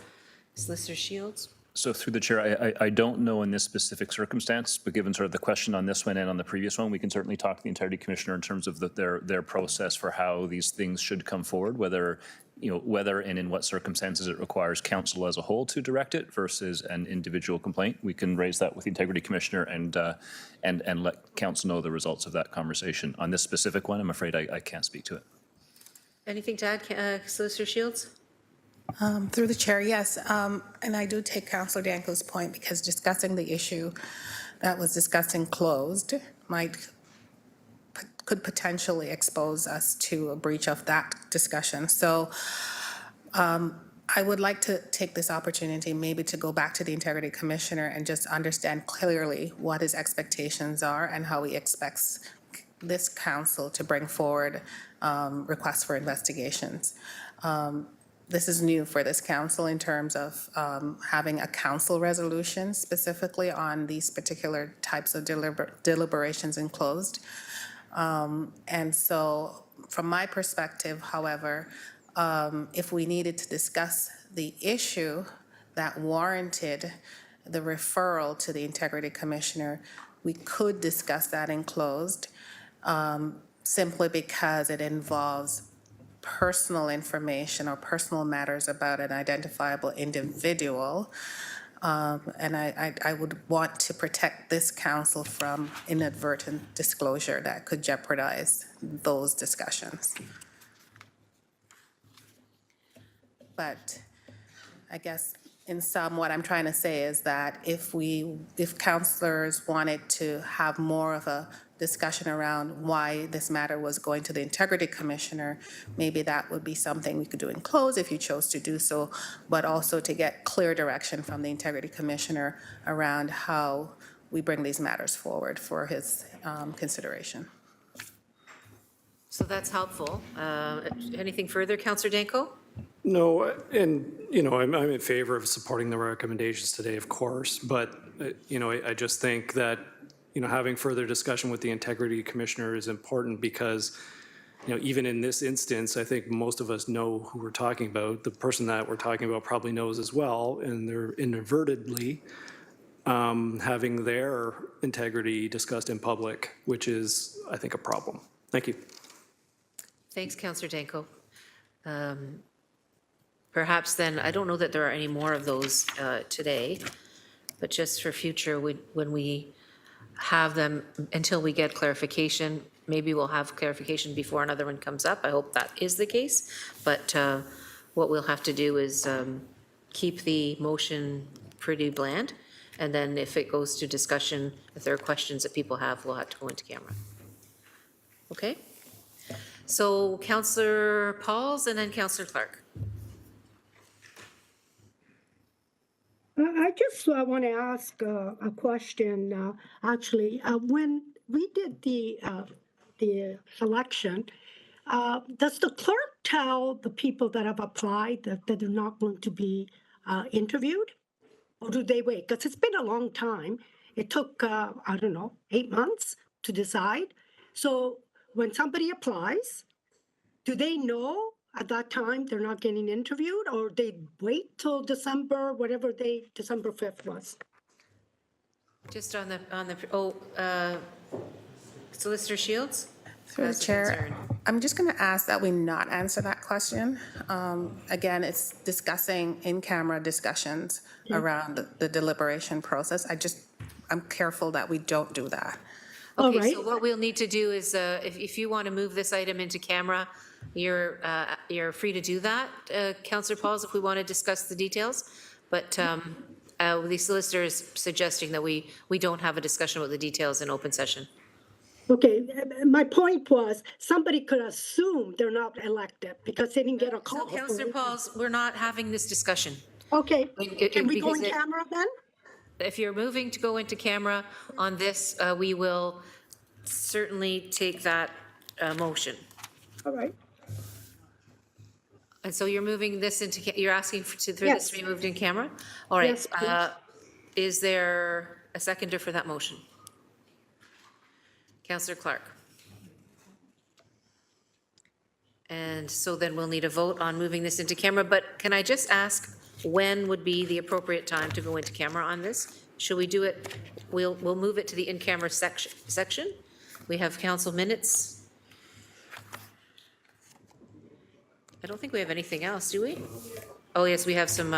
Solicitor Shields. So through the chair, I don't know in this specific circumstance, but given sort of the question on this one and on the previous one, we can certainly talk to the Integrity Commissioner in terms of their process for how these things should come forward, whether and in what circumstances it requires council as a whole to direct it versus an individual complaint. We can raise that with the Integrity Commissioner and let council know the results of that conversation. On this specific one, I'm afraid I can't speak to it. Anything to add, Solicitor Shields? Through the chair, yes. And I do take Councillor Danko's point, because discussing the issue that was discussed and closed could potentially expose us to a breach of that discussion. So I would like to take this opportunity maybe to go back to the Integrity Commissioner and just understand clearly what his expectations are and how he expects this council to bring forward requests for investigations. this is new for this council in terms of having a council resolution specifically on these particular types of deliberations enclosed. And so from my perspective, however, if we needed to discuss the issue that warranted the referral to the Integrity Commissioner, we could discuss that in closed, simply because it involves personal information or personal matters about an identifiable individual. And I would want to protect this council from inadvertent disclosure that could jeopardize those discussions. But I guess in sum, what I'm trying to say is that if councilors wanted to have more of a discussion around why this matter was going to the Integrity Commissioner, maybe that would be something we could do in close if you chose to do so, but also to get clear direction from the Integrity Commissioner around how we bring these matters forward for his consideration. So that's helpful. Anything further, Councillor Danko? No, and, you know, I'm in favor of supporting the recommendations today, of course, but, you know, I just think that, you know, having further discussion with the Integrity Commissioner is important because, you know, even in this instance, I think most of us know who we're talking about. The person that we're talking about probably knows as well, and they're inadvertently having their integrity discussed in public, which is, I think, a problem. Thank you. Thanks, Councillor Danko. Perhaps then, I don't know that there are any more of those today, but just for future, when we have them, until we get clarification, maybe we'll have clarification before another one comes up. I hope that is the case. But what we'll have to do is keep the motion pretty bland. And then if it goes to discussion, if there are questions that people have, we'll have to go into camera. Okay? So Councillor Pauls and then Councillor Clark. I just want to ask a question, actually. When we did the election, does the clerk tell the people that have applied that they're not going to be interviewed? Or do they wait? Because it's been a long time. It took, I don't know, 8 months to decide. So when somebody applies, do they know at that time they're not getting interviewed, or they wait till December, whatever December 5th was? Just on the Solicitor Shields? Through the chair, I'm just going to ask that we not answer that question. Again, it's discussing in-camera discussions around the deliberation process. I'm careful that we don't do that. Okay, so what we'll need to do is, if you want to move this item into camera, you're free to do that, Councillor Pauls, if we want to discuss the details. But the solicitor is suggesting that we don't have a discussion about the details in open session. Okay, my point was somebody could assume they're not elected because they didn't get a call. So Councillor Pauls, we're not having this discussion. Okay, can we go in Because camera then? If you're moving to go into camera on this, we will certainly take that motion. All right. And so you're moving this into, you're asking for this Yes. to be moved in camera? All right. Yes, please. Is there a seconder for that motion? Councillor Clark. And so then we'll need a vote on moving this into camera, but can I just ask when would be the appropriate time to go into camera on this? Should we do it, we'll move it to the in-camera section. We have council minutes. I don't think we have anything else, do we? Oh, yes, we have some,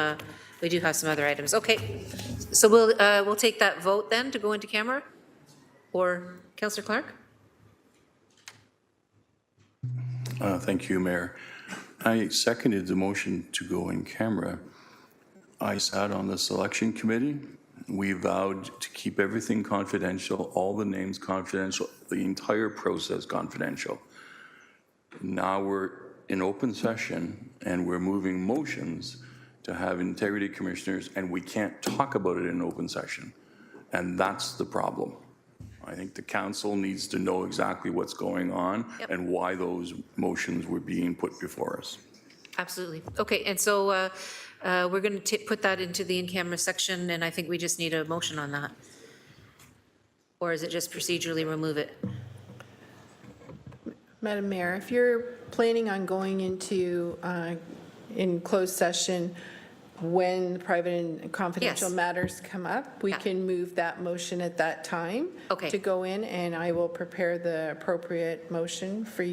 we do have some other items. Okay, so we'll take that vote then to go into camera? Or Councillor Clark? Thank you, Mayor. I seconded the motion to go in camera. I sat on the selection committee. We vowed to keep everything confidential, all the names confidential, the entire process confidential. Now we're in open session and we're moving motions to have integrity commissioners, and we can't talk about it in open session. And that's the problem. I think the council needs to know exactly what's going on and why those motions were being put before us. Absolutely. Okay, and so we're going to put that into the in-camera section, and I think we just need a motion on that. Or is it just procedurally remove it? Madam Mayor, if you're planning on going into, in closed session, when private and confidential Yes. matters come up, we can move that motion at that time Okay. to go in, and I will prepare the appropriate motion for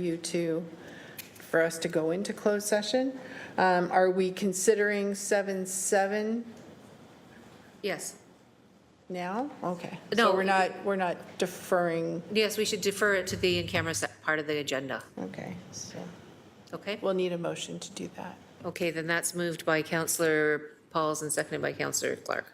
for us to go into closed session. Are we considering 7.7 Yes. now? Okay. No. So we're not deferring, Yes, we should defer it to the in-camera part of the agenda. okay, so Okay? we'll need a motion to do that. Okay, then that's moved by Councillor Pauls and seconded by Councillor Clark.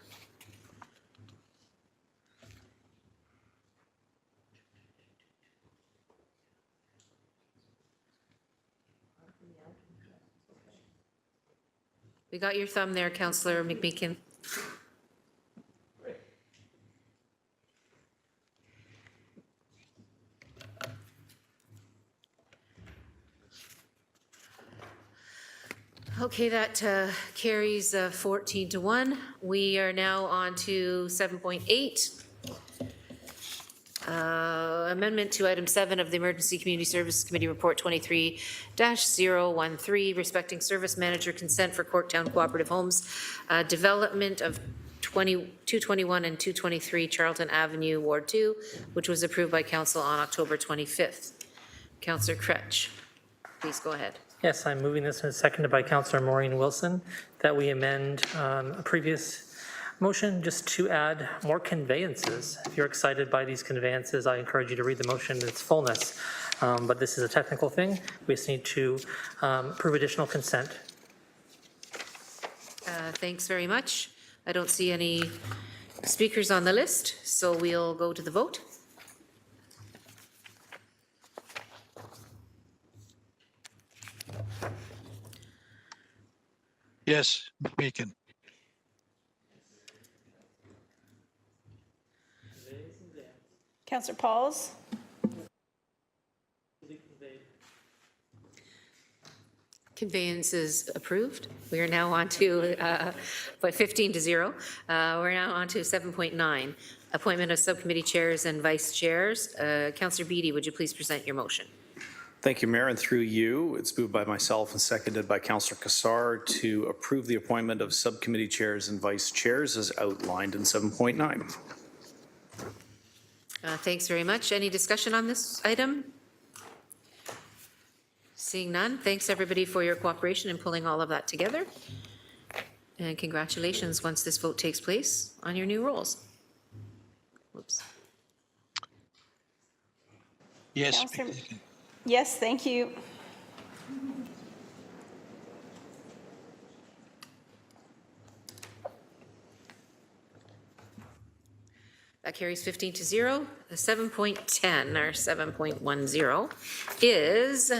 We got your thumb there, Councillor McMeekin. Okay, that carries 14 to 1. We are now on to 7.8. Amendment to item 7 of the Emergency Community Services Committee Report 23-013, respecting service manager consent for Corktown Cooperative Homes, development of 221 and 223 Charlton Avenue, Ward 2, which was approved by council on October 25th. Councillor Kretsch, please go ahead. Yes, I'm moving this and seconded by Councillor Maureen Wilson, that we amend a previous motion just to add more conveyances. If you're excited by these conveyances, I encourage you to read the motion in its fullness. But this is a technical thing. We just need to approve additional consent. Thanks very much. I don't see any speakers on the list, so we'll go to the vote. Yes, Beacon. Councillor Pauls? Conveyance is approved. We are now on to, by 15 to 0. We're now on to 7.9, appointment of subcommittee chairs and vice chairs. Councillor Beattie, would you please present your motion? Thank you, Mayor, and through you, it's moved by myself and seconded by Councillor Kassar to approve the appointment of subcommittee chairs and vice chairs as outlined in 7.9. Thanks very much. Any discussion on this item? Seeing none, thanks everybody for your cooperation in pulling all of that together. And congratulations once this vote takes place on your new roles. Whoops. Yes. Councillor- Yes, thank you. That carries 15 to 0. The 7.10 or 7.10 is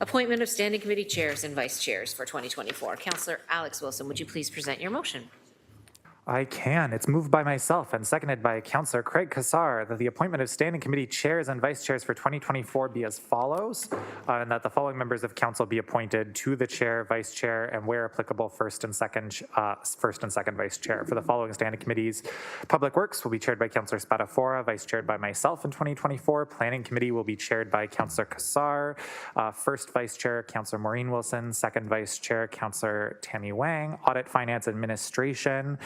appointment of standing committee chairs and vice chairs for 2024. Councillor Alex Wilson, would you please present your motion? I can. It's moved by myself and seconded by Councillor Craig Kassar that the appointment of standing committee chairs and vice chairs for 2024 be as follows, and that the following members of council be appointed to the chair, vice chair, and where applicable, first and second vice chair. For the following standing committees, Public Works will be chaired by Councillor Spadafora, vice chaired by myself in 2024. Planning Committee will be chaired by Councillor Kassar, first vice chair, Councillor Maureen Wilson, second vice chair, Councillor Tammy Wang. Audit, Finance, Administration,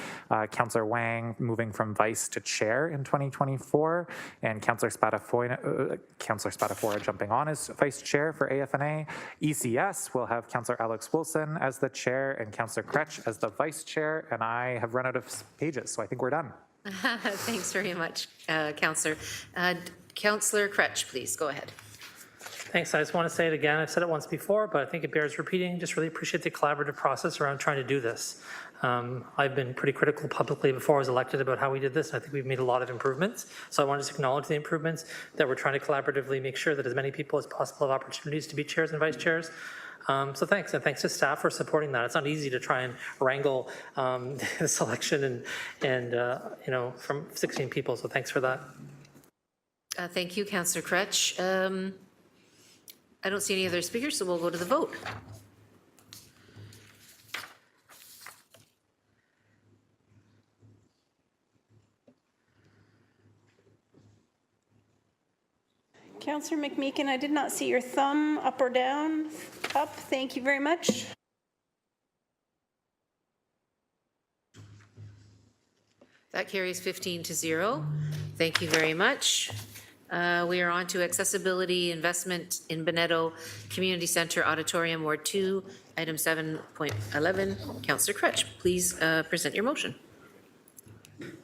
Councillor Wang moving from vice to chair in 2024, and Councillor Spadafora jumping on as vice chair for AFNA. ECS will have Councillor Alex Wilson as the chair and Councillor Kretsch as the vice chair, and I have run out of pages, so I think we're done. Thanks very much, Councillor. Councillor Kretsch, please, go ahead. Thanks. I just want to say it again. I've said it once before, but I think it bears repeating. Just really appreciate the collaborative process around trying to do this. I've been pretty critical publicly before I was elected about how we did this. I think we've made a lot of improvements. So I want to just acknowledge the improvements, that we're trying to collaboratively make sure that as many people as possible have opportunities to be chairs and vice chairs. So thanks, and thanks to staff for supporting that. It's not easy to try and wrangle the selection and you know, from 16 people, so thanks for that. Thank you, Councillor Kretsch. I don't see any other speakers, so we'll go to the vote. Councillor McMeekin, I did not see your thumb up or down. Up, thank you very much. That carries 15-0. Thank you very much. We are on to accessibility investment in Bonetto Community Centre Auditorium, Ward 2, item 7.11. Councillor Crutch, please present your motion.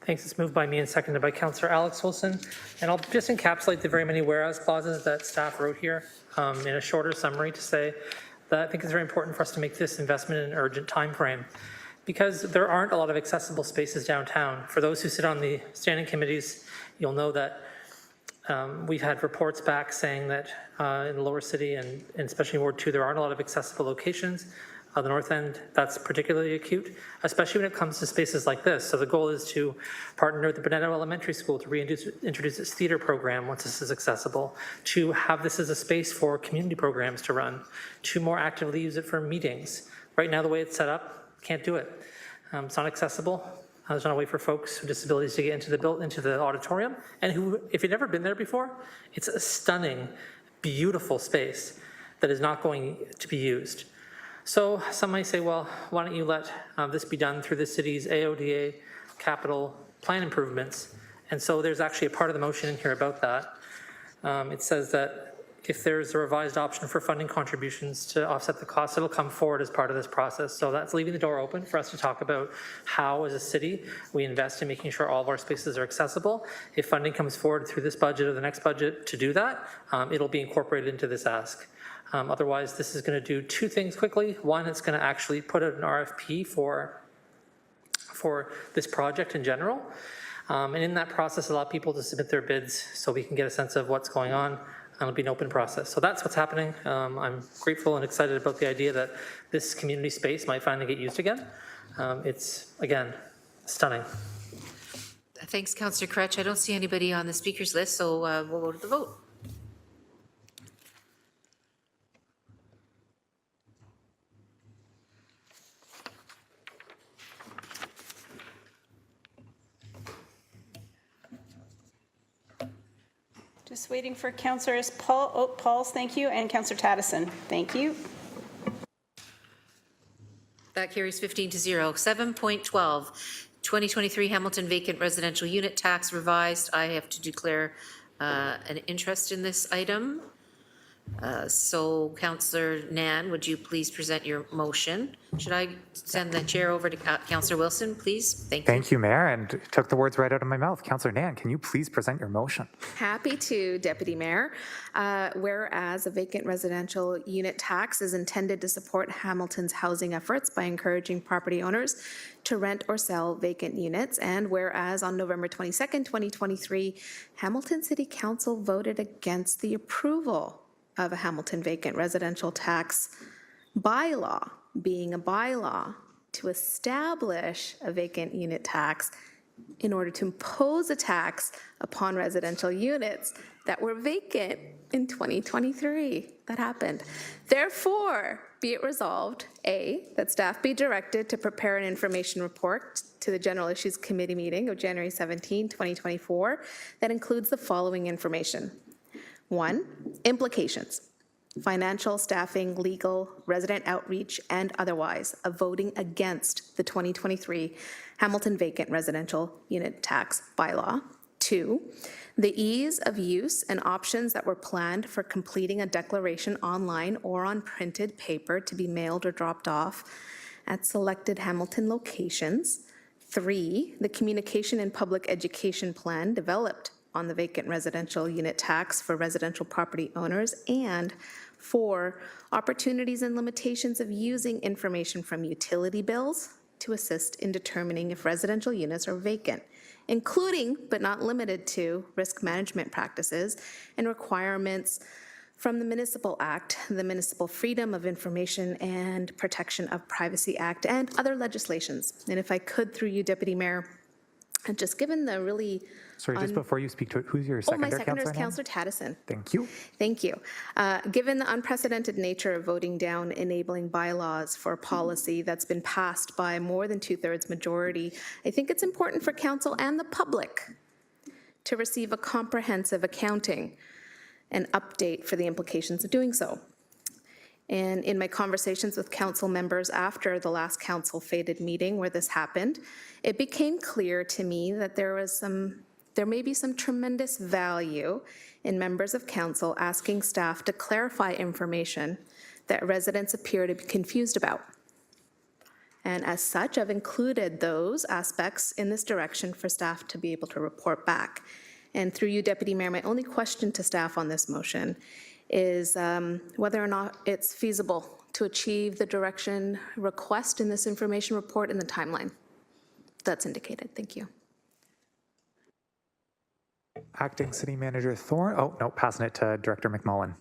Thanks. It's moved by me and seconded by Councillor Alex Wilson. And I'll just encapsulate the very many whereas clauses that staff wrote here in a shorter summary to say that I think it's very important for us to make this investment in an urgent time frame, because there aren't a lot of accessible spaces downtown. For those who sit on the standing committees, you'll know that we've had reports back saying that in the lower city and especially Ward 2, there aren't a lot of accessible locations. The north end, that's particularly acute, especially when it comes to spaces like this. So the goal is to partner with the Bonetto Elementary School to introduce its theater program once this is accessible, to have this as a space for community programs to run, to more actively use it for meetings. Right now, the way it's set up, can't do it. It's not accessible. There's not a way for folks with disabilities to get into the auditorium. And who, if you've never been there before, it's a stunning, beautiful space that is not going to be used. So some might say, well, why don't you let this be done through the city's AODA capital plan improvements? And so there's actually a part of the motion in here about that. It says that if there's a revised option for funding contributions to offset the cost, it'll come forward as part of this process. So that's leaving the door open for us to talk about how, as a city, we invest in making sure all of our spaces are accessible. If funding comes forward through this budget or the next budget to do that, it'll be incorporated into this ask. Otherwise, this is going to do two things quickly. One, it's going to actually put out an RFP for this project in general. And in that process, allow people to submit their bids so we can get a sense of what's going on. It'll be an open process. So that's what's happening. I'm grateful and excited about the idea that this community space might finally get used again. It's, again, stunning. Thanks, Councillor Crutch. I don't see anybody on the speakers list, so we'll go to the vote. Just waiting for Councillors Pauls, thank you, and Councillor Taddison. Thank you. That carries 15-0. 7.12, 2023 Hamilton vacant residential unit tax revised. I have to declare an interest in this item. So Councillor Nan, would you please present your motion? Should I send the chair over to Councillor Wilson, please? Thank you. Thank you, Mayor, and took the words right out of my mouth. Councillor Nan, can you please present your motion? Happy to, Deputy Mayor. Whereas a vacant residential unit tax is intended to support Hamilton's housing efforts by encouraging property owners to rent or sell vacant units, and whereas on November 22nd, 2023, Hamilton City Council voted against the approval of a Hamilton vacant residential tax bylaw, being a bylaw to establish a vacant unit tax in order to impose a tax upon residential units that were vacant in 2023. That happened. Therefore, be it resolved, A, that staff be directed to prepare an information report to the General Issues Committee meeting of January 17, 2024 that includes the following information. 1, implications, financial, staffing, legal, resident outreach, and otherwise of voting against the 2023 Hamilton vacant residential unit tax bylaw. 2, the ease of use and options that were planned for completing a declaration online or on printed paper to be mailed or dropped off at selected Hamilton locations. 3, the communication and public education plan developed on the vacant residential unit tax for residential property owners, and 4, opportunities and limitations of using information from utility bills to assist in determining if residential units are vacant, including but not limited to risk management practices and requirements from the Municipal Act, the Municipal Freedom of Information and Protection of Privacy Act, and other legislations. And if I could, through you, Deputy Mayor, just given the really... Sorry, just before you speak to it, who's your seconder, my seconder is Councillor Councillor Taddison. Thank you. Thank you. Given the unprecedented nature of voting down enabling bylaws for policy that's been passed by more than 2/3 majority, I think it's important for Council and the public to receive a comprehensive accounting an update for the implications of doing so. And in my conversations with council members after the last council faded meeting where this happened, it became clear to me that there may be some tremendous value in members of council asking staff to clarify information that residents appear to be confused about. And as such, I've included those aspects in this direction for staff to be able to report back. And through you, Deputy Mayor, my only question to staff on this motion is whether or not it's feasible to achieve the direction request in this information report in the timeline that's indicated. Thank you. Acting City Manager Thorne. Oh, no, passing it to Director McMullen.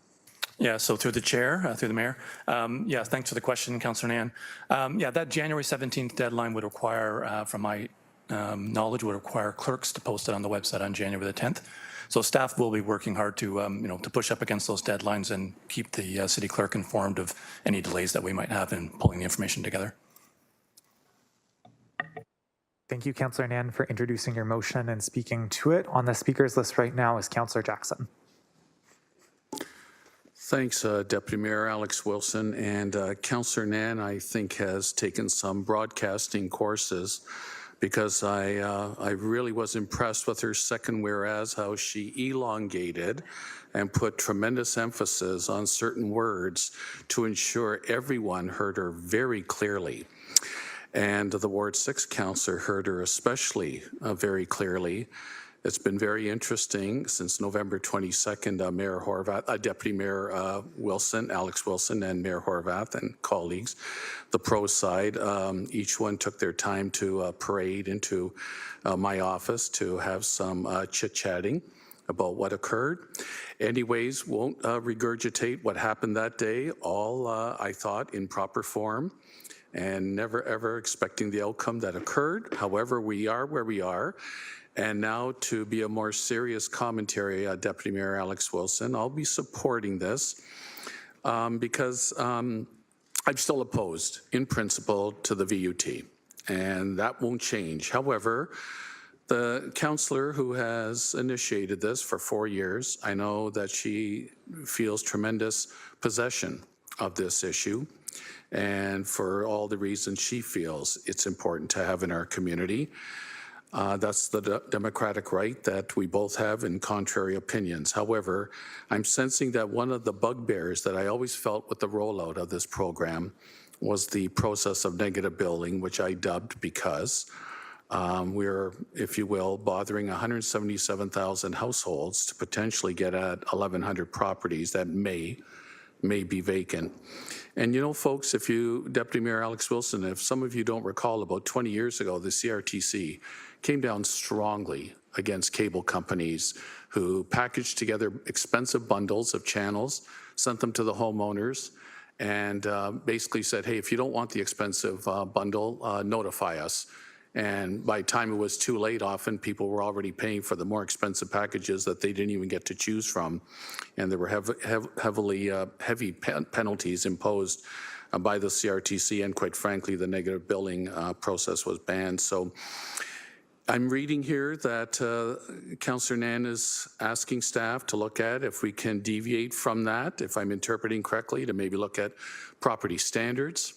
Yeah, so through the chair, through the mayor. Yeah, thanks for the question, Councillor Nan. Yeah, that January 17th deadline would require, from my knowledge, would require clerks to post it on the website on January the 10th. So staff will be working hard to, to push up against those deadlines and keep the city clerk informed of any delays that we might have in pulling the information together. Thank you, Councillor Nan, for introducing your motion and speaking to it. On the speakers list right now is Councillor Jackson. Thanks, Deputy Mayor Alex Wilson. And Councillor Nan, I think, has taken some broadcasting courses, because I really was impressed with her second whereas, how she elongated and put tremendous emphasis on certain words to ensure everyone heard her very clearly. And the Ward 6 councillor heard her especially very clearly. It's been very interesting since November 22nd, Mayor Horwath, Deputy Mayor Wilson, Alex Wilson, and Mayor Horwath and colleagues, the pro side, each one took their time to parade into my office to have some chit-chatting about what occurred. Anyways, won't regurgitate what happened that day, all I thought in proper form, and never ever expecting the outcome that occurred. However, we are where we are. And now to be a more serious commentary, Deputy Mayor Alex Wilson, I'll be supporting this because I'm still opposed in principle to the VUT, and that won't change. However, the councillor who has initiated this for 4 years, I know that she feels tremendous possession of this issue, and for all the reasons she feels it's important to have in our community. That's the democratic right that we both have in contrary opinions. However, I'm sensing that one of the bugbears that I always felt with the rollout of this program was the process of negative billing, which I dubbed because we're, if you will, bothering 177,000 households to potentially get at 1,100 properties that may be vacant. And you know, folks, if you, Deputy Mayor Alex Wilson, if some of you don't recall, about 20 years ago, the CRTC came down strongly against cable companies who packaged together expensive bundles of channels, sent them to the homeowners, and basically said, hey, if you don't want the expensive bundle, notify us. And by the time it was too late, often people were already paying for the more expensive packages that they didn't even get to choose from. And there were heavy penalties imposed by the CRTC, and quite frankly, the negative billing process was banned. So I'm reading here that Councillor Nan is asking staff to look at if we can deviate from that, if I'm interpreting correctly, to maybe look at property standards,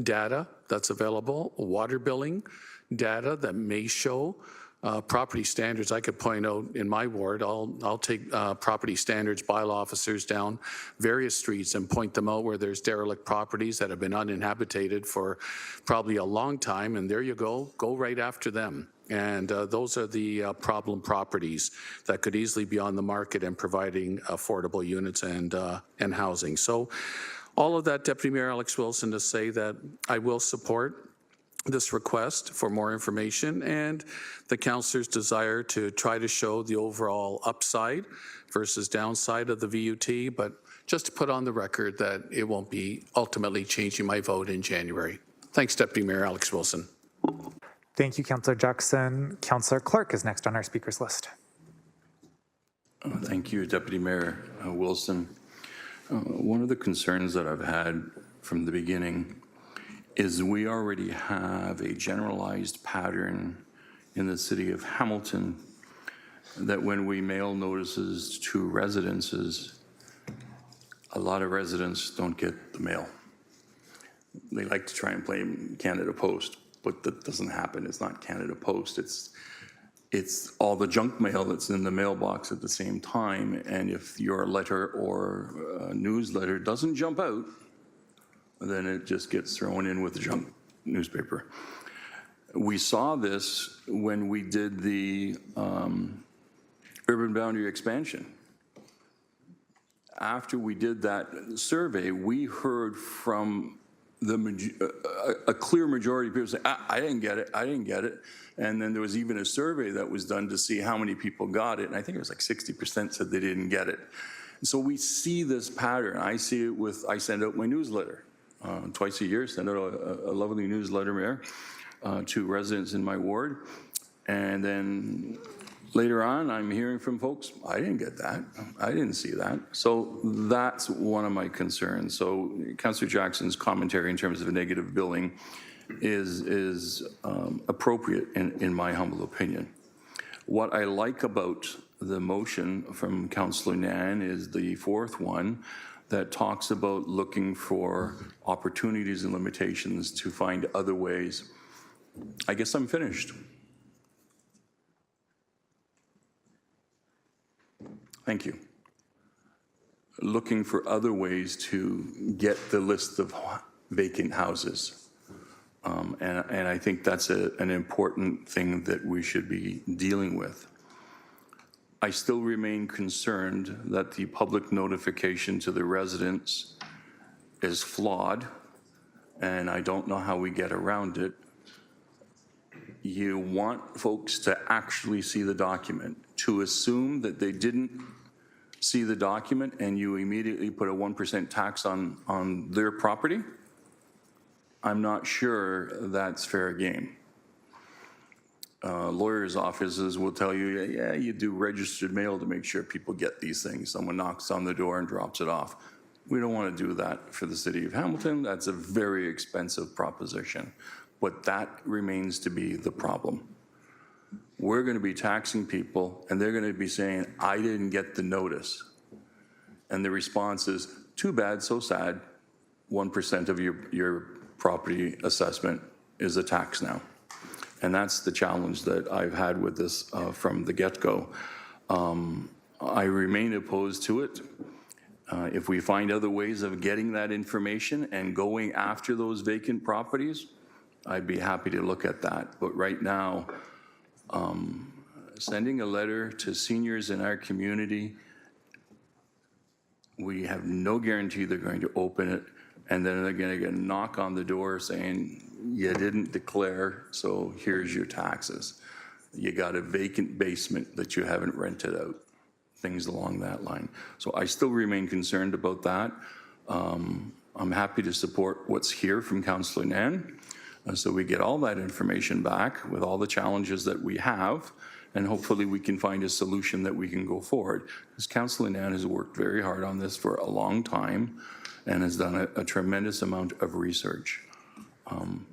data that's available, water billing data that may show property standards. I could point out in my ward, I'll take property standards bylaw officers down various streets and point them out where there's derelict properties that have been uninhabited for probably a long time, and there you go right after them. And those are the problem properties that could easily be on the market and providing affordable units and housing. So all of that, Deputy Mayor Alex Wilson, to say that I will support this request for more information and the councillor's desire to try to show the overall upside versus downside of the VUT, but just to put on the record that it won't be ultimately changing my vote in January. Thanks, Deputy Mayor Alex Wilson. Thank you, Councillor Jackson. Councillor Clark is next on our speakers list. Thank you, Deputy Mayor Wilson. One of the concerns that I've had from the beginning is we already have a generalized pattern in the city of Hamilton that when we mail notices to residences, a lot of residents don't get the mail. They like to try and blame Canada Post, but that doesn't happen. It's not Canada Post. It's all the junk mail that's in the mailbox at the same time. And if your letter or newsletter doesn't jump out, then it just gets thrown in with the junk newspaper. We saw this when we did the urban boundary expansion. After we did that survey, we heard from a clear majority of people say, I didn't get it, I didn't get it. And then there was even a survey that was done to see how many people got it. And I think it was like 60% said they didn't get it. And so we see this pattern. I see it I send out my newsletter twice a year, send out a lovely newsletter, Mayor, to residents in my ward. And then later on, I'm hearing from folks, I didn't get that. I didn't see that. So that's one of my concerns. So Councillor Jackson's commentary in terms of negative billing is appropriate in my humble opinion. What I like about the motion from Councillor Nan is the fourth one that talks about looking for opportunities and limitations to find other ways. I guess I'm finished. Thank you. Looking for other ways to get the list of vacant houses. And I think that's an important thing that we should be dealing with. I still remain concerned that the public notification to the residents is flawed, and I don't know how we get around it. You want folks to actually see the document. To assume that they didn't see the document and you immediately put a 1% tax on their property, I'm not sure that's fair game. Lawyers' offices will tell you, yeah, you do registered mail to make sure people get these things. Someone knocks on the door and drops it off. We don't want to do that for the city of Hamilton. That's a very expensive proposition, but that remains to be the problem. We're going to be taxing people and they're going to be saying, I didn't get the notice. And the response is, too bad, so sad. 1% of your property assessment is a tax now. And that's the challenge that I've had with this from the get-go. I remain opposed to it. If we find other ways of getting that information and going after those vacant properties, I'd be happy to look at that. But right now, sending a letter to seniors in our community, we have no guarantee they're going to open it, and then they're going to get a knock on the door saying, you didn't declare, so here's your taxes. You got a vacant basement that you haven't rented out, things along that line. So I still remain concerned about that. I'm happy to support what's here from Councillor Nan, so we get all that information back with all the challenges that we have, and hopefully we can find a solution that we can go forward. Because Councillor Nan has worked very hard on this for a long time and has done a tremendous amount of research. And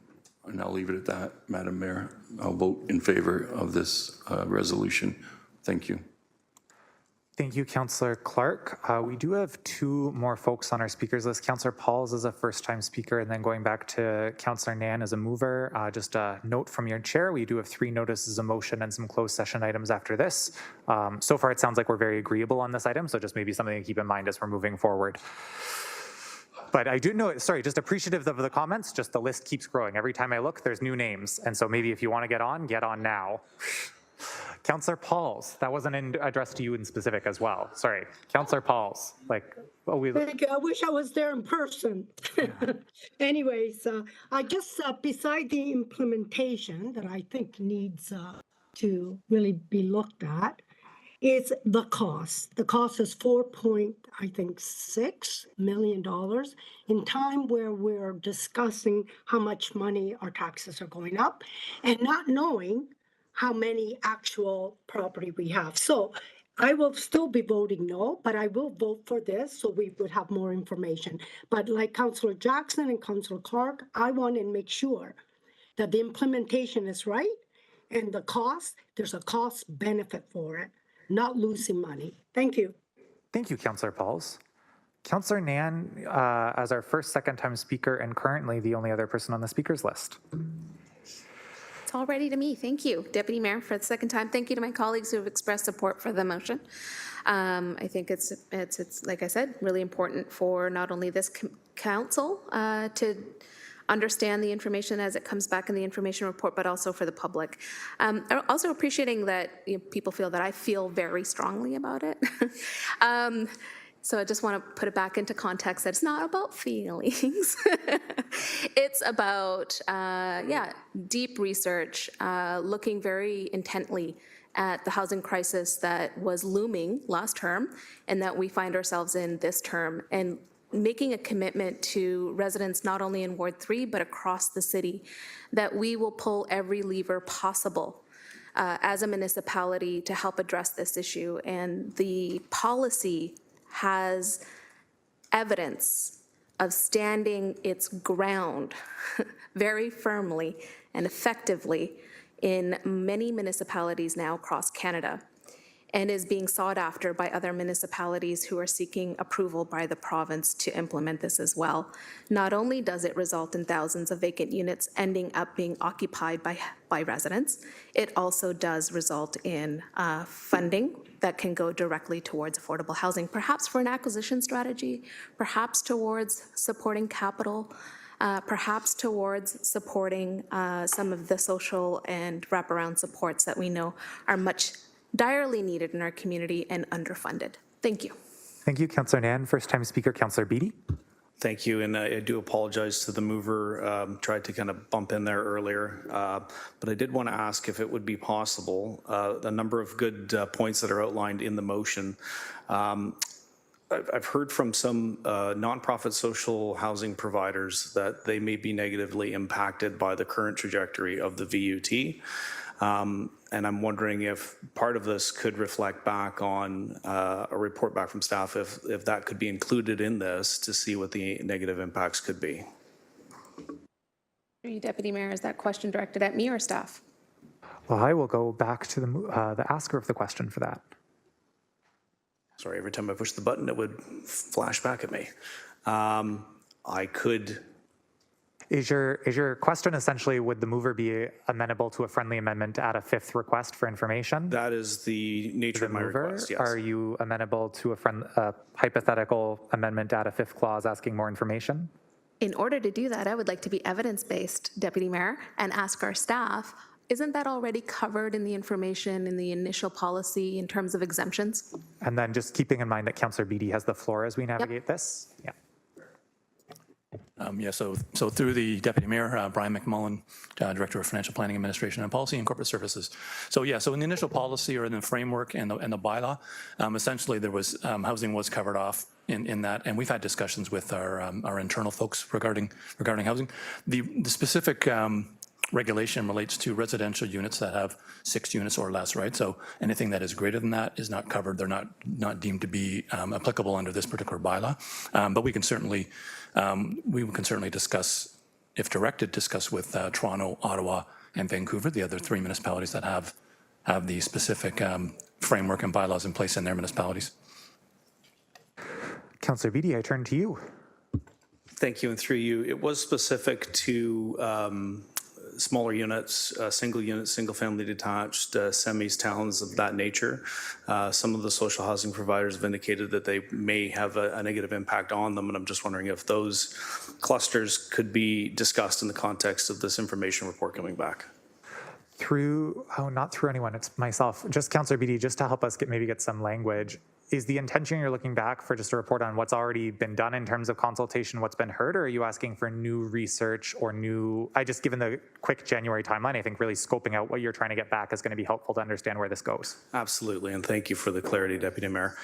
I'll leave it at that, Madam Mayor. I'll vote in favor of this resolution. Thank you. Thank you, Councillor Clark. We do have two more folks on our speakers list. Councillor Pauls is a first-time speaker, and then going back to Councillor Nan as a mover. Just a note from your chair, we do have 3 notices of motion and some closed session items after this. So far, it sounds like we're very agreeable on this item, so just maybe something to keep in mind as we're moving forward. But I do know, sorry, just appreciative of the comments, just the list keeps growing. Every time I look, there's new names. And so maybe if you want to get on now. Councillor Pauls, that wasn't addressed to you in specific as well. Sorry, Councillor Pauls, like, oh, Thank you. I wish I was there in person. Anyways, I guess beside the implementation that I think needs to really be looked at, is the cost. The cost is $4.6 million in time where we're discussing how much money our taxes are going up and not knowing how many actual property we have. So I will still be voting no, but I will vote for this so we would have more information. But like Councillor Jackson and Councillor Clark, I want to make sure that the implementation is right and the cost, there's a cost benefit for it. not losing money. Thank you. Thank you, Councillor Pauls. Councillor Nan, as our first second-time speaker and currently the only other person on the speakers list. It's all ready to me. Thank you, Deputy Mayor, for the second time. Thank you to my colleagues who have expressed support for the motion. I think it's like I said, really important for not only this council to understand the information as it comes back in the information report, but also for the public. I'm also appreciating that people feel that I feel very strongly about it. So I just want to put it back into context that it's not about feelings. It's about, deep research, looking intently intently at the housing crisis that was looming last term and that we find ourselves in this term, and making a commitment to residents not only in Ward 3 but across the city that we will pull every lever possible as a municipality to help address this issue. And the policy has evidence of standing its ground very firmly and effectively in many municipalities now across Canada, and is being sought after by other municipalities who are seeking approval by the province to implement this as well. Not only does it result in thousands of vacant units ending up being occupied by residents, it also does result in funding that can go directly towards affordable housing, perhaps for an acquisition strategy, perhaps towards supporting capital, perhaps towards supporting some of the social and wraparound supports that we know are much direly needed in our community and underfunded. Thank you. Thank you, Councillor Nan. First-time speaker, Councillor Beattie. Thank you, and I do apologize to the mover. Tried to kind of bump in there earlier, but I did want to ask if it would be possible, a number of good points that are outlined in the motion. I've heard from some nonprofit social housing providers that they may be negatively impacted by the current trajectory of the VUT. And I'm wondering if part of this could reflect back on a report back from staff, if that could be included in this to see what the negative impacts could be. Deputy Mayor, is that question directed at me or staff? Well, I will go back to the asker of the question for that. Sorry, every time I push the button, it would flash back at me. I could. Is your question essentially, would the mover be amenable to a friendly amendment to add a fifth request for information? That is the nature of my request, yes. Are you amenable to a hypothetical amendment to add a fifth clause asking more information? In order to do that, I would like to be evidence-based, Deputy Mayor, and ask our staff, isn't that already covered in the information in the initial policy in terms of exemptions? And then just keeping in mind that Councillor Beattie has the floor as we navigate this. Yeah. So through the Deputy Mayor, Brian McMullen, Director of Financial Planning, Administration and Policy and Corporate Services. So in the initial policy or in the framework and the bylaw, essentially there was, housing was covered off in that, and we've had discussions with our internal folks regarding housing. The specific regulation relates to residential units that have 6 units or less, right? So anything that is greater than that is not covered. They're not deemed to be applicable under this particular bylaw. But we can certainly discuss, if directed, discuss with Toronto, Ottawa, and Vancouver, the other 3 municipalities that have the specific framework and bylaws in place in their municipalities. Councillor Beattie, I turn to you. Thank you, and through you, it was specific to smaller units, single units, single family detached, semis, towns of that nature. Some of the social housing providers have indicated that they may have a negative impact on them, and I'm just wondering if those clusters could be discussed in the context of this information report coming back. Not through anyone, it's myself. Just Councillor Beattie, just to help us maybe get some language. Is the intention you're looking back for just a report on what's already been done in terms of consultation, what's been heard, or are you asking for new research or just given the quick January timeline, I think really scoping out what you're trying to get back is going to be helpful to understand where this goes. Absolutely, and thank you for the clarity, Deputy Mayor.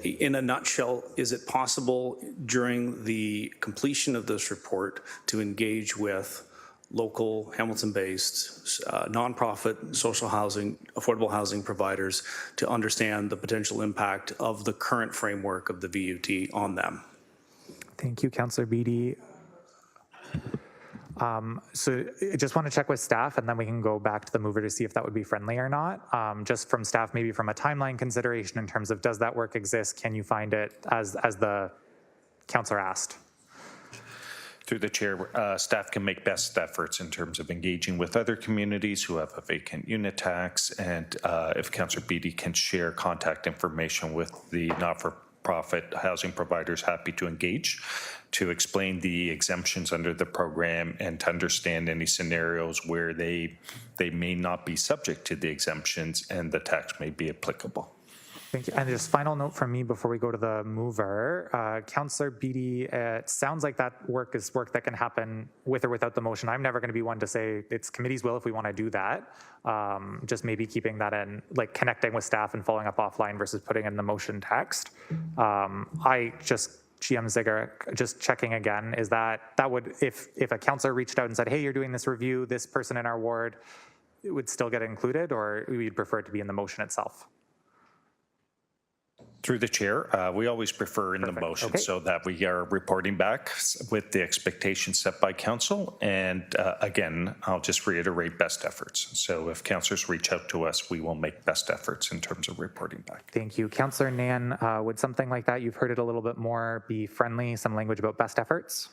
In a nutshell, is it possible during the completion of this report to engage with local Hamilton-based nonprofit social housing, affordable housing providers to understand the potential impact of the current framework of the VUT on them? Thank you, Councillor Beattie. So I just want to check with staff, and then we can go back to the mover to see if that would be friendly or not. Just from staff, maybe from a timeline consideration in terms of does that work exist? Can you find it as the councillor asked? Through the chair, staff can make best efforts in terms of engaging with other communities who have a vacant unit tax, and if Councillor Beattie can share contact information with the not-for-profit housing providers, happy to engage to explain the exemptions under the program and to understand any scenarios where they may not be subject to the exemptions and the tax may be applicable. Thank you. And just final note from me before we go to the mover. Councillor Beattie, it sounds like that work is work that can happen with or without the motion. I'm never going to be one to say it's committee's will if we want to do that. Just maybe keeping that in, like connecting with staff and following up offline versus putting in the motion text. GM Ziegler, just checking again, is that would, if a councillor reached out and said, hey, you're doing this review, this person in our ward, it would still get included, or we'd prefer it to be in the motion itself? Through the chair, we always prefer in the motion so that we are reporting back with the expectations set by council. And again, I'll just reiterate best efforts. So if councillors reach out to us, we will make best efforts in terms of reporting back. Thank you. Councillor Nan, would something like that, you've heard it a little bit more, be friendly, some language about best efforts?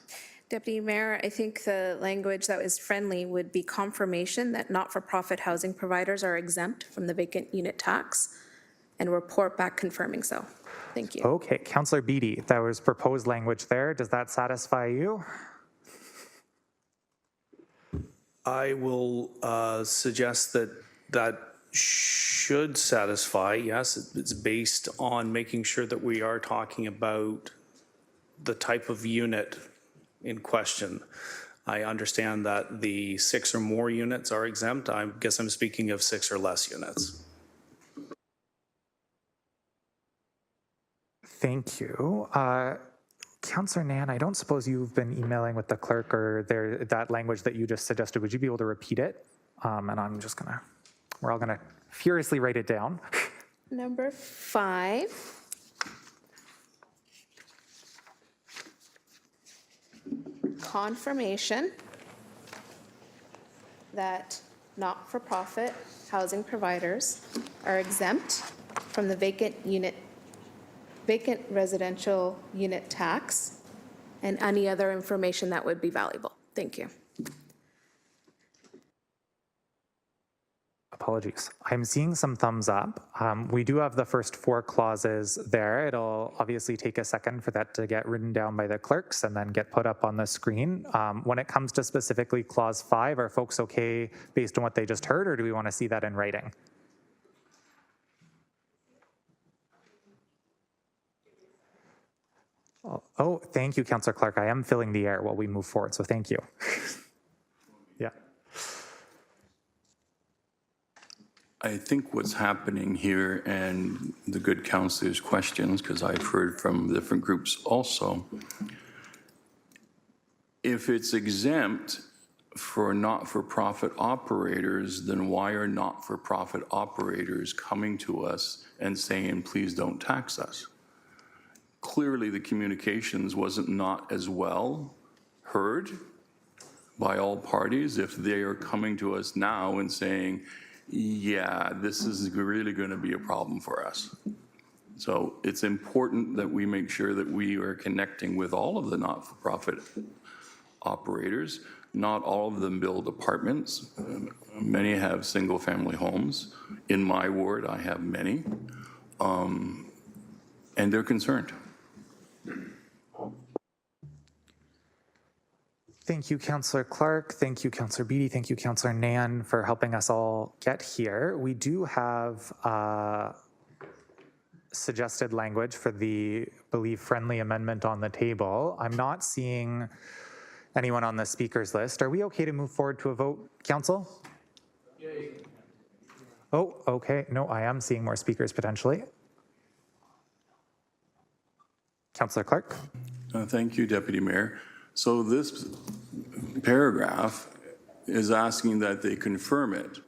Deputy Mayor, I think the language that was friendly would be confirmation that not-for-profit housing providers are exempt from the vacant unit tax, and report back confirming so. Thank you. Okay, Councillor Beattie, that was proposed language there. Does that satisfy you? I will suggest that should satisfy. Yes, it's based on making sure that we are talking about the type of unit in question. I understand that the 6 or more units are exempt. I guess I'm speaking of 6 or less units. Thank you. Councillor Nan, I don't suppose you've been emailing with the clerk or that language that you just suggested. Would you be able to repeat it? And I'm just gonna, we're all gonna furiously write it down. Number 5. Confirmation that not-for-profit housing providers are exempt from the vacant residential unit tax and any other information that would be valuable. Thank you. Apologies. I'm seeing some thumbs up. We do have the first 4 clauses there. It'll obviously take a second for that to get written down by the clerks and then get put up on the screen. When it comes to specifically clause 5, are folks okay based on what they just heard, or do we want to see that in writing? Oh, thank you, Councillor Clark. I am filling the air while we move forward, so thank you. Yeah. I think what's happening here, and the good councillor's questions, because I've heard from different groups also, if it's exempt for not-for-profit operators, then why are not-for-profit operators coming to us and saying, please don't tax us? Clearly, the communications wasn't not as well heard by all parties if they are coming to us now and saying, yeah, this is really going to be a problem for us. So it's important that we make sure that we are connecting with all of the not-for-profit operators. Not all of them build apartments. Many have single-family homes. In my ward, I have many, and they're concerned. Thank you, Councillor Clark. Thank you, Councillor Beattie. Thank you, Councillor Nan, for helping us all get here. We do have suggested language for the believe-friendly amendment on the table. I'm not seeing anyone on the speakers list. Are we okay to move forward to a vote, Council? Oh, okay. No, I am seeing more speakers potentially. Councillor Clark. Thank you, Deputy Mayor. So this paragraph is asking that they confirm it.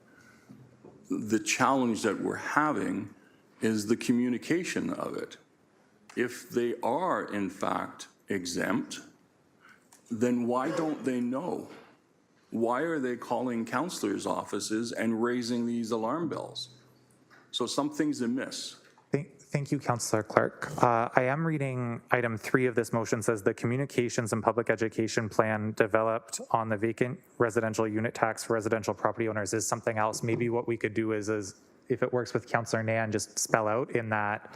The challenge that we're having is the communication of it. If they are in fact exempt, then why don't they know? why are they calling counselors' offices and raising these alarm bells? So something's amiss. Thank you, Councillor Clark. I am reading item 3 of this motion says the communications and public education plan developed on the vacant residential unit tax for residential property owners is something else. Maybe what we could do is if it works with Councillor Nan, just spell out in that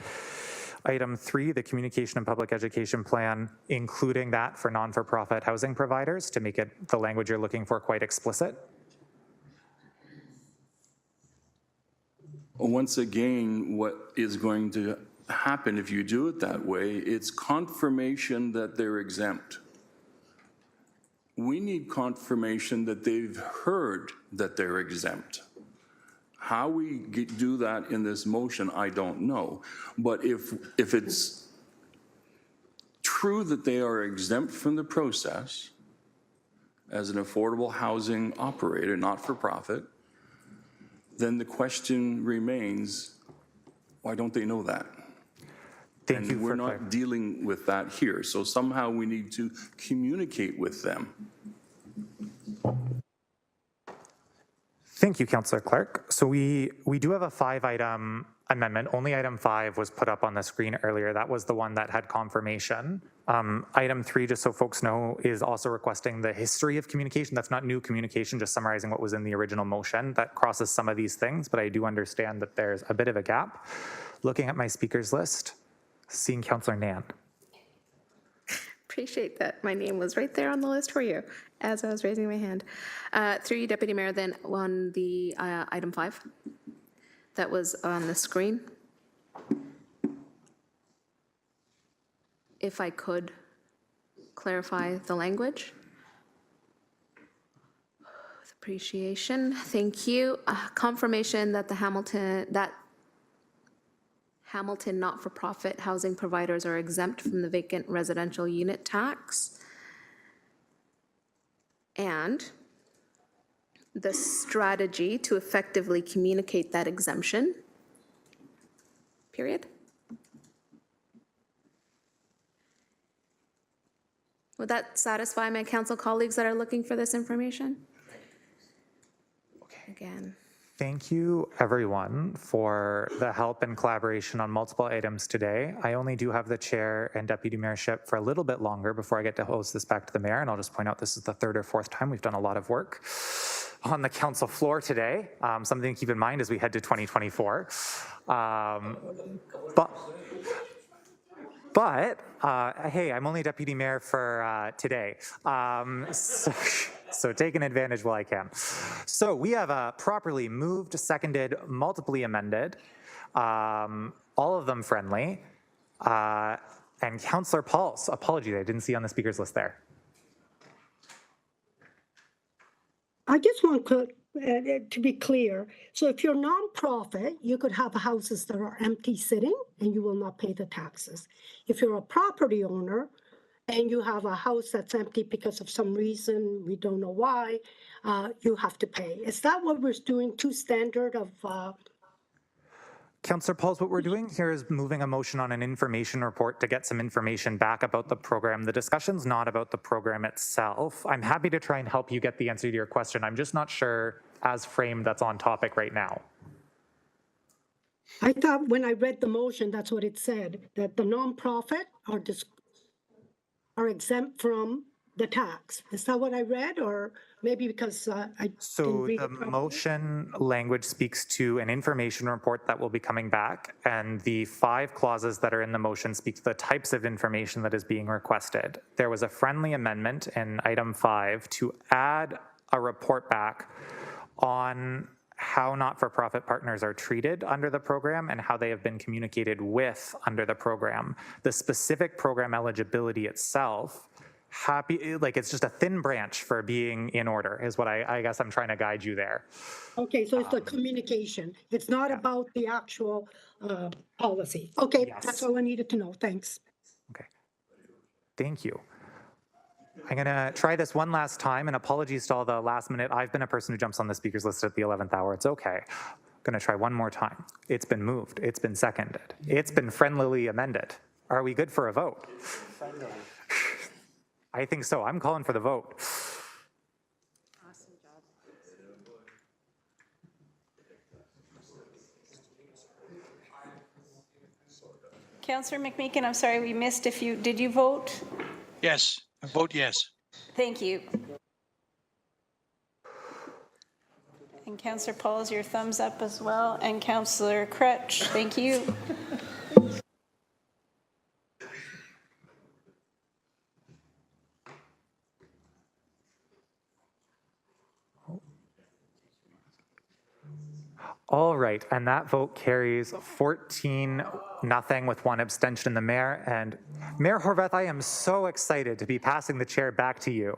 item 3, the communication and public education plan, including that for non-for-profit housing providers to make it the language you're looking for quite explicit. Once again, what is going to happen if you do it that way, it's confirmation that they're exempt. We need confirmation that they've heard that they're exempt. How we do that in this motion, I don't know. But if it's true that they are exempt from the process as an affordable housing operator, not for profit, then the question remains, why don't they know that? Thank you. We're not dealing with that here. So somehow we need to communicate with them. Thank you, Councillor Clark. So we do have a 5-item amendment. Only item 5 was put up on the screen earlier. That was the one that had confirmation. Item 3, just so folks know, is also requesting the history of communication. That's not new communication, just summarizing what was in the original motion. That crosses some of these things, but I do understand that there's a bit of a gap. Looking at my speakers list, seeing Councillor Nan. Appreciate that. My name was right there on the list for you as I was raising my hand. Through you, Deputy Mayor, then on the item 5 that was on the screen. If I could clarify the language. With appreciation, thank you. Confirmation that the Hamilton not-for-profit housing providers are exempt from the vacant residential unit tax. And the strategy to effectively communicate that exemption, period. Would that satisfy my council colleagues that are looking for this information? Okay. Again. Thank you, everyone, for the help and collaboration on multiple items today. I only do have the chair and deputy mayorship for a little bit longer before I get to host this back to the mayor, and I'll just point out this is the 3rd or 4th time we've done a lot of work on the council floor today. Something to keep in mind as we head to 2024. But hey, I'm only deputy mayor for today. So taking advantage while I can. So we have properly moved, seconded, multiply amended, all of them friendly. And Councillor Pauls, apologies, I didn't see on the speakers list there. I just want to be clear. So if you're nonprofit, you could have houses that are empty sitting and you will not pay the taxes. If you're a property owner and you have a house that's empty because of some reason, we don't know why, you have to pay. Is that what we're doing, two standard of? Councillor Pauls, what we're doing here is moving a motion on an information report to get some information back about the program. The discussion's not about the program itself. I'm happy to try and help you get the answer to your question. I'm just not sure, as framed, that's on topic right now. I thought when I read the motion, that's what it said, that the nonprofit are exempt from the tax. Is that what I read, or maybe because I didn't read it properly? Motion language speaks to an information report that will be coming back, and the 5 clauses that are in the motion speak to the types of information that is being requested. There was a friendly amendment in item 5 to add a report back on how not-for-profit partners are treated under the program and how they have been communicated with under the program. The specific program eligibility itself, it's just a thin branch for being in order is what I guess I'm trying to guide you there. Okay, so it's the communication. It's not about the actual policy. Okay, Yes. That's all I needed to know. Thanks. Okay, thank you. I'm gonna try this one last time, and apologies to all the last minute. I've been a person who jumps on the speakers list at the 11th hour. It's okay. Gonna try one more time. It's been moved, it's been seconded, it's been friendlily amended. Are we good for a vote? I think so. I'm calling for the vote. Awesome. Councillor McMeekin, I'm sorry, we missed if you, did you vote? Yes, I vote yes. Thank you. And Councillor Pauls, your thumbs up as well. And Councillor Crutch, thank you. All right, and that vote carries 14-0 with 1 abstention in the mayor. And Mayor Horvath, I am so excited to be passing the chair back to you.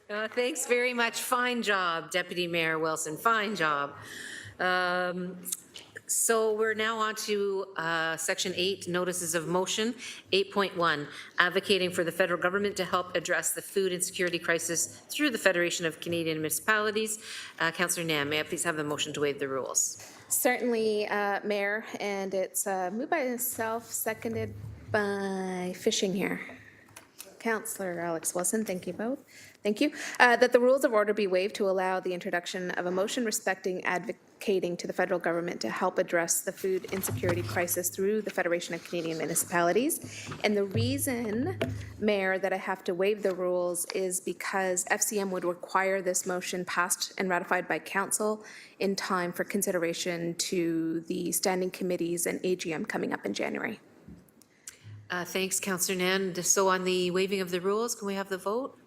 Thanks very much. Fine job, Deputy Mayor Wilson. Fine job. So we're now on to Section 8, Notices of Motion. 8.1, advocating for the federal government to help address the food insecurity crisis through the Federation of Canadian Municipalities. Councillor Nam, may I please have the motion to waive the rules? Certainly, Mayor, and it's moved by myself, seconded by Fishing here. Councillor Alex Wilson, thank you both. Thank you. That the rules of order be waived to allow the introduction of a motion respecting advocating to the federal government to help address the food insecurity crisis through the Federation of Canadian Municipalities. And the reason, Mayor, that I have to waive the rules is because FCM would require this motion passed and ratified by council in time for consideration to the standing committees and AGM coming up in January. Thanks, Councillor Nan. So on the waiving of the rules, can we have the vote?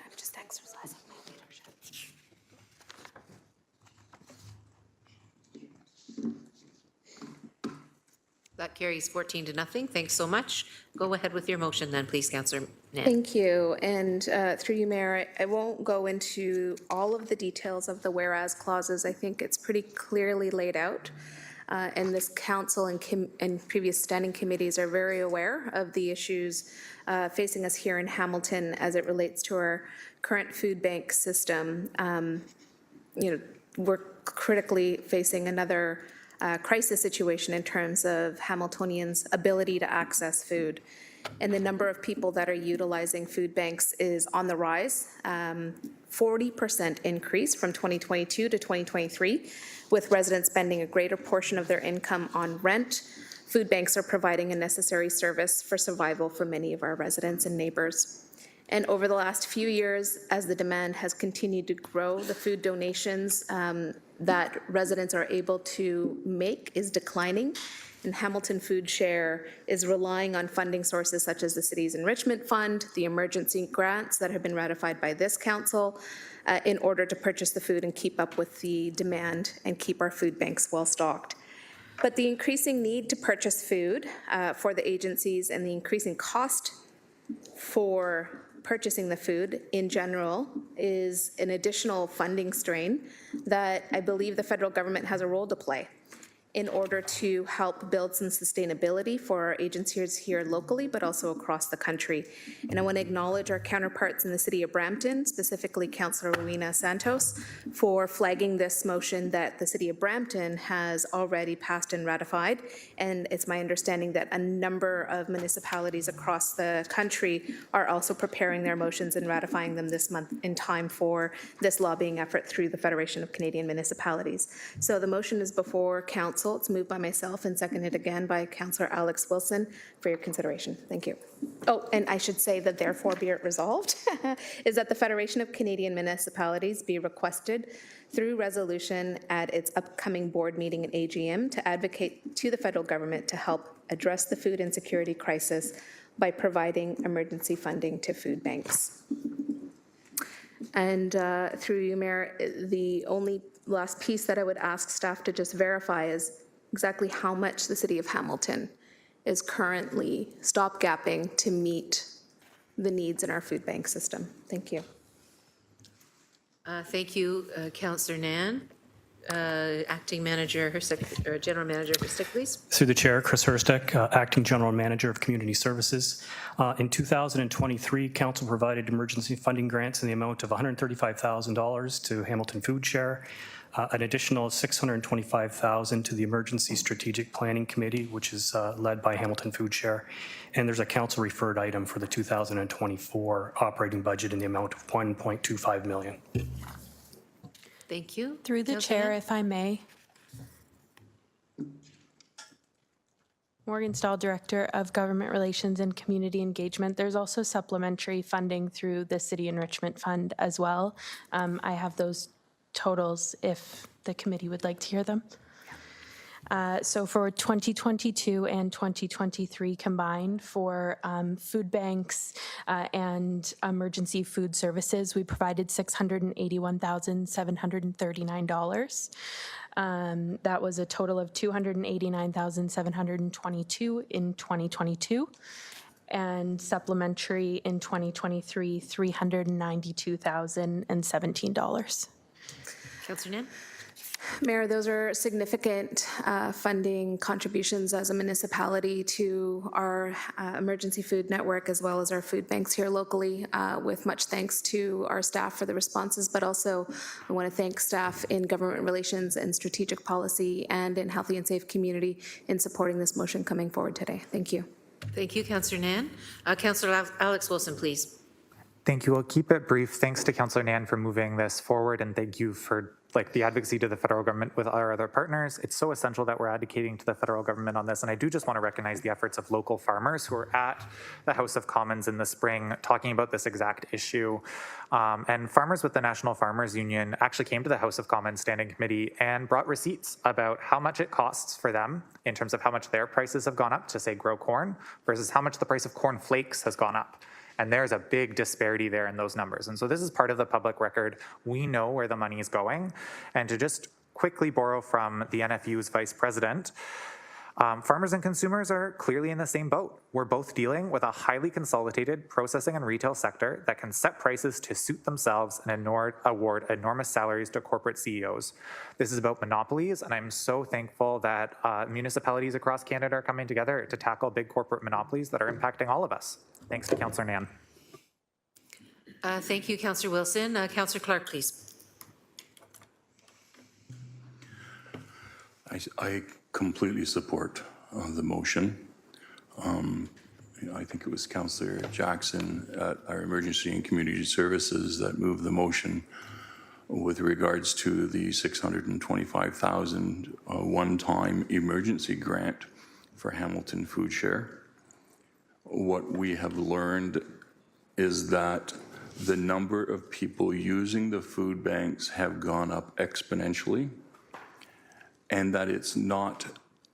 I'm just exercising my leadership. That carries 14-0. Thanks so much. Go ahead with your motion then, please, Councillor Nan. Thank you. And through you, Mayor, I won't go into all of the details of the whereas clauses. I think it's pretty clearly laid out. And this council and previous standing committees are very aware of the issues facing us here in Hamilton as it relates to our current food bank system. We're critically facing another crisis situation in terms of Hamiltonians' ability to access food. And the number of people that are utilizing food banks is on the rise, 40% increase from 2022 to 2023, with residents spending a greater portion of their income on rent. Food banks are providing a necessary service for survival for many of our residents and neighbors. And over the last few years, as the demand has continued to grow, the food donations that residents are able to make is declining. And Hamilton Food Share is relying on funding sources such as the City's Enrichment Fund, the emergency grants that have been ratified by this council in order to purchase the food and keep up with the demand and keep our food banks well stocked. But the increasing need to purchase food for the agencies and the increasing cost for purchasing the food in general is an additional funding strain that I believe the federal government has a role to play in order to help build some sustainability for our agencies here locally, but also across the country. And I want to acknowledge our counterparts in the City of Brampton, specifically Councillor Rowena Santos, for flagging this motion that the City of Brampton has already passed and ratified. And it's my understanding that a number of municipalities across the country are also preparing their motions and ratifying them this month in time for this lobbying effort through the Federation of Canadian Municipalities. So the motion is before Council. It's moved by myself and seconded again by Councillor Alex Wilson for your consideration. Thank you. Oh, and I should say that therefore be it resolved is that the Federation of Canadian Municipalities be requested through resolution at its upcoming board meeting at AGM to advocate to the federal government to help address the food insecurity crisis by providing emergency funding to food banks. And through you, Mayor, the only last piece that I would ask staff to just verify is exactly how much the City of Hamilton is currently stopgapping to meet the needs in our food bank system. Thank you. Thank you, Councillor Nan. Acting Manager, or General Manager Hrstic, please. Through the chair, Chris Hrstic, Acting General Manager of Community Services. In 2023, Council provided emergency funding grants in the amount of $135,000 to Hamilton Food Share, an additional $625,000 to the Emergency Strategic Planning Committee, which is led by Hamilton Food Share. And there's a council referred item for the 2024 operating budget in the amount of $1.25 million. Thank you. Through the Councillor chair, Nan? if I may. Morgan Stahl, Director of Government Relations and Community Engagement. There's also supplementary funding through the City Enrichment Fund as well. I have those totals if the committee would like to hear them. So for 2022 and 2023 combined for food banks and emergency food services, we provided $681,739. That was a total of $289,722 in 2022. And supplementary in 2023, $392,017. Councillor Nan? Mayor, those are significant funding contributions as a municipality to our emergency food network as well as our food banks here locally, with much thanks to our staff for the responses, but also I want to thank staff in government relations and strategic policy and in healthy and safe community in supporting this motion coming forward today. Thank you. Thank you, Councillor Nan. Councillor Alex Wilson, please. Thank you. I'll keep it brief. Thanks to Councillor Nan for moving this forward, and thank you for the advocacy to the federal government with our other partners. It's so essential that we're advocating to the federal government on this, and I do just want to recognize the efforts of local farmers who were at the House of Commons in the spring talking about this exact issue. And farmers with the National Farmers Union actually came to the House of Commons Standing Committee and brought receipts about how much it costs for them in terms of how much their prices have gone up to, say, grow corn versus how much the price of corn flakes has gone up. And there's a big disparity there in those numbers. And so this is part of the public record. We know where the money is going. And to just quickly borrow from the NFU's vice president, farmers and consumers are clearly in the same boat. We're both dealing with a highly consolidated processing and retail sector that can set prices to suit themselves and award enormous salaries to corporate CEOs. This is about monopolies, and I'm so thankful that municipalities across Canada are coming together to tackle big corporate monopolies that are impacting all of us. Thanks to Councillor Nan. Thank you, Councillor Wilson. Councillor Clark, please. I completely support the motion. I think it was Councillor Jackson at our Emergency and Community Services that moved the motion with regards to the $625,000 one-time emergency grant for Hamilton Food Share. What we have learned is that the number of people using the food banks have gone up exponentially, and that it's not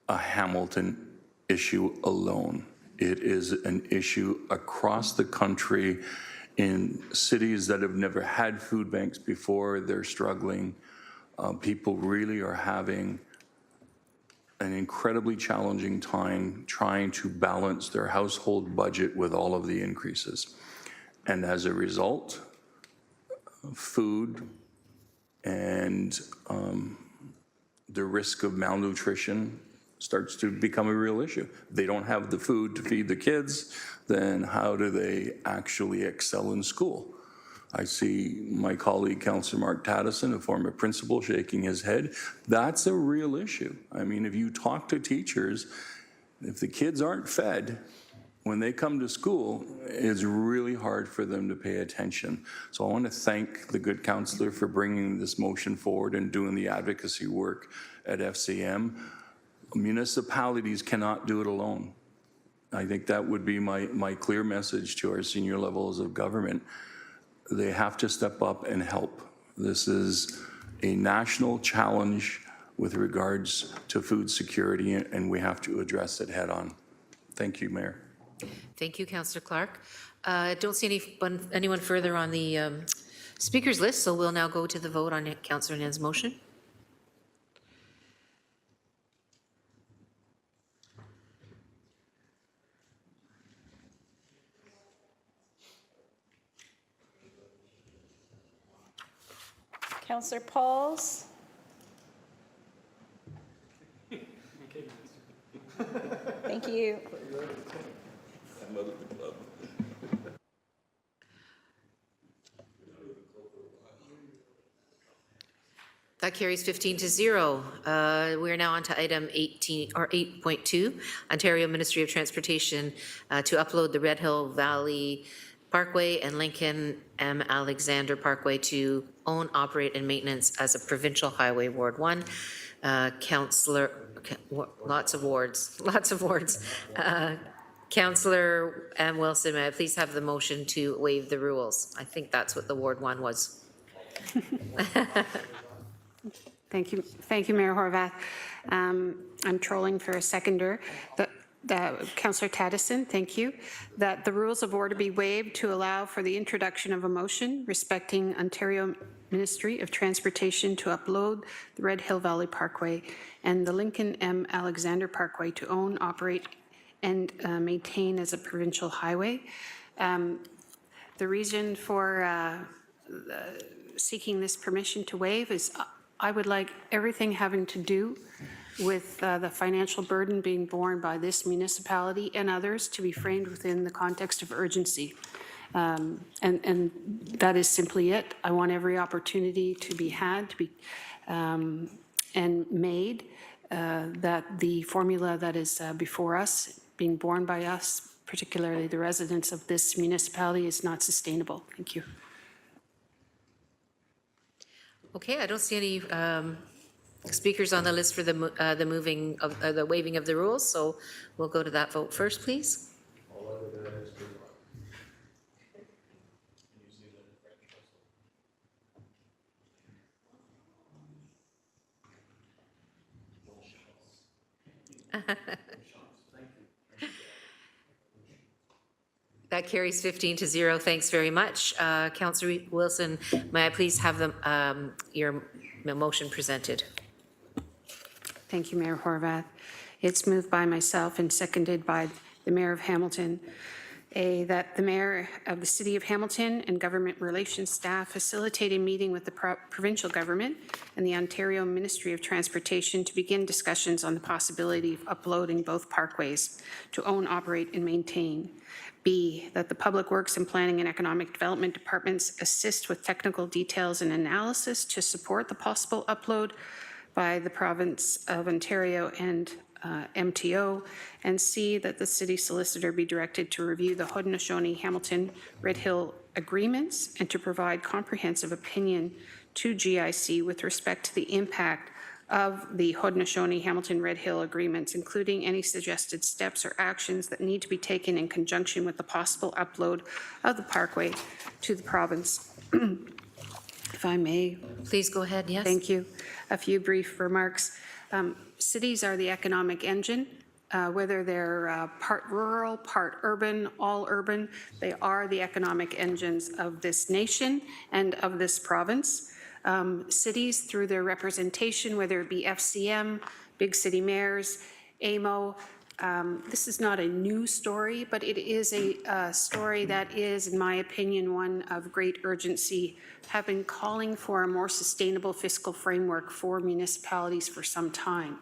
a Hamilton issue alone. It is an issue across the country in cities that have never had food banks before. They're struggling. People really are having an incredibly challenging time trying to balance their household budget with all of the increases. And as a result, food and the risk of malnutrition starts to become a real issue. They don't have the food to feed the kids, then how do they actually excel in school? I see my colleague, Councillor Mark Tattison, a former principal, shaking his head. That's a real issue. I mean, if you talk to teachers, if the kids aren't fed, when they come to school, it's really hard for them to pay attention. So I want to thank the good councillor for bringing this motion forward and doing the advocacy work at FCM. Municipalities cannot do it alone. I think that would be my clear message to our senior levels of government. They have to step up and help. This is a national challenge with regards to food security, and we have to address it head on. Thank you, Mayor. Thank you, Councillor Clark. I don't see anyone further on the speakers list, so we'll now go to the vote on Councillor Nan's motion. Councillor Pauls, Thank you. That carries 15-0. We are now on to item 18, or 8.2, Ontario Ministry of Transportation to upload the Red Hill Valley Parkway and Lincoln M. Alexander Parkway to own, operate, and maintenance as a provincial highway, Ward 1. Councillor, lots of wards. Councillor M. Wilson, may I please have the motion to waive the rules? I think that's what the Ward 1 was. Thank you, Mayor Horvath. I'm trolling for a seconder. Councillor Taddison, thank you. That the rules of order be waived to allow for the introduction of a motion respecting Ontario Ministry of Transportation to upload the Red Hill Valley Parkway and the Lincoln M. Alexander Parkway to own, operate, and maintain as a provincial highway. The reason for seeking this permission to waive is I would like everything having to do with the financial burden being borne by this municipality and others to be framed within the context of urgency. And that is simply it. I want every opportunity to be had, to be and made, that the formula that is before us, being borne by us, particularly the residents of this municipality, is not sustainable. Thank you. Okay, I don't see any speakers on the list for the moving of the waiving of the rules, so we'll go to that vote first, please. That carries 15-0. Thanks very much. Councillor Wilson, may I please have your motion presented? Thank you, Mayor Horvath. It's moved by myself and seconded by the Mayor of Hamilton. That the Mayor of the City of Hamilton and Government Relations staff facilitate a meeting with the provincial government and the Ontario Ministry of Transportation to begin discussions on the possibility of uploading both parkways to own, operate, and maintain. B, that the Public Works and Planning and Economic Development Departments assist with technical details and analysis to support the possible upload by the Province of Ontario and MTO, and C, that the City Solicitor be directed to review the Haudenosaunee-Hamilton Red Hill agreements and to provide comprehensive opinion to GIC with respect to the impact of the Haudenosaunee-Hamilton Red Hill agreements, including any suggested steps or actions that need to be taken in conjunction with the possible upload of the parkway to the province. If I may. Please go ahead, yes. Thank you. A few brief remarks. Cities are the economic engine, whether they're part rural, part urban, all urban, they are the economic engines of this nation and of this province. Cities, through their representation, whether it be FCM, big city mayors, AMO, this is not a new story, but it is a story that is, in my opinion, one of great urgency, have been calling for a more sustainable fiscal framework for municipalities for some time.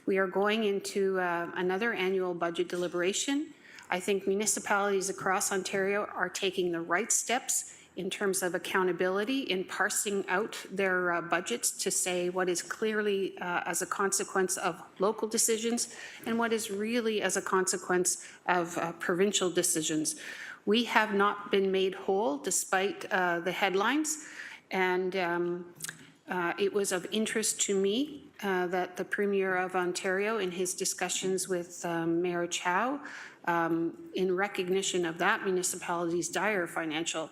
We are going into another annual budget deliberation. I think municipalities across Ontario are taking the right steps in terms of accountability in parsing out their budgets to say what is clearly as a consequence of local decisions and what is really as a consequence of provincial decisions. We have not been made whole despite the headlines, and it was of interest to me that the Premier of Ontario, in his discussions with Mayor Chow, in recognition of that municipality's dire financial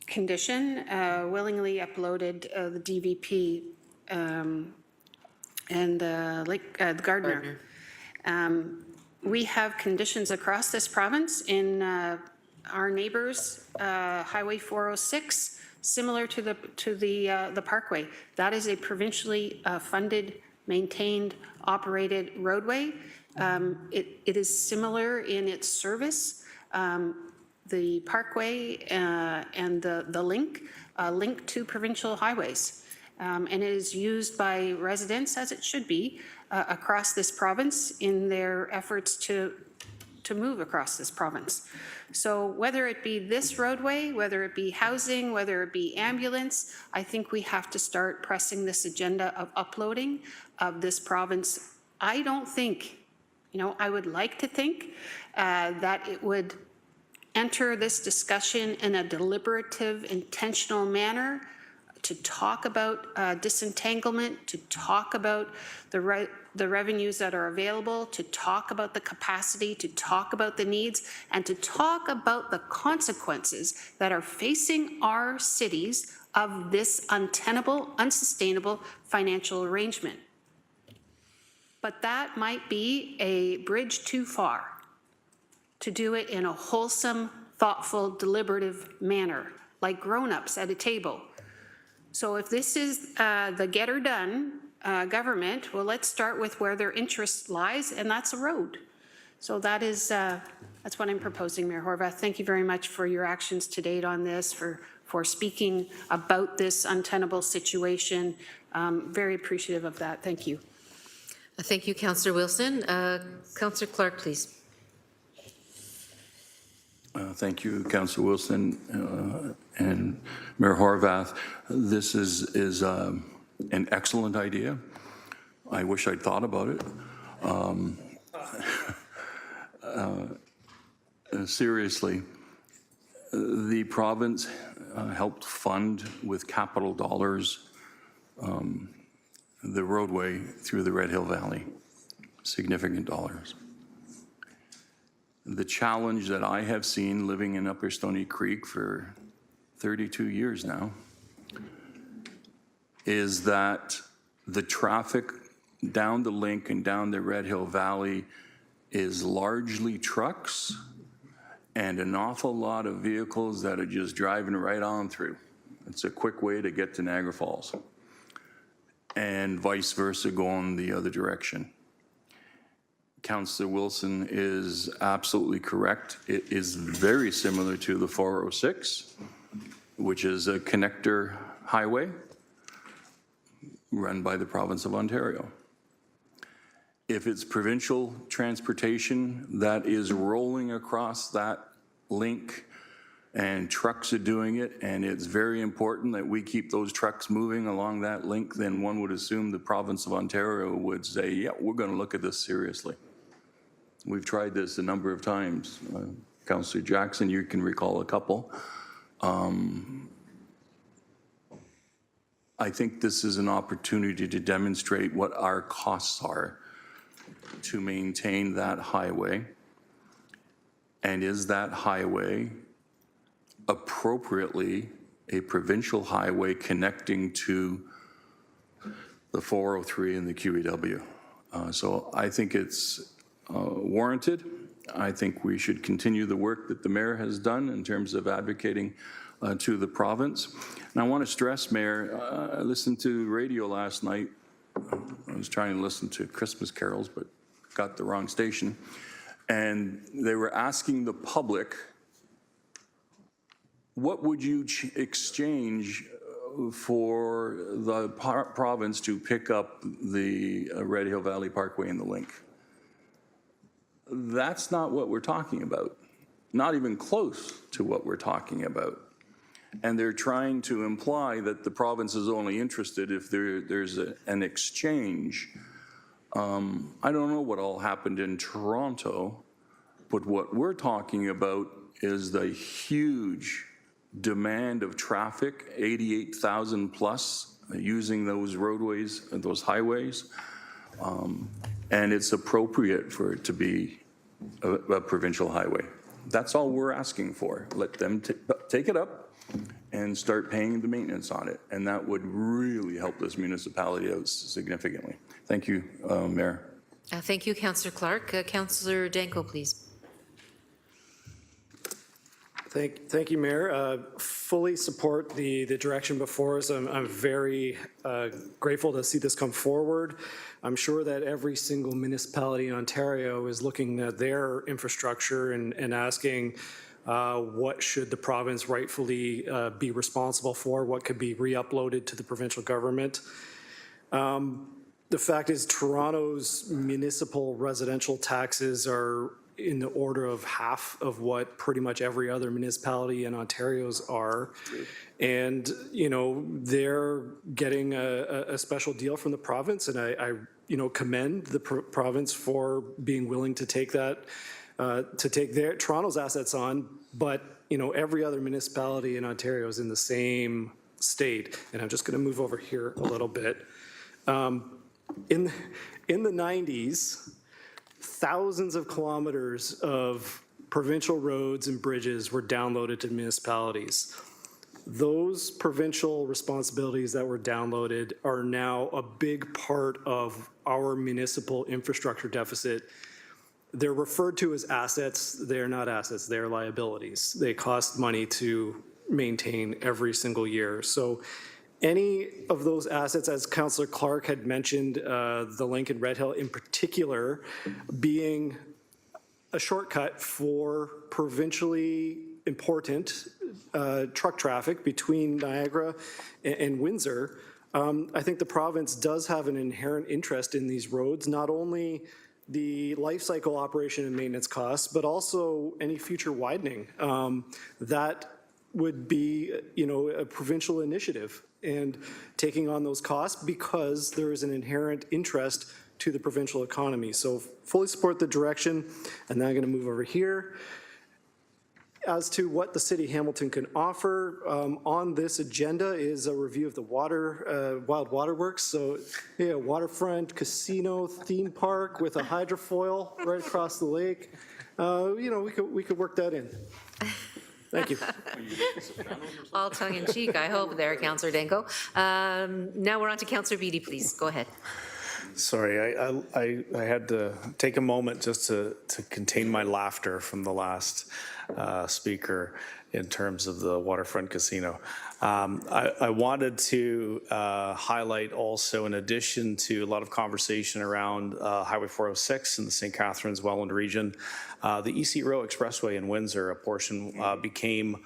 condition, willingly uploaded the DVP and the Gardner. We have conditions across this province in our neighbors, Highway 406, similar to the Parkway. That is a provincially funded, maintained, operated roadway. It is similar in its service. The Parkway and the link to provincial highways. And it is used by residents, as it should be, across this province in their efforts to move across this province. So whether it be this roadway, whether it be housing, whether it be ambulance, I think we have to start pressing this agenda of uploading of this province. I don't think, I would like to think that it would enter this discussion in a deliberative, intentional manner to talk about disentanglement, to talk about the revenues that are available, to talk about the capacity, to talk about the needs, and to talk about the consequences that are facing our cities of this untenable, unsustainable financial arrangement. But that might be a bridge too far to do it in a wholesome, thoughtful, deliberative manner, like grown-ups at a table. So if this is the get her done government, well, let's start with where their interest lies, and that's a road. So that's what I'm proposing, Mayor Horwath. Thank you very much for your actions to date on this, for speaking about this untenable situation. Very appreciative of that. Thank you. Thank you, Councillor Wilson. Councillor Clark, please. Thank you, Councillor Wilson and Mayor Horwath. This is an excellent idea. I wish I'd thought about it. Seriously, the province helped fund with capital dollars the roadway through the Red Hill Valley, significant dollars. The challenge that I have seen living in Upper Stony Creek for 32 years now is that the traffic down the link and down the Red Hill Valley is largely trucks and an awful lot of vehicles that are just driving right on through. It's a quick way to get to Niagara Falls, and vice versa going the other direction. Councillor Wilson is absolutely correct. It is very similar to the 406, which is a connector highway run by the province of Ontario. If it's provincial transportation that is rolling across that link and trucks are doing it, and it's very important that we keep those trucks moving along that link, then one would assume the province of Ontario would say, yeah, we're going to look at this seriously. We've tried this a number of times. Councillor Jackson, you can recall a couple. I think this is an opportunity to demonstrate what our costs are to maintain that highway. And is that highway appropriately a provincial highway connecting to the 403 and the QEW? So I think it's warranted. I think we should continue the work that the mayor has done in terms of advocating to the province. And I want to stress, Mayor, I listened to radio last night. I was trying to listen to Christmas carols, but got the wrong station. And they were asking the public, what would you exchange for the province to pick up the Red Hill Valley Parkway and the link? That's not what we're talking about, not even close to what we're talking about. And they're trying to imply that the province is only interested if there's an exchange. I don't know what all happened in Toronto, but what we're talking about is the huge demand of traffic, 88,000 plus using those roadways, those highways. And it's appropriate for it to be a provincial highway. That's all we're asking for. Let them take it up and start paying the maintenance on it. And that would really help this municipality out significantly. Thank you, Mayor. Thank you, Councillor Clark. Councillor Danko, please. Thank you, Mayor. Fully support the direction before us. I'm very grateful to see this come forward. I'm sure that every single municipality in Ontario is looking at their infrastructure and asking what should the province rightfully be responsible for, what could be re-uploaded to the provincial government. The fact is Toronto's municipal residential taxes are in the order of half of what pretty much every other municipality in Ontario's are. And, you know, they're getting a special deal from the province, and I you know, commend the province for being willing to take that, to take Toronto's assets on, but, you know, every other municipality in Ontario is in the same state. And I'm just going to move over here a little bit. In the 90s, thousands of kilometers of provincial roads and bridges were downloaded to municipalities. Those provincial responsibilities that were downloaded are now a big part of our municipal infrastructure deficit. They're referred to as assets. They're not assets, they're liabilities. They cost money to maintain every single year. So any of those assets, as Councillor Clark had mentioned, the link in Red Hill in particular, being a shortcut for provincially important truck traffic between Niagara and Windsor, I think the province does have an inherent interest in these roads, not only the life cycle operation and maintenance costs, but also any future widening. That would be, you know, a provincial initiative and taking on those costs because there is an inherent interest to the provincial economy. So fully support the direction, and then I'm going to move over here. As to what the City of Hamilton can offer, on this agenda is a review of the Wild Waterworks. So, yeah, waterfront, casino, theme park with a hydrofoil right across the lake. You know, we could work that in. Thank you. All tongue in cheek, I hope there, Councillor Danko. Now we're on to Councillor Beattie, please. Go ahead. Sorry, I had to take a moment just to contain my laughter from the last speaker in terms of the waterfront casino. I wanted to highlight also, in addition to a lot of conversation around Highway 406 in the St. Catharines Welland region, the EC Row Expressway in Windsor, a portion became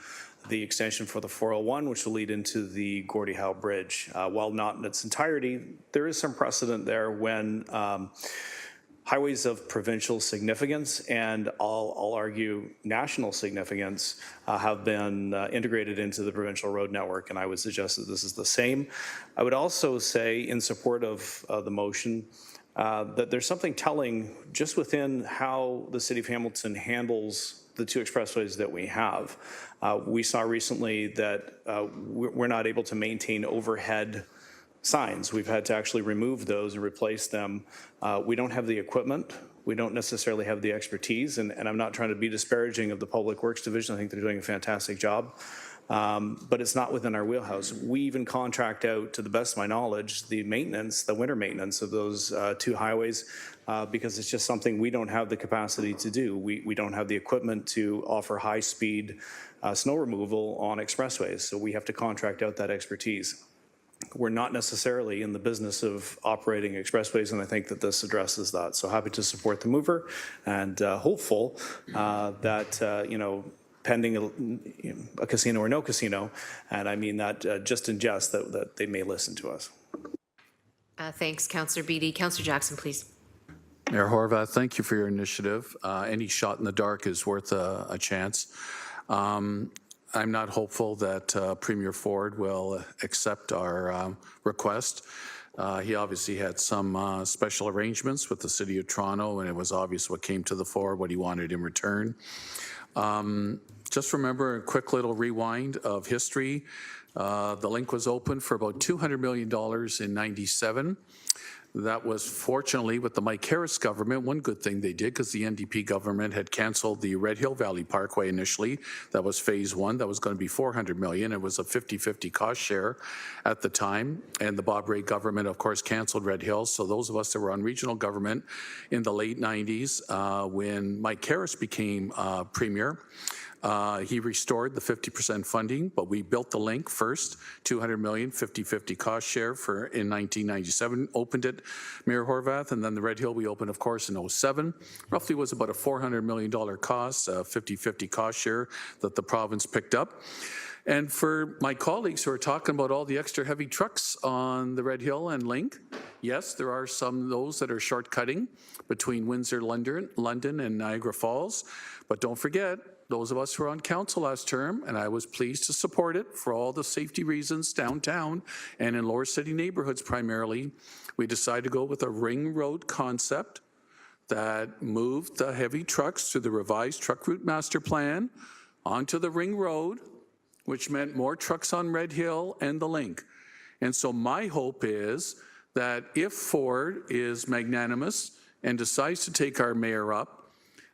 the extension for the 401, which will lead into the Gordie Howe Bridge. While not in its entirety, there is some precedent there when highways of provincial significance and I'll argue national significance have been integrated into the provincial road network, and I would suggest that this is the same. I would also say, in support of the motion, that there's something telling just within how the City of Hamilton handles the two expressways that we have. We saw recently that we're not able to maintain overhead signs. We've had to actually remove those and replace them. We don't have the equipment. We don't necessarily have the expertise, and I'm not trying to be disparaging of the Public Works Division. I think they're doing a fantastic job. But it's not within our wheelhouse. We even contract out, to the best of my knowledge, the maintenance, the winter maintenance of those two highways, because it's just something we don't have the capacity to do. We don't have the equipment to offer high-speed snow removal on expressways, so we have to contract out that expertise. We're not necessarily in the business of operating expressways, and I think that this addresses that. So happy to support the mover, and hopeful that, you know, pending a casino or no casino, and I mean that just in jest, that they may listen to us. Thanks, Councillor Beattie. Councillor Jackson, please. Mayor Horvath, thank you for your initiative. Any shot in the dark is worth a chance. I'm not hopeful that Premier Ford will accept our request. He obviously had some special arrangements with the City of Toronto, and it was obvious what came to the fore, what he wanted in return. Just remember a quick little rewind of history. The link was open for about $200 million in '97. That was fortunately with the Mike Harris government, one good thing they did, because the NDP government had canceled the Red Hill Valley Parkway initially. That was phase one. That was going to be $400 million. It was a 50-50 cost share at the time. And the Bob Rae government, of course, canceled Red Hill. So those of us that were on regional government in the late 90s, when Mike Harris became premier, he restored the 50% funding, but we built the link first, $200 million, 50-50 cost share in 1997, opened it, Mayor Horvath, and then the Red Hill we opened, of course, in '07. Roughly was about a $400 million cost, 50-50 cost share that the province picked up. And for my colleagues who are talking about all the extra heavy trucks on the Red Hill and Link, Yes, there are some of those that are shortcutting between Windsor, London, and Niagara Falls. But don't forget, those of us who were on council last term, and I was pleased to support it for all the safety reasons downtown and in lower city neighborhoods primarily, we decided to go with a ring road concept that moved the heavy trucks to the revised truck route master plan onto the ring road, which meant more trucks on Red Hill and the link. And so my hope is that if Ford is magnanimous and decides to take our mayor up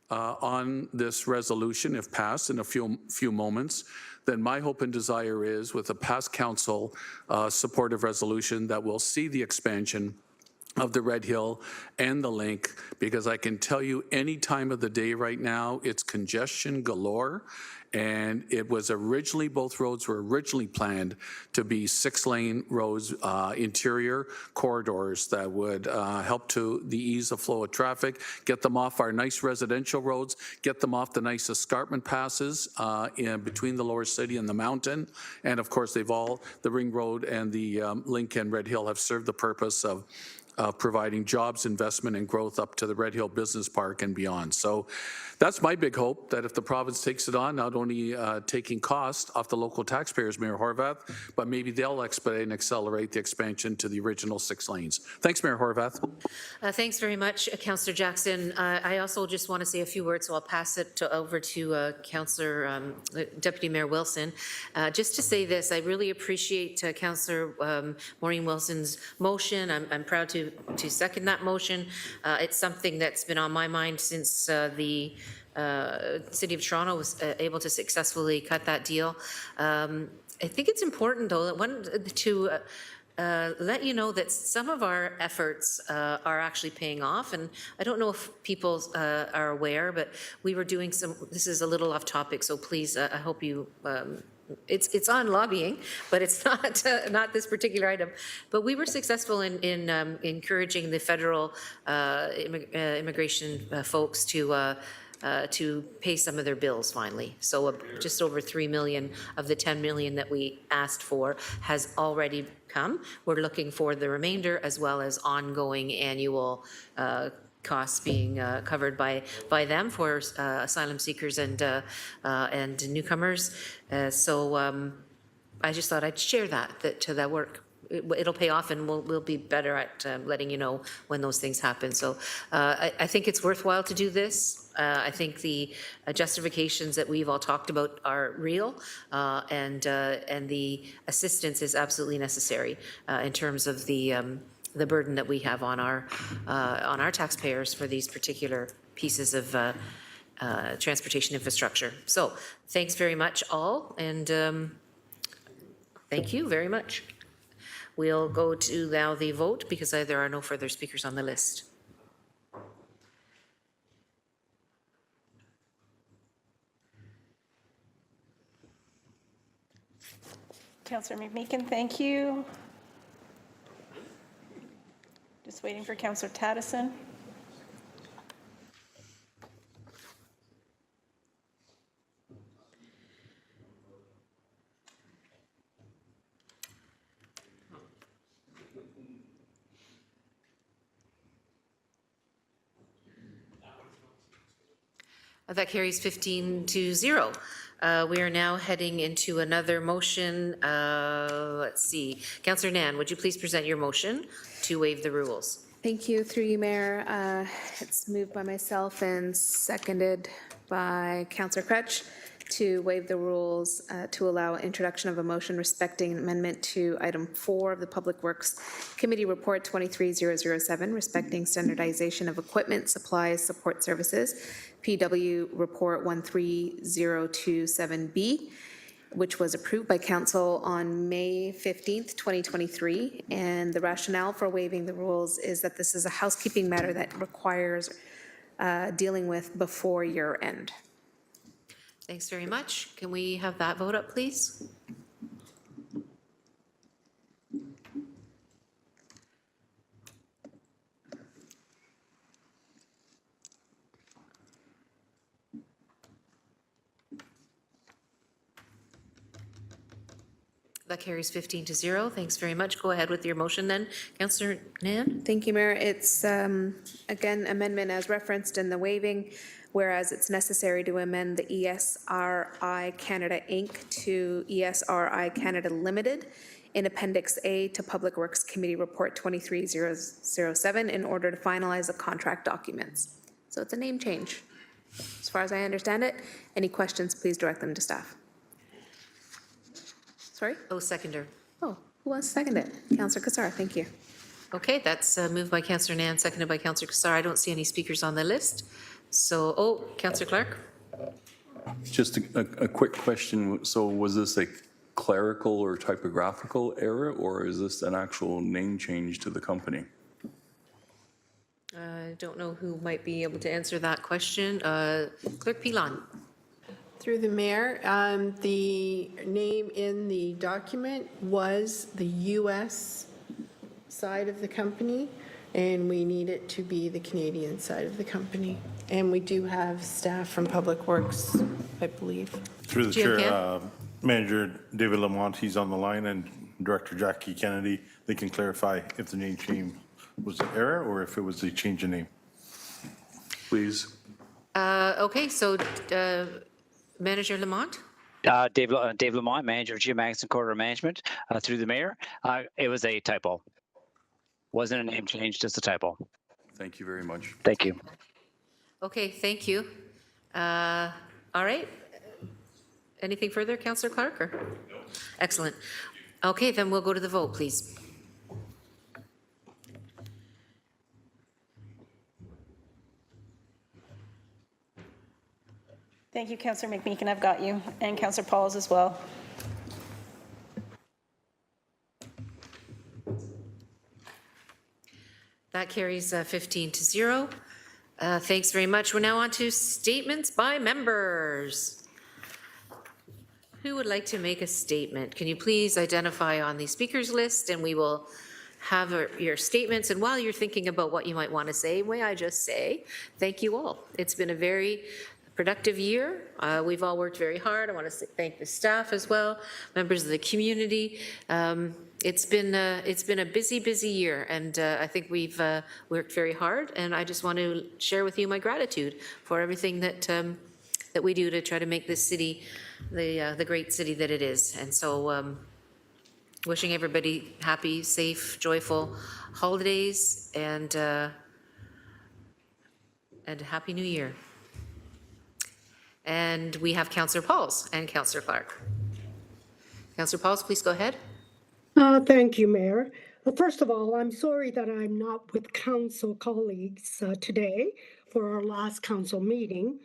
on this resolution, if passed in a few moments, then my hope and desire is with a past council supportive resolution that will see the expansion of the Red Hill and the link, because I can tell you any time of the day right now, it's congestion galore. And it was originally, both roads were originally planned to be 6-lane roads, interior corridors that would help to the ease of flow of traffic, get them off our nice residential roads, get them off the nice escarpment passes in between the lower city and the mountain. And of course, the ring road and the link and Red Hill have served the purpose of providing jobs, investment, and growth up to the Red Hill Business Park and beyond. So that's my big hope, that if the province takes it on, not only taking cost off the local taxpayers, Mayor Horwath, but maybe they'll expedite and accelerate the expansion to the original 6 lanes. Thanks, Mayor Horwath. Thanks very much, Councillor Jackson. I also just want to say a few words, so I'll pass it over to Councillor Deputy Mayor Wilson. Just to say this, I really appreciate Councillor Maureen Wilson's motion. I'm proud to second that motion. It's something that's been on my mind since the City of Toronto was able to successfully cut that deal. I think it's important, though, to let you know that some of our efforts are actually paying off, and I don't know if people are aware, but we were doing this is a little off topic, so please, I hope you it's on lobbying, but it's not this particular item. But we were successful in encouraging the federal immigration folks to pay some of their bills finally. So just over 3 million of the 10 million that we asked for has already come. We're looking for the remainder, as well as ongoing annual costs being covered by them for asylum seekers and newcomers. So I just thought I'd share that work. It'll pay off, and we'll be better at letting you know when those things happen. So I think it's worthwhile to do this. I think the justifications that we've all talked about are real, and the assistance is absolutely necessary in terms of the burden that we have on our taxpayers for these particular pieces of transportation infrastructure. So thanks very much, all, and thank you very much. We'll go to now the vote, because there are no further speakers on the list. Councillor McMeekin, thank you. Just waiting for Councillor Taddison. That carries 15-0. We are now heading into another motion. Let's see. Councillor Nan, would you please present your motion to waive the rules? Thank you. Through you, Mayor. It's moved by myself and seconded by Councillor Crutch to waive the rules to allow introduction of a motion respecting amendment to item 4 of the Public Works Committee Report 23007, respecting standardization of equipment, supplies, support services, PW Report 13027B, which was approved by Council on May 15th, 2023. And the rationale for waiving the rules is that this is a housekeeping matter that requires dealing with before year end. Thanks very much. Can we have that vote up, please? That carries 15-0. Thanks very much. Go ahead with your motion then, Councillor Nan. Thank you, Mayor. It's, again, amendment as referenced in the waiving, whereas it's necessary to amend the ESRI Canada Inc. to ESRI Canada Limited in Appendix A to Public Works Committee Report 23007 in order to finalize the contract documents. So it's a name change, as far as I understand it. Any questions, please direct them to staff. Sorry? Oh, seconder. Oh, who wants to second it? Councillor Kassar, thank you. Okay, that's moved by Councillor Nan, seconded by Councillor Kassar. I don't see any speakers on the list. So, Councillor Clark? Just a quick question. So was this a clerical or typographical error, or is this an actual name change to the company? I don't know who might be able to answer that question. Clerk Pilon. Through the mayor, the name in the document was the U.S. side of the company, and we need it to be the Canadian side of the company. And we do have staff from Public Works, I believe. Through the chair, Manager David Lamont, he's on the line, and Director Jackie Kennedy, they can clarify if the name change was an error or if it was a change in name. Please. Okay, so Manager Lamont? Dave Lamont, Manager of Geomatics and Corridor Management. Through the mayor, it was a typo. Wasn't a name change, just a typo. Thank you very much. Thank you. Okay, thank you. All right. Anything further, Councillor Clark? Or? No. Excellent. Okay, then we'll go to the vote, please. Thank you, Councillor McMeekin, I've got you, and Councillor Pauls as well. That carries 15-0. Thanks very much. We're now on to statements by members. Who would like to make a statement? Can you please identify on the speakers list, and we will have your statements. And while you're thinking about what you might want to say, may I just say thank you all. It's been a very productive year. We've all worked very hard. I want to thank the staff as well, members of the community. It's been a busy year, and I think we've worked very hard. And I just want to share with you my gratitude for everything that that we do to try to make this city the great city that it is. And so, wishing everybody happy, safe, joyful holidays, and Happy New Year. And we have Councillor Pauls and Councillor Clark. Councillor Pauls, please go ahead. Thank you, Mayor. First of all, I'm sorry that I'm not with council colleagues today for our last council meeting.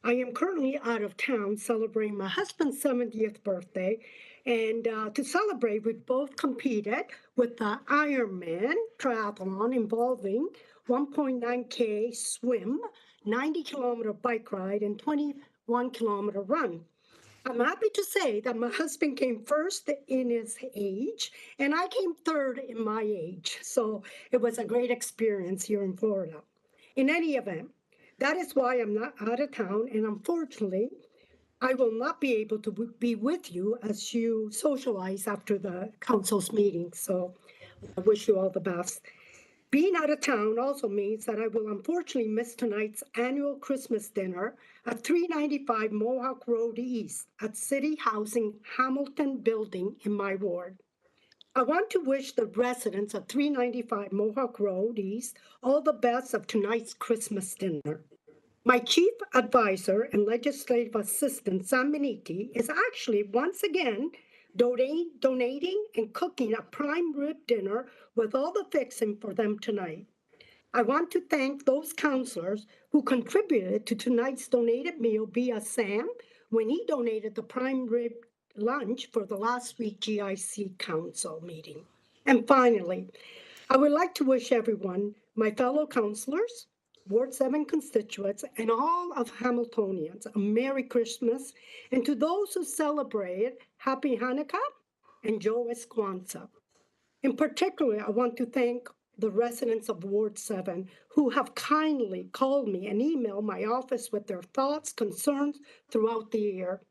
I am currently out of town celebrating my husband's 70th birthday. And to celebrate, we both competed with the Ironman triathlon involving 1.9K swim, 90-kilometer bike ride, and 21-kilometer run. I'm happy to say that my husband came first in his age, and I came third in my age. So it was a great experience here in Florida. In any event, that is why I'm not out of town, and unfortunately, I will not be able to be with you as you socialize after the council's meeting. So I wish you all the best. Being out of town also means that I will unfortunately miss tonight's annual Christmas dinner at 395 Mohawk Road East at City Housing Hamilton Building in my ward. I want to wish the residents of 395 Mohawk Road East all the best of tonight's Christmas dinner. My chief advisor and legislative assistant, Sam Beniti, is actually once again donating and cooking a prime rib dinner with all the fixing for them tonight. I want to thank those councillors who contributed to tonight's donated meal via Sam when he donated the prime rib lunch for the last week GIC council meeting. And finally, I would like to wish everyone, my fellow councillors, Ward 7 constituents, and all of Hamiltonians a Merry Christmas, and to those who celebrate, Happy Hanukkah and Joyous Kwanzaa. In particular, I want to thank the residents of Ward 7 who have kindly called me and emailed my office with their thoughts, concerns throughout the year.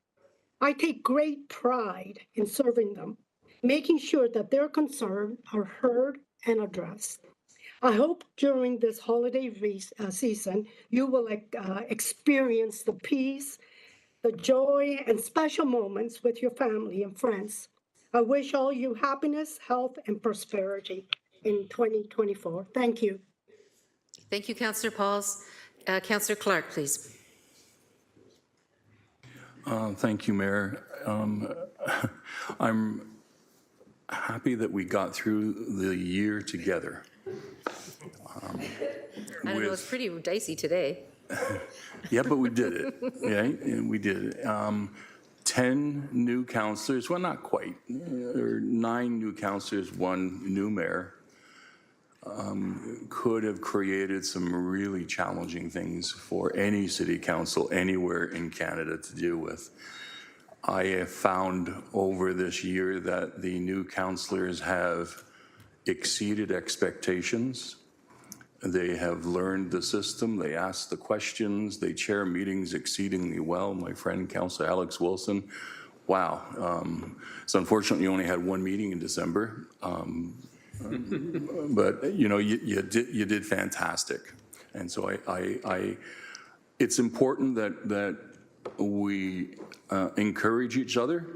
I take great pride in serving them. making sure that their concerns are heard and addressed. I hope during this holiday season, you will experience the peace, the joy, and special moments with your family and friends. I wish all you happiness, health, and prosperity in 2024. Thank you. Thank you, Councillor Pauls. Councillor Clark, please. Thank you, Mayor. I'm happy that we got through the year together. I don't know, it's pretty dicey today. Yeah, but we did it. Yeah, and we did it. 10 new councillors, well, not quite, or 9 new councillors, 1 new mayor, could have created some really challenging things for any city council anywhere in Canada to deal with. I have found over this year that the new councillors have exceeded expectations. They have learned the system, they ask the questions, they chair meetings exceedingly well. My friend, Councillor Alex Wilson, wow. So unfortunately, you only had 1 meeting in December. But you know, you did fantastic. And so it's important that we encourage each other.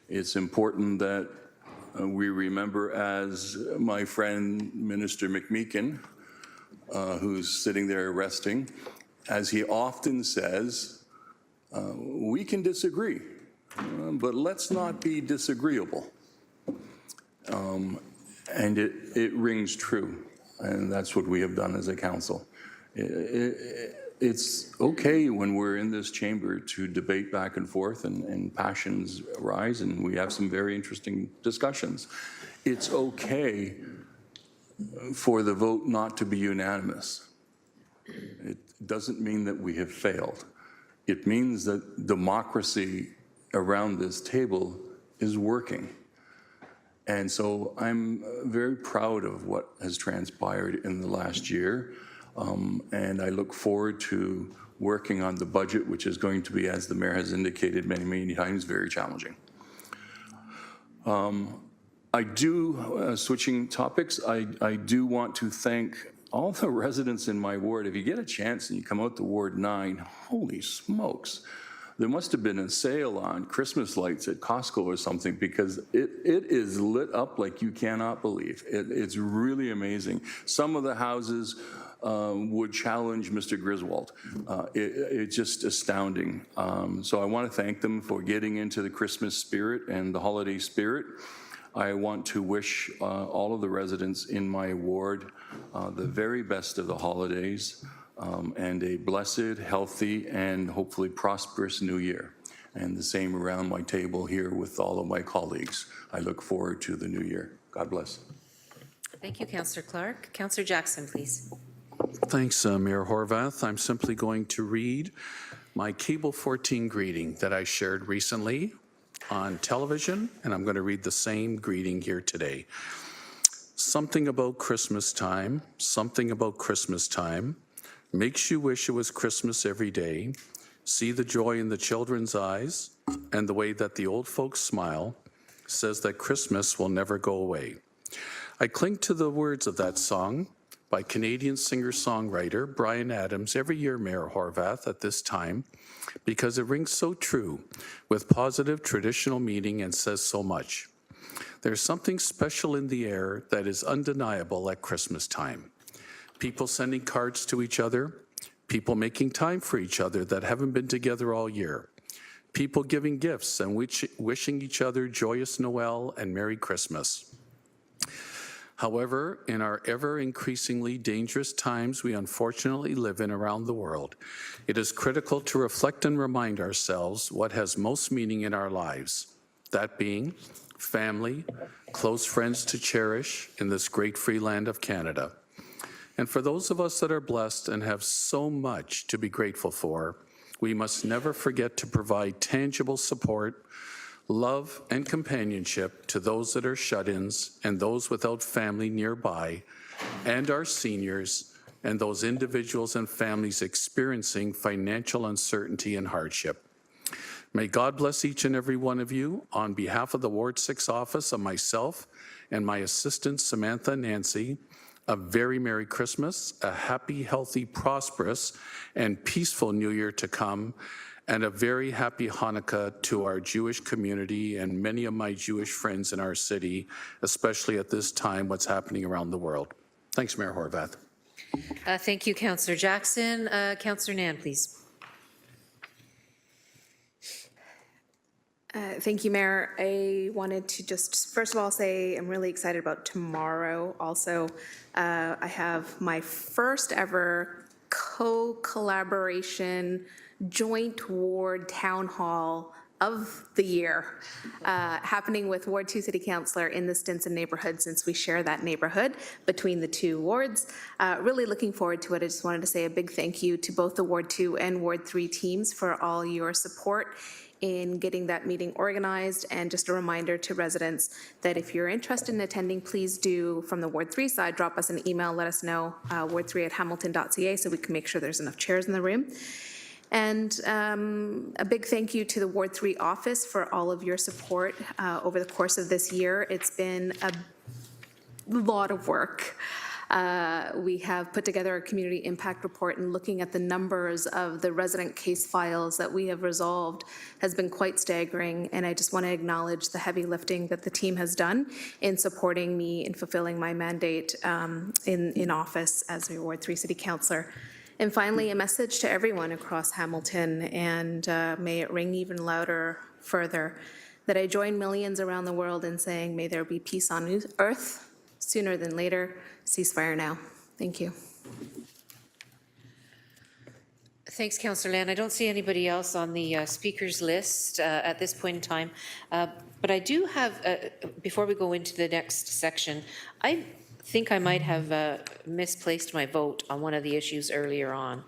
It's important that we remember, as my friend, Minister McMeekin, who's sitting there resting, as he often says, we can disagree, but let's not be disagreeable. And it rings true, and that's what we have done as a council. It's okay when we're in this chamber to debate back and forth and passions arise, and we have some very interesting discussions. It's okay for the vote not to be unanimous. It doesn't mean that we have failed. It means that democracy around this table is working. And so I'm very proud of what has transpired in the last year. And I look forward to working on the budget, which is going to be, as the mayor has indicated many, many times, very challenging. Switching topics, I do want to thank all the residents in my ward. If you get a chance and you come out to Ward 9, holy smokes. There must have been a sale on Christmas lights at Costco or something, because it is lit up like you cannot believe. It's really amazing. Some of the houses would challenge Mr. Griswold. It's just astounding. So I want to thank them for getting into the Christmas spirit and the holiday spirit. I want to wish all of the residents in my ward the very best of the holidays. And a blessed, healthy, and hopefully prosperous new year. And the same around my table here with all of my colleagues. I look forward to the new year. God bless. Thank you, Councillor Clark. Councillor Jackson, please. Thanks, Mayor Horvath. I'm simply going to read my Cable 14 greeting that I shared recently on television, and I'm going to read the same greeting here today. Something about Christmas time, something about Christmas time, makes you wish it was Christmas every day. See the joy in the children's eyes and the way that the old folks smile says that Christmas will never go away. I cling to the words of that song by Canadian singer-songwriter Bryan Adams every year, Mayor Horvath, at this time, because it rings so true with positive traditional meaning and says so much. There's something special in the air that is undeniable at Christmas time. People sending cards to each other, people making time for each other that haven't been together all year, people giving gifts and wishing each other joyous Noel and Merry Christmas. However, in our ever increasingly dangerous times we unfortunately live in around the world, it is critical to reflect and remind ourselves what has most meaning in our lives, that being family, close friends to cherish in this great free land of Canada. And for those of us that are blessed and have so much to be grateful for, we must never forget to provide tangible support, love, and companionship to those that are shut-ins and those without family nearby, and our seniors and those individuals and families experiencing financial uncertainty and hardship. May God bless each and every one of you. On behalf of the Ward 6 office, of myself and my assistant Samantha Nancy, a very Merry Christmas, a happy, healthy, prosperous, and peaceful New Year to come, and a very happy Hanukkah to our Jewish community and many of my Jewish friends in our city, especially at this time, what's happening around the world. Thanks, Mayor Horvath. Thank you, Councillor Jackson. Councillor Nan, please. Thank you, Mayor. I wanted to just, first of all, say I'm really excited about tomorrow. Also, I have my first ever co-collaboration joint ward town hall of the year happening with Ward 2 City Councillor in the Stinson neighborhood, since we share that neighborhood between the two wards. Really looking forward to it. I just wanted to say a big thank you to both the Ward 2 and Ward 3 teams for all your support in getting that meeting organized. And just a reminder to residents that if you're interested in attending, please do, from the Ward 3 side, drop us an email, let us know, ward3@hamilton.ca, so we can make sure there's enough chairs in the room. And a big thank you to the Ward 3 office for all of your support over the course of this year. It's been a lot of work. We have put together a community impact report, and looking at the numbers of the resident case files that we have resolved has been quite staggering. And I just want to acknowledge the heavy lifting that the team has done in supporting me in fulfilling my mandate in office as a Ward 3 City Councillor. And finally, a message to everyone across Hamilton, and may it ring even louder further, that I join millions around the world in saying, may there be peace on earth sooner than later. Ceasefire now. Thank you. Thanks, Councillor Land. I don't see anybody else on the speakers list at this point in time. But I do have, before we go into the next section, I think I might have misplaced my vote on one of the issues earlier on,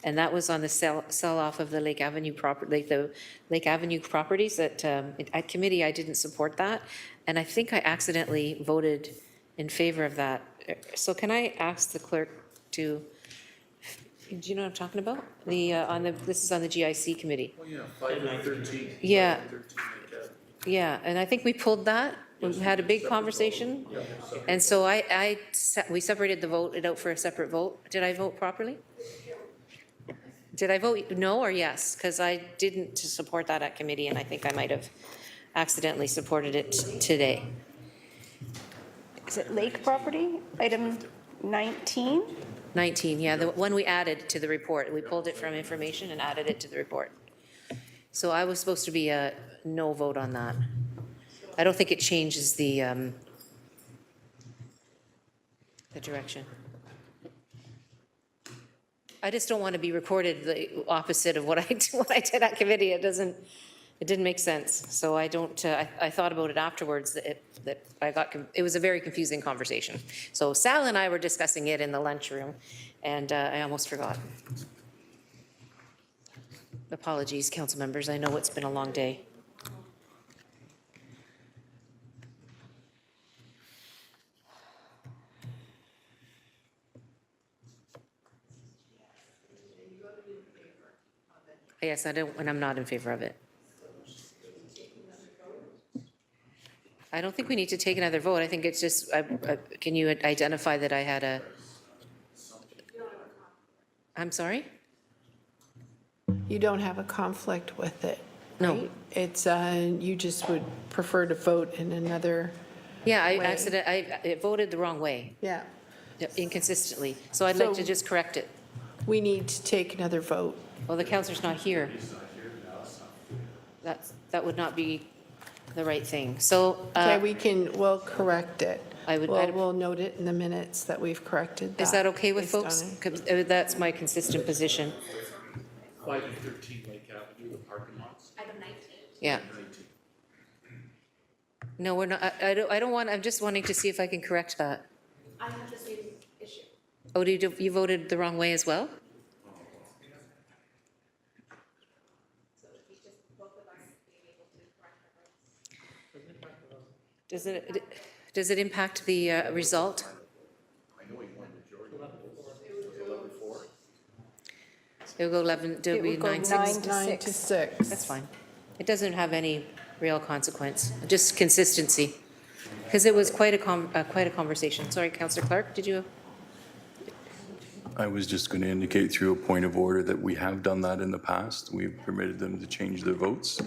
and that was on the sell-off of the Lake Avenue property, the Lake Avenue properties. That at committee I didn't support that, and I think I accidentally voted in favor of that. So can I ask the clerk to? Do you know what I'm talking about? The this is on the GIC committee. Oh yeah, 5/13. Yeah. Yeah, and I think we pulled that. We had a big conversation, and so we separated the vote, it out for a separate vote. Did I vote properly? Did I vote no or yes? Because I didn't support that at committee, and I think I might have accidentally supported it today. Is it Lake property, item 19? 19, yeah, the one we added to the report. We pulled it from information and added it to the report. So I was supposed to be a no vote on that. I don't think it changes the direction. I just don't want to be recorded the opposite of what I did at committee. It didn't make sense. So I don't. I thought about it afterwards. It was a very confusing conversation. So Sal and I were discussing it in the lunchroom, and I almost forgot. Apologies, council members. I know it's been a long day. Yes, I don't, and I'm not in favor of it. I don't think we need to take another vote. I think it's just, can you identify that I had a, I'm sorry? You don't have a conflict with it. No. Right? It's, you just would prefer to vote in another. Yeah, I way. voted the wrong way. Yeah. Inconsistently. So I'd like to just correct it. We need to take another vote. Well, the councillor's not here. That would not be the right thing. So. Okay, we'll correct it. We'll note it in the minutes that we've corrected that. Is that okay with folks? That's my consistent position. 5 and 13 Lake Avenue, the parking lots. Item 19. Yeah. No, we're not, I don't want, I'm just wanting to see if I can correct that. I have the same issue. Oh, you voted the wrong way as well? Does it impact the result? It will go 11, it'll be 9-6. 9 to 6. That's fine. It doesn't have any real consequence, just consistency. Because it was quite a conversation. Sorry, Councillor Clark, did you? I was just going to indicate through a point of order that we have done that in the past. We've permitted them to change their votes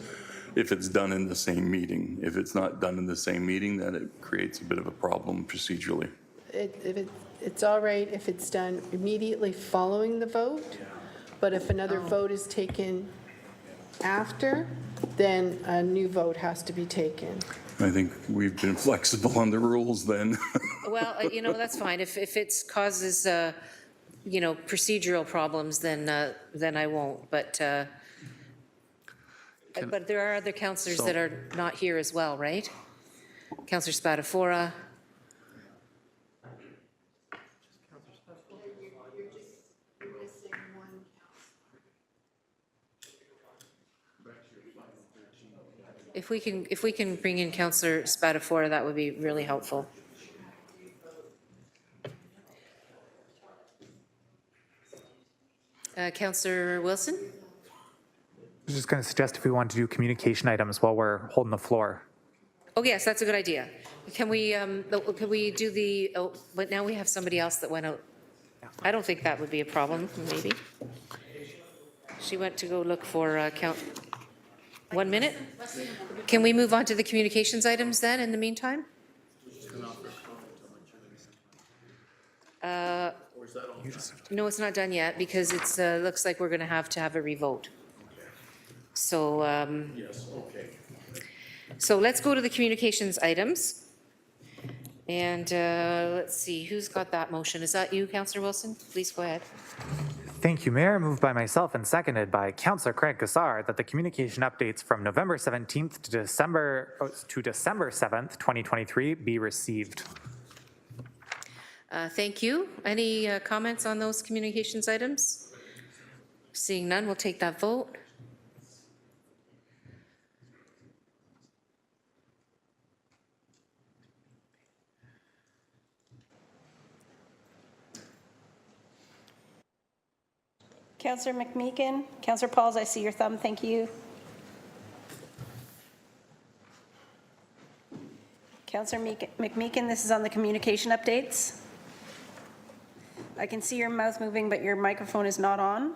if it's done in the same meeting. If it's not done in the same meeting, then it creates a bit of a problem procedurally. It's all right if it's done immediately following the vote, but if another vote is taken after, then a new vote has to be taken. I think we've been flexible on the rules then. Well, that's fine. If it causes, procedural problems, then I won't. But there are other councillors that are not here as well, right? Councillor Spadafora. If we can bring in Councillor Spadafora, that would be really helpful. Councillor Wilson? I was just going to suggest if we want to do communication items while we're holding the floor. Oh, yes, that's a good idea. Can we do the, but now we have somebody else that went out. I don't think that would be a problem, maybe. She went to go look for 1 minute? Can we move on to the communications items then in the meantime? No, it's not done yet because it's looks like we're going to have a revote. So, Yes, okay. so let's go to the communications items. And let's see, who's got that motion? Is that you, Councillor Wilson? Please go ahead. Thank you, Mayor. Moved by myself and seconded by Councillor Craig Gassar that the communication updates from November 17th to December 7th, 2023 be received. Thank you. Any comments on those communications items? Seeing none, we'll take that vote. Councillor McMeekin, Councillor Pauls, I see your thumb, thank you. Councillor McMeekin, this is on the communication updates. I can see your mouth moving, but your microphone is not on.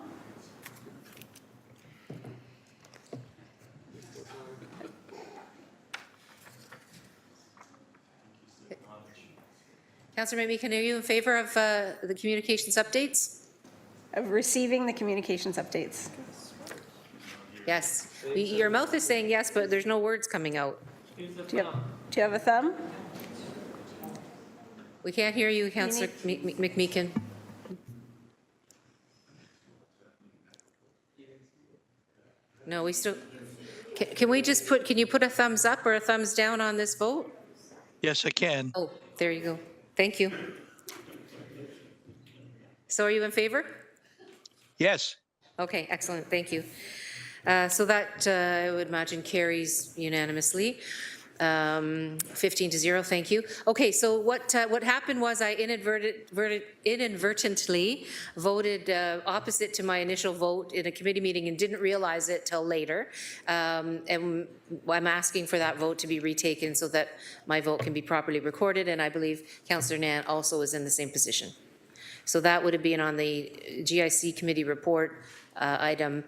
Councillor McMeekin, are you in favor of the communications updates? Of receiving the communications updates. Yes. Your mouth is saying yes, but there's no words coming out. Do you have a thumb? We can't hear you, Councillor McMeekin. No, we still, can we just can you put a thumbs up or a thumbs down on this vote? Yes, I can. Oh, there you go. Thank you. So are you in favor? Yes. Okay, excellent. Thank you. So that, I would imagine, carries unanimously. 15-0, thank you. Okay, so what happened was I inadvertently voted opposite to my initial vote in a committee meeting and didn't realize it till later. And I'm asking for that vote to be retaken so that my vote can be properly recorded, and I believe Councillor Nan also is in the same position. So that would have been on the GIC committee report, item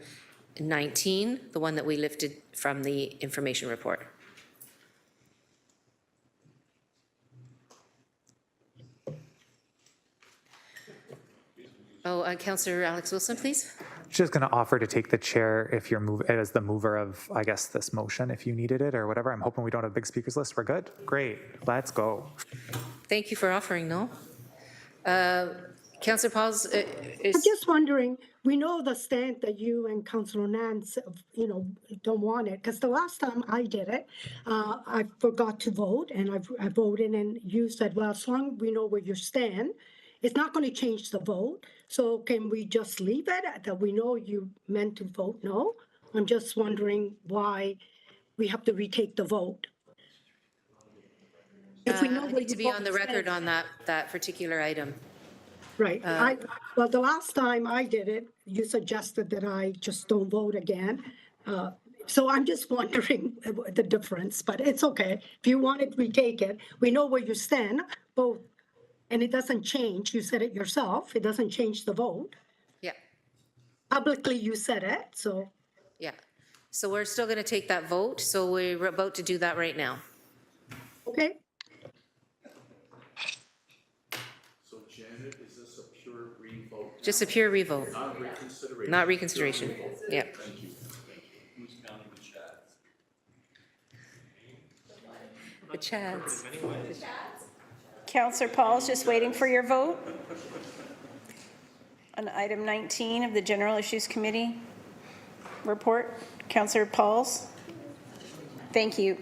19, the one that we lifted from the information report. Oh, Councillor Alex Wilson, please. Just going to offer to take the chair if you're as the mover of, I guess, this motion, if you needed it or whatever. I'm hoping we don't have a big speakers list. We're good? Great. Let's go. Thank you for offering, no? Councillor Pauls, I'm just wondering, we know the stand that you and Councillor Nance, don't want it, because the last time I did it, I forgot to vote, and I voted, and you said, well, as long as we know where you stand, it's not going to change the vote. So can we just leave it that we know you meant to vote no? I'm just wondering why we have to retake the vote. If we know I need to be on the record on that particular item. Right. Well, the last time I did it, you suggested that I just don't vote again. So I'm just wondering the difference, but it's okay. If you want it, we take it. We know where you stand, both, and it doesn't change. You said it yourself. It doesn't change the vote. Yeah, Publicly, you said it, so. yeah. So we're still going to take that vote, so we're about to do that right now. Okay. So Janet, is this a pure revote? Just a pure revote, Not reconsideration? not reconsideration. Yeah. Thank you. Who's counting the chads? The Chads. Counselor Paul's just waiting for your vote on item 19 of the General Issues Committee report. Counselor Pauls. Thank you.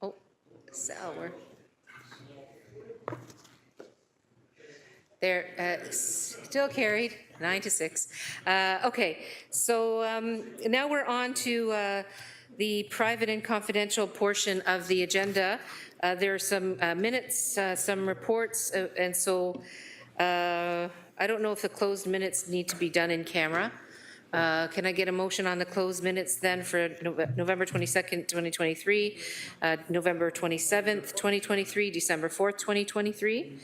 Oh, sour. There, still carried, 9-6. Okay, so now we're on to the private and confidential portion of the agenda. There are some minutes, some reports, and so I don't know if the closed minutes need to be done in camera. Can I get a motion on the closed minutes then for November 22nd, 2023, November 27th, 2023, December 4th, 2023?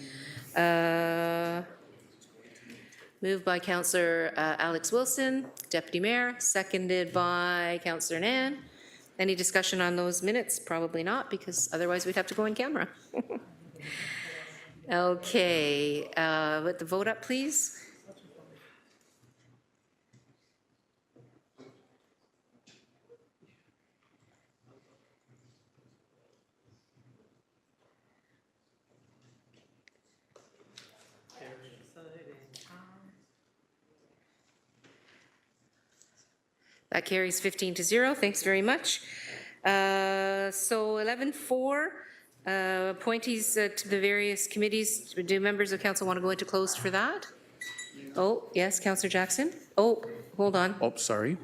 Moved by Councillor Alex Wilson, Deputy Mayor, seconded by Councillor Nan. Any discussion on those minutes? Probably not, because otherwise we'd have to go in camera. Okay, with the vote up, please. That carries 15-0. Thanks very much. So 11-4, appointees to the various committees. Do members of council want to go into closed for that? Oh, yes, Councillor Jackson. Oh, hold on. Oh, sorry.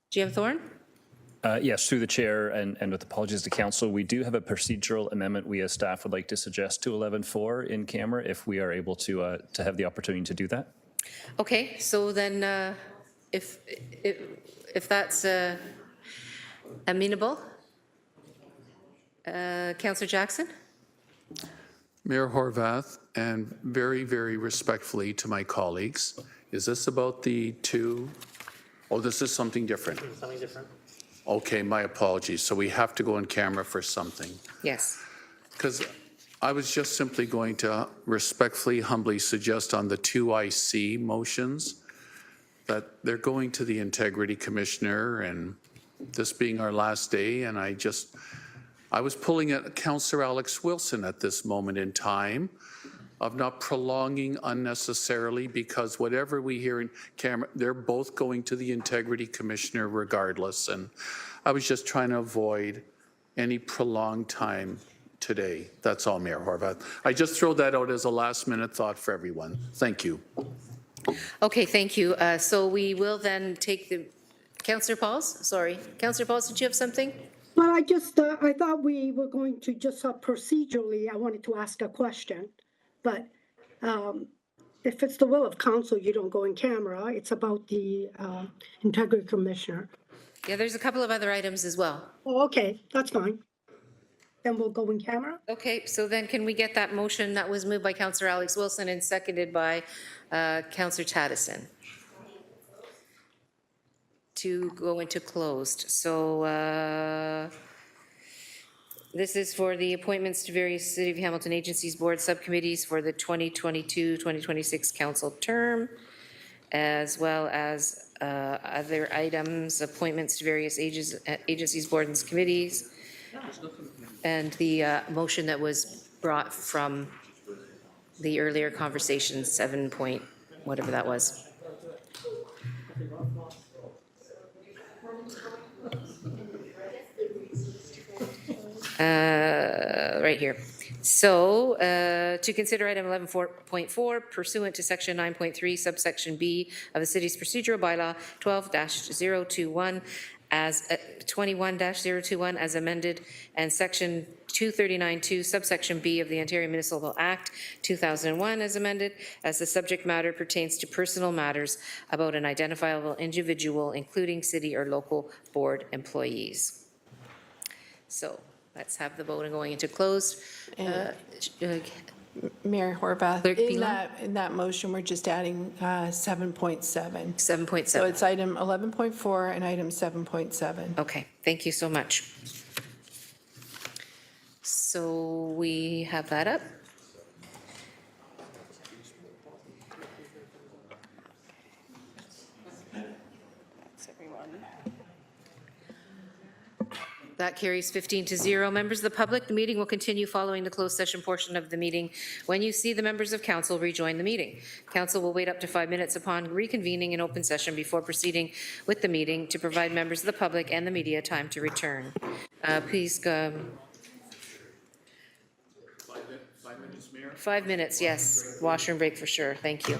GM Thorne? Yes, through the chair and with apologies to council, we do have a procedural amendment we as staff would like to suggest to 11-4 in camera if we are able to have the opportunity to do that. Okay, so then if that's amenable, Councillor Jackson? Mayor Horvath, and very, very respectfully to my colleagues, is this about the two? Oh, this is something different. Something different. Okay, my apologies. So we have to go on camera for something. Yes. Because I was just simply going to respectfully, humbly suggest on the two IC motions that they're going to the Integrity Commissioner, and this being our last day, and I was pulling at Councillor Alex Wilson at this moment in time of not prolonging unnecessarily, because whatever we hear in camera, they're both going to the Integrity Commissioner regardless. And I was just trying to avoid any prolonged time today. That's all, Mayor Horvath. I just throw that out as a last minute thought for everyone. Thank you. Okay, thank you. So we will then take the, Councillor Pauls, sorry. Councillor Pauls, did you have something? Well, I thought we were going to just procedurally, I wanted to ask a question. But if it's the will of council, you don't go in camera. It's about the Integrity Commissioner. Yeah, there's a couple of other items as well. Oh, okay, that's fine. Then we'll go in camera. Okay, so then can we get that motion that was moved by Councillor Alex Wilson and seconded by Councillor Taddison to go into closed? So this is for the appointments to various City of Hamilton agencies, boards, subcommittees for the 2022-2026 council term, as well as other items, appointments to various agencies, boards, and committees, and the motion that was brought from the earlier conversation, 7 point, whatever that was. Right here. So to consider item 11.4 pursuant to section 9.3 subsection B of the city's procedural bylaw 12-021 as 21-021 as amended, and section 239(2) subsection B of the Ontario Municipal Act 2001 as amended, as the subject matter pertains to personal matters about an identifiable individual, including city or local board employees. So let's have the vote going into closed. Mayor Horvath, Clerk in Phelan? that motion, we're just adding 7.7. 7.7. So it's item 11.4 and item 7.7. Okay, thank you so much. So we have that up. That's everyone. That carries 15-0. Members of the public, the meeting will continue following the closed session portion of the meeting. When you see the members of council rejoin the meeting, council will wait up to 5 minutes upon reconvening in open session before proceeding with the meeting to provide members of the public and the media time to return. Please go. 5 minutes, Mayor? 5 minutes, yes. Washroom break for sure. Thank you.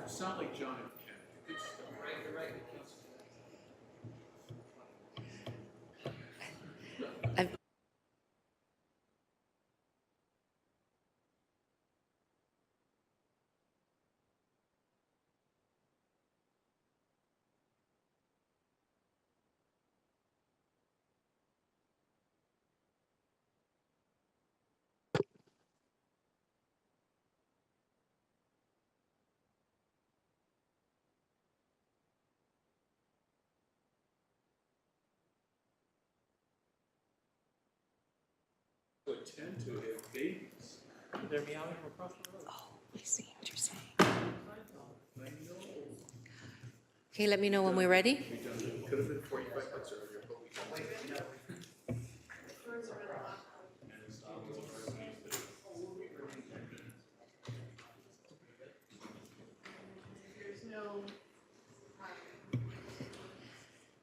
Sound like John. Tend to have babies. They're meowing from across the road. Oh, I see what you're saying. Okay, let me know when we're ready. Could have been 45 minutes earlier, but we don't.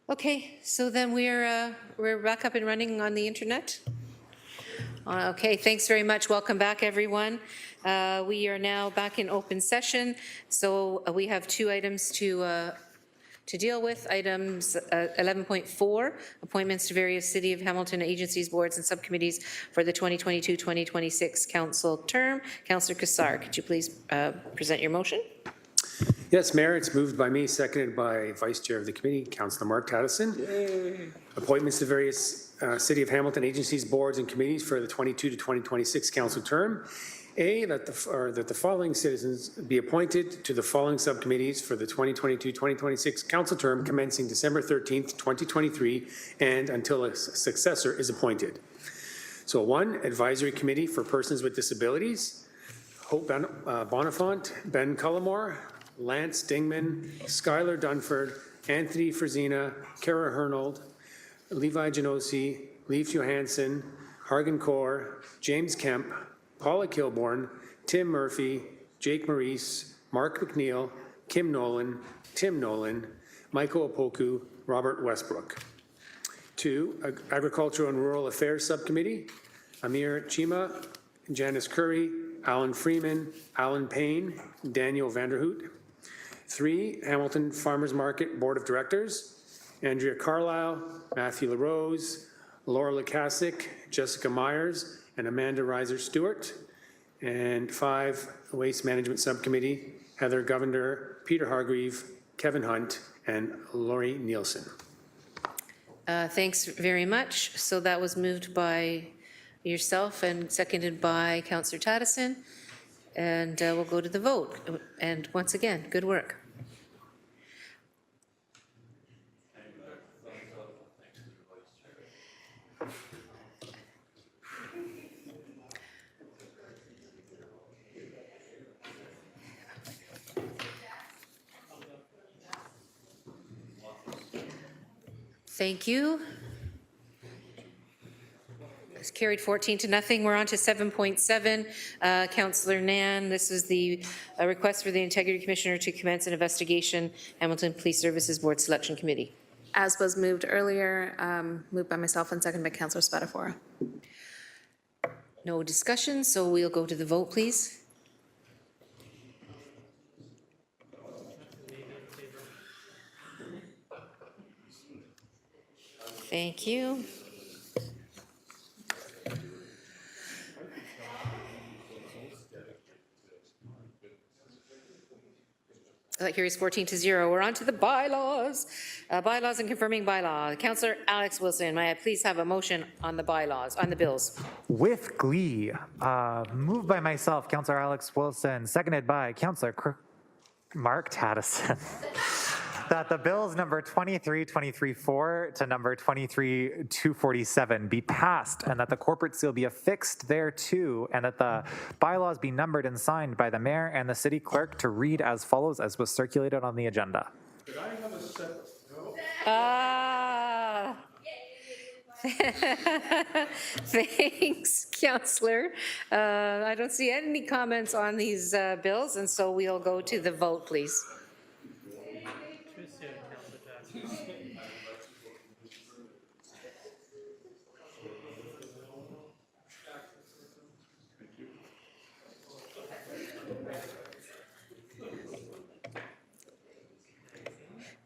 Okay, so then we're back up and running on the internet. Okay, thanks very much. Welcome back, everyone. We are now back in open session. So we have two items to deal with. Items 11.4, appointments to various City of Hamilton agencies, boards, and subcommittees for the 2022-2026 council term. Councillor Kassar, could you please present your motion? Yes, Mayor, it's moved by me, seconded by Vice Chair of the Committee, Councillor Mark Tattison. Yay. Appointments to various City of Hamilton agencies, boards, and committees for the 22 to 2026 council term. A, that the following citizens be appointed to the following subcommittees for the 2022-2026 council term commencing December 13th, 2023, and until a successor is appointed. So 1, Advisory Committee for Persons with Disabilities, Hope Bonifant, Ben Cullimore, Lance Dingman, Skylar Dunford, Anthony Frazina, Kara Hernold, Levi Genosi, Leif Johansson, Hargan Kaur, James Kemp, Paula Kilborn, Tim Murphy, Jake Maurice, Mark McNeil, Kim Nolan, Tim Nolan, Michael Opoku, Robert Westbrook. 2, Agricultural and Rural Affairs Subcommittee, Amir Chima, Janice Curry, Alan Freeman, Alan Payne, Daniel Vanderhoot. 3, Hamilton Farmers Market Board of Directors, Andrea Carlisle, Matthew LaRose, Laura Lukasik, Jessica Myers, and Amanda Reiser Stewart. And 5, Waste Management Subcommittee, Heather Govender, Peter Hargreave, Kevin Hunt, and Lori Nielsen. Thanks very much. So that was moved by yourself and seconded by Councillor Tattison. And we'll go to the vote. And once again, good work. Thank you. It's carried 14 to nothing. We're on to 7.7. Councillor Nan, this is the request for the Integrity Commissioner to commence an investigation, Hamilton Police Services Board Selection Committee. As was moved earlier, moved by myself and seconded by Councillor Spadafora. No discussion, so we'll go to the vote, please. Thank you. That carries 14 to 0. We're on to the bylaws. Bylaws and confirming bylaw. Councillor Alex Wilson, may I please have a motion on the bylaws, on the bills? With glee, moved by myself, Councillor Alex Wilson, seconded by Councillor Mark Tattison, that the bills number 23-23-4 to number 23-247 be passed, and that the corporate seal be affixed thereto, and that the bylaws be numbered and signed by the mayor and the city clerk to read as follows as was circulated on the agenda. Could I have a separate vote? Thanks, Councillor. I don't see any comments on these bills, and so we'll go to the vote, please.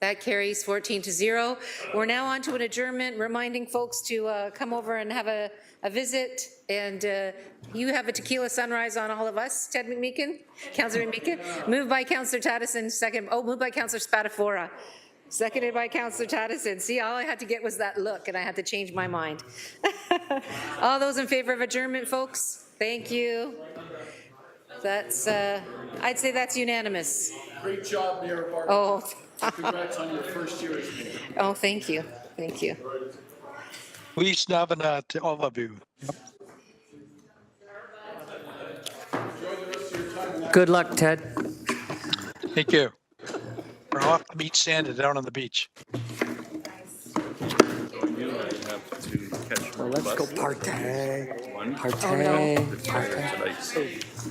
That carries 14-0. We're now on to an adjournment, reminding folks to come over and have a visit. And you have a tequila sunrise on all of us, Ted McMeekin, Councillor McMeekin. Moved by Councillor Taddison, moved by Councillor Spatafora. Seconded by Councillor Taddison. See, all I had to get was that look, and I had to change my mind. All those in favor of adjournment, folks? Thank you. That's, I'd say that's unanimous. Great job, Mayor Bartlett. Oh. Congrats on your first year as mayor. Oh, thank you. Thank you. Please Navana to all of you. Good luck, Ted. Thank you. We're off the beach sand down on the beach. Well, let's go partay. Oh, Partay.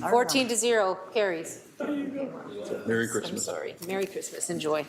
14-0 carries. Merry Christmas. I'm sorry. Merry Christmas. Enjoy.